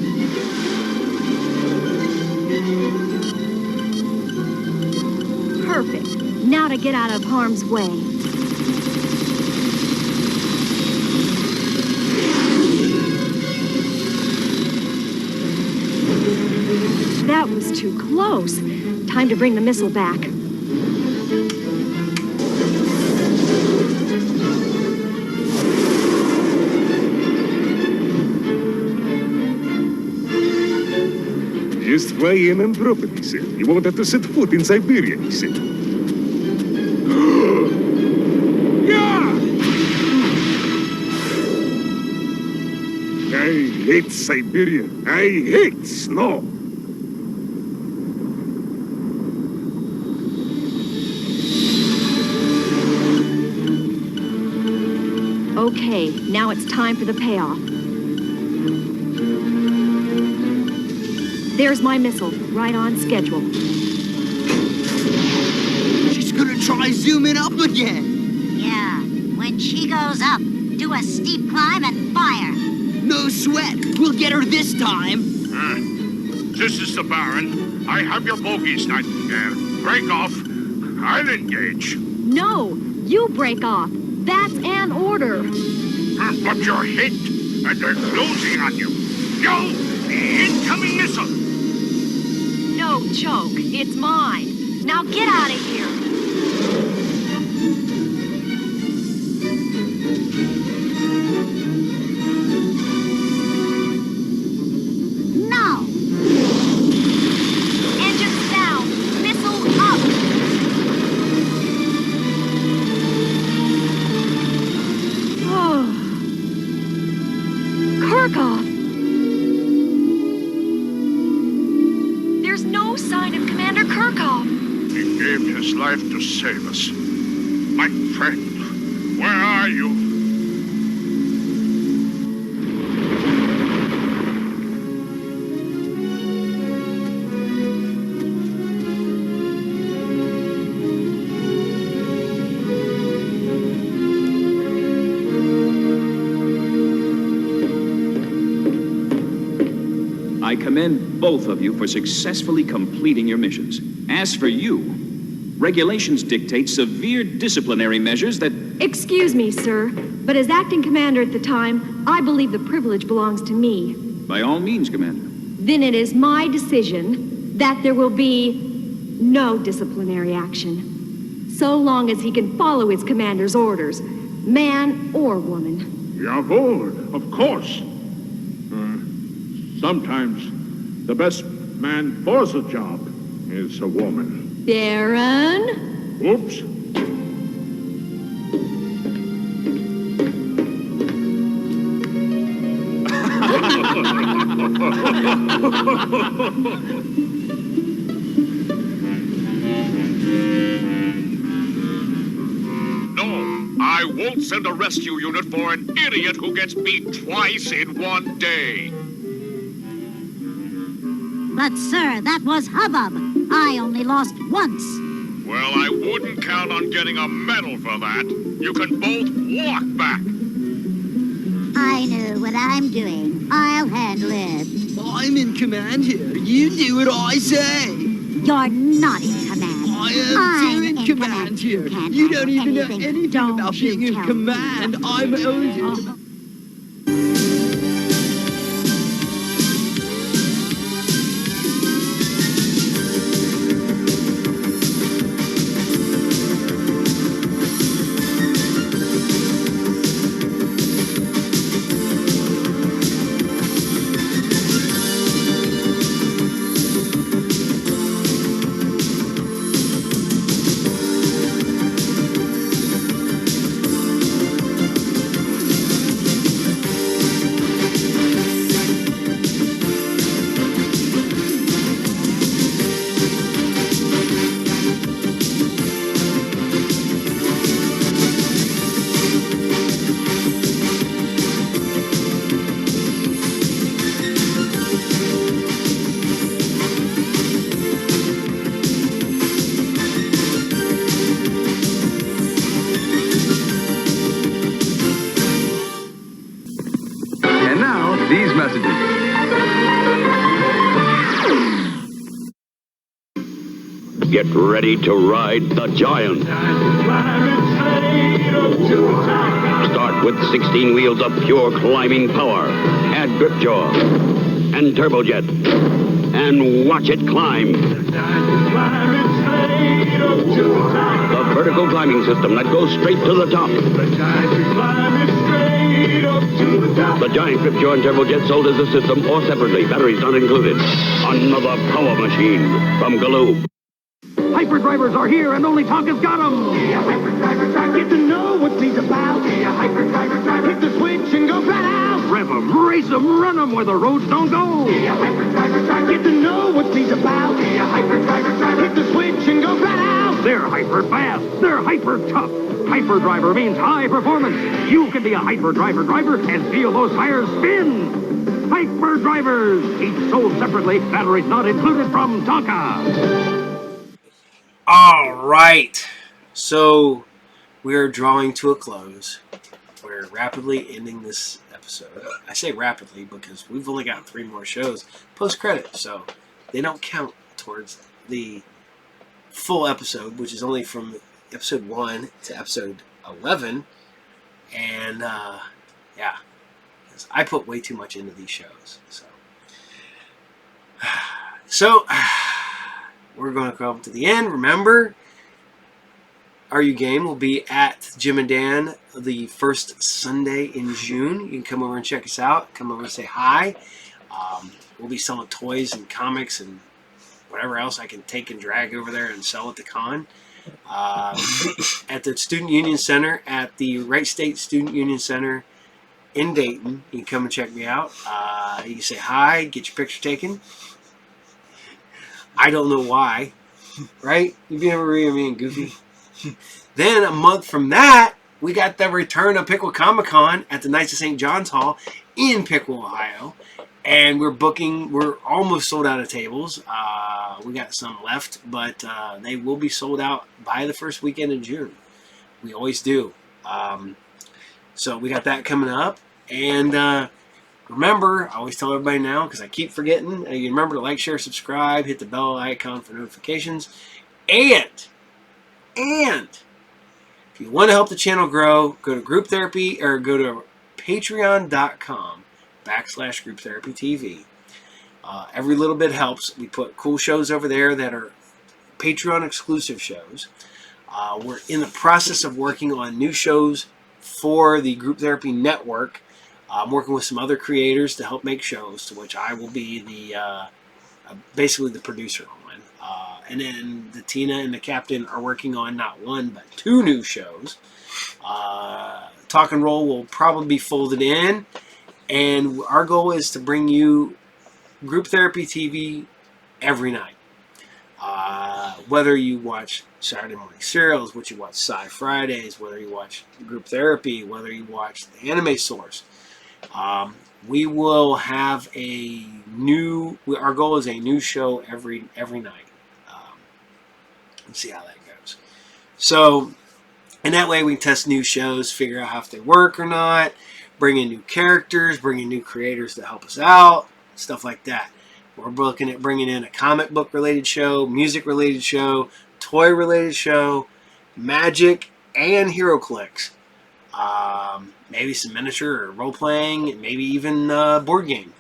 Perfect. Now to get out of harm's way. That was too close. Time to bring the missile back. Just fly in and drop it, he said. You won't have to set foot in Siberia, he said. Yeah! I hate Siberia. I hate snow. Okay, now it's time for the payoff. There's my missile, right on schedule. She's gonna try zooming up again. Yeah, when she goes up, do a steep climb and fire. No sweat. We'll get her this time. This is the Baron. I have your bogies, Nightingale. Break off. I'll engage. No, you break off. That's an order. But you're hit, and they're closing on you. Yo, incoming missile. No joke. It's mine. Now get out of here. No! Engines down. Missile up. Oh. Kirkhoff. There's no sign of Commander Kirkhoff. He gave his life to save us. My friend, where are you? I commend both of you for successfully completing your missions. As for you, regulations dictate severe disciplinary measures that... Excuse me, sir, but as acting commander at the time, I believe the privilege belongs to me. By all means, Commander. Then it is my decision that there will be no disciplinary action, so long as he can follow his commander's orders, man or woman. Jawohl, of course. Sometimes the best man for the job is a woman. Baron? Oops. I won't send a rescue unit for an idiot who gets beat twice in one day. But, sir, that was hubbub. I only lost once. Well, I wouldn't count on getting a medal for that. You can both walk back. I know what I'm doing. I'll handle it. I'm in command here. You do what I say. You're not in command. I am in command here. You don't even know anything about being in command. I'm always in command. These messages. Get ready to ride the giant. Start with 16 wheels of pure climbing power. Add grip jaw and turbojet. And watch it climb. The vertical climbing system that goes straight to the top. The giant grip jaw and turbojet sold as a system or separately. Batteries not included. Another power machine from Galoob. Hyperdrivers are here, and only Tonka's got them! Get to know what he's about! Hit the switch and go flat out! Rev 'em, race 'em, run 'em where the roads don't go! Get to know what he's about! Hit the switch and go flat out! They're hyper fast! They're hyper tough! Hyperdriver means high performance! You can be a hyperdriver driver and feel those tires spin! Hyperdrivers! Each sold separately, batteries not included from Tonka! All right, so we're drawing to a close. We're rapidly ending this episode. I say rapidly because we've only got 3 more shows post-credit, so they don't count towards the full episode, which is only from episode 1 to episode 11. And, yeah, I put way too much into these shows. So we're going to come to the end. Remember, Are You Game will be at Jim and Dan the first Sunday in June. You can come over and check us out. Come over and say hi. We'll be selling toys and comics and whatever else I can take and drag over there and sell at the con. At the Student Union Center, at the Wright State Student Union Center in Dayton. You can come and check me out. You can say hi, get your picture taken. I don't know why, right? You've never read me and Goofy. Then a month from that, we got the return of Pickle Comic Con at the Knights of St. John's Hall in Pickle, Ohio. And we're almost sold out of tables. We got some left, but they will be sold out by the first weekend in June. We always do. So we got that coming up. And Remember, I always tell everybody now because I keep forgetting. You remember to like, share, subscribe, hit the bell icon for notifications, and if you want to help the channel grow, go to group therapy or go to patreon.com/group therapy TV. Every little bit helps. We put cool shows over there that are Patreon exclusive shows. We're in the process of working on new shows for the Group Therapy Network. I'm working with some other creators to help make shows, to which I will be the basically the producer on. And then the Tina and the Captain are working on not one but 2 new shows. Talk and Roll will probably be folded in, and our goal is to bring you Group Therapy TV every night. Whether you watch Saturday Morning Serials, whether you watch Sci Fridays, whether you watch Group Therapy, whether you watch the Anime Source, we will have a new. Our goal is a new show every night. Let's see how that goes. So, and that way we can test new shows, figure out how if they work or not, bring in new characters, bring in new creators to help us out, stuff like that. We're looking at bringing in a comic book related show, music related show, toy related show, magic, and HeroClix. Maybe some miniature or role playing, and maybe even board game.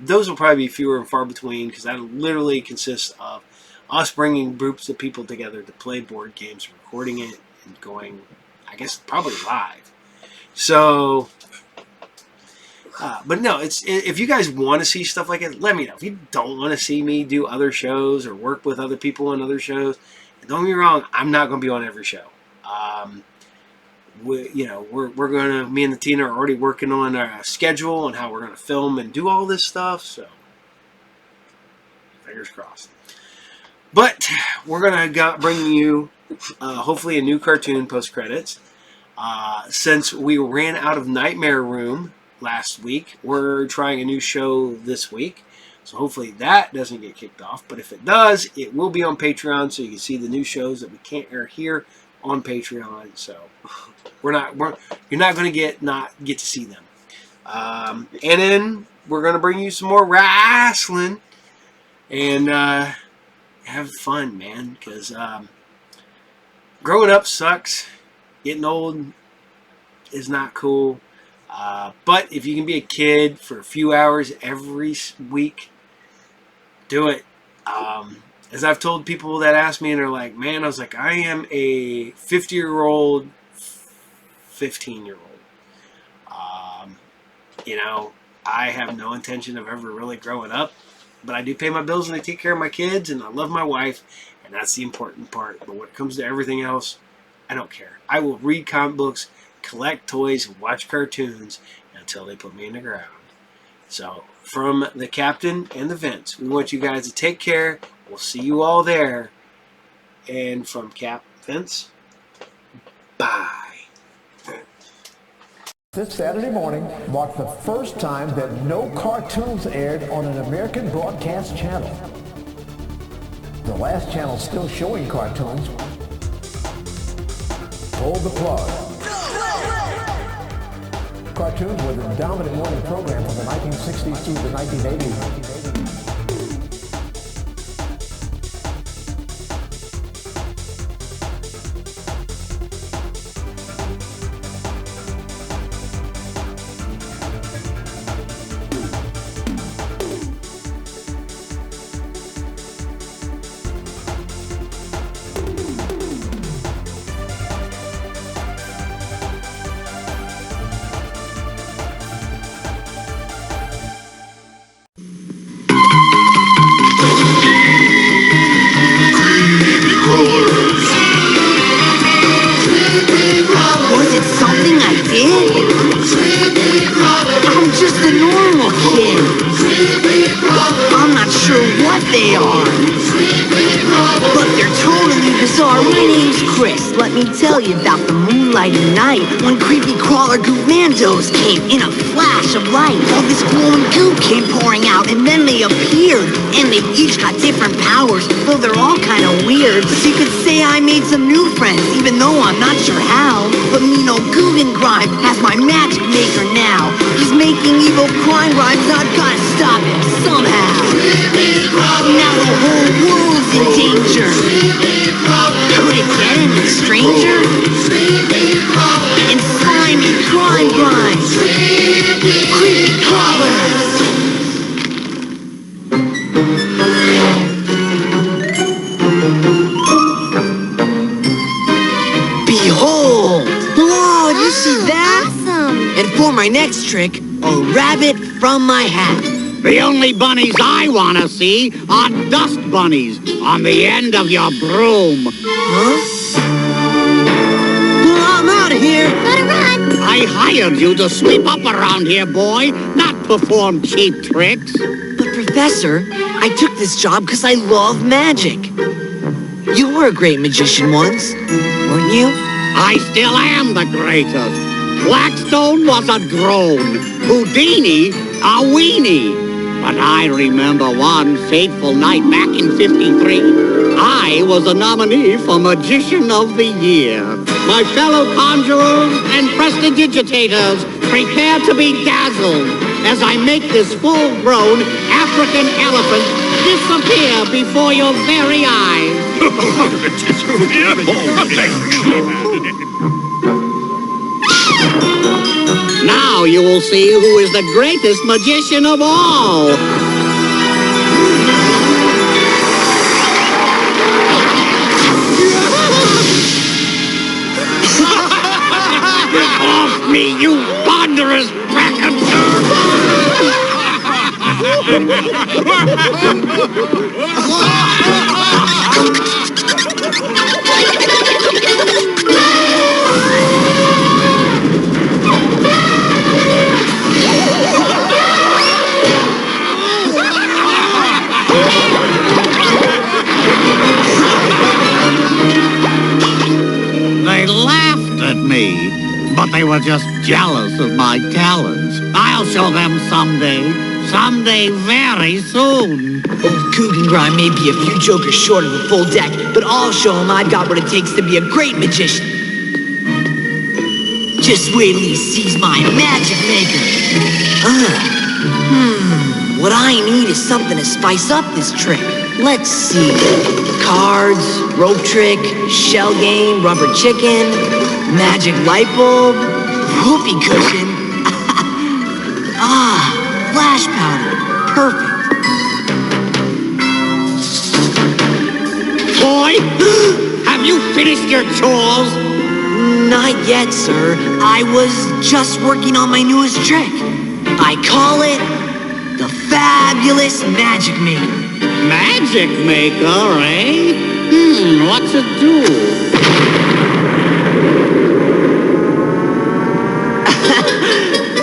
Those will probably be fewer and far between because that literally consists of us bringing groups of people together to play board games, recording it, and going, I guess, probably live. So, but no, if you guys want to see stuff like it, let me know. If you don't want to see me do other shows or work with other people on other shows, don't get me wrong, I'm not going to be on every show. Me and the Tina are already working on a schedule and how we're going to film and do all this stuff. So, fingers crossed. But we're going to bring you hopefully a new cartoon post-credits. Since we ran out of Nightmare Room last week, we're trying a new show this week. So hopefully that doesn't get kicked off. But if it does, it will be on Patreon, so you can see the new shows that we can't air here on Patreon. So you're not going to get to see them. And then we're going to bring you some more wrestling and have fun, man, because growing up sucks. Getting old is not cool. But if you can be a kid for a few hours every week, do it. As I've told people that ask me, and they're like, man, I was like, I am a 50-year-old, 15-year-old. I have no intention of ever really growing up. But I do pay my bills and I take care of my kids and I love my wife, and that's the important part. But when it comes to everything else, I don't care. I will read comic books, collect toys, and watch cartoons until they put me in the ground. So, from the Captain and the Vince, we want you guys to take care. We'll see you all there. And from Cap, Vince, bye. This Saturday morning marked the first time that no cartoons aired on an American broadcast channel. The last channel still showing cartoons pulled the plug. Cartoons were the dominant morning program from the 1960s through the 1980s. Tell you about the moonlighting night when creepy crawler goomandos came in a flash of light. All this glowing goo came pouring out and then they appeared, and they each got different powers, though they're all kind of weird. So you could say I made some new friends, even though I'm not sure how. But me no Guggengrime has my magic maker now. He's making evil crime rhymes, I've gotta stop him somehow. Now the whole world's in danger. Could it get any stranger? And slimy crime grinds. Creepy crawlers. Behold! Whoa, did you see that? Awesome! And for my next trick, a rabbit from my hat. The only bunnies I want to see are dust bunnies on the end of your broom. Huh? Well, I'm out of here. Gotta run! I hired you to sweep up around here, boy, not perform cheap tricks. But Professor, I took this job because I love magic. You were a great magician once, weren't you? I still am the greatest. Blackstone was a drone, Houdini a weenie. But I remember one fateful night back in '53. I was a nominee for Magician of the Year. My fellow conjurers and prestidigitators, prepare to be dazzled as I make this full-grown African elephant disappear before your very eyes. Now you will see who is the greatest magician of all. Get off me, you ponderous They laughed at me, but they were just jealous of my talents. I'll show them someday very soon. Old Guggenheim may be a few jokers short of a full deck, but I'll show him I've got what it takes to be a great magician. Just wait till he sees my magic maker. What I need is something to spice up this trick. Let's see. Cards, rope trick, shell game, rubber chicken, magic light bulb, whoopee cushion. Flash powder. Perfect. Boy, have you finished your chores? Not yet, sir. I was just working on my newest trick. I call it the Fabulous Magic Maker. Magic maker, eh? What's it do?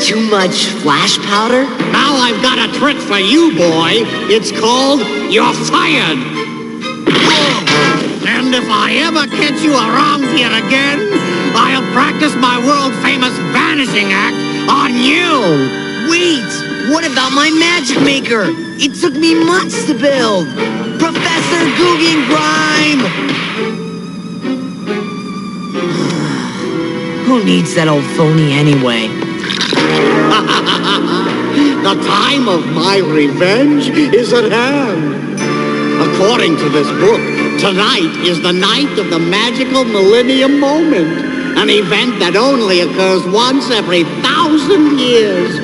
Too much flash powder? Now I've got a trick for you, boy. It's called You're Fired. And if I ever catch you around here again, I'll practice my world-famous vanishing act on you. Wait, what about my magic maker? It took me months to build. Professor Guggenheim! Who needs that old phony anyway? The time of my revenge is at hand. According to this book, tonight is the night of the magical millennium moment, an event that only occurs once every 1,000 years.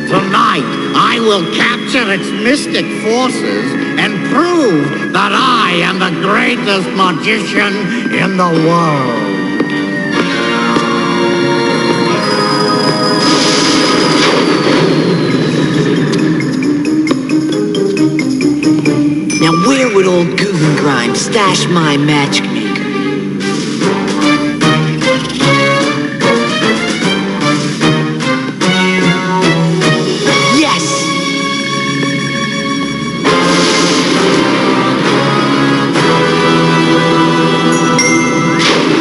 Tonight, I will capture its mystic forces and prove that I am the greatest magician in the world. Now where would old Guggenheim stash my magic maker? Yes!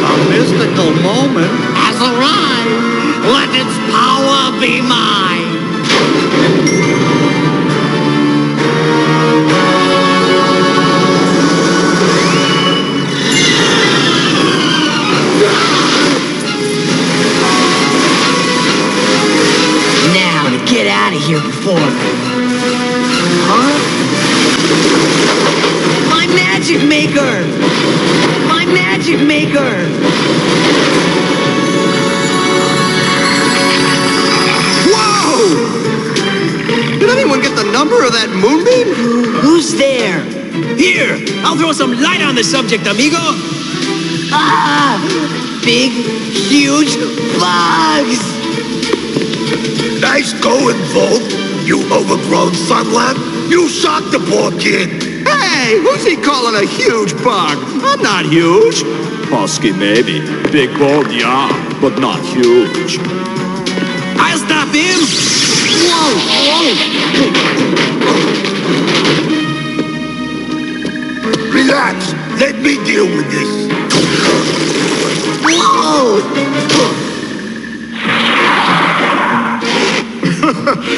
A mystical moment has arrived. Let its power be mine. Now to get out of here before... Huh? My magic maker! My magic maker! Whoa! Did anyone get the number of that moonbeam? Who's there? Here, I'll throw some light on the subject, amigo. Ah! Big, huge bugs! Nice going, Volk. You overgrown sunlamp. You shocked the poor kid. Hey, who's he calling a huge bug? I'm not huge. Husky maybe. Big bald, yeah, but not huge. I'll stop him. Whoa! Relax. Let me deal with this. Whoa!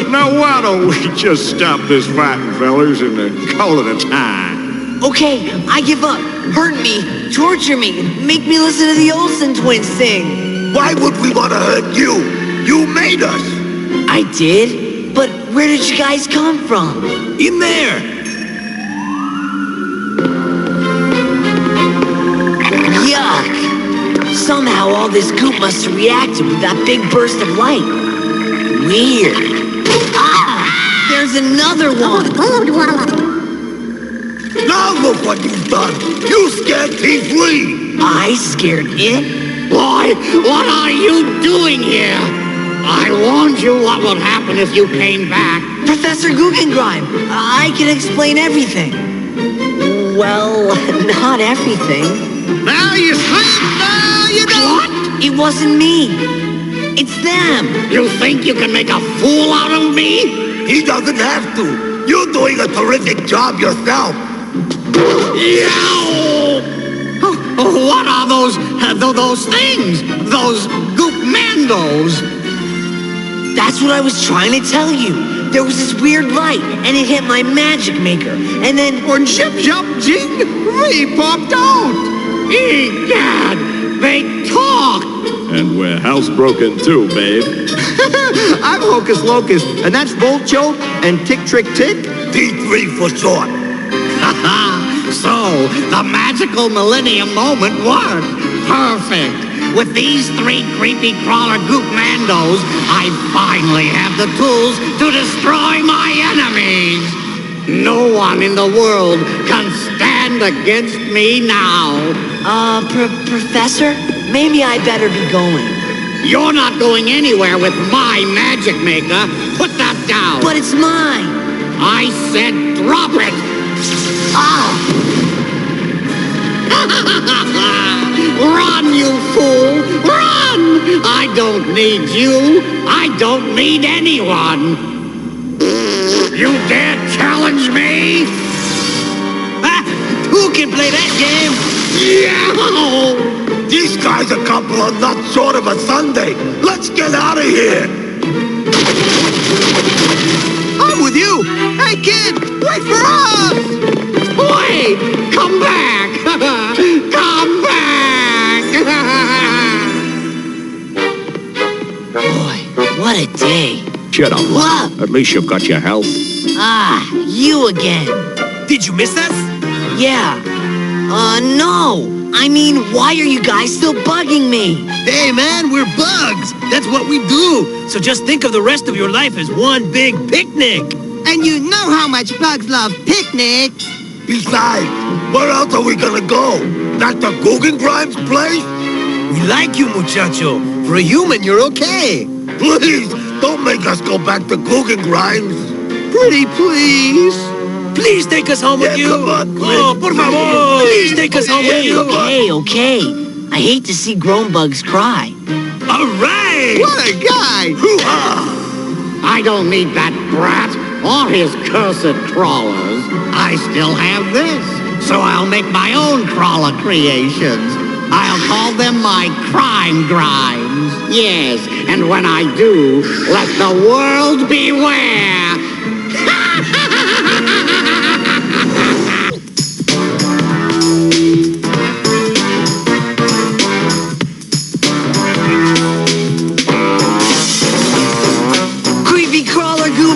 Now why don't we just stop this fighting, fellas, and call it a time? Okay, I give up. Hurt me, torture me, make me listen to the Olsen twins sing. Why would we want to hurt you? You made us. I did? But where did you guys come from? In there. Yuck! Somehow all this goop must have reacted with that big burst of light. Weird. Ah! There's another one! Now look what you've done. You scared T3. I scared it? Boy, what are you doing here? I warned you what would happen if you came back. Professor Guggenheim, I can explain everything. Well, not everything. Now you sleep, now you don't. What? It wasn't me. It's them. You think you can make a fool out of me? He doesn't have to. You're doing a terrific job yourself. Yow! What are those things? Those goop-mandos? That's what I was trying to tell you. There was this weird light, and it hit my magic maker, and then... Und zip, zap, zing, we popped out! Egad! They talk! And we're housebroken too, babe. I'm Hocus Locus, and that's Volt Choke and Tick Trick Tick. T3 for short. So, the magical Millennium Moment worked. Perfect. With these 3 creepy crawler goop-mandos, I finally have the tools to destroy my enemies. No one in the world can stand against me now. Professor? Maybe I better be going. You're not going anywhere with my magic maker. Put that down. But it's mine. I said drop it. Ah! Run, you fool! Run! I don't need you. I don't need anyone. You dare challenge me? Who can play that game? Yeah! These guys a couple of nuts short of a Sunday. Let's get out of here. I'm with you. Hey, kid, wait for us! Wait! Come back! Come back! Boy, what a day. Shut up. What? At least you've got your health. Ah, you again. Did you miss us? Yeah. No. I mean, why are you guys still bugging me? Hey, man, we're bugs. That's what we do. So just think of the rest of your life as one big picnic. And you know how much bugs love picnics. Besides, where else are we gonna go? Dr. Guggenheim's place? We like you, muchacho. For a human, you're okay. Please, don't make us go back to Guggenheim's. Pretty please. Please take us home with you. Come on, oh, por favor. Please take us home with you. Okay. I hate to see grown bugs cry. All right. What a guy! I don't need that brat or his cursed crawlers. I still have this, so I'll make my own crawler creations. I'll call them my crime grinds. Yes, and when I do, let the world beware. Creepy crawler goo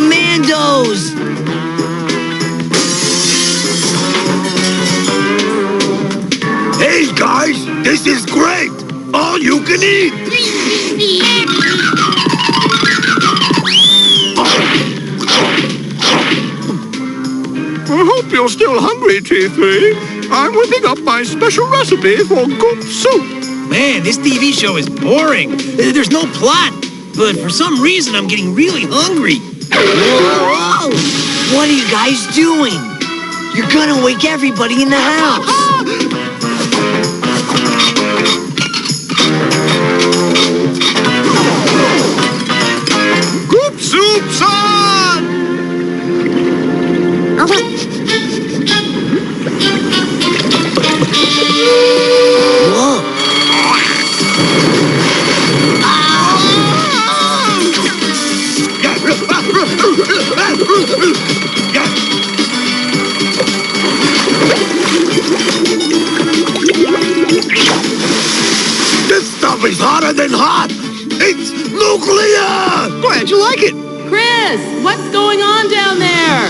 you're still hungry, T3. I'm whipping up my special recipe for goop soup. Man, this TV show is boring. There's no plot. But for some reason, I'm getting really hungry. Whoa! What are you guys doing? You're gonna wake everybody in the house. Goop soup's on! Whoa! This stuff is hotter than hot! It's nuclear! Glad you like it. Chris, what's going on down there?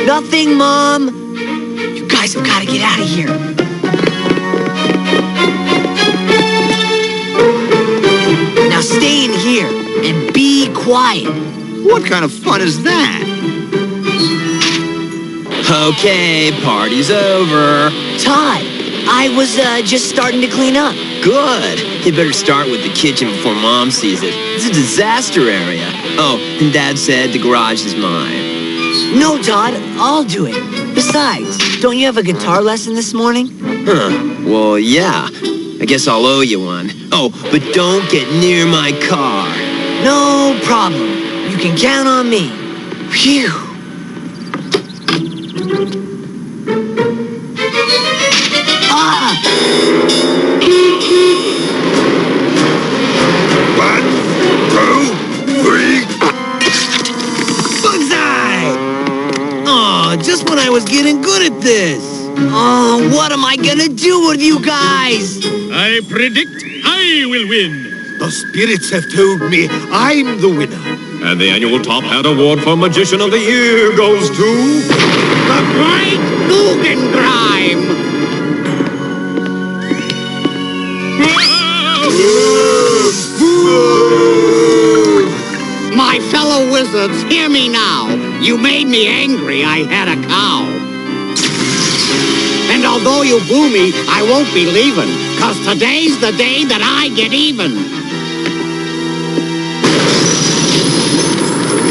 Nothing, Mom. You guys have got to get out of here. Now stay in here and be quiet. What kind of fun is that? Okay, party's over. Todd, I was just starting to clean up. Good. You better start with the kitchen before Mom sees it. It's a disaster area. Oh, and Dad said the garage is mine. No, Todd, I'll do it. Besides, don't you have a guitar lesson this morning? Huh. Well, yeah. I guess I'll owe you one. Oh, but don't get near my car. No problem. You can count on me. Phew. Ah! 1, 2, 3. Bugseye! Oh, just when I was getting good at this. Oh, what am I gonna do with you guys? I predict I will win. The spirits have told me I'm the winner. And the annual Top Hat Award for Magician of the Year goes to... The Great Guggenheim! My fellow wizards, hear me now. You made me angry, I had a cow. And although you boo me, I won't be leaving, 'cause today's the day that I get even.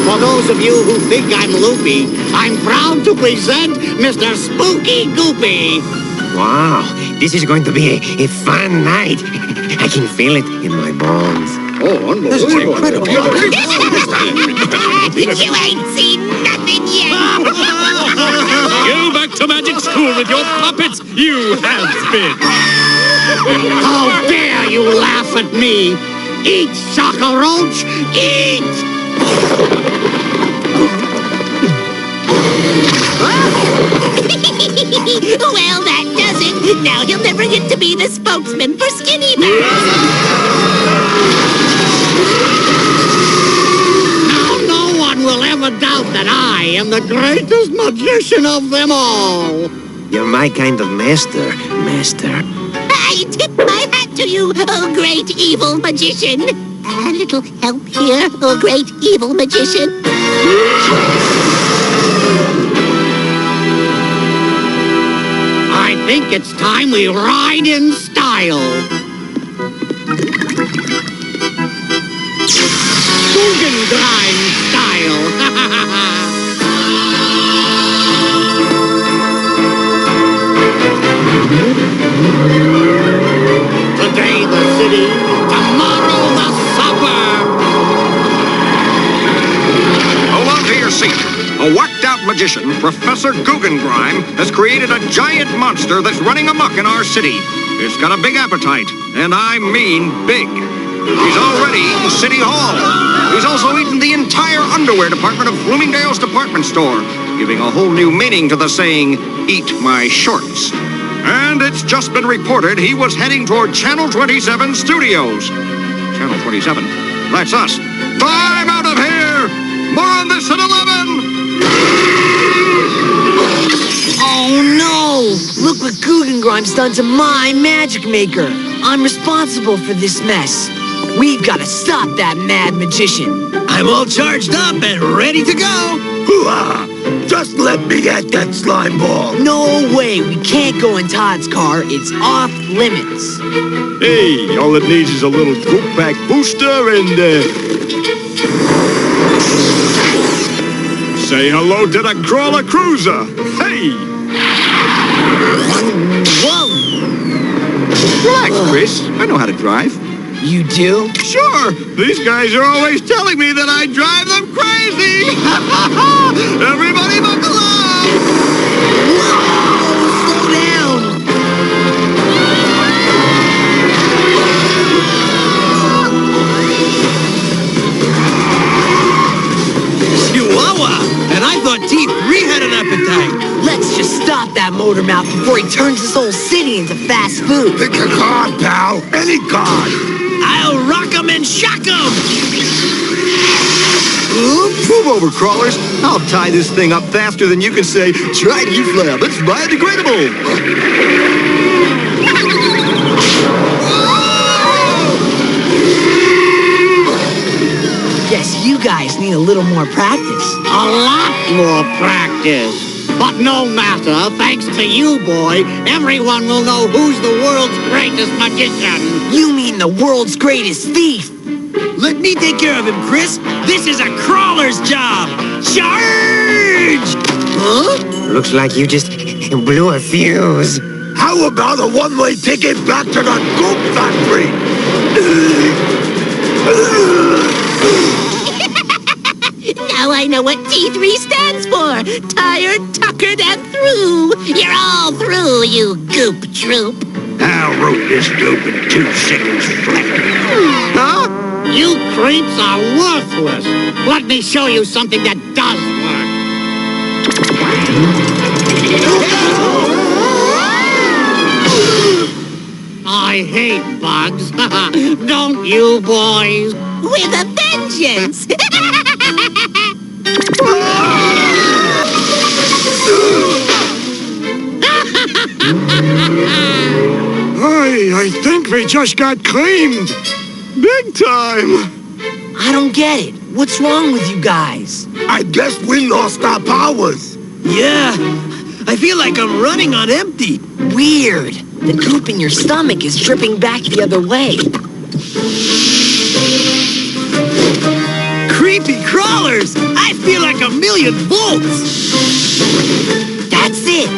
For those of you who think I'm loopy, I'm proud to present Mr. Spooky Goopy. Wow, this is going to be a fun night. I can feel it in my bones. Oh, unbelievable. This is incredible. You ain't seen nothing yet. Go back to magic school with your puppets, you have-been. How dare you laugh at me? Eat, Shocker Roach, eat! Well, that does it. Now he'll never get to be the spokesman for Skinny Man. Now no one will ever doubt that I am the greatest magician of them all. You're my kind of master. I tip my hat to you, oh great evil magician. A little help here, oh great evil magician. I think it's time we ride in style. Guggenheim style. Today the city, tomorrow the suburb. Hold on to your seat. A whacked-out magician, Professor Guggenheim, has created a giant monster that's running amok in our city. It's got a big appetite, and I mean big. He's already eaten City Hall. He's also eaten the entire underwear department of Bloomingdale's department store, giving a whole new meaning to the saying, "Eat my shorts." And it's just been reported he was heading toward Channel 27 studios. Channel 27? That's us. I'm out of here! More on this at 11! Oh no! Look what Guggenheim's done to my magic maker. I'm responsible for this mess. We've got to stop that mad magician. I'm all charged up and ready to go. Hoo-ah! Just let me at that slime ball. No way, we can't go in Todd's car. It's off limits. Hey, all it needs is a little goop pack booster and, say hello to the crawler cruiser. Hey! Whoa! Relax, Chris. I know how to drive. You do? Sure. These guys are always telling me that I drive them crazy. Everybody buckle up! Whoa! Slow down! Chihuahua! And I thought T3 had an appetite. Let's just stop that motor mouth before he turns this whole city into fast food. Pick a card, pal. Any card. I'll rock 'em and shock 'em! Move over, crawlers. I'll tie this thing up faster than you can say, try to flab. It's biodegradable. Guess you guys need a little more practice. A lot more practice. But no matter, thanks to you, boy, everyone will know who's the world's greatest magician. You mean the world's greatest thief? Let me take care of him, Chris. This is a crawler's job. Charge! Huh? Looks like you just blew a fuse. How about a one-way ticket back to the Goop Factory? Now I know what T3 stands for. Tired, tuckered, and through. You're all through, you goop troop. I'll rope this goop in 2 seconds flat. Huh? You creeps are worthless. Let me show you something that does work. I hate bugs. Don't you, boys? With a vengeance. I think we just got creamed. Big time. I don't get it. What's wrong with you guys? I guess we lost our powers. Yeah, I feel like I'm running on empty. Weird. The goop in your stomach is dripping back the other way. Creepy crawlers! I feel like 1,000,000 volts! That's it.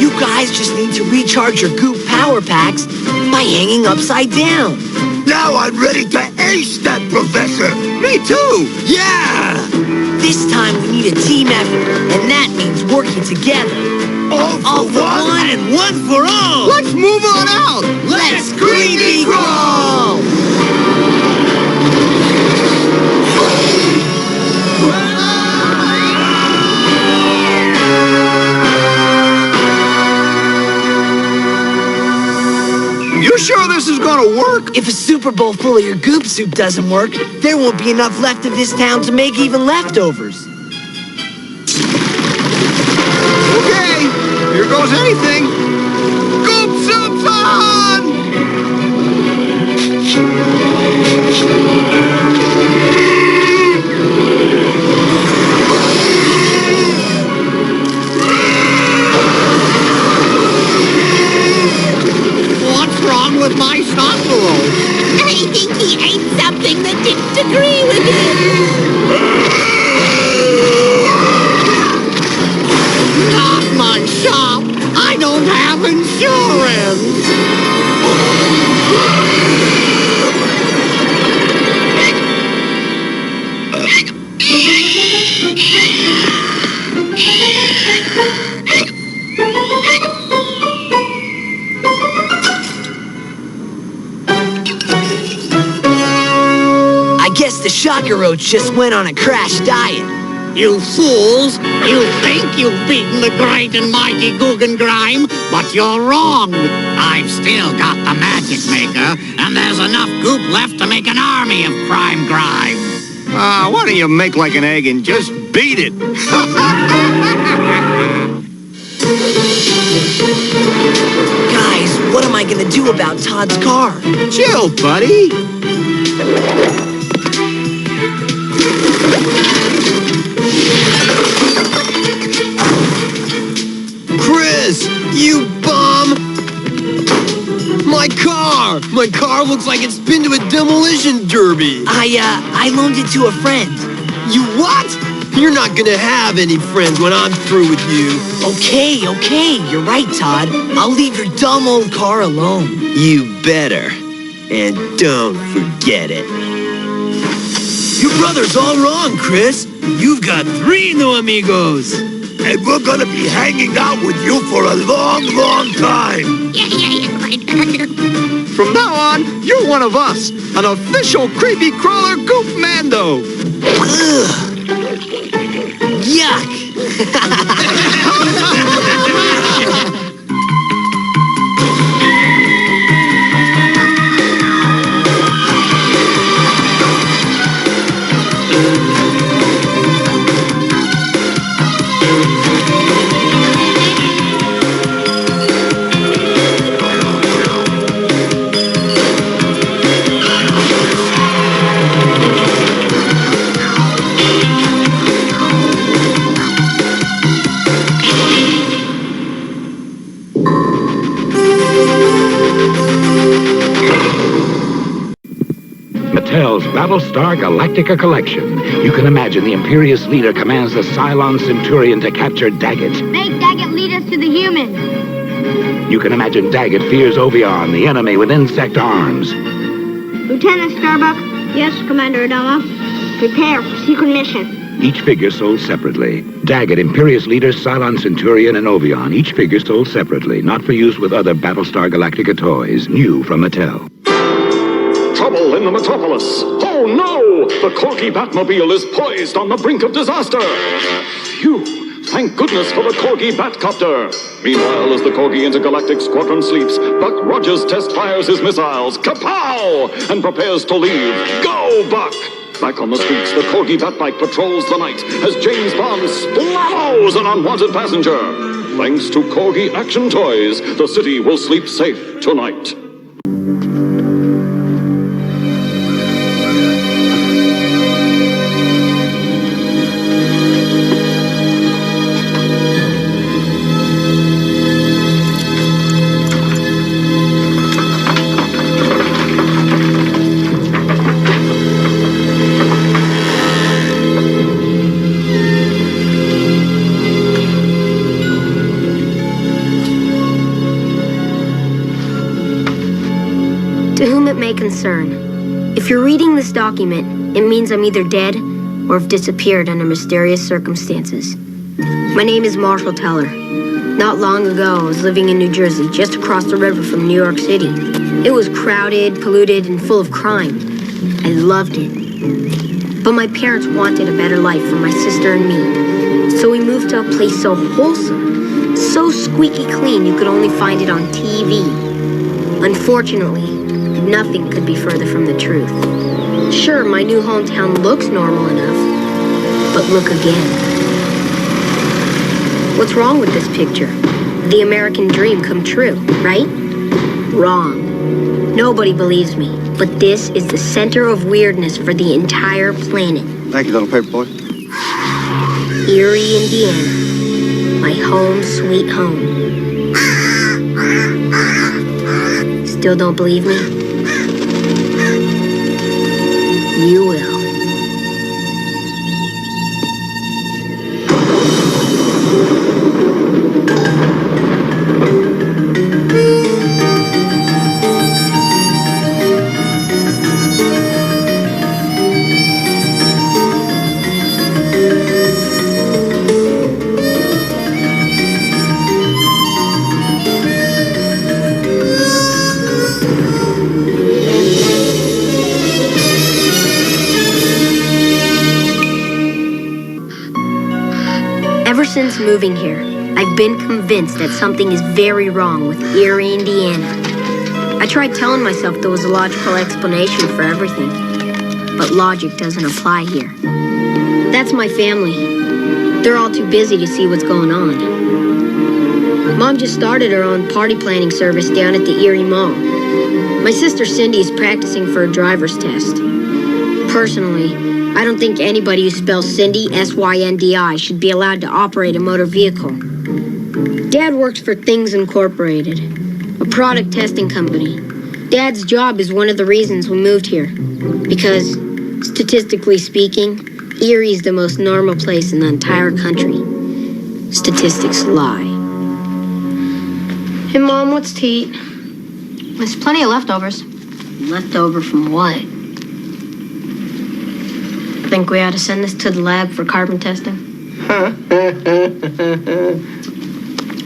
You guys just need to recharge your goop power packs by hanging upside down. Now I'm ready to ace that, Professor. Me too. Yeah! This time we need a team effort, and that means working together. All for one and one for all! Let's move on out! Let's creepy crawl! You sure this is gonna work? If a Super Bowl full of your goop soup doesn't work, there won't be enough left of this town to make even leftovers. Okay, here goes anything. Goop soup's on! What's wrong with my sockerel? I think he ate something that didn't agree with him. Not my shop. I don't have insurance. I guess the shocker roach just went on a crash diet. You fools! You think you've beaten the great and mighty Guggengrime, but you're wrong. I've still got the magic maker, and there's enough goop left to make an army of crime grime. Why don't you make like an egg and just beat it? Guys, what am I gonna do about Todd's car? Chill, buddy. My car looks like it's been to a demolition derby. I loaned it to a friend. You what? You're not gonna have any friends when I'm through with you. Okay, you're right, Todd. I'll leave your dumb old car alone. You better. And don't forget it. Your brother's all wrong, Chris. You've got 3 new amigos. And we're gonna be hanging out with you for a long, long time. From now on, you're one of us. An official creepy crawler goop mando. Yuck! Mattel's Battlestar Galactica collection. You can imagine the Imperious leader commands the Cylon Centurion to capture Daggett. Make Daggett lead us to the human. You can imagine Daggett fears Ovion, the enemy with insect arms. Lieutenant Starbuck. Yes, Commander Adama. Prepare for secret mission. Each figure sold separately. Daggett, Imperious leader, Cylon Centurion, and Ovion. Each figure sold separately, not for use with other Battlestar Galactica toys. New from Mattel. Trouble in the metropolis. Oh no! The Corgi Batmobile is poised on the brink of disaster. Phew! Thank goodness for the Corgi Batcopter. Meanwhile, as the Corgi Intergalactic Squadron sleeps, Buck Rogers test fires his missiles. Kapow! And prepares to leave. Go, Buck! Back on the streets, the Corgi Batbike patrols the night as James Bond splows an unwanted passenger. Thanks to Corgi Action Toys, the city will sleep safe tonight. To whom it may concern, if you're reading this document, it means I'm either dead or have disappeared under mysterious circumstances. My name is Marshall Teller. Not long ago, I was living in New Jersey, just across the river from New York City. It was crowded, polluted, and full of crime. I loved it. But my parents wanted a better life for my sister and me. So we moved to a place so wholesome, so squeaky clean you could only find it on TV. Unfortunately, nothing could be further from the truth. Sure, my new hometown looks normal enough, but look again. What's wrong with this picture? The American dream come true, right? Wrong. Nobody believes me, but this is the center of weirdness for the entire planet. Thank you, little paper boy. Erie, Indiana. My home, sweet home. Still don't believe me? You will. Ever since moving here, I've been convinced that something is very wrong with Erie, Indiana. I tried telling myself there was a logical explanation for everything, but logic doesn't apply here. That's my family. They're all too busy to see what's going on. Mom just started her own party planning service down at the Erie Mall. My sister Cindy is practicing for a driver's test. Personally, I don't think anybody who spells Cindy, S-Y-N-D-I, should be allowed to operate a motor vehicle. Dad works for Things Incorporated, a product testing company. Dad's job is one of the reasons we moved here. Because, statistically speaking, Erie's the most normal place in the entire country. Statistics lie. Hey, Mom, what's to eat? There's plenty of leftovers. Leftover from what? Think we ought to send this to the lab for carbon testing?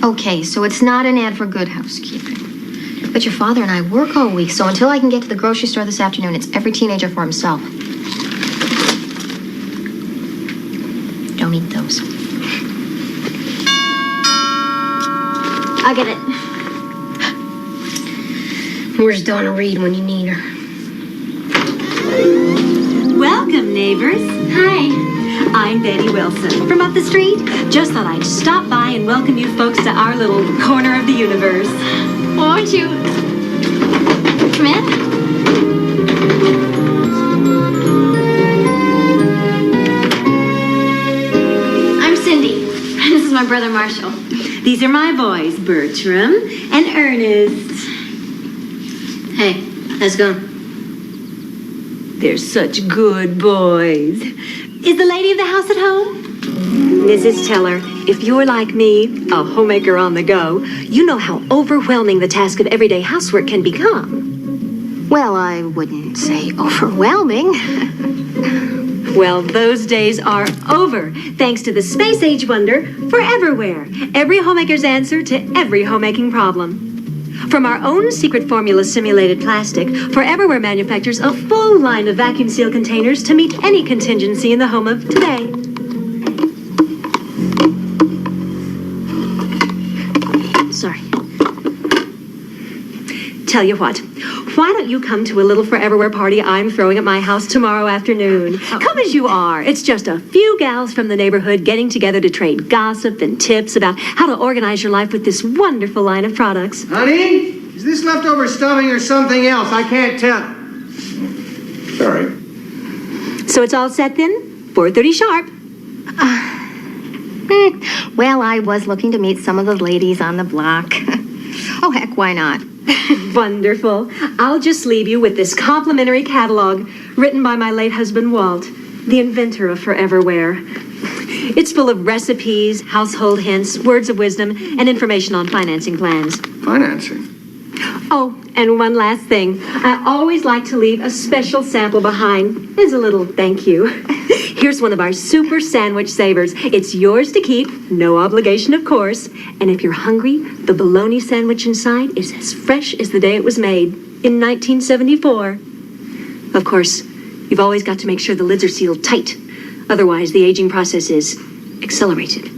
Okay, so it's not an ad for good housekeeping. But your father and I work all week, so until I can get to the grocery store this afternoon, it's every teenager for himself. Don't eat those. I'll get it. Where's Donna Reed when you need her? Welcome, neighbors. Hi. I'm Betty Wilson from up the street. Just thought I'd stop by and welcome you folks to our little corner of the universe. Won't you come in? I'm Cindy. This is my brother Marshall. These are my boys, Bertram and Ernest. Hey, how's it going? They're such good boys. Is the lady of the house at home? Mrs. Teller, if you're like me, a homemaker on the go, you know how overwhelming the task of everyday housework can become. Well, I wouldn't say overwhelming. Well, those days are over, thanks to the space-age wonder, Foreverware, every homemaker's answer to every homemaking problem. From our own secret formula simulated plastic, Foreverware manufactures a full line of vacuum seal containers to meet any contingency in the home of today. Sorry. Tell you what, why don't you come to a little Foreverware party I'm throwing at my house tomorrow afternoon? Come as you are. It's just a few gals from the neighborhood getting together to trade gossip and tips about how to organize your life with this wonderful line of products. Honey, is this leftover stuffing or something else? I can't tell. Sorry. So it's all set then? 4:30 sharp. Well, I was looking to meet some of the ladies on the block. Oh, heck, why not? Wonderful. I'll just leave you with this complimentary catalog written by my late husband, Walt, the inventor of Foreverware. It's full of recipes, household hints, words of wisdom, and information on financing plans. Financing? Oh, and one last thing. I always like to leave a special sample behind as a little thank you. Here's one of our super sandwich savers. It's yours to keep, no obligation, of course. And if you're hungry, the bologna sandwich inside is as fresh as the day it was made, in 1974. Of course, you've always got to make sure the lids are sealed tight. Otherwise, the aging process is accelerated.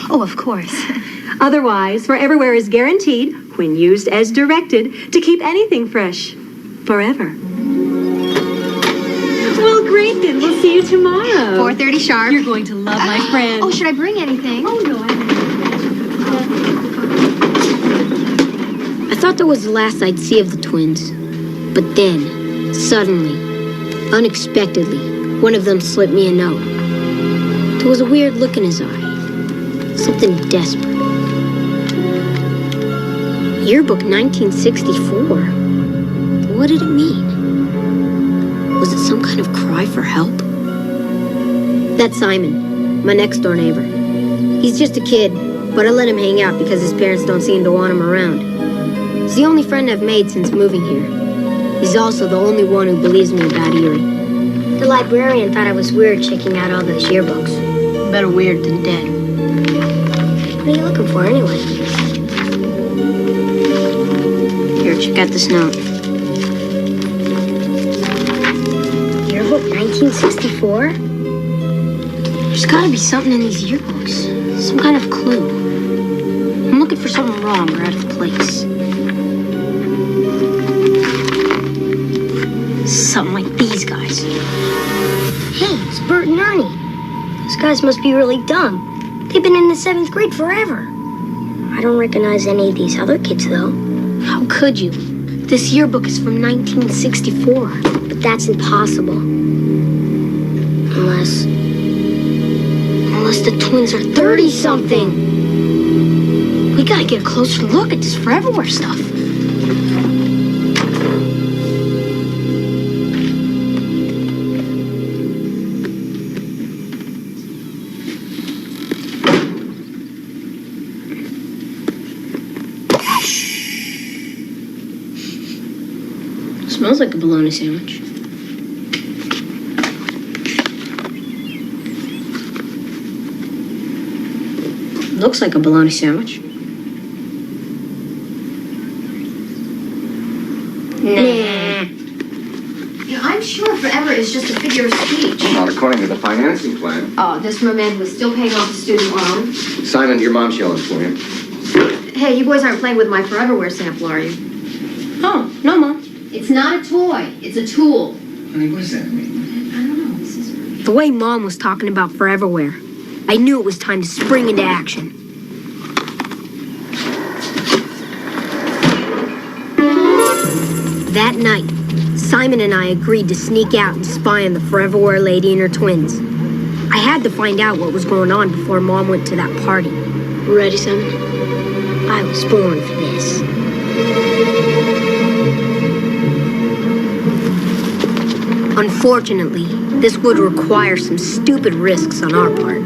Oh, of course. Otherwise, Foreverware is guaranteed, when used as directed, to keep anything fresh forever. Well, great then. We'll see you tomorrow. 4:30 sharp. You're going to love my friend. Oh, should I bring anything? Oh, no, I thought that was the last I'd see of the twins. But then, suddenly, unexpectedly, one of them slipped me a note. There was a weird look in his eye. Something desperate. Yearbook 1964. What did it mean? Was it some kind of cry for help? That's Simon, my next door neighbor. He's just a kid, but I let him hang out because his parents don't seem to want him around. He's the only friend I've made since moving here. He's also the only one who believes me about Erie. The librarian thought I was weird checking out all those yearbooks. Better weird than dead. What are you looking for anyway? Here, check out this note. Yearbook 1964? There's gotta be something in these yearbooks. Some kind of clue. I'm looking for something wrong or out of place. Something like these guys. Hey, it's Bert and Ernie. Those guys must be really dumb. They've been in the 7th grade forever. I don't recognize any of these other kids, though. How could you? This yearbook is from 1964, but that's impossible. Unless the twins are 30-something. We gotta get a closer look at this Foreverware stuff. like a bologna sandwich. Looks like a bologna sandwich. Nah. Yeah, I'm sure forever is just a figure of speech. Not according to the financing plan. Oh, this merman was still paying off the student loan. Simon, your mom's yelling for you. Hey, you boys aren't playing with my Foreverware sample, are you? Oh, no, Mom. It's not a toy. It's a tool. Honey, what does that mean? I don't know. The way Mom was talking about Foreverware, I knew it was time to spring into action. That night, Simon and I agreed to sneak out and spy on the Foreverware lady and her twins. I had to find out what was going on before Mom went to that party. Ready, Simon? I was born for this. Unfortunately, this would require some stupid risks on our part.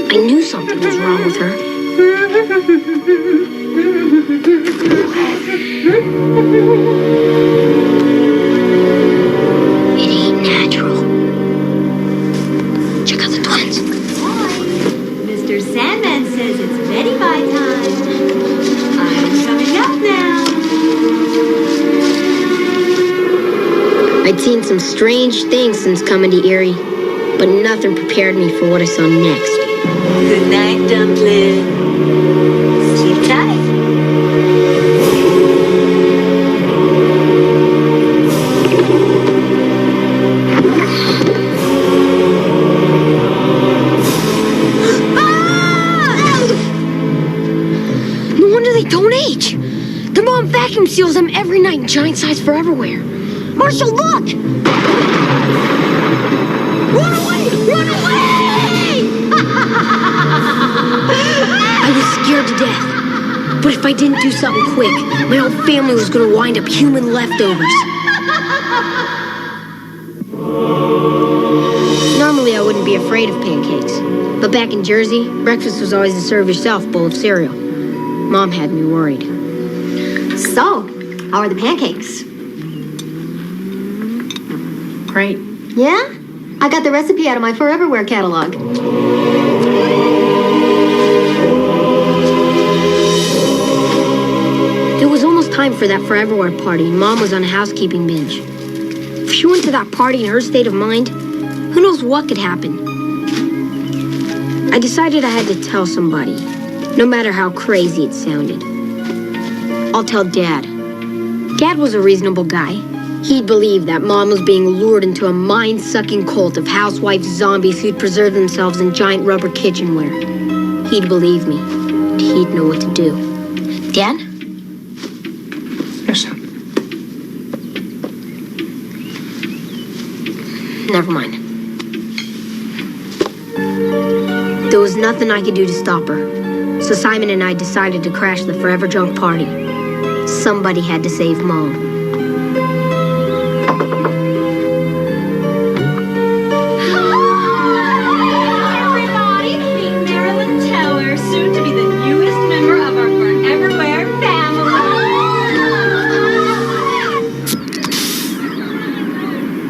I knew something was wrong with her. It ain't natural. Check out the twins. Mr. Sandman says it's Betty Bye time. I'm coming up now. I'd seen some strange things since coming to Erie, but nothing prepared me for what I saw next. Good night, Dumpling. Sleep tight. No wonder they don't age. Their mom vacuum seals them every night in giant-sized Foreverware. Marshall, look! Run away! Run away! I was scared to death. But if I didn't do something quick, my whole family was going to wind up human leftovers. Normally, I wouldn't be afraid of pancakes. But back in Jersey, breakfast was always a serve-yourself bowl of cereal. Mom had me worried. So, how are the pancakes? Great. Yeah? I got the recipe out of my Foreverware catalog. It was almost time for that Foreverware party, and Mom was on a housekeeping binge. If she went to that party in her state of mind, who knows what could happen? I decided I had to tell somebody, no matter how crazy it sounded. I'll tell Dad. Dad was a reasonable guy. He'd believe that Mom was being lured into a mind-sucking cult of housewife zombies who'd preserve themselves in giant rubber kitchenware. He'd believe me. He'd know what to do. Dad? Yes, son. Never mind. There was nothing I could do to stop her. So Simon and I decided to crash the Forever Junk party. Somebody had to save Mom.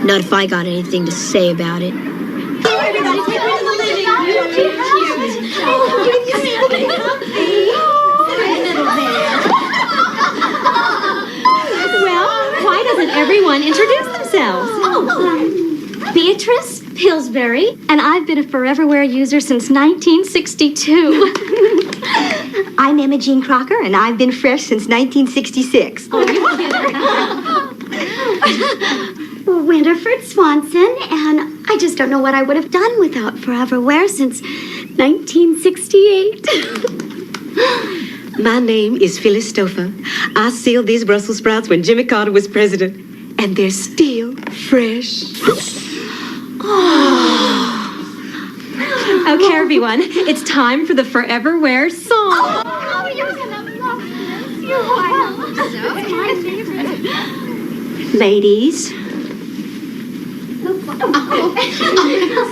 Not if I got anything to say about it. Well, why doesn't everyone introduce themselves? Beatrice Pillsbury, and I've been a Foreverware user since 1962. I'm Imogene Crocker, and I've been fresh since 1966. Winterford Swanson, and I just don't know what I would have done without Foreverware since 1968. My name is Phyllis Stouffer. I sealed these Brussels sprouts when Jimmy Carter was president, and they're still fresh. Okay, everyone, it's time for the Foreverware song. Oh, you're gonna love this. You're my favorite. Ladies.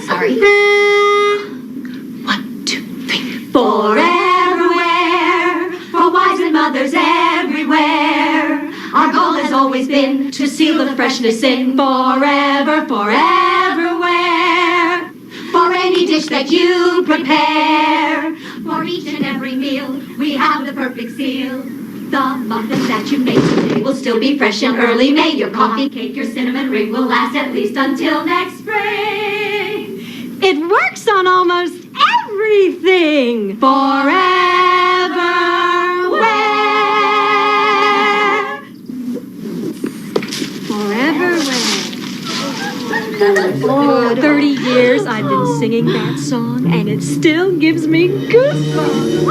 Sorry. 1, 2, 3. Foreverware, mothers everywhere. Our goal has always been to seal the freshness in forever, foreverwhere. For any dish that you prepare, for each and every meal, we have the perfect seal. The muffins that you make today will still be fresh in early May. Your coffee cake, your cinnamon ring will last at least until next spring. It works on almost everything. For 30 years I've been singing that song, and it still gives me goosebumps.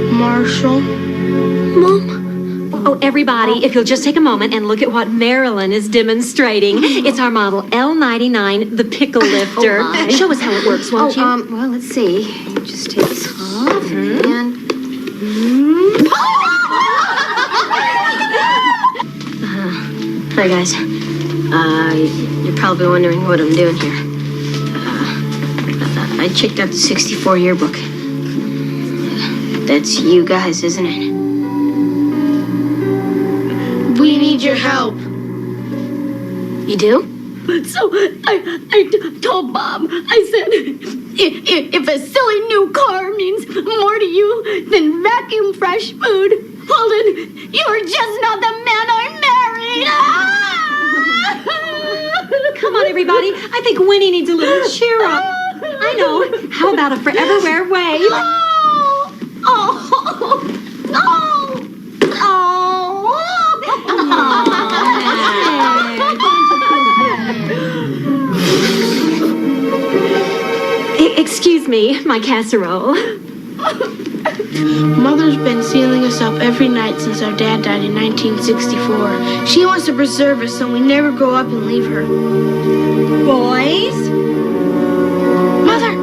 Marshall. Mom? Oh, everybody, if you'll just take a moment and look at what Marilyn is demonstrating. It's our model L99, the pickle lifter. Show us how it works, won't you? Well, let's see. Just take this off and... Hi, guys. You're probably wondering what I'm doing here. I checked out the 64 yearbook. That's you guys, isn't it? We need your help. You do? So I told Bob, I said, if a silly new car means more to you than vacuum fresh food, well then, you're just not the man I married. Come on, everybody. I think Winnie needs a little cheer up. I know. How about a foreverwhere wave? Excuse me, my casserole. Mother's been sealing us up every night since our dad died in 1964. She wants to preserve us so we never grow up and leave her. Boys? Mother!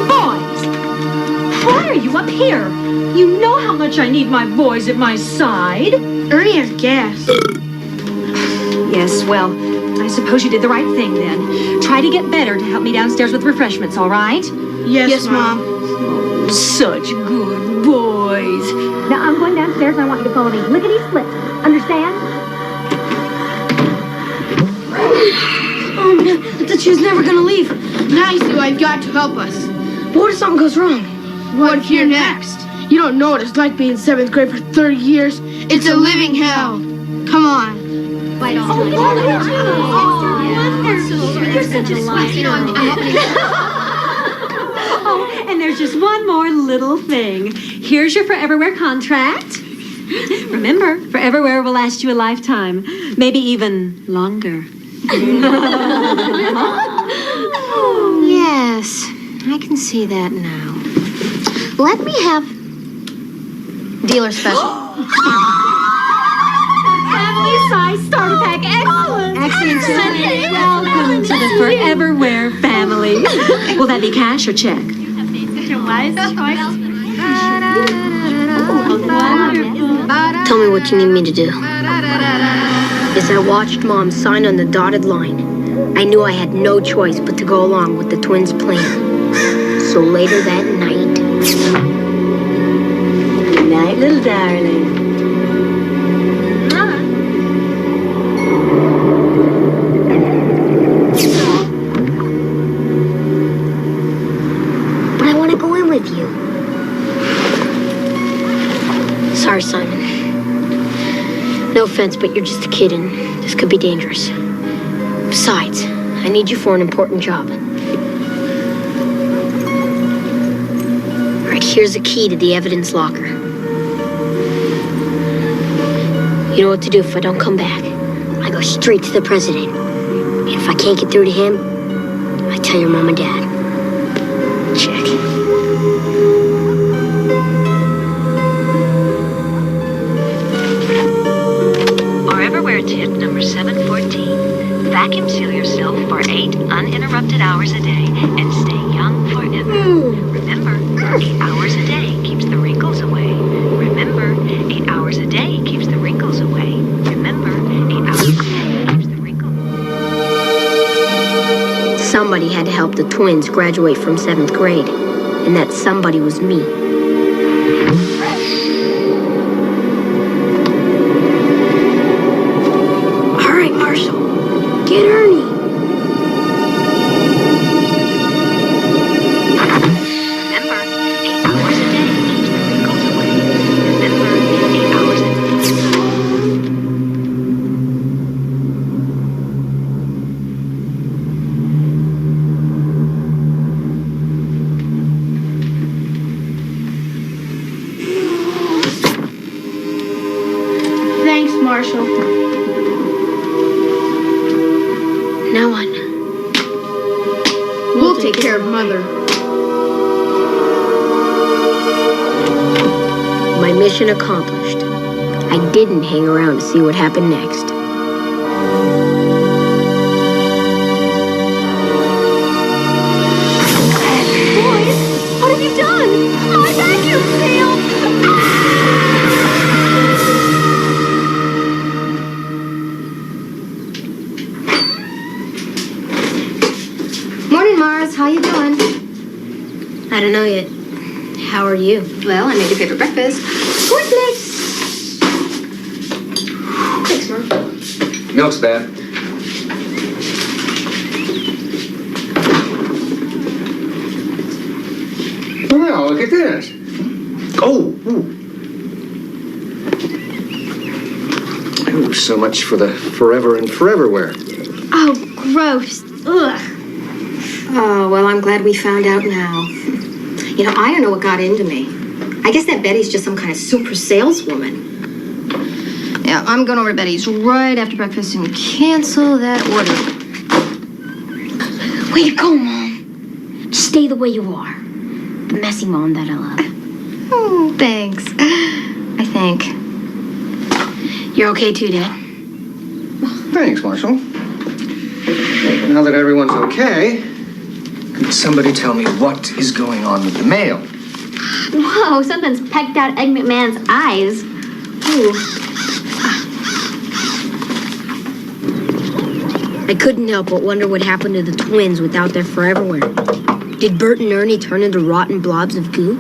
Boys! Why are you up here? You know how much I need my boys at my side. Ernie has gas. Yes, well, I suppose you did the right thing then. Try to get better to help me downstairs with refreshments, all right? Yes, Mom. Oh, such good boys. Now, I'm going downstairs and I want you to follow me lickety-split. Understand? I thought she was never gonna leave. Now you see why you've got to help us. But what if something goes wrong? What if you're next? You don't know what it's like being in 7th grade for 30 years. It's a living hell. Come on. You're such a sweet Oh, and there's just one more little thing. Here's your Foreverwhere contract. Remember, Foreverwhere will last you a lifetime, maybe even longer. Yes, I can see that now. Let me have dealer special. Family size starter pack. Excellent. Welcome to the Foreverwhere family. Will that be cash or check? Tell me what you need me to do. As I watched Mom sign on the dotted line, I knew I had no choice but to go along with the twins' plan. So later that night... Good night, little darling. But I want to go in with you. Sorry, Simon. No offense, but you're just a kid and this could be dangerous. Besides, I need you for an important job. All right, here's the key to the evidence locker. You know what to do if I don't come back. I go straight to the president. And if I can't get through to him, I tell your mom and dad. Check. Weather tip number 714. Vacuum seal yourself for 8 uninterrupted hours a day and stay young forever. Remember, 8 hours a day keeps the wrinkles away. Remember, 8 hours a day keeps the wrinkles away. Remember, 8 hours a day keeps the wrinkles away. Somebody had to help the twins graduate from 7th grade, and that somebody was me. All right, Marshall, get Ernie. Remember, 8 hours a day keeps the wrinkles away. Remember, 8 hours a day. Thanks, Marshall. Now what? We'll take care of Mother. My mission accomplished. I didn't hang around to see what happened next. Boys, what have you done? My vacuum seal! Morning, Mars. How you doing? I don't know yet. How are you? Well, I made your favorite breakfast. Cornflakes. Thanks, Mom. Milk's bad. Wow, look at this. Oh, ooh, so much for the forever and forever wear. Oh, gross. Ugh. Oh, well, I'm glad we found out now. You know, I don't know what got into me. I guess that Betty's just some kind of super saleswoman. Yeah, I'm going over to Betty's right after breakfast and cancel that order. Way to go, Mom. Just stay the way you are. The messy mom that I love. Oh, thanks. I think. You're okay too, Dad? Thanks, Marshall. Now that everyone's okay, could somebody tell me what is going on with the mail? Whoa, something's pecked out Egg McMahon's eyes. Ooh. I couldn't help but wonder what happened to the twins without their foreverwear. Did Bert and Ernie turn into rotten blobs of goo?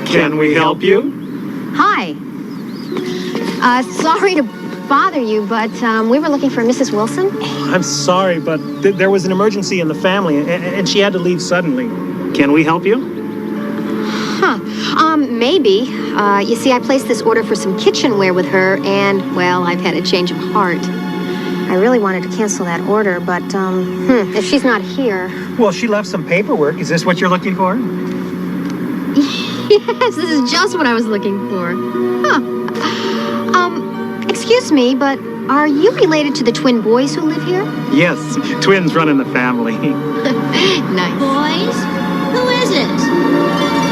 Can we help you? Hi. Sorry to bother you, but we were looking for Mrs. Wilson. I'm sorry, but there was an emergency in the family, and she had to leave suddenly. Can we help you? Huh. Maybe. You see, I placed this order for some kitchenware with her, and, well, I've had a change of heart. I really wanted to cancel that order, but, if she's not here... Well, she left some paperwork. Is this what you're looking for? Yes, this is just what I was looking for. Huh. Excuse me, but are you related to the twin boys who live here? Yes, twins run in the family. Nice. Boys? Who is it?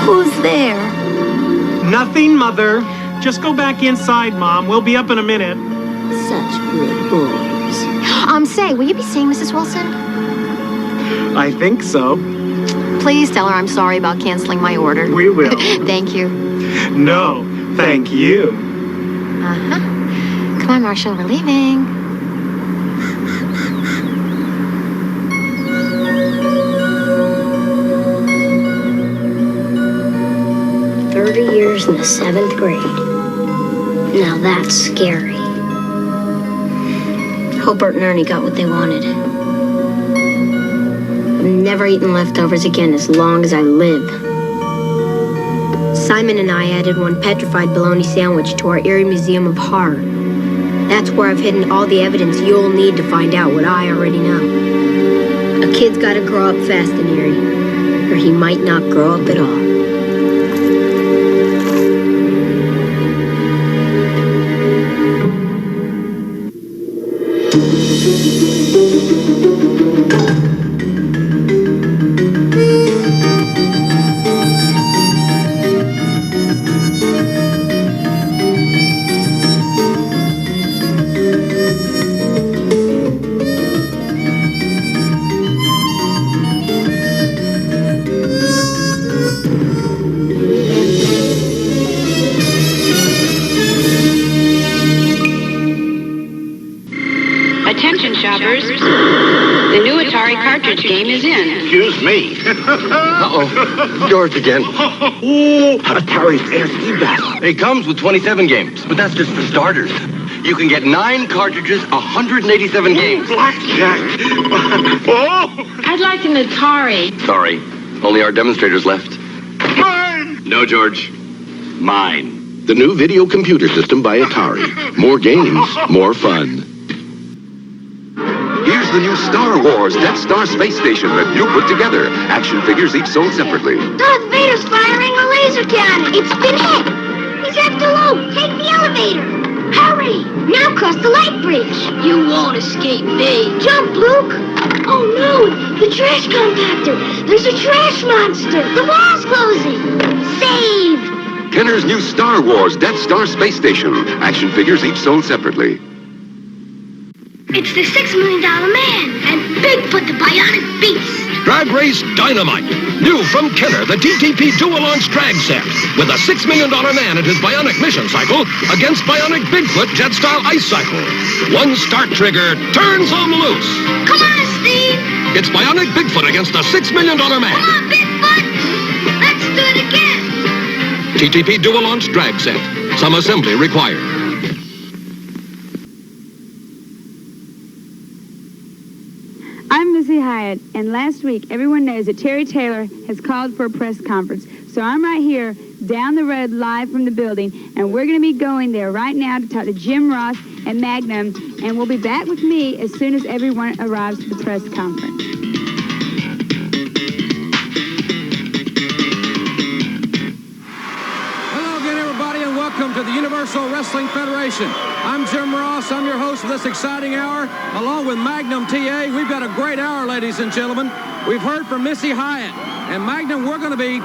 Who's there? Nothing, Mother. Just go back inside, Mom. We'll be up in a minute. Such good boys. Say, will you be seeing Mrs. Wilson? I think so. Please tell her I'm sorry about canceling my order. We will. Thank you. No, thank you. Uh-huh. Come on, Marshall, we're leaving. Years in the 7th grade. Now that's scary. Hope Bert and Ernie got what they wanted. I'm never eating leftovers again as long as I live. Simon and I added one petrified bologna sandwich to our Erie Museum of Horror. That's where I've hidden all the evidence you'll need to find out what I already know. A kid's gotta grow up fast in Erie, or he might not grow up at all. Attention shoppers, the new Atari cartridge game is in. Excuse me. Uh-oh. George again. Atari's ASCII battle. It comes with 27 games, but that's just for starters. You can get 9 cartridges, 187 games. Blackjack. Oh! I'd like an Atari. Sorry, only our demonstrators left. Mine! No, George. Mine. The new video computer system by Atari. More games, more fun. Here's the new Star Wars Death Star space station that you put together. Action figures each sold separately. Darth Vader's firing a laser cannon. It's been hit. He's after Luke. Take the elevator. Hurry. Now cross the light bridge. You won't escape me. Jump, Luke. Oh, no. The trash compactor. There's a trash monster. The wall's closing. Save. Kenner's new Star Wars Death Star space station. Action figures each sold separately. It's the $6 Million Man and Bigfoot the Bionic Beast. Drag Race Dynamite. New from Kenner, the TTP Dual Launch Drag Set. With a $6 Million Man and his Bionic Mission Cycle against Bionic Bigfoot Jet Style Ice Cycle. One start trigger turns them loose. Come on, Steve. It's Bionic Bigfoot against the $6 Million Man. Come on, Bigfoot. Let's do it again. TTP Dual Launch Drag Set. Some assembly required. I'm Missy Hyatt, and last week everyone knows that Terry Taylor has called for a press conference. So I'm right here down the road live from the building, and we're going to be going there right now to talk to Jim Ross and Magnum, and we'll be back with me as soon as everyone arrives at the press conference. Hello again, everybody, and welcome to the Universal Wrestling Federation. I'm Jim Ross. I'm your host for this exciting hour. Along with Magnum TA, we've got a great hour, ladies and gentlemen. We've heard from Missy Hyatt. And Magnum, we're going to be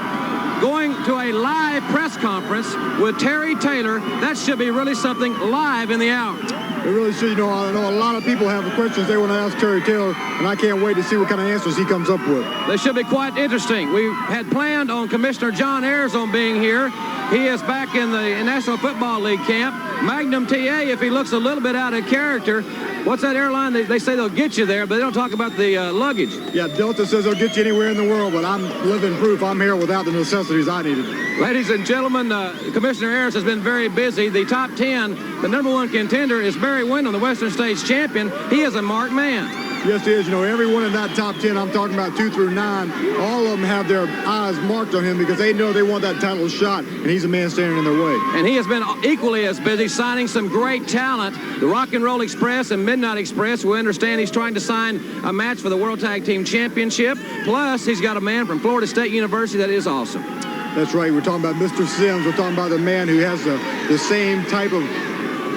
going to a live press conference with Terry Taylor. That should be really something live in the hour. It really should. You know, I know a lot of people have questions they want to ask Terry Taylor, and I can't wait to see what kind of answers he comes up with. They should be quite interesting. We had planned on Commissioner John Ayers on being here. He is back in the National Football League camp. Magnum TA, if he looks a little bit out of character, what's that airline? They say they'll get you there, but they don't talk about the luggage. Yeah, Delta says they'll get you anywhere in the world, but I'm living proof I'm here without the necessities I needed. Ladies and gentlemen, Commissioner Ayers has been very busy. The top 10, the number 1 contender is Barry Windham, the Western States champion. He is a marked man. Yes, he is. You know, everyone in that top 10, I'm talking about 2 through 9, all of them have their eyes marked on him because they know they want that title shot, and he's a man standing in their way. And he has been equally as busy signing some great talent. The Rock and Roll Express and Midnight Express, we understand he's trying to sign a match for the World Tag Team Championship. Plus, he's got a man from Florida State University that is awesome. That's right. We're talking about Mr. Sims. We're talking about the man who has the same type of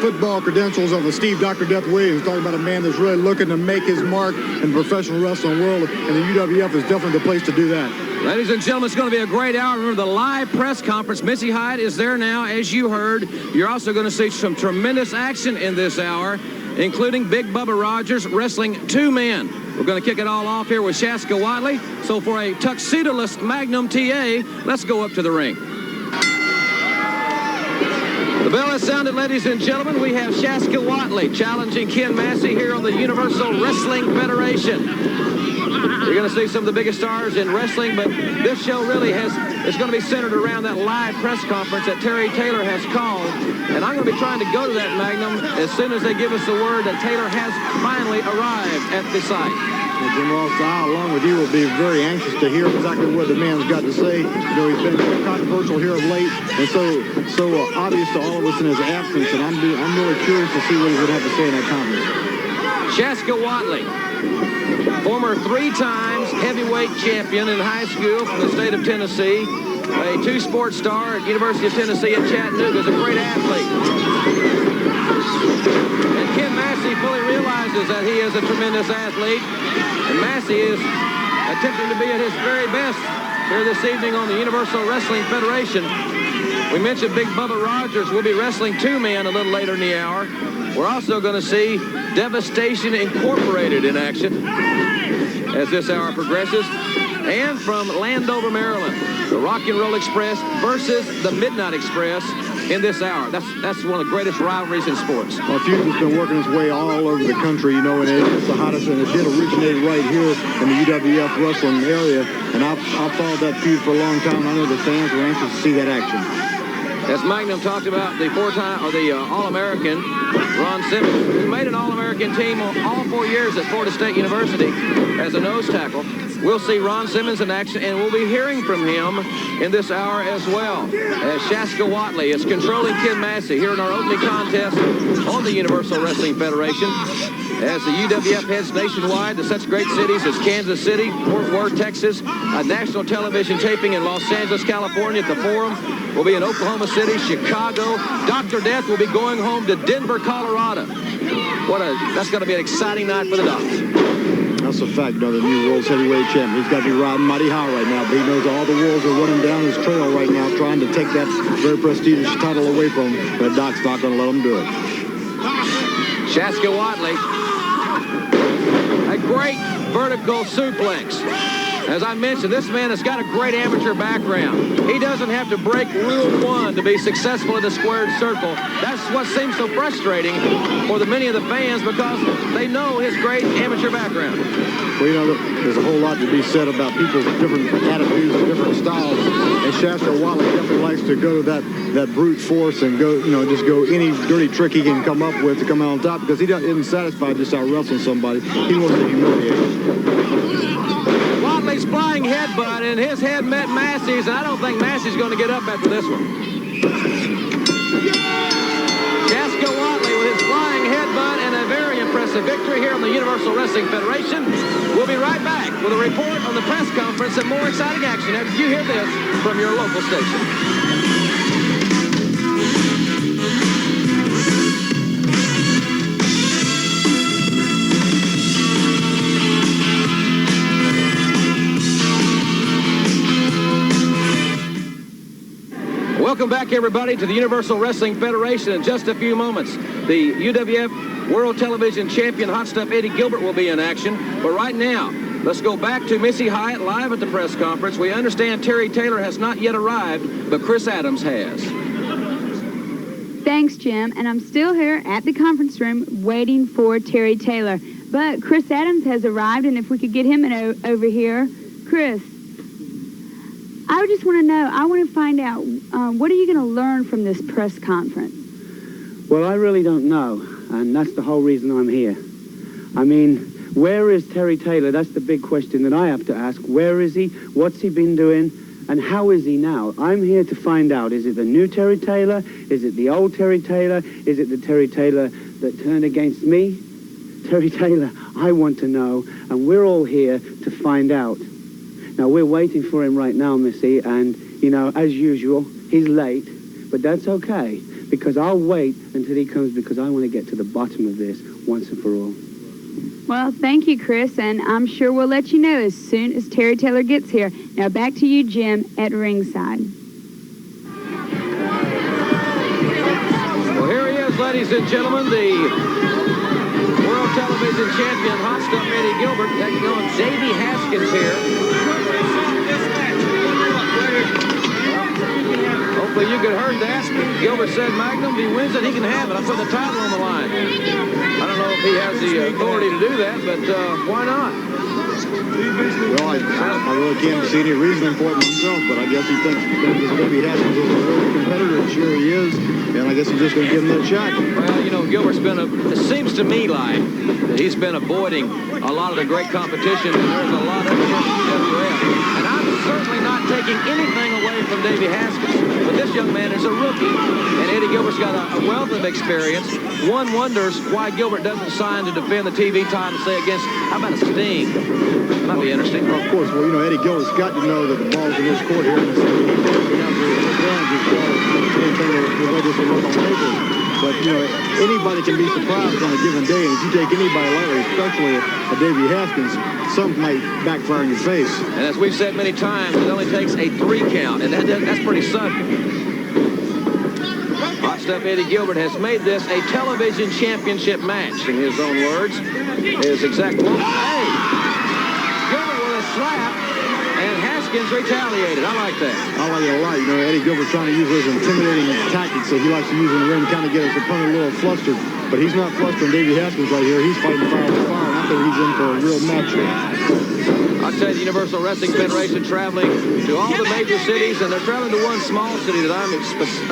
football credentials of a Steve Dr. Death Williams. Talking about a man that's really looking to make his mark in the professional wrestling world, and the UWF is definitely the place to do that. Ladies and gentlemen, it's going to be a great hour. Remember, the live press conference. Missy Hyatt is there now, as you heard. You're also going to see some tremendous action in this hour, including Big Bubba Rogers wrestling 2 men. We're going to kick it all off here with Shaska Watley. So for a tuxedo-less Magnum TA, let's go up to the ring. The bell has sounded, ladies and gentlemen. We have Shaska Watley challenging Ken Massey here on the Universal Wrestling Federation. You're going to see some of the biggest stars in wrestling, but this show really is going to be centered around that live press conference that Terry Taylor has called. And I'm going to be trying to go to that, Magnum, as soon as they give us the word that Taylor has finally arrived at the site. Well, Jim Ross, I, along with you, will be very anxious to hear exactly what the man's got to say. You know, he's been controversial here of late, and so obvious to all of us in his absence, and I'm really curious to see what he's going to have to say in that conference. Shaska Watley, former 3 times heavyweight champion in high school from the state of Tennessee, a 2-sport star at University of Tennessee at Chattanooga, is a great athlete. And Ken Massey fully realizes that he is a tremendous athlete. And Massey is attempting to be at his very best here this evening on the Universal Wrestling Federation. We mentioned Big Bubba Rogers will be wrestling two men a little later in the hour. We're also going to see Devastation Incorporated in action as this hour progresses. And from Landover, Maryland, the Rock and Roll Express versus the Midnight Express in this hour. That's one of the greatest rivalries in sports. Well, feud has been working its way all over the country, you know, and it's the hottest, and it did originate right here in the UWF wrestling area. And I've followed that feud for a long time. I know the fans were anxious to see that action. As Magnum talked about the All-American, Ron Simmons, who made an All-American team all 4 years at Florida State University as a nose tackle. We'll see Ron Simmons in action, and we'll be hearing from him in this hour as well. As Shaska Watley is controlling Ken Massey here in our opening contest on the Universal Wrestling Federation. As the UWF heads nationwide to such great cities as Kansas City, Fort Worth, Texas, a national television taping in Los Angeles, California at the Forum. Will be in Oklahoma City, Chicago. Dr. Death will be going home to Denver, Colorado. That's going to be an exciting night for the Doctor. That's a fact, the new World's Heavyweight Champion. He's got to be riding mighty high right now, but he knows all the wolves are running down his trail right now, trying to take that very prestigious title away from him. But Doc's not going to let him do it. Shaska Watley. A great vertical suplex. As I mentioned, this man has got a great amateur background. He doesn't have to break Rule 1 to be successful in the squared circle. That's what seems so frustrating for many of the fans because they know his great amateur background. Well, you know, there's a whole lot to be said about people's different attitudes and different styles. And Shaska Watley definitely likes to go to that brute force and go, just go any dirty trick he can come up with to come out on top because he isn't satisfied just out wrestling somebody. He wants to humiliate him. Watley's flying headbutt, and his head met Massey's, and I don't think Massey's going to get up after this one. Shaska Watley with his flying headbutt and a very impressive victory here on the Universal Wrestling Federation. We'll be right back with a report on the press conference and more exciting action after you hear this from your local station. Welcome back, everybody, to the Universal Wrestling Federation. In just a few moments, the UWF World Television Champion Hot Stuff Eddie Gilbert will be in action. But right now, let's go back to Missy Hyatt live at the press conference. We understand Terry Taylor has not yet arrived, but Chris Adams has. Thanks, Jim. And I'm still here at the conference room waiting for Terry Taylor. But Chris Adams has arrived, and if we could get him over here. Chris, I just want to know, I want to find out, what are you going to learn from this press conference? Well, I really don't know, and that's the whole reason I'm here. I mean, where is Terry Taylor? That's the big question that I have to ask. Where is he? What's he been doing? And how is he now? I'm here to find out. Is it the new Terry Taylor? Is it the old Terry Taylor? Is it the Terry Taylor that turned against me? Terry Taylor, I want to know, and we're all here to find out. Now, we're waiting for him right now, Missy, and, as usual, he's late, but that's okay, because I'll wait until he comes, because I want to get to the bottom of this once and for all. Well, thank you, Chris, and I'm sure we'll let you know as soon as Terry Taylor gets here. Now, back to you, Jim, at ringside. Well, here he is, ladies and gentlemen, the World Television Champion, Hot Stuff Eddie Gilbert, taking on Davey Haskins here. Hopefully you could heard that. Gilbert said, Magnum, if he wins it, he can have it. I put the title on the line. I don't know if he has the authority to do that, but why not? Well, I really can't see any reasoning for it myself, but I guess he thinks Davey Haskins is a real competitor, and sure he is, and I guess he's just going to give him that shot. Well, Gilbert's been it seems to me like that he's been avoiding a lot of the great competition, and there's a lot of it in UWF. And I'm certainly not taking anything away from Davey Haskins, but this young man is a rookie, and Eddie Gilbert's got a wealth of experience. One wonders why Gilbert doesn't sign to defend the TV title, say, against, how about a Sting? Might be interesting. Of course. Well, Eddie Gilbert's got to know that the ball's in his court here, and it's anything that just look on paper. So But, you know, anybody can be surprised on a given day. And if you take anybody lightly, especially a Davey Haskins, something might backfire in your face. And as we've said many times, it only takes a 3 count, and that's pretty sudden. Hot Stuff Eddie Gilbert has made this a television championship match, in his own words. His exact quote, hey! Gilbert with a slap, and Haskins retaliated. I like that. I like it a lot. You know, Eddie Gilbert's trying to use those intimidating tactics that he likes to use in the ring to kind of get his opponent a little flustered. But he's not flustering Davey Haskins right here. He's fighting fire with fire, and I think he's in for a real match here. I tell you, the Universal Wrestling Federation traveling to all the major cities, and they're traveling to one small city that I'm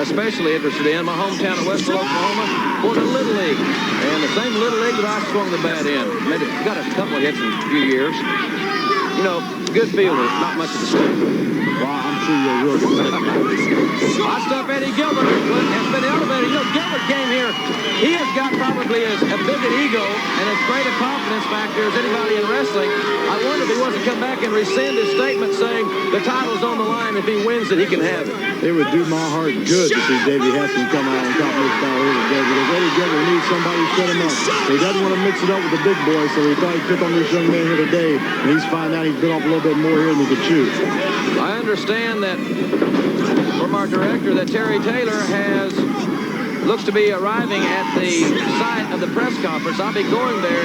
especially interested in, my hometown of Westville, Oklahoma, for the Little League. And the same Little League that I swung the bat in. Maybe got a couple of hits in a few years. You know, good fielder, not much of a stick. Well, I'm sure you're real competitive. Hot Stuff Eddie Gilbert has been elevated. You know, Gilbert came here. He has got probably as big an ego and as great a confidence factor as anybody in wrestling. I wonder if he wants to come back and rescind his statement saying the title's on the line. If he wins it, he can have it. It would do my heart good to see Davey Haskins come out on top of this battle here today, because Eddie Gilbert needs somebody to shut him up. He doesn't want to mix it up with the big boys, so he thought he'd pick on this young man here today, and he's finding out he's been off a little bit more here than he could chew. I understand that from our director that Terry Taylor looks to be arriving at the site of the press conference. I'll be going there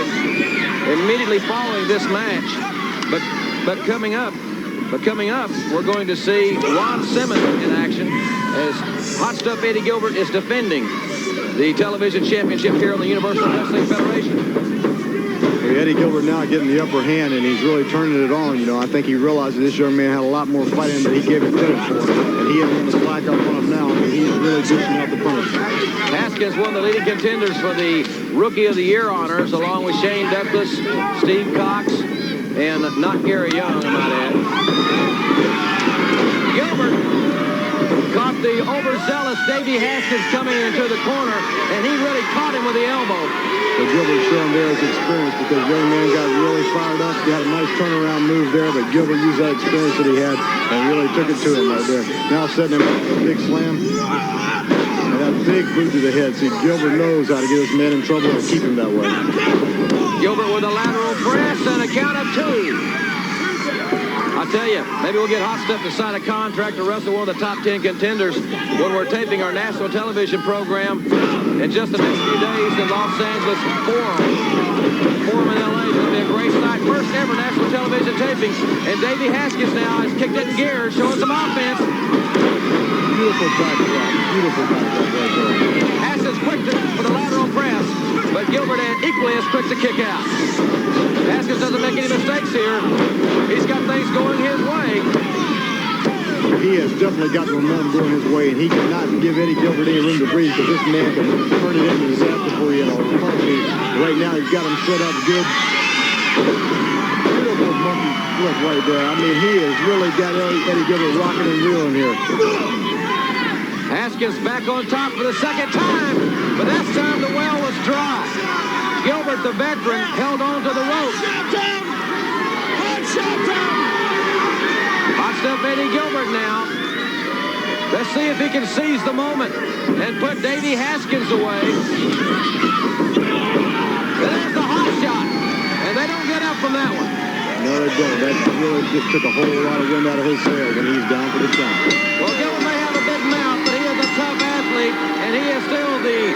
immediately following this match. But coming up, we're going to see Ron Simmons in action as Hot Stuff Eddie Gilbert is defending the television championship here on the Universal Wrestling Federation. Eddie Gilbert now getting the upper hand, and he's really turning it on. You know, I think he realized that this young man had a lot more fight in than he gave him credit for, and he isn't going to slack up on him now. I mean, he's really dishing out the punishment. Haskins, one of the leading contenders for the Rookie of the Year honors, along with Shane Douglas, Steve Cox, and not Gary Young, I might add. Gilbert caught the overzealous Davey Haskins coming into the corner, and he really caught him with the elbow. So Gilbert showing there his experience, because the young man got really fired up. He had a nice turnaround move there, but Gilbert used that experience that he had and really took it to him right there. Now setting him up with a big slam. And that big boot to the head. See, Gilbert knows how to get this man in trouble and keep him that way. Gilbert with a lateral press and a count of 2. I tell you, maybe we'll get Hot Stuff to sign a contract to wrestle one of the top 10 contenders when we're taping our national television program in just the next few days in Los Angeles Forum in LA. It's going to be a great night. First ever national television taping. And Davey Haskins now has kicked it in gear, showing some offense. Beautiful backdrop. Beautiful backdrop right there. Haskins quick for the lateral press, but Gilbert and equally as quick to kick out. Haskins doesn't make any mistakes here. He's got things going his way. He has definitely got the momentum going his way, and he cannot give Eddie Gilbert any room to breathe, because this man can turn it into disaster for you. Right now, he's got him set up good. Beautiful monkey flip right there. I mean, he has really got Eddie Gilbert rocking and reeling here. Haskins back on top for the second time, but that time the well was dry. Gilbert, the veteran, held on to the rope. Hot Stuff Eddie Gilbert now. Let's see if he can seize the moment and put Davey Haskins away. There's the hot shot, and they don't get up from that one. No, they don't. That really just took a whole lot of wind out of his sails, and he's down for the count. Well, Gilbert may have a big mouth, but he is a tough athlete, and he is still the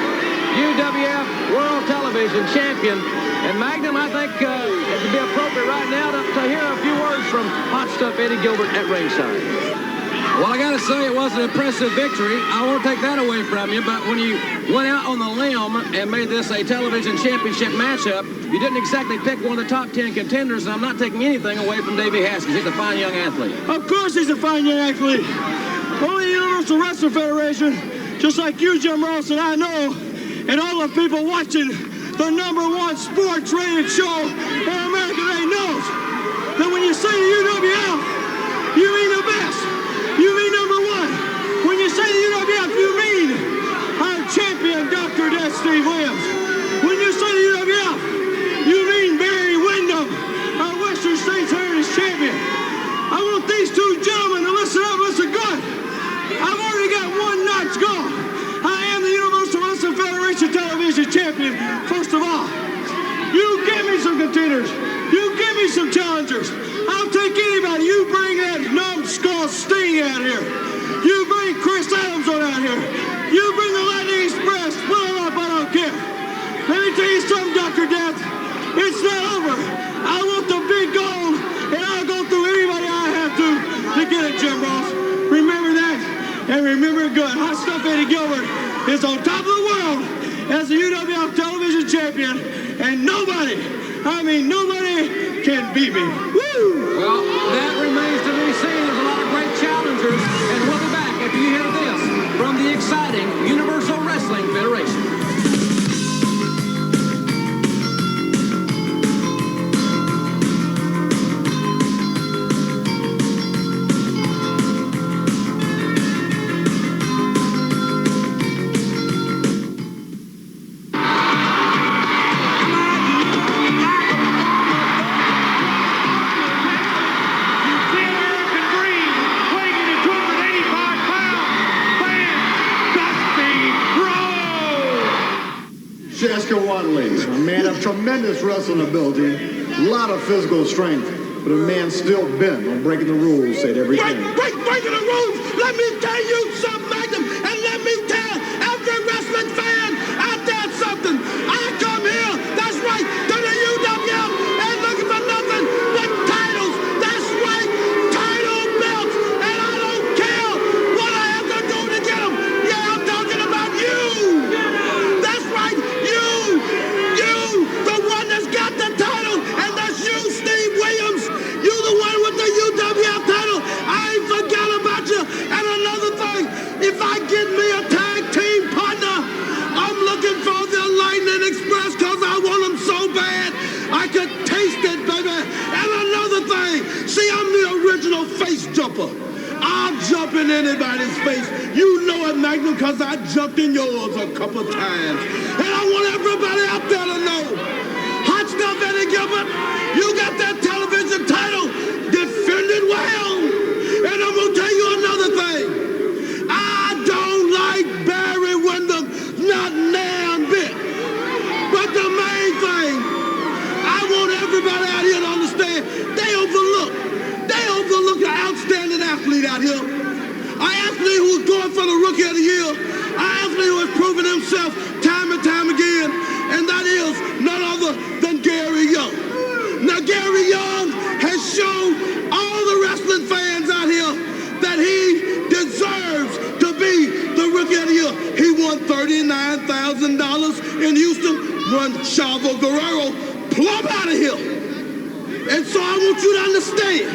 UWF World Television Champion. And Magnum, I think it would be appropriate right now to hear a few words from Hot Stuff Eddie Gilbert at ringside. Well, I got to say it was an impressive victory. I won't take that away from you, but when you went out on the limb and made this a television championship matchup, you didn't exactly pick one of the top 10 contenders, and I'm not taking anything away from Davey Haskins. He's a fine young athlete. Of course he's a fine young athlete. Only the Universal Wrestling Federation, just like you, Jim Ross, and I know, and all the people watching the #1 sports rated show in America, they knows that when you say the UWF, you mean the best. You mean #1. When you say the UWF, you mean our champion, Dr. Death Steve Williams. When you say the UWF, you mean Barry Windham, our Western States Heritage champion. I want these two gentlemen to listen up, listen good. I've already got one notch gone. I am the Universal Wrestling Federation challengers. I'll take anybody. You bring that numbskull Sting out here. You bring Chris Adams on out here. You bring the Lightning Express. Put them up, I don't care. Let me tell you something, Dr. Death. It's not over. I want the big gold, and I'll go through anybody I have to get it, Jim Ross. Remember that, and remember it good. Hot Stuff Eddie Gilbert is on top of the world as the UWF television champion, and nobody, I mean nobody, can beat me. Woo! Well, that remains to be seen. There's a lot of great challengers, and we'll be back after you hear this from the exciting Universal Wrestling Federation. A man of tremendous wrestling ability, a lot of physical strength, but a man still bent on breaking the rules at every game. Breaking the rules! Let me tell you something, Magnum, and let me tell every wrestling fan out there something. I come here, that's right, to the UWF, and looking for nothing but titles. That's right, title belts, and I don't care what I have to do to get them. Yeah, I'm talking about you. That's right, you, the one that's got the title, and that's you, Steve Williams. You the one with the UWF title. I ain't forgot about you. And another thing, if I get me a tag team partner, I'm looking for the Lightning Express because I want them so bad. I could taste it, baby. And another thing, see, I'm the original face jumper. I'll jump in anybody's face. You know it, Magnum, because I jumped in yours a couple times. And I want everybody out there to know, Hot Stuff Eddie Gilbert, you got that television title defended well. And I'm going to tell you another thing. I don't like Barry Windham, not nan bit. But the main thing, I want everybody out here to understand, they overlook an outstanding athlete out here. An athlete who's going for the Rookie of the Year. An athlete who has proven himself time and time again. And that is none other than Gary Young. Now, Gary Young has shown all the wrestling fans out here that he deserves to be the Rookie of the Year. He won $39,000 in Houston, won Chavo Guerrero plumb out of here. And so I want you to understand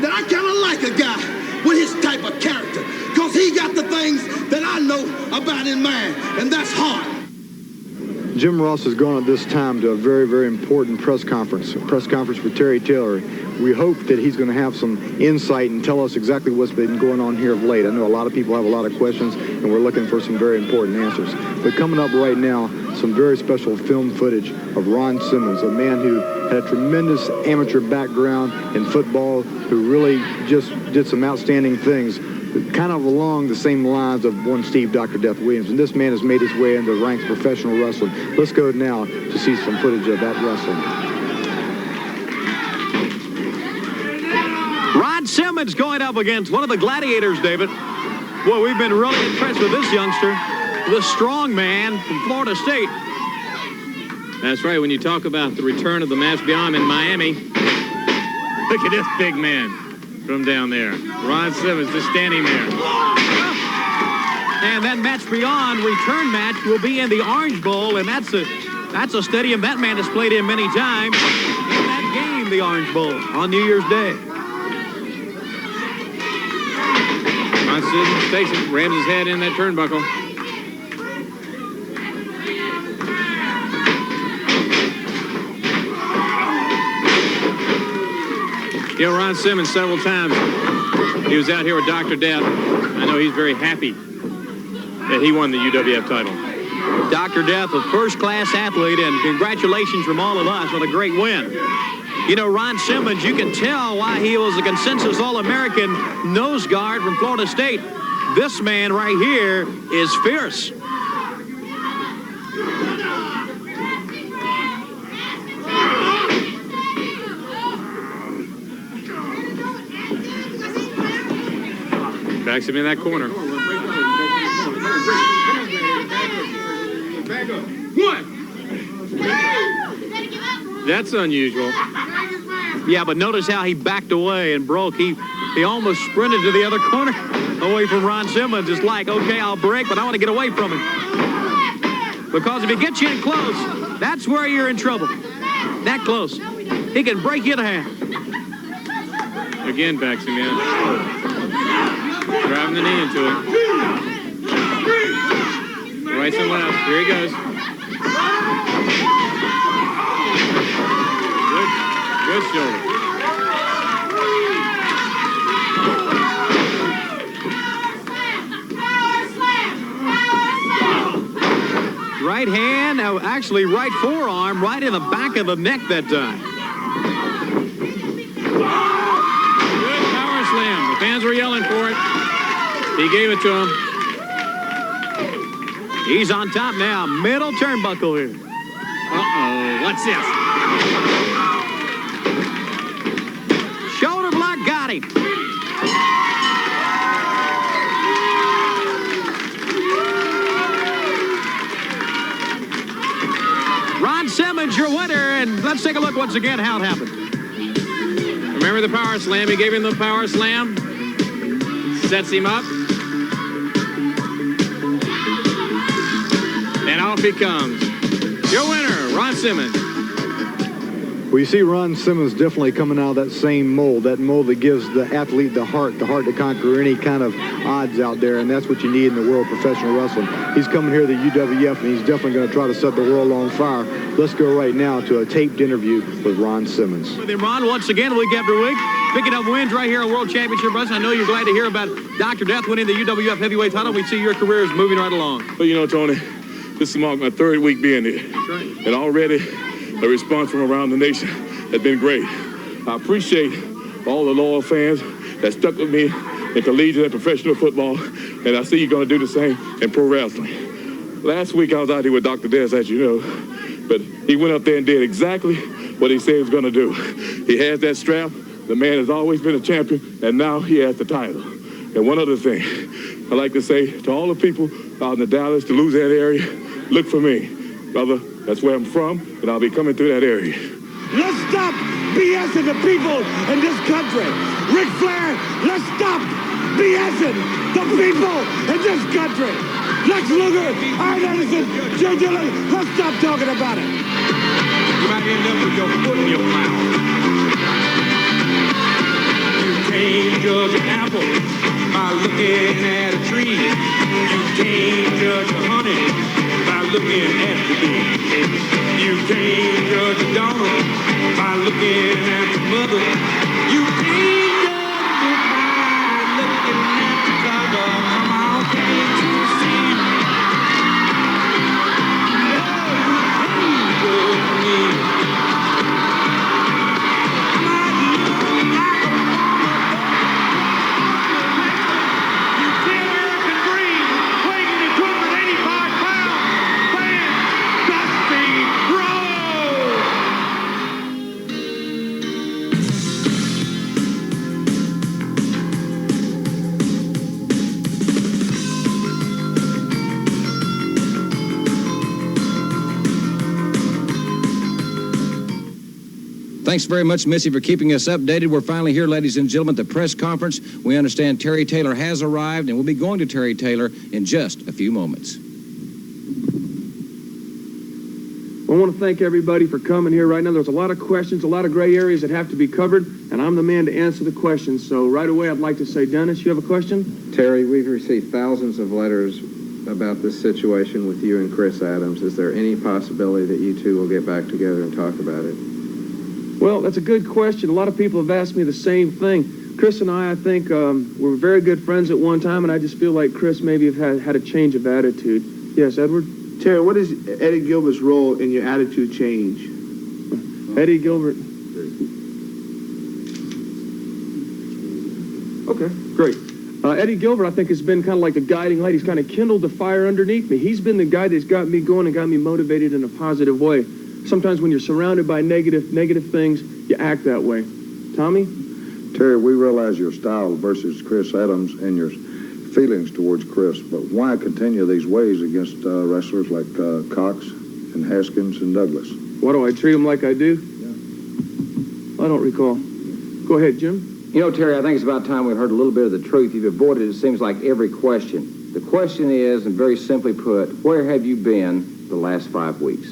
that I kind of like a guy with his type of character, because he got the things that I know about in mind, and that's hard. Jim Ross has gone at this time to a very, very important press conference, a press conference for Terry Taylor. We hope that he's going to have some insight and tell us exactly what's been going on here of late. I know a lot of people have a lot of questions, and we're looking for some very important answers. But coming up right now, some very special film footage of Ron Simmons, a man who had a tremendous amateur background in football, who really just did some outstanding things, kind of along the same lines of one Steve Dr. Death Williams. And this man has made his way into the ranks of professional wrestling. Let's go now to see some footage of that wrestling. Ron Simmons going up against one of the gladiators, David. Boy, we've been really impressed with this youngster, the strong man from Florida State. That's right, when you talk about the return of the Match Beyond in Miami, look at this big man from down there. Ron Simmons just standing there. And that Match Beyond return match will be in the Orange Bowl, and that's a stadium that man has played in many times. In that game, the Orange Bowl, on New Year's Day. Ron Simmons takes it, rams his head in that turnbuckle. You know, Ron Simmons several times, he was out here with Dr. Death. I know he's very happy that he won the UWF title. Dr. Death, a first-class athlete, and congratulations from all of us on a great win. You know, Ron Simmons, you can tell why he was a consensus All-American nose guard from Florida State. This man right here is fierce. Backs him in that corner. That's unusual. Yeah, but notice how he backed away and broke. He almost sprinted to the other corner away from Ron Simmons. It's like, okay, I'll break, but I want to get away from him. Because if he gets you in close, that's where you're in trouble. That close. He can break you in half. Again, backs him in. Driving the knee into it. Right and left. Here he goes. Good shoulder. Right hand, actually right forearm, right in the back of the neck that time. Good power slam. The fans were yelling for it. He gave it to him. He's on top now. Middle turnbuckle here. Uh-oh. What's this? Shoulder block got him. Ron Simmons, your winner, and let's take a look once again how it happened. Remember the power slam? He gave him the power slam. Sets him up. And off he comes. Your winner, Ron Simmons. Well, you see Ron Simmons definitely coming out of that same mold, that mold that gives the athlete the heart to conquer any kind of odds out there, and that's what you need in the world of professional wrestling. He's coming here to the UWF, and he's definitely going to try to set the world on fire. Let's go right now to a taped interview with Ron Simmons. With him, Ron, once again, week after week, picking up wins right here on World Championship Wrestling. I know you're glad to hear about Dr. Death winning the UWF heavyweight title. We see your career is moving right along. Well, you know, Tony, this is my third week being here. And already the response from around the nation has been great. I appreciate all the loyal fans that stuck with me in collegiate and professional football, and I see you're going to do the same in pro wrestling. Last week I was out here with Dr. Des, as you know, but he went up there and did exactly what he said he was going to do. He has that strap. The man has always been a champion, and now he has the title. And one other thing, I'd like to say to all the people out in the Dallas, the Louisiana area, look for me. Brother, that's where I'm from, and I'll be coming through that area. Let's stop BSing the people in this country. Ric Flair, let's stop BSing the people in this country. Lex Luger, Arn Anderson, Jay Dillon, let's stop talking about it. You might end up with your foot in your mouth. You can't judge an apple by looking at a tree. You can't judge a honey by looking at the bee. You can't judge a daughter by looking at the mother. You can't judge it by looking at the cover. Come on, can't you see? Oh, you can't judge me. Thanks very much, Missy, for keeping us updated. We're finally here, ladies and gentlemen, at the press conference. We understand Terry Taylor has arrived, and we'll be going to Terry Taylor in just a few moments. I want to thank everybody for coming here right now. There's a lot of questions, a lot of gray areas that have to be covered, and I'm the man to answer the questions. So right away, I'd like to say, Dennis, you have a question? Terry, we've received thousands of letters about this situation with you and Chris Adams. Is there any possibility that you two will get back together and talk about it? Well, that's a good question. A lot of people have asked me the same thing. Chris and I think, were very good friends at one time, and I just feel like Chris maybe have had a change of attitude. Yes, Edward? Terry, what is Eddie Gilbert's role in your attitude change? Eddie Gilbert. Okay, great. Eddie Gilbert, I think, has been kind of like a guiding light. He's kind of kindled the fire underneath me. He's been the guy that's got me going and got me motivated in a positive way. Sometimes when you're surrounded by negative things, you act that way. Tommy? Terry, we realize your style versus Chris Adams and your feelings towards Chris, but why continue these ways against wrestlers like Cox and Haskins and Douglas? Why do I treat them like I do? I don't recall. Go ahead, Jim. You know, Terry, I think it's about time we heard a little bit of the truth. You've avoided, it seems like, every question. The question is, and very simply put, where have you been the last 5 weeks?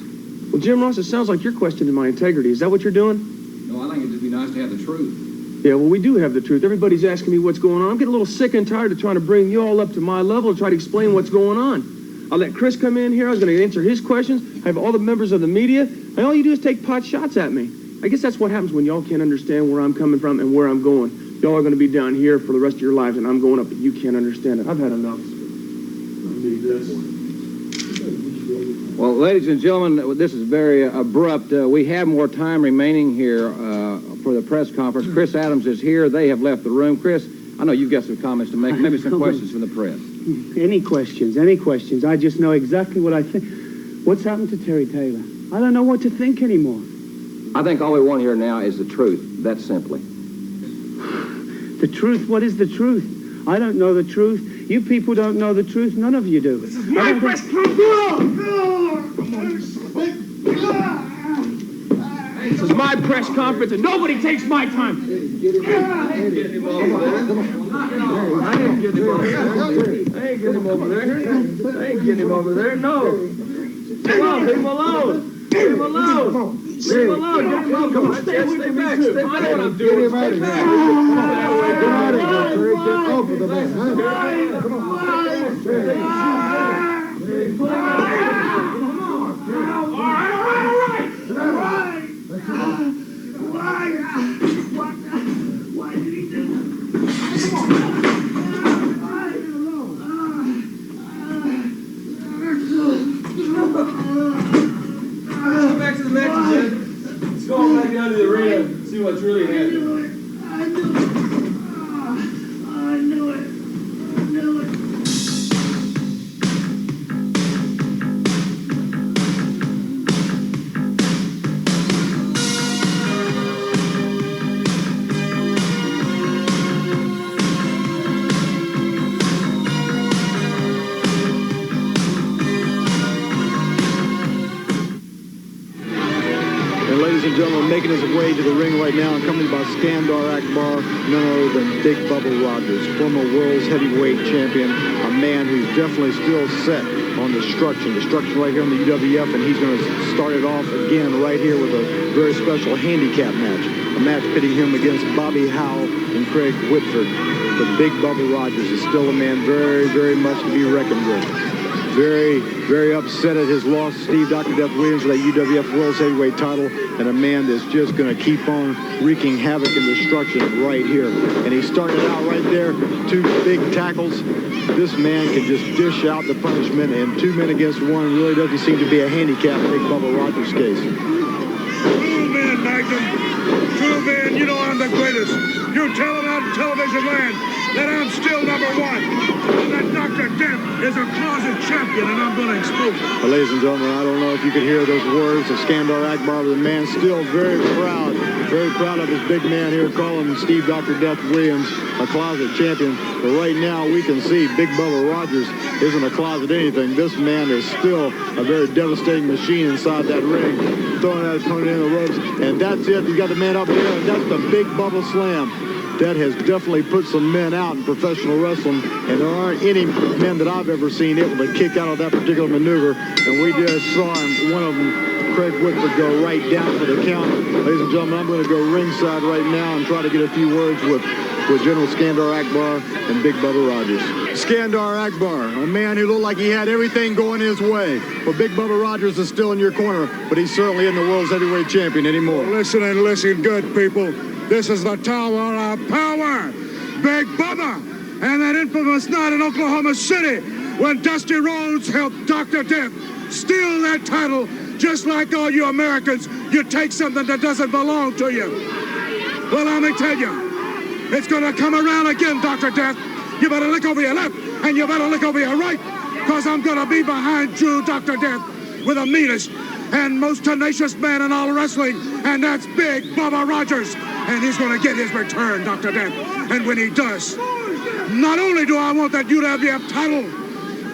Well, Jim Ross, it sounds like you're questioning my integrity. Is that what you're doing? No, I think it'd just be nice to have the truth. Yeah, well, we do have the truth. Everybody's asking me what's going on. I'm getting a little sick and tired of trying to bring you all up to my level and try to explain what's going on. I'll let Chris come in here. I was going to answer his questions. I have all the members of the media. And all you do is take pot shots at me. I guess that's what happens when y'all can't understand where I'm coming from and where I'm going. Y'all are going to be down here for the rest of your lives, and I'm going up, but you can't understand it. I've had enough. Well, ladies and gentlemen, this is very abrupt. We have more time remaining here for the press conference. Chris Adams is here. They have left the room. Chris, I know you've got some comments to make, maybe some questions from the press. Any questions, any questions. I just know exactly what I think. What's happened to Terry Taylor? I don't know what to think anymore. I think all we want here now is the truth, that simply. The truth? What is the truth? I don't know the truth. You people don't know the truth. None of you do. This is my press This is my press conference, and nobody takes my time. I ain't getting him over there. I ain't getting him over there. No. Come on, leave him alone. Leave him alone. Leave him alone. Get him alone. Come on, stay back. Stay back. I know what I'm doing. Get him out of here. Get out of here. Get over the man. Come on. Why did he do that? Come on. Let's go back to the match, man. Let's go on back down to the arena and see what's really happening. I knew it. Gentleman making his way to the ring right now, accompanied by Skandar Akbar, none other than Big Bubba Rogers, former world's heavyweight champion, a man who's definitely still set on destruction right here on the UWF, and he's going to start it off again right here with a very special handicap match, a match pitting him against Bobby Howell and Craig Whitford. But Big Bubba Rogers is still a man very, very much to be reckoned with. Very, very upset at his loss to Steve Dr. Death Williams for that UWF World's Heavyweight title, and a man that's just going to keep on wreaking havoc and destruction right here. And he started out right there, 2 big tackles. This man can just dish out the punishment, and 2 men against 1 really doesn't seem to be a handicap in Big Bubba Rogers' case. True man, Magnum. True man, you know I'm the greatest. You tell them out in television land that I'm still #1. And that Dr. Death is a closet champion, and I'm going to expose him. Well, ladies and gentlemen, I don't know if you could hear those words of Skandar Akbar, the man still very proud of his big man here, calling Steve Dr. Death Williams a closet champion. But right now, we can see Big Bubba Rogers isn't a closet anything. This man is still a very devastating machine inside that ring, throwing that opponent in the ropes. And that's it. You got the man up there, and that's the Big Bubba Slam. That has definitely put some men out in professional wrestling, and there aren't any men that I've ever seen able to kick out of that particular maneuver. And we just saw him, one of them, Craig Whitford, go right down for the count. Ladies and gentlemen, I'm going to go ringside right now and try to get a few words with General Skandar Akbar and Big Bubba Rogers. Skandar Akbar, a man who looked like he had everything going his way. Well, Big Bubba Rogers is still in your corner, but he's certainly in the world's heavyweight champion anymore. Listen and listen good, people. This is the Tower of Power. Big Bubba and that infamous night in Oklahoma City when Dusty Rhodes helped Dr. Death steal that title. Just like all you Americans, you take something that doesn't belong to you. Well, let me tell you, it's going to come around again, Dr. Death. You better look over your left and you better look over your right, because I'm going to be behind you, Dr. Death, with the meanest and most tenacious man in all wrestling, and that's Big Bubba Rogers. And he's going to get his return, Dr. Death. And when he does, Not only do I want that UWF title,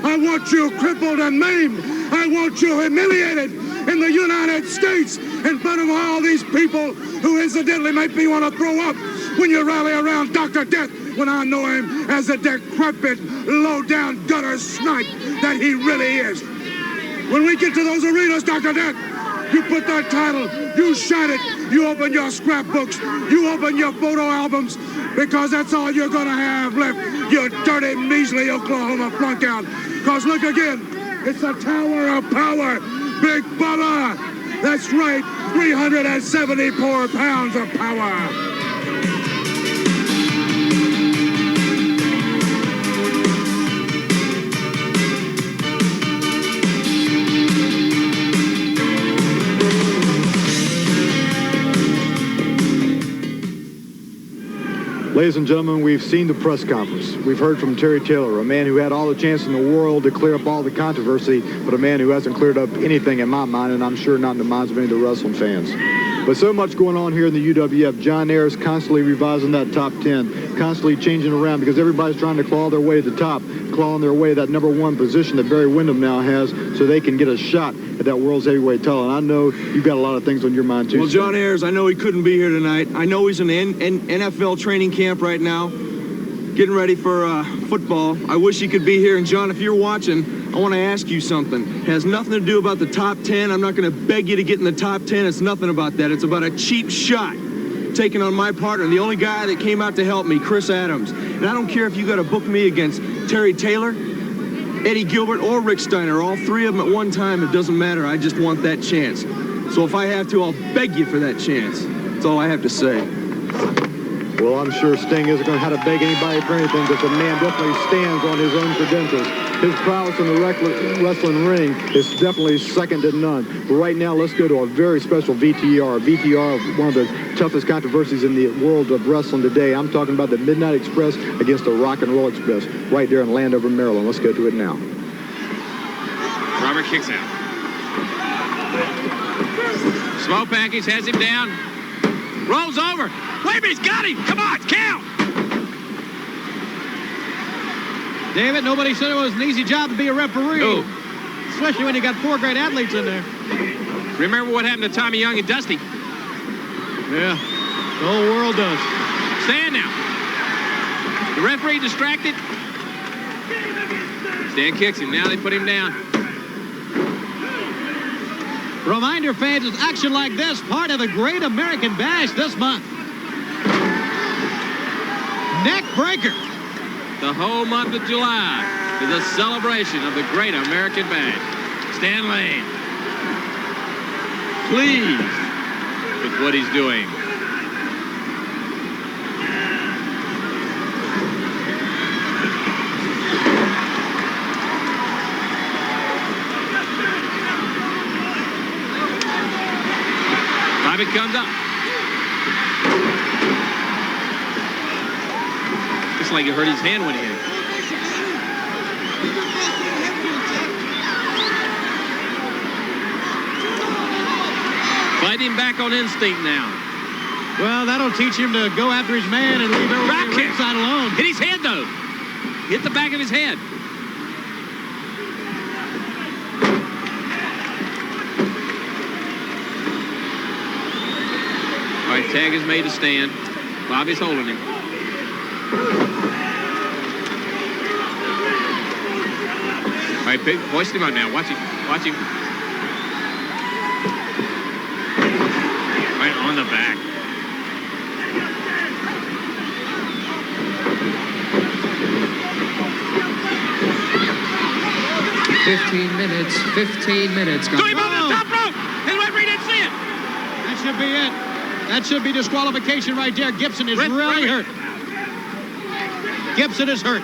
I want you crippled and maimed. I want you humiliated in the United States in front of all these people who incidentally make me want to throw up when you rally around Dr. Death, when I know him as a decrepit, low-down gutter snipe that he really is. When we get to those arenas, Dr. Death, you put that title, you shine it, you open your scrapbooks, you open your photo albums, because that's all you're going to have left, you dirty, measly Oklahoma flunkout. Because look again, it's a tower of power, Big Bubba. That's right, 374 pounds of power. Ladies and gentlemen, we've seen the press conference. We've heard from Terry Taylor, a man who had all the chance in the world to clear up all the controversy, but a man who hasn't cleared up anything in my mind, and I'm sure not in the minds of any of the wrestling fans. But so much going on here in the UWF. John Ayers constantly revising that top 10, constantly changing around because everybody's trying to claw their way to the top, clawing their way to that #1 position that Barry Windham now has so they can get a shot at that World's Heavyweight title. And I know you've got a lot of things on your mind, too. Well, John Ayers, I know he couldn't be here tonight. I know he's in NFL training camp right now, getting ready for football. I wish he could be here. And, John, if you're watching, I want to ask you something. It has nothing to do about the top 10. I'm not going to beg you to get in the top 10. It's nothing about that. It's about a cheap shot taken on my partner, the only guy that came out to help me, Chris Adams. And I don't care if you got to book me against Terry Taylor, Eddie Gilbert, or Rick Steiner, all three of them at one time. It doesn't matter. I just want that chance. So if I have to, I'll beg you for that chance. That's all I have to say. Well, I'm sure Sting isn't going to have to beg anybody for anything because the man definitely stands on his own credentials. His prowess in the wrestling ring is definitely second to none. But right now, let's go to a very special VTR. VTR, one of the toughest controversies in the world of wrestling today. I'm talking about the Midnight Express against the Rock and Roll Express right there in Landover, Maryland. Let's go to it now. Robert kicks out. Small package has him down. Rolls over. Wait a minute, he's got him. Come on, count. David, nobody said it was an easy job to be a referee. No. Especially when you got 4 great athletes in there. Remember what happened to Tommy Young and Dusty? Yeah, the whole world does. Stand now. The referee distracted. Stan kicks him. Now they put him down. Reminder, fans, is action like this part of the Great American Bash this month. Neck breaker. The whole month of July is a celebration of the Great American Bash. Stan Lane, pleased with what he's doing. Bobby comes up. Looks like he hurt his hand when he hit it. Fighting back on instinct now. Well, that'll teach him to go after his man and leave everybody ringside alone. Hit his head, though. Hit the back of his head. All right, tag is made to stand. Bobby's holding him. All right, Pig, hoist him out now. Watch him. Watch him. Right on the back. Fifteen minutes. Do him on the top rope! His referee didn't see it! That should be it. That should be disqualification right there. Gibson is really hurt. Gibson is hurt.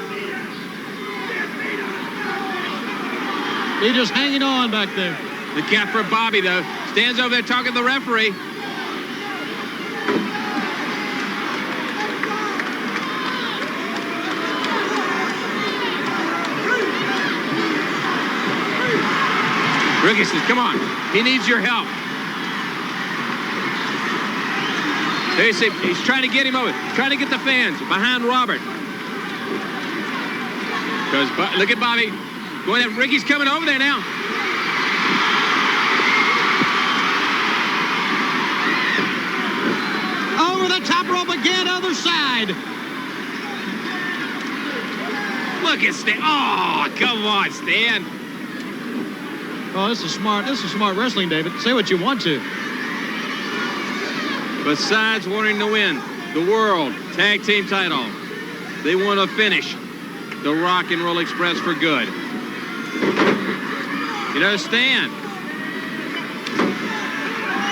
He's just hanging on back there. The cap for Bobby, though. Stands over there talking to the referee. Ricky says, come on. He needs your help. He's trying to get him over. Trying to get the fans behind Robert. Because look at Bobby. Boy, that Ricky's coming over there now. Over the top rope again, other side. Look at Stan. Oh, come on, Stan. Oh, this is smart. This is smart wrestling, David. Say what you want to. Besides wanting to win the World Tag Team title, they want to finish the Rock and Roll Express for good. You know, Stan,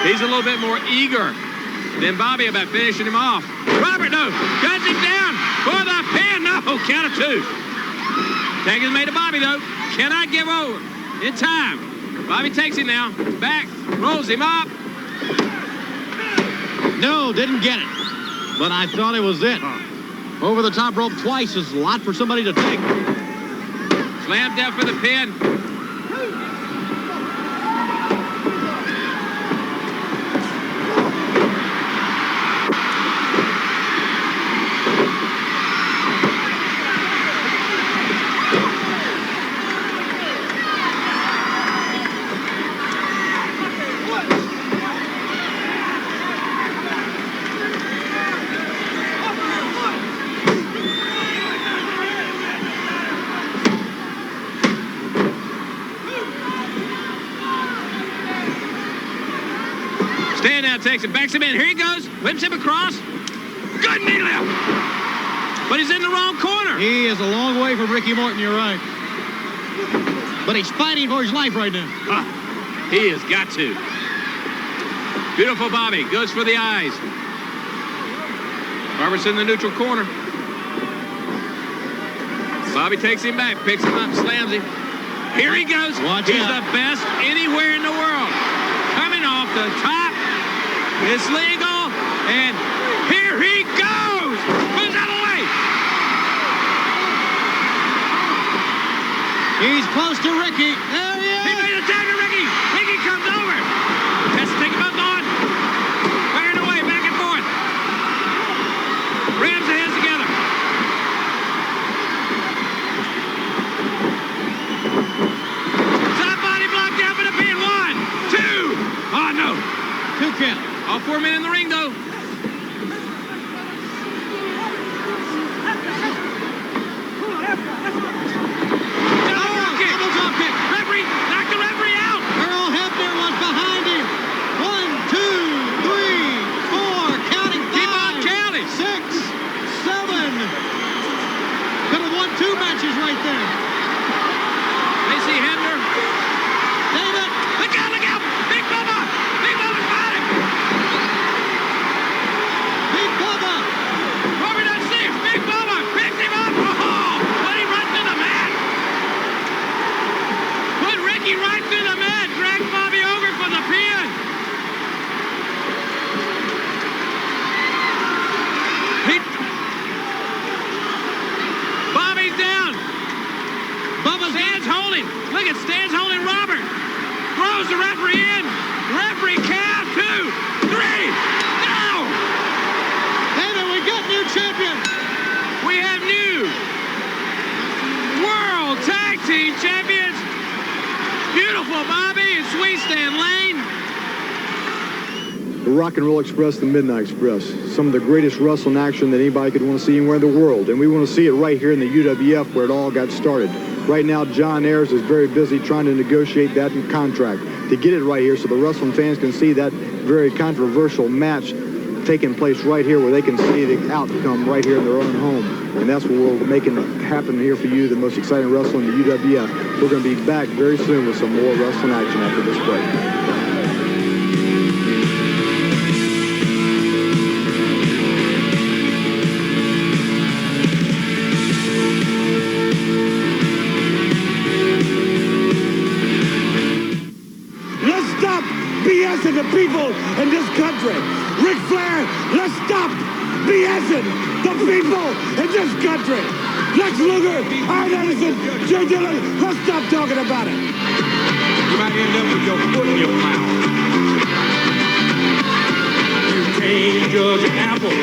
he's a little bit more eager than Bobby about finishing him off. Robert, no, guns him down for the pin. No, count of two. Tag is made to Bobby, though. Cannot give over in time. Bobby takes him now. Back, rolls him up. No, didn't get it. But I thought it was it. Over the top rope twice is a lot for somebody to take. Slammed down for the pin. Stan now takes it, backs him in. Here he goes. Whips him across. Good knee lift. But he's in the wrong corner. He is a long way from Ricky Morton, you're right. But he's fighting for his life right now. He has got to. Beautiful Bobby. Goes for the eyes. Robert's in the neutral corner. Bobby takes him back, picks him up, slams him. Here he goes. He's the best anywhere in the world. Coming off the top. It's legal, and here he goes! Moves out of the way! He's close to Ricky. There he is! He made a tag to Ricky! Ricky comes over! Has to take him both on. Firing away, back and forth. Rams the hands together. Side body block down for the pin. 1, 2. Oh, no. 2 count. All 4 men in the ring, though. Referee, knock the referee out. Earl Hebner was behind him. 1, 2, 3, 4, counting 5. Keep on counting. 6, 7. Could have won 2 matches right there. They see Hebner. David. Look out, look out. Big Bubba. Big Bubba's got him. Big Bubba. Robert doesn't see him. Big Bubba picks him up. Oh, but he runs to the mat. Put Ricky right through the mat. Drag Bobby over for the pin. Bobby's down. Bubba's Stan's holding. Look at Stan's holding Robert. Throws the referee in. Referee count. 2, 3. No! David, we got new champion. We have new World Tag Team Champions. Beautiful Bobby and Sweet Stan Lane. The Rock and Roll Express, the Midnight Express. Some of the greatest wrestling action that anybody could want to see anywhere in the world. And we want to see it right here in the UWF where it all got started. Right now, John Ayers is very busy trying to negotiate that contract to get it right here so the wrestling fans can see that very controversial match taking place right here where they can see the outcome right here in their own home. And that's what we're making happen here for you, the most exciting wrestling in the UWF. We're going to be back very soon with some more wrestling action after this break. BSing the people in this country. Ric Flair, let's stop BSing the people in this country. Lex Luger, Arn Anderson, Jay Dillon, let's stop talking about it. You might end up with your foot in your mouth. You can't judge an apple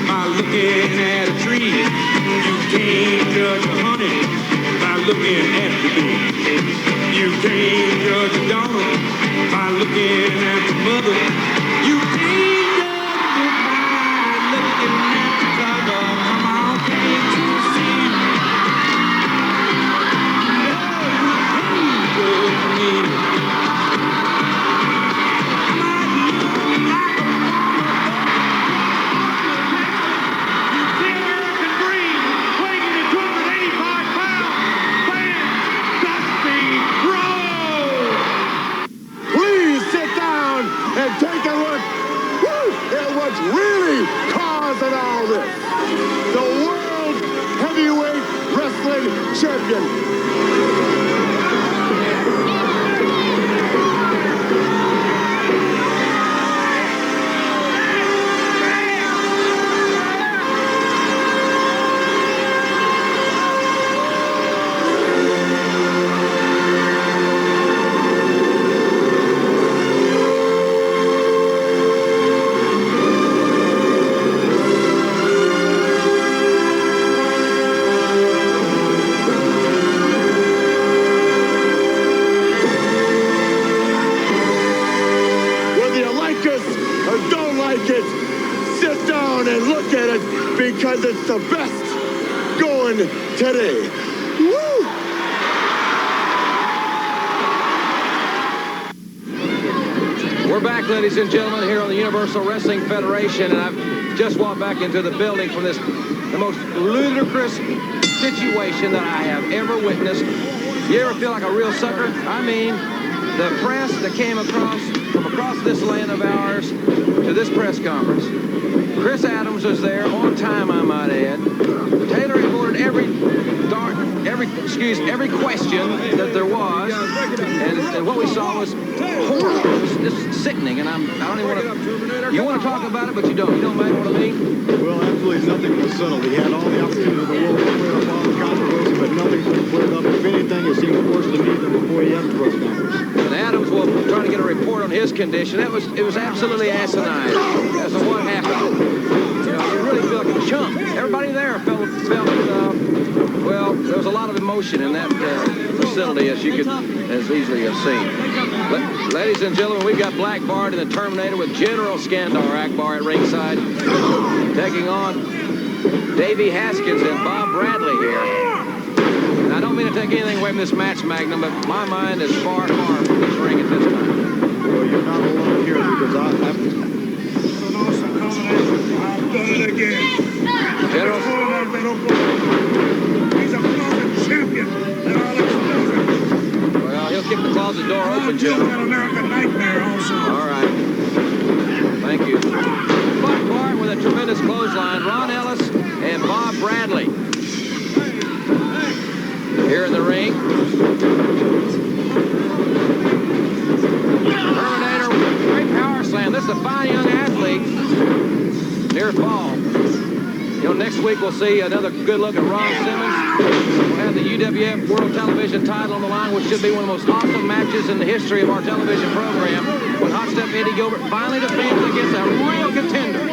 by looking at a tree. You can't judge a honey looking at the beat. You can't judge a daughter by looking at the mother. You can't judge it by looking at the color. Come on, can't you see? No, you can't judge me. And take a look at what's really causing all this. The World Heavyweight Wrestling Champion. Or don't like it, sit down and look at it because it's the best going today. Woo! We're back, ladies and gentlemen, here on the Universal Wrestling Federation, and I've just walked back into the building from the most ludicrous situation that I have ever witnessed. You ever feel like a real sucker? I mean, the press that came from across this land of ours to this press conference. Chris Adams was there on time, I might add. Taylor had ordered every question that there was, and what we saw was horrible. This is sickening, and I don't even want to. You want to talk about it, but you don't. You don't make what I mean? Well, absolutely nothing was settled. He had all the opportunity in the world to clear up all the controversy, but nothing's been cleared up. If anything, it seems worse than even before he had the press conference. And Adams was trying to get a report on his condition. It was absolutely asinine as to what happened. You know, you really feel like a chump. Everybody there felt well, there was a lot of emotion in that facility, as you could as easily have seen. Ladies and gentlemen, we've got Black Bart and the Terminator with General Skandar Akbar at ringside, taking on Davey Haskins and Bob Bradley here. And I don't mean to take anything away from this match, Magnum, but my mind is far, far from this ring at this time. Well, you're not alone here because I've done it again. General. He's a closet champion, and I'll expose him. Well, he'll keep the closet door open, General. An American nightmare also. All right. Thank you. Black Bart with a tremendous clothesline. Ron Ellis and Bob Bradley here in the ring. Terminator with a great power slam. This is a fine young athlete. Near fall. You know, next week we'll see another good look at Ron Simmons. We'll have the UWF World Television title on the line, which should be one of the most awesome matches in the history of our television program, when Hot Step Eddie Gilbert finally defends against a real contender.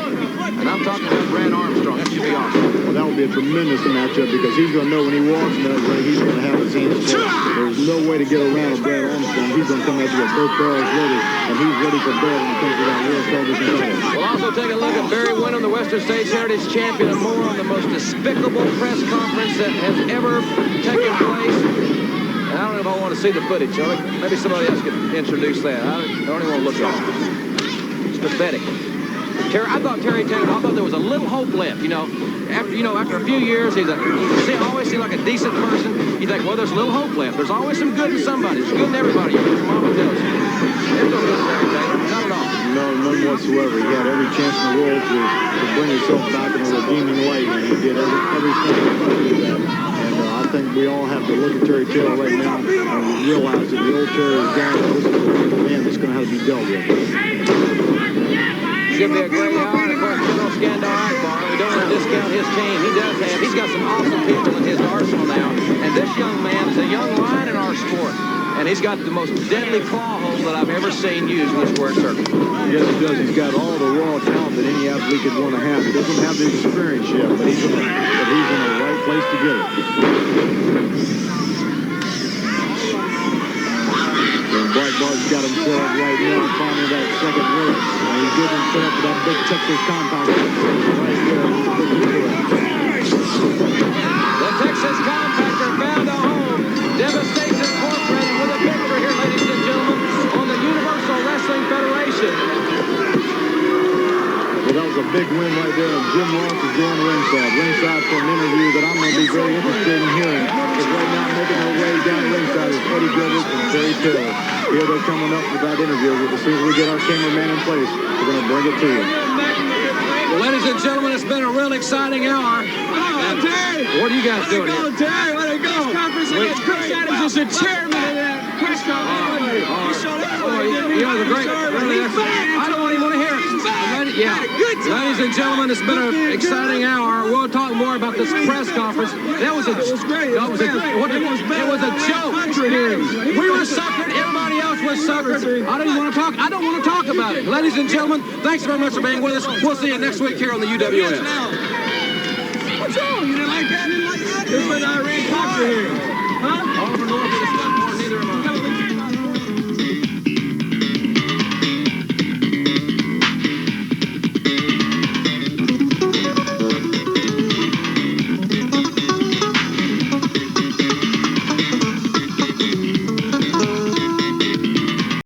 And I'm talking about Brad Armstrong. That should be awesome. Well, that will be a tremendous matchup because he's going to know when he walks in that ring, he's going to have his hands full. There's no way to get around Brad Armstrong. He's going to come at you with both barrels loaded, and he's ready for Brad when it comes to that World Television title. We'll also take a look at Barry Windham, the Western States Heritage Champion, and more on the most despicable press conference that has ever taken place. And I don't know if I want to see the footage. So maybe somebody else could introduce that. I don't even want to look at it. It's pathetic. I thought Terry Taylor, I thought there was a little hope left, after a few years, he always seemed like a decent person. You think, well, there's a little hope left. There's always some good in somebody. There's good in everybody. Your mama tells you. There's no good in Terry Taylor. Not at all. No, none whatsoever. He had every chance in the world to bring himself back in a redeeming light, and he did everything he could to do that. And I think we all have to look at Terry Taylor right now and realize that the old Terry is gone. This is the man that's going to have to be dealt with. Should be a great hour, and of course, General Skandar Akbar. We don't want to discount his team. He's got some awesome people in his arsenal now. And this young man is a young lion in our sport. And he's got the most deadly claw hold that I've ever seen used in the square circle. Yes, he does. He's got all the raw talent that any athlete could want to have. He doesn't have the experience yet, but he's in the right place to get it. Breitbart's got him set up right now, finally that second race. He's getting set up for that big Texas compound right there. The Texas compactor found a home. Devastation Incorporated with a victory here, ladies and gentlemen, on the Universal Wrestling Federation. Well, that was a big win right there, and Jim Ross is going ringside for an interview that I'm going to be very interested in hearing. Because right now, making their way down ringside is Eddie Gilbert and Terry Taylor. Here they're coming up with that interview. As soon as we get our cameraman in place, we're going to bring it to you. Well, ladies and gentlemen, it's been a real exciting hour. Terry! What are you guys doing here? Terry, let it go! Chris Adams is the chairman of that press conference. He showed up. You know, the great, really, I don't even want to hear it. Yeah. Ladies and gentlemen, it's been an exciting hour. We'll talk more about this press conference. That was a great. It was a joke. We were suckered. Everybody else was suckered. I don't want to talk about it. Ladies and gentlemen, thanks very much for being with us. We'll see you next week here on the UWF. What's wrong? You didn't like that? It's like Irene Cox here. Huh?